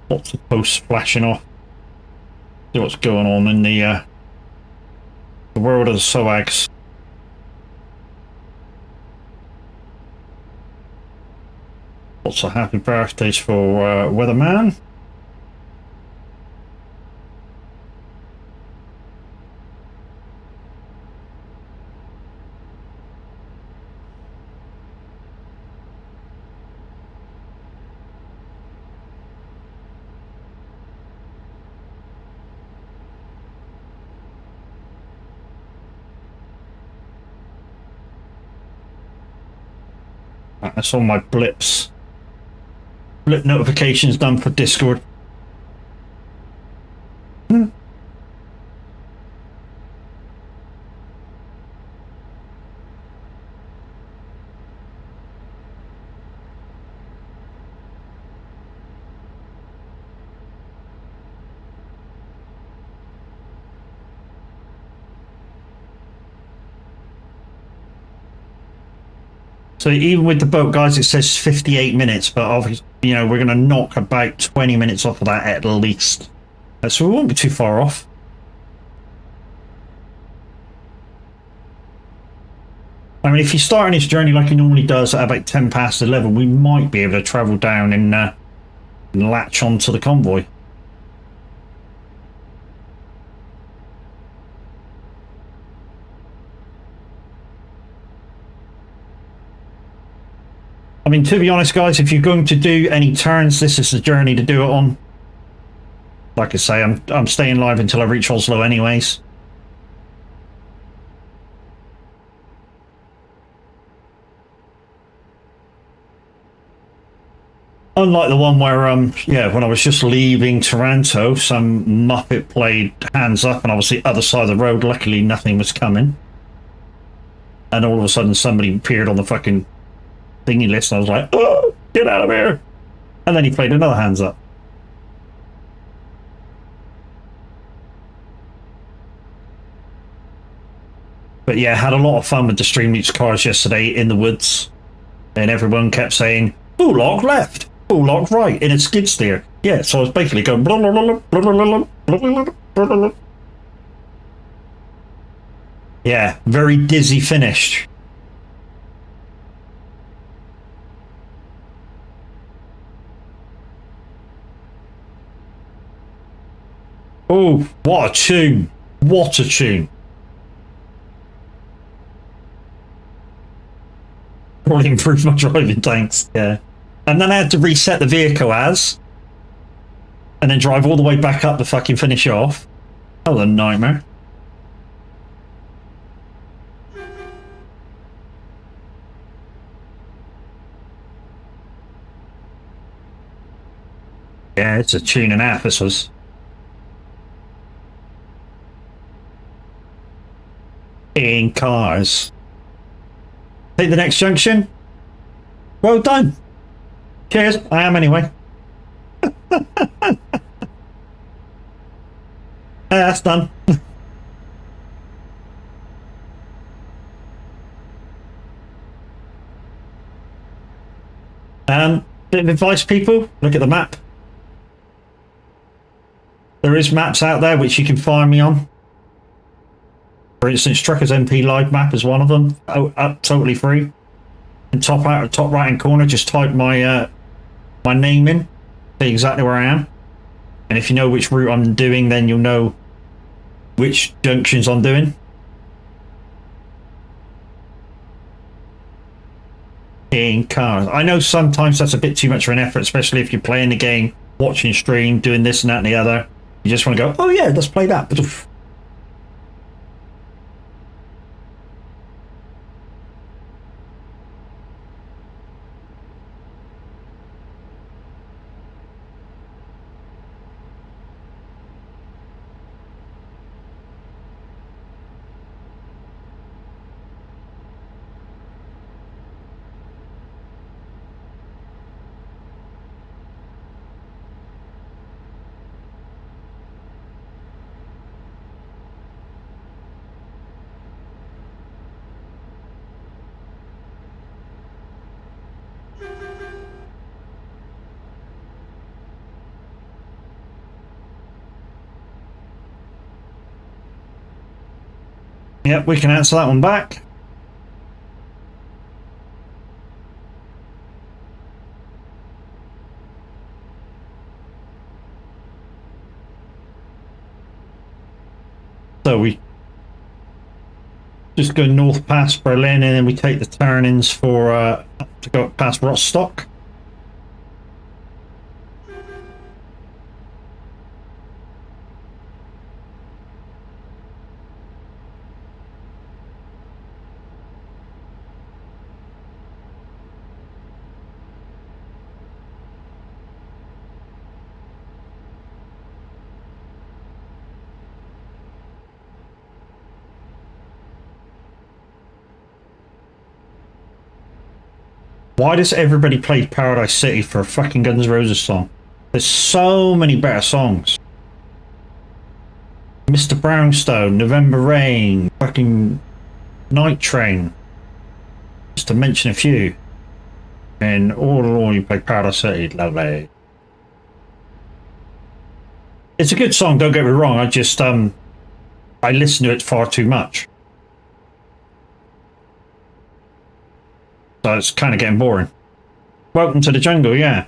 Lots of posts flashing off. See what's going on in the world of the SOAGs. Lots of happy birthdays for Weatherman. That's all my blips. Blip notifications done for Discord. So even with the boat, guys, it says 58 minutes, but obviously, you know, we're going to knock about 20 minutes off of that at least. So we won't be too far off. I mean, if you start on this journey like he normally does at about 10 past 11, we might be able to travel down and latch onto the convoy. I mean, to be honest, guys, if you're going to do any turns, this is the journey to do it on. Like I say, I'm staying live until I reach Oslo anyways. Unlike the one where, yeah, when I was just leaving Toronto, some muppet played Hands Up, and obviously other side of the road, luckily nothing was coming. And all of a sudden somebody appeared on the fucking thingy list, and I was like, oh, get out of here. And then he played another Hands Up. But yeah, had a lot of fun with the Stream Leaks cars yesterday in the woods, and everyone kept saying, Bullock left, Bullock right, in a skid steer. Yeah, so I was basically going blah, blah, blah, blah, blah, blah, blah, blah, blah, blah, blah. Yeah, very dizzy finish. Oh, what a tune. What a tune. Probably improved my driving, thanks. Yeah. And then I had to reset the vehicle and then drive all the way back up to fucking finish it off. That was a nightmare. it's a tune and a half, this was. In cars. Take the next junction. Well done. Cheers. I am anyway. That's done. Bit of advice, people. Look at the map. There is maps out there which you can find me on. For instance, Truckers MP Live map is one of them. Totally free. And top right hand corner, just type my my name in. See exactly where I am. And if you know which route I'm doing, then you'll know which junctions I'm doing. In cars. I know sometimes that's a bit too much of an effort, especially if you're playing the game, watching stream, doing this and that and the other. You just want to go, oh yeah, let's play that. Yep, we can answer that one back. So we just go north past Berlin and then we take the turnings for to go past Rostock. Why does everybody play Paradise City for a fucking Guns N' Roses song? There's so many better songs. Mr. Brownstone, November Rain, fucking Night Train. Just to mention a few. And all in all you play Paradise City, lovely. It's a good song, don't get me wrong, I just I listen to it far too much. So it's kind of getting boring. Welcome to the Jungle, yeah.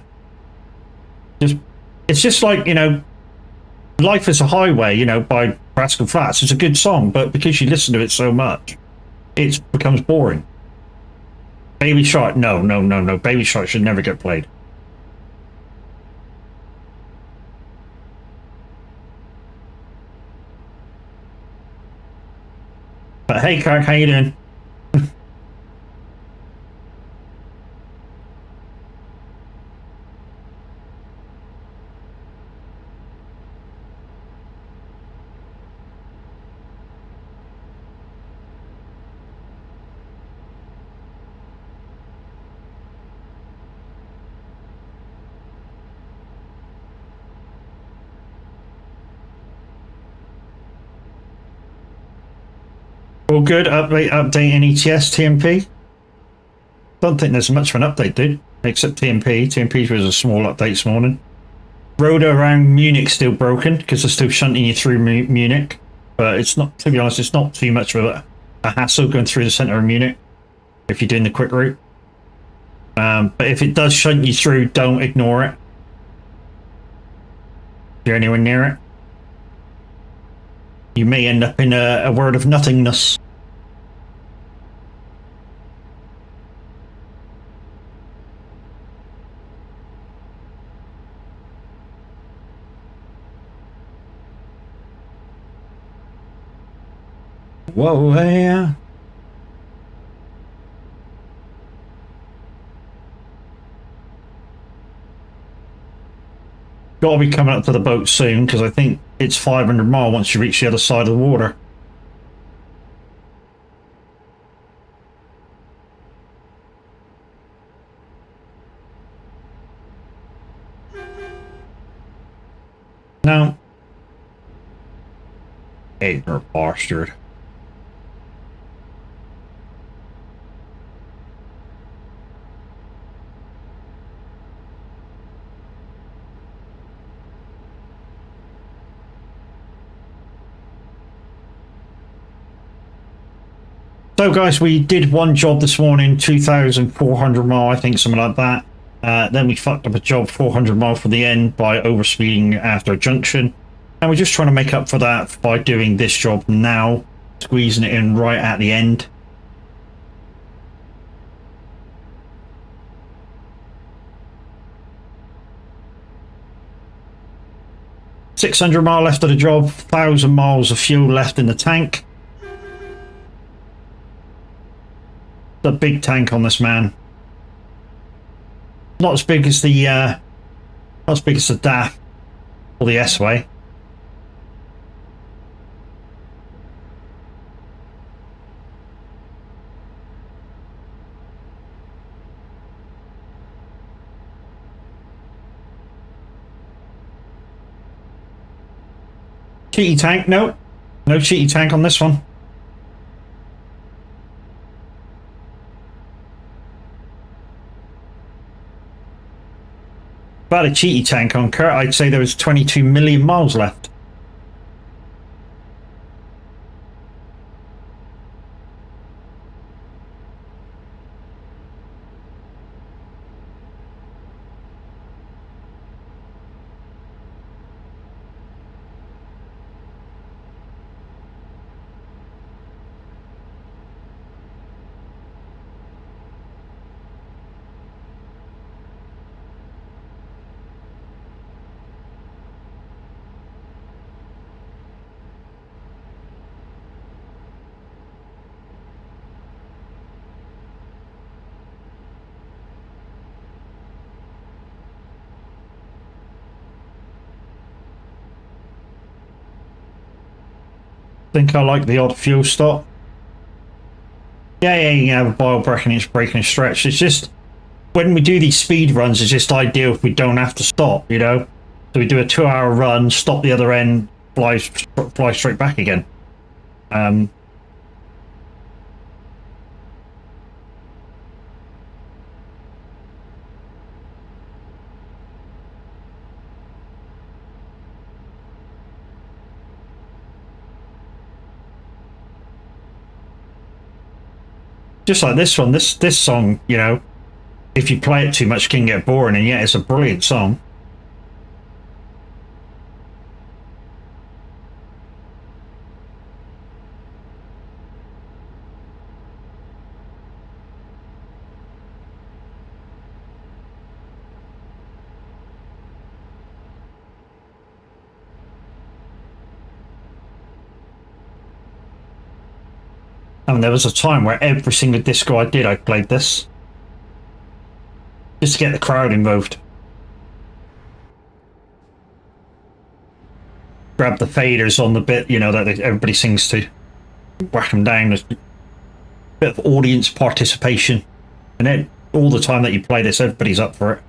It's just like, you know, Life is a Highway, you know, by Rascal Flatts. It's a good song, but because you listen to it so much, it becomes boring. Baby Shark, no. Baby Shark should never get played. But hey, Kirk, how you doing? All good. Updating ETS, TMP. Don't think there's much of an update, dude. Except TMP. TMP was a small update this morning. Road around Munich still broken because they're still shunting you through Munich. But it's not, to be honest, it's not too much of a hassle going through the centre of Munich if you're doing the quick route. But if it does shunt you through, don't ignore it. If you're anywhere near it, you may end up in a world of nothingness. Whoa, yeah. got to be coming up to the boat soon, because I think it's 500 mile once you reach the other side of the water. No. Ignorant bastard. So guys, we did one job this morning, 2,400 mile, I think, something like that. Then we fucked up a job 400 mile for the end by overspeeding after a junction. And we're just trying to make up for that by doing this job now, squeezing it in right at the end. $600 mile left of the job, 1,000 miles of fuel left in the tank. The big tank on this man. Not as big as the not as big as the DAF or the S-Way. Cheaty tank, no. No cheaty tank on this one. About a cheaty tank on Kurt, I'd say there was 22 million miles left. Think I like the odd fuel stop. Yeah, you can have a bile breaking and stretch. It's just when we do these speed runs, it's just ideal if we don't have to stop, you know. So we do a 2-hour run, stop the other end, fly straight back again. Just like this one, this song, you know, if you play it too much, it can get boring, and yet it's a brilliant song. And there was a time where every single disco I did, I played this. Just to get the crowd involved. Grab the faders on the bit, you know, that everybody sings to. Whack them down. There's a bit of audience participation. And then all the time that you play this, everybody's up for it.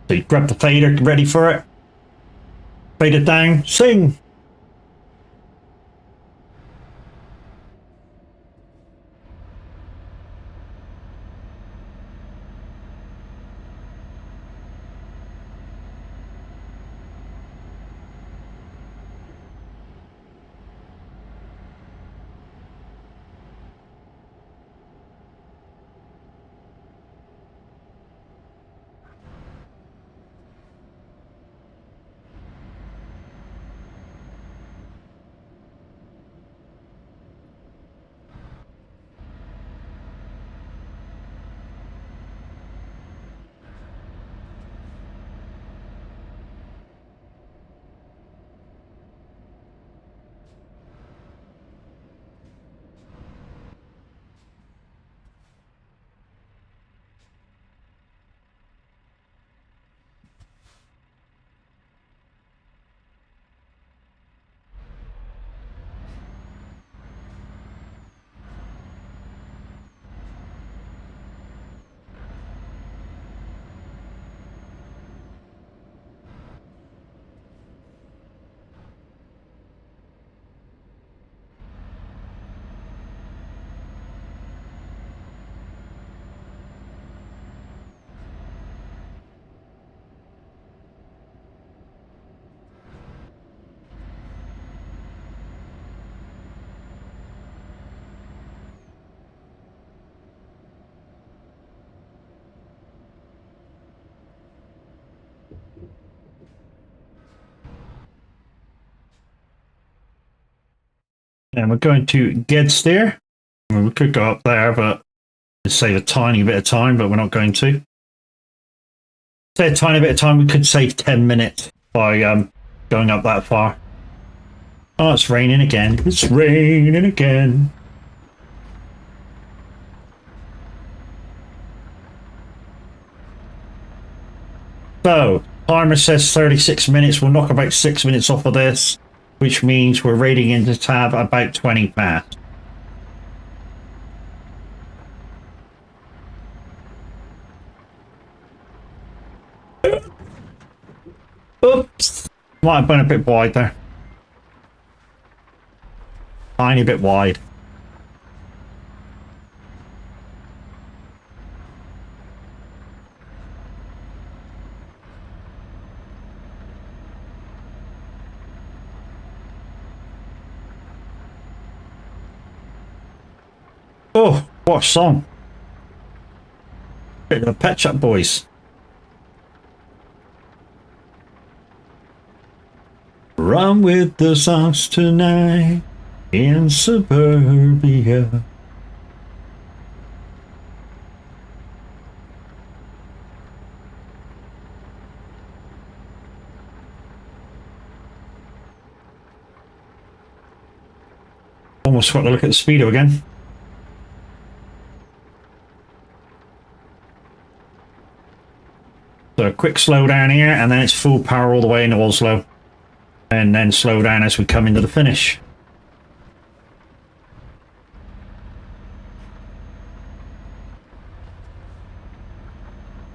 So you grab the fader, ready for it. Fade it down, sing. And we're going to Gedsteer. I mean, we could go up there, but just save a tiny bit of time, but we're not going to. Say a tiny bit of time, we could save 10 minutes by going up that far. Oh, it's raining again. It's raining again. So, timer says 36 minutes. We'll knock about 6 minutes off of this, which means we're rating into tab about 20 past. Oops. Might have been a bit wide there. Tiny bit wide. Oh, what a song. Bit of the Pet Shop Boys. Run with the songs tonight in suburbia. Almost got to look at the speedo again. So a quick slow down here, and then it's full power all the way into Oslo. And then slow down as we come into the finish.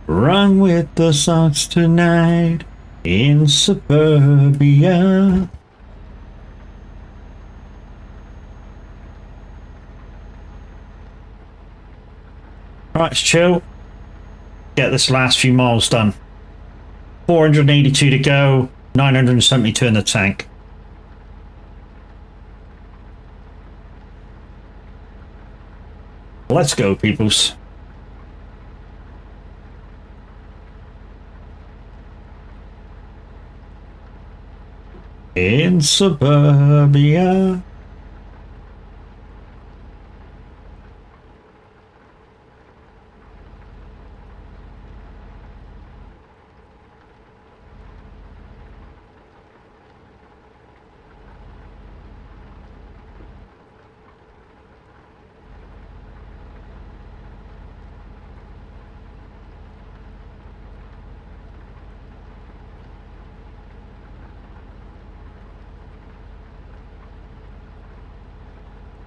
Run with the songs tonight in suburbia. Right, let's chill. Get this last few miles done. 482 to go, 972 in the tank. Let's go, peoples. In suburbia.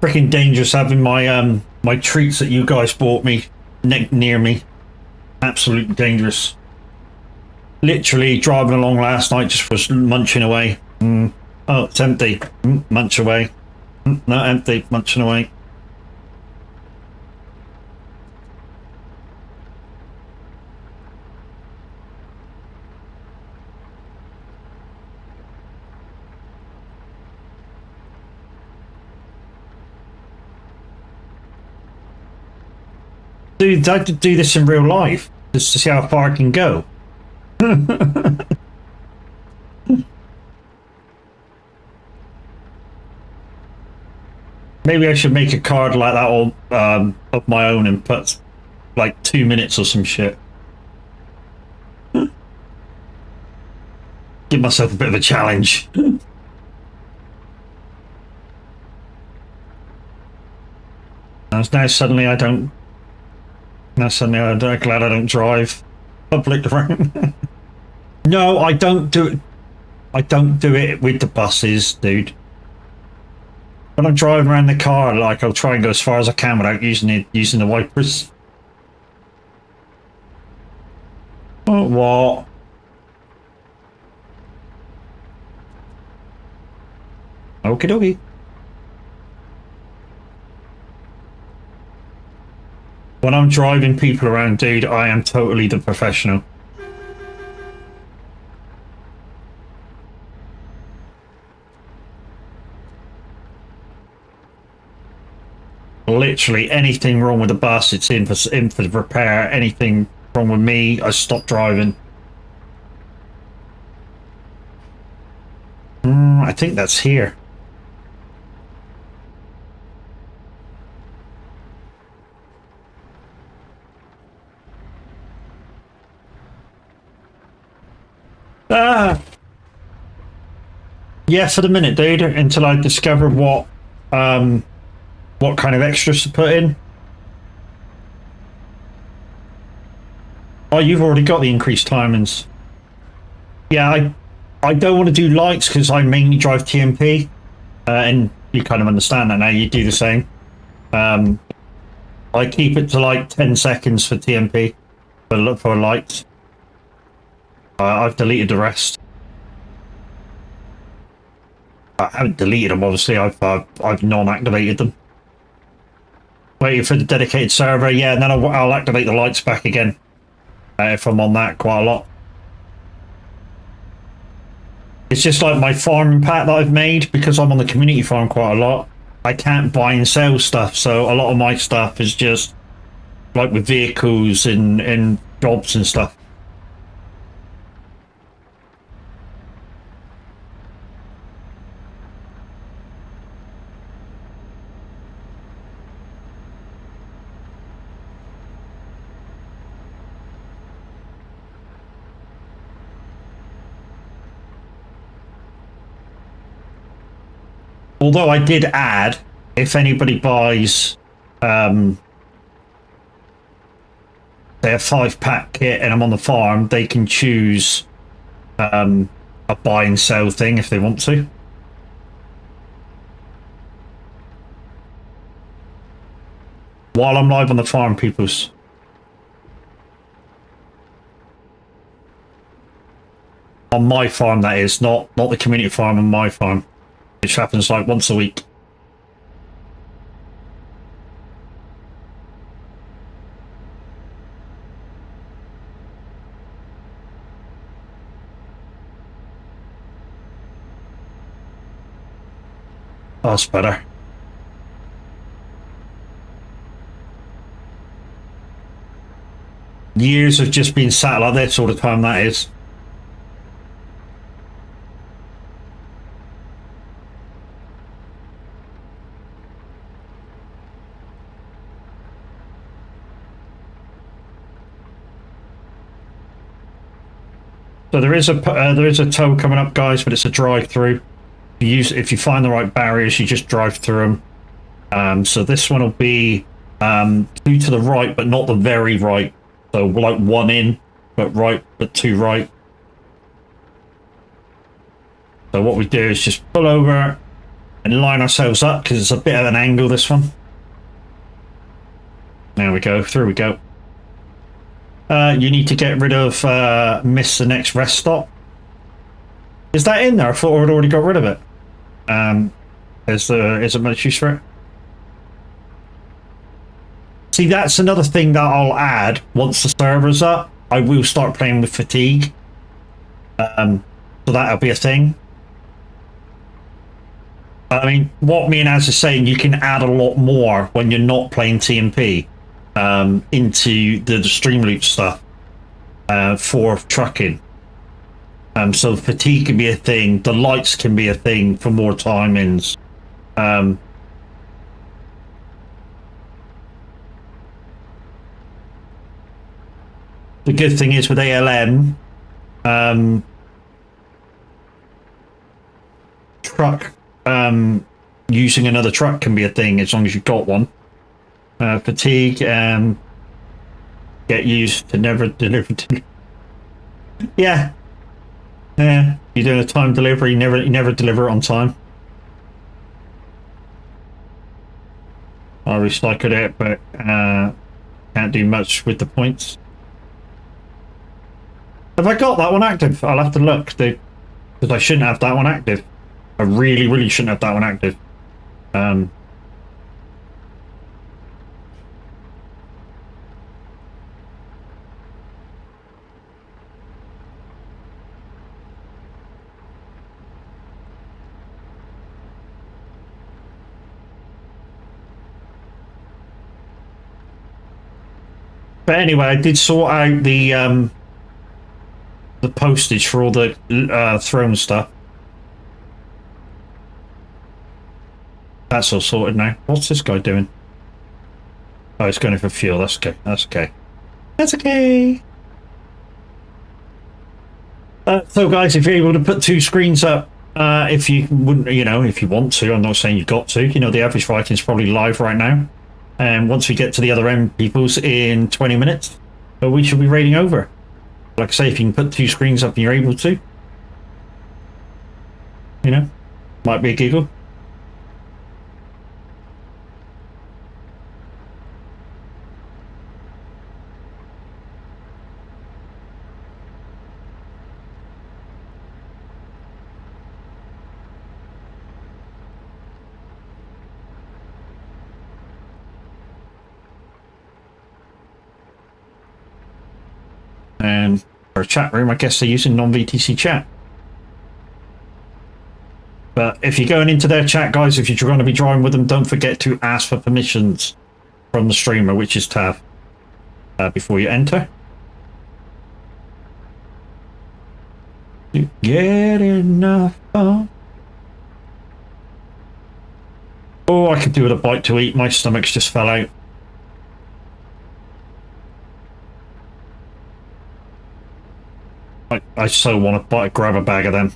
Freaking dangerous having my my treats that you guys bought me near me. Absolutely dangerous. Literally driving along last night, just was munching away. Oh, it's empty. Munch away. No, empty. Munching away. Dude, I could do this in real life just to see how far I can go. Maybe I should make a card like that all of my own and put like 2 minutes or some shit. Give myself a bit of a challenge. Now suddenly I don't. Now suddenly I'm glad I don't drive public around. No, I don't do it. I don't do it with the buses, dude. When I'm driving around the car, like I'll try and go as far as I can without using the wipers. Oh, what? Okie dokie. When I'm driving people around, dude, I am totally the professional. Literally anything wrong with the bus, it's in for repair. Anything wrong with me, I stop driving. I think that's here. Yeah, for the minute, dude, until I discover what kind of extras to put in. Oh, you've already got the increased timings. Yeah, I don't want to do lights because I mainly drive TMP, and you kind of understand that now. You do the same. I keep it to like 10 seconds for TMP, for lights. I've deleted the rest. I haven't deleted them, obviously. I've non-activated them. Waiting for the dedicated server, yeah, and then I'll activate the lights back again if I'm on that quite a lot. It's just like my farming pack that I've made, because I'm on the community farm quite a lot. I can't buy and sell stuff, so a lot of my stuff is just like with vehicles and jobs and stuff. Although I did add, if anybody buys say a 5-pack kit and I'm on the farm, they can choose a buy and sell thing if they want to. While I'm live on the farm, peoples. On my farm, that is, not the community farm, on my farm. Which happens like once a week. That's better. Years of just being sat like this all the time, that is. So there is a tow coming up, guys, but it's a drive-through. If you find the right barriers, you just drive through them. So this one will be 2 to the right, but not the very right. So like 1 in, but 2 right. So what we do is just pull over and line ourselves up because it's a bit of an angle, this one. There we go. Through we go. You need to get rid of miss the next rest stop. Is that in there? I thought I'd already got rid of it. Is there much use for it? See, that's another thing that I'll add once the server's up. I will start playing with fatigue. So that'll be a thing. I mean, what me and Az are saying, you can add a lot more when you're not playing TMP. Into the stream loop stuff for trucking. So fatigue can be a thing, the lights can be a thing for more timings. The good thing is with ALM, truck, using another truck can be a thing as long as you've got one. Fatigue, get used to never deliver. Yeah, you're doing a time delivery, you never deliver it on time. I recycled it, but can't do much with the points. Have I got that one active? I'll have to look, because I shouldn't have that one active. I really shouldn't have that one active. But anyway, I did sort out the postage for all the throne stuff. That's all sorted now. What's this guy doing? Oh, it's going for fuel. That's okay. That's okay. That's okay. So guys, if you're able to put 2 screens up, if you wouldn't, if you want to, I'm not saying you've got to. The average fighting is probably live right now. And once we get to the other end, peoples, in 20 minutes, we should be raiding over. Like I say, if you can put 2 screens up and you're able to, might be a giggle. And our chat room, I guess they're using non-VTC chat. But if you're going into their chat, guys, if you're going to be drawing with them, don't forget to ask for permissions from the streamer, which is Tav, before you enter. You get enough fun. Oh, I could do with a bite to eat. My stomach's just fell out. I so want to grab a bag of them.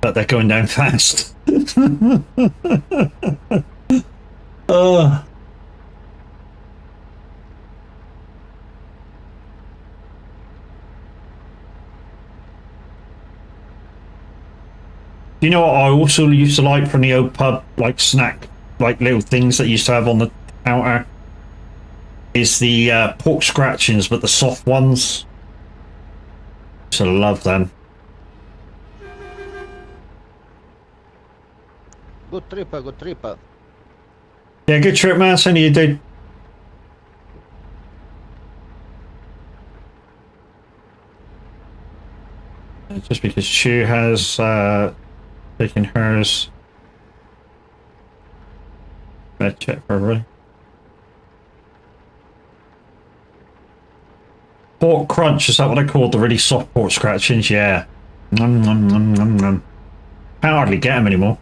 But they're going down fast. You know what I also used to like from the old pub, like snack, like little things that you used to have on the counter? Is the pork scratchings, but the soft ones. So love them. Good tripper, good tripper. Yeah, good trip, man. Send you, dude. Just because she has taken hers. Better check for everybody. Pork crunch, is that what I called the really soft pork scratchings? Yeah. Nom, nom, nom, nom, nom. Can't hardly get them anymore.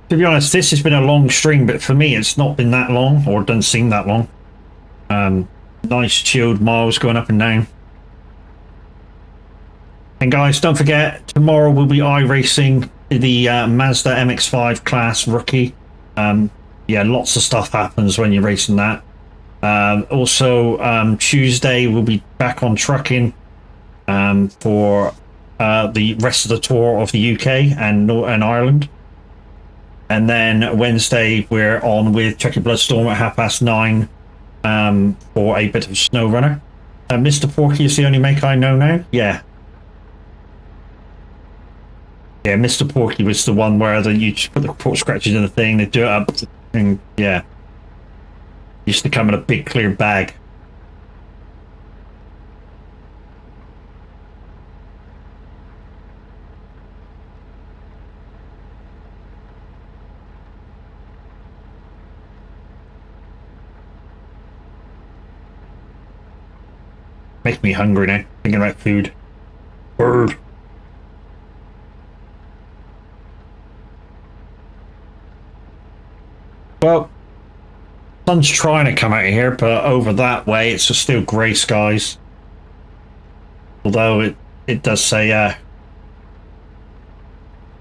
To be honest, this has been a long stream, but for me, it's not been that long, or it doesn't seem that long. Nice chilled miles going up and down. And guys, don't forget, tomorrow we'll be iRacing the Mazda MX-5 class rookie. Yeah, lots of stuff happens when you're racing that. Also, Tuesday we'll be back on trucking for the rest of the tour of the UK and Ireland. And then Wednesday, we're on with Checkered Bloodstorm at 9:30 for a bit of Snow Runner. Mr. Porky is the only make I know now? Yeah. Yeah, Mr. Porky was the one where you just put the pork scratches in the thing, they do it up, and yeah. Used to come in a big clear bag. Make me hungry now, thinking about food. Bird. Well, sun's trying to come out of here, but over that way it's just still grey skies. Although it does say,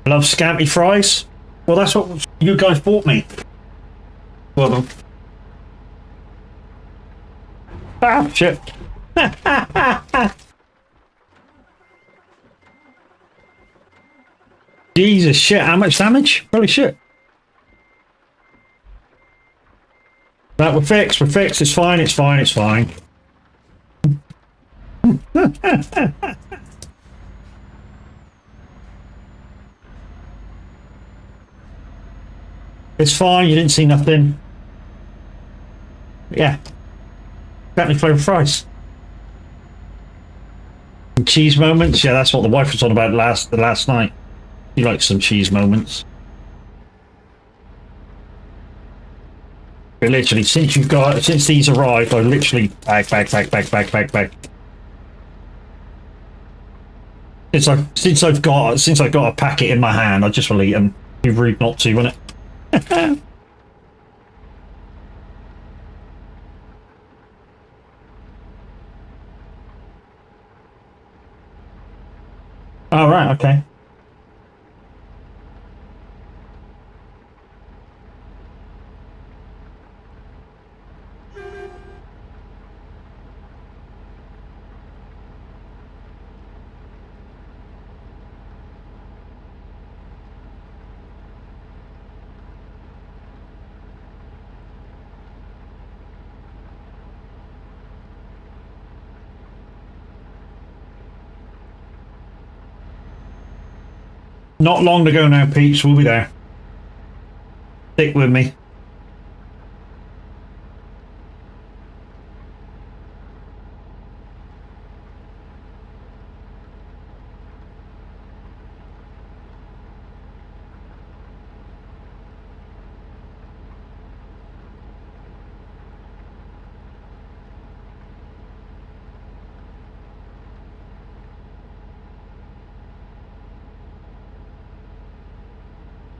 love scampi fries. Well, that's what you guys bought me. Well done. Ah, shit. Jesus shit, how much damage? Holy shit. That we're fixed, it's fine, it's fine, it's fine. It's fine, you didn't see nothing. Yeah. Got any flavour fries? Cheese moments, yeah, that's what the wife was on about last night. You like some cheese moments. But literally, since these arrived, I literally bag. Since I've got a packet in my hand, I just will eat them. Be rude not to, wouldn't it? All right, okay. Not long to go now, Peach. We'll be there. Stick with me.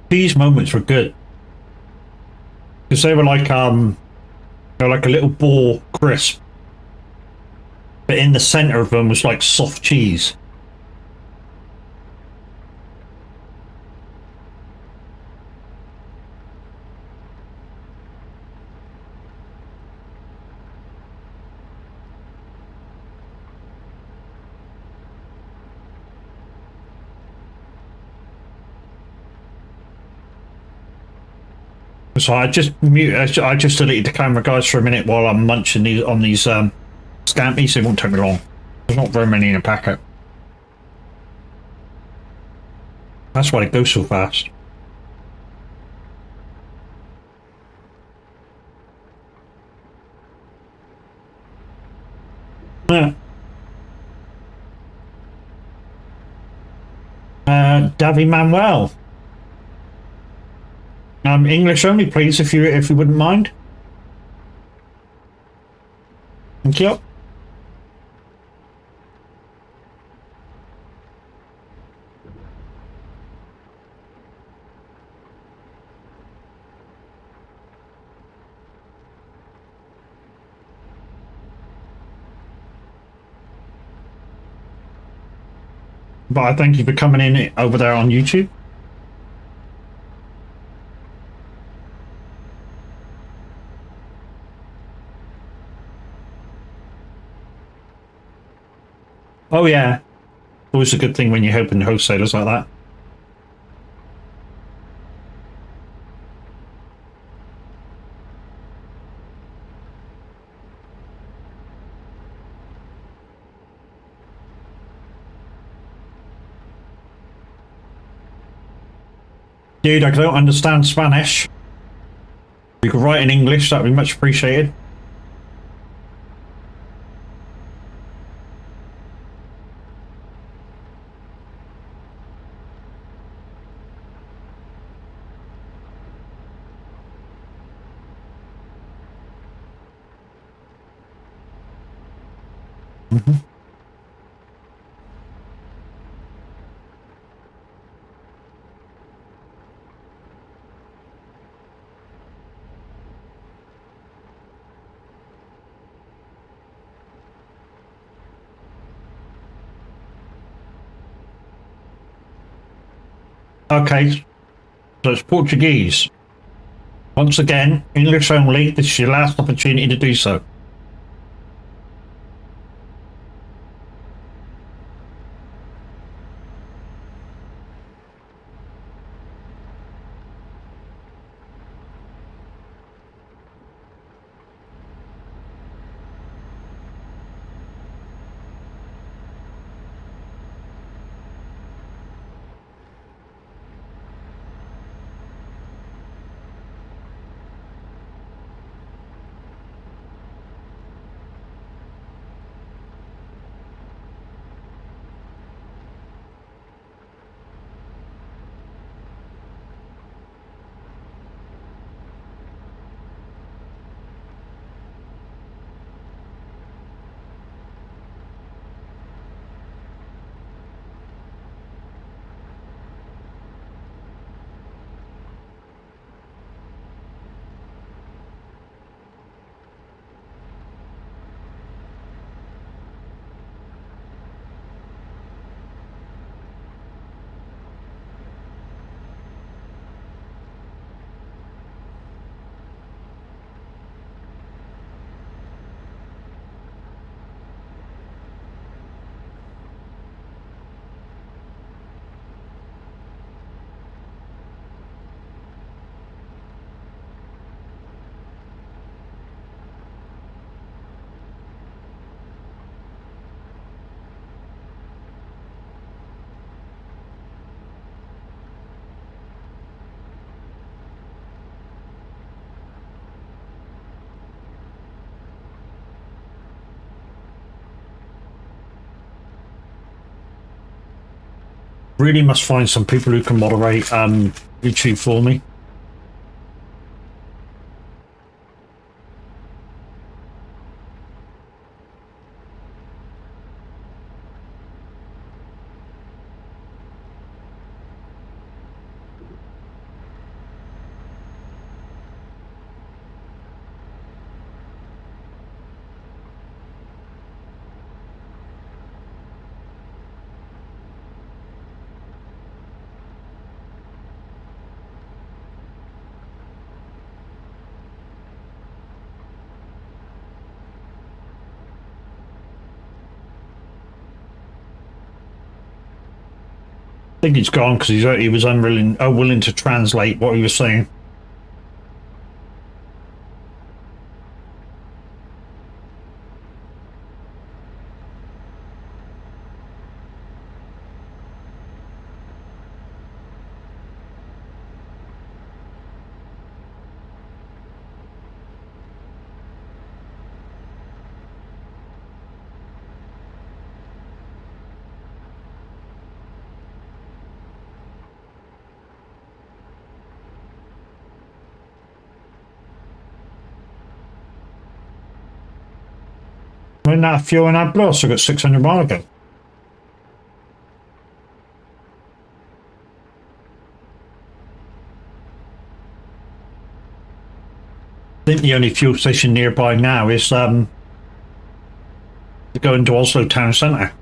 These moments were good because they were like like a little ball crisp, but in the center of them was like soft cheese. So I just deleted the camera, guys, for a minute while I'm munching these scampies. It won't take me long. There's not very many in a packet. That's why it goes so fast. Yeah. Davy Manuel. English only, please, if you wouldn't mind. Thank you. But I thank you for coming in over there on YouTube. Oh yeah, always a good thing when you're helping wholesalers like that. Dude, I don't understand Spanish. You could write in English, that'd be much appreciated. Okay, so it's Portuguese. Once again, English only. This is your last opportunity to do so. really must find some people who can moderate YouTube for me. I think he's gone because he was unwilling to translate what he was saying. When that fuel and that blast, I got 600 miles ago. I think the only fuel station nearby now is going to Oslo town centre.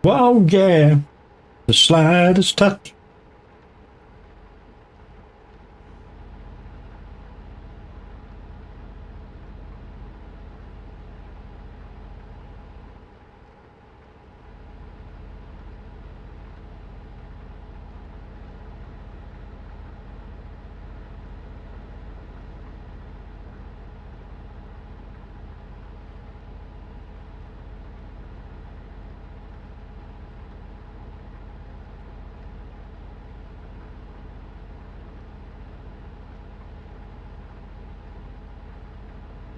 Well, yeah, the slightest touch.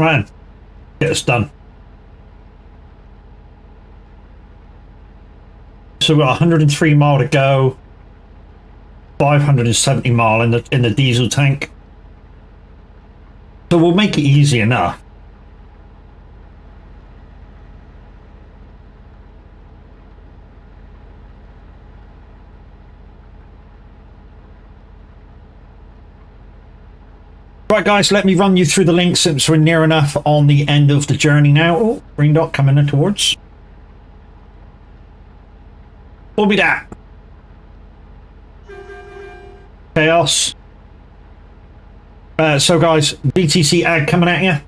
Right, get us done. So we've got 103 mile to go, 570 mile in the diesel tank. So we'll make it easy enough. Right, guys, let me run you through the links since we're near enough on the end of the journey now. Oh, green dot coming in towards. What will be that? Chaos. So, guys, BTC ad coming at you.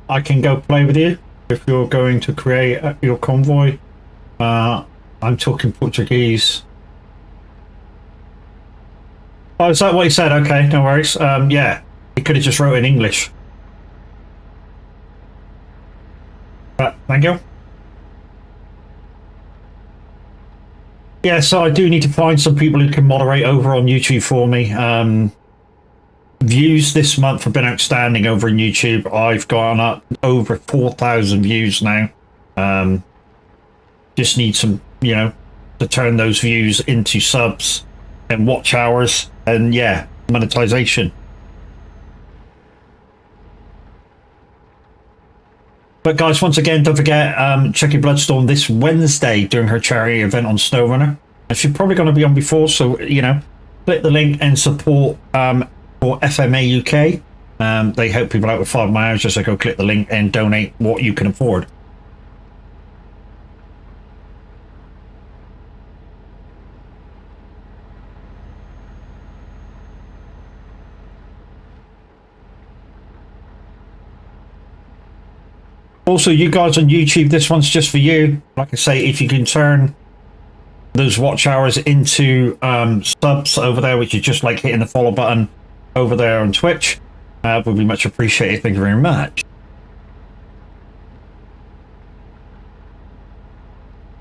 I can go play with you if you're going to create your convoy. I'm talking Portuguese. Oh, is that what he said? Okay, no worries. Yeah, he could have just wrote in English. Thank you. Yeah, so I do need to find some people who can moderate over on YouTube for me. Views this month have been outstanding over on YouTube. I've gone up over 4,000 views now. Just need some, to turn those views into subs and watch hours and, yeah, monetization. But guys, once again, don't forget, check your Bloodstone this Wednesday during her charity event on SnowRunner. She's probably going to be on before, so, click the link and support for FMA UK. They help people out with 5 miles. Just go click the link and donate what you can afford. Also, you guys on YouTube, this one's just for you. Like I say, if you can turn those watch hours into subs over there, which is just like hitting the follow button over there on Twitch, would be much appreciated. Thank you very much.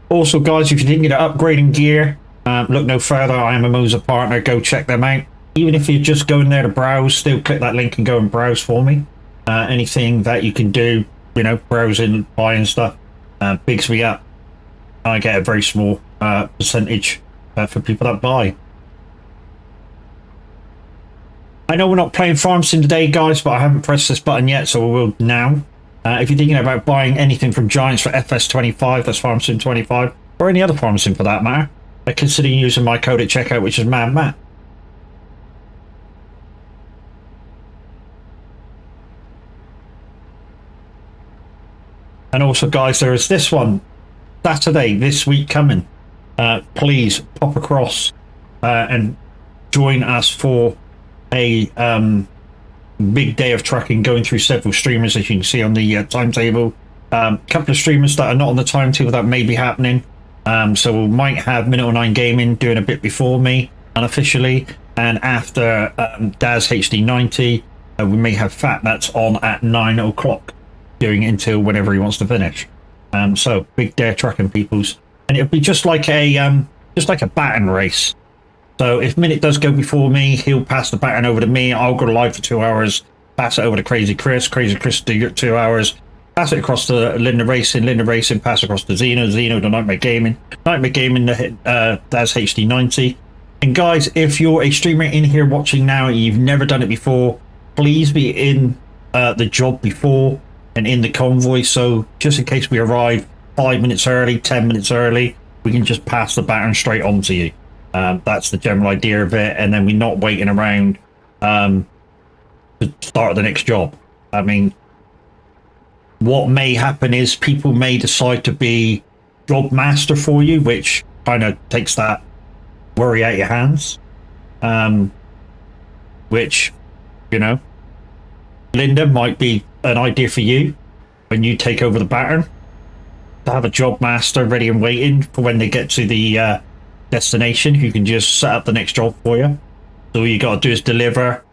Also, guys, if you're thinking of upgrading gear, look no further. I am a Moza partner. Go check them out. Even if you're just going there to browse, still click that link and go and browse for me. Anything that you can do, you know, browsing, buying stuff, bigs me up. I get a very small percentage for people that buy. I know we're not playing Farm Sim today, guys, but I haven't pressed this button yet, so we will now. If you're thinking about buying anything from Giants for FS25, that's Farm Sim 25, or any other Farm Sim for that matter, consider using my code at checkout, which is MadMatt. And also, guys, there is this one Saturday this week coming. Please pop across and join us for a big day of trucking, going through several streamers, as you can see on the timetable. A couple of streamers that are not on the timetable that may be happening. So we might have Minute 09 Gaming doing a bit before me, unofficially, and after Daz HD90, we may have Fat that's on at 9 o'clock, doing it until whenever he wants to finish. So big day of trucking, peoples, and it'll be just like a baton race. So if Minute does go before me, he'll pass the baton over to me. I'll go live for 2 hours, pass it over to Crazy Chris do 2 hours, pass it across to Linda Racing, pass it across to Zeno to Nightmare Gaming to Daz HD90. And guys, if you're a streamer in here watching now and you've never done it before, please be in the job before and in the convoy, so just in case we arrive 5 minutes early, 10 minutes early, we can just pass the baton straight on to you. That's the general idea of it, and then we're not waiting around to start the next job. I mean, what may happen is people may decide to be job master for you, which kind of takes that worry out your hands. Which, you know, Linda, might be an idea for you when you take over the baton, to have a job master ready and waiting for when they get to the destination who can just set up the next job for you. So all you got to do is deliver,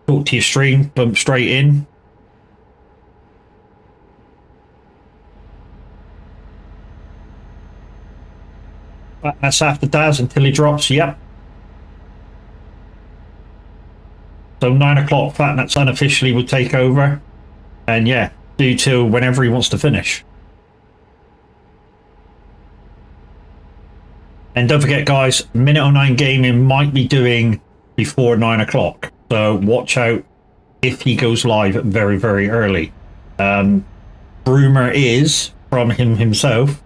talk to your stream, bump straight in. That's after Daz until he drops. Yep. So 9 o'clock, Fatnuts unofficially will take over, and yeah, do till whenever he wants to finish. And don't forget, guys, Minute 09 Gaming might be doing before 9 o'clock, so watch out if he goes live very, very early. Rumor is from him himself,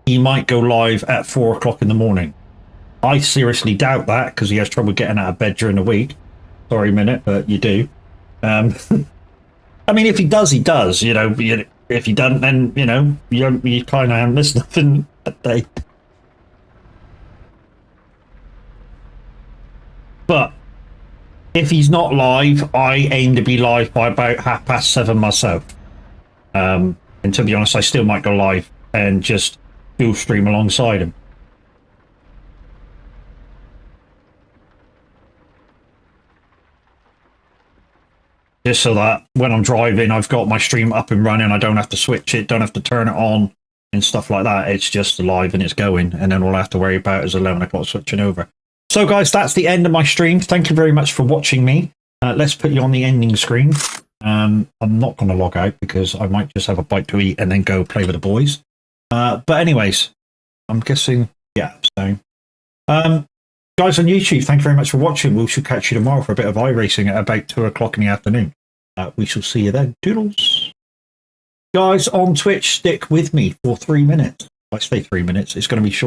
he might go live at 4 o'clock in the morning. I seriously doubt that, because he has trouble getting out of bed during the week. Sorry, Minute, but you do. I mean, if he does, he does. You know, if he doesn't, then you know you kind of missed nothing that day. But if he's not live, I aim to be live by about 7:30 myself. And to be honest, I still might go live and just dual stream alongside him. Just so that when I'm driving, I've got my stream up and running. I don't have to switch it, don't have to turn it on and stuff like that. It's just live and it's going. And then all I have to worry about is 11 o'clock switching over. So guys, that's the end of my stream. Thank you very much for watching me. Let's put you on the ending screen. I'm not going to log out because I might just have a bite to eat and then go play with the boys. But anyways, I'm guessing, yeah. So, guys on YouTube, thank you very much for watching. We shall catch you tomorrow for a bit of iRacing at about 2 o'clock in the afternoon. We shall see you then. Doodles. Guys on Twitch, stick with me for 3 minutes. If I stay 3 minutes, it's going to be short.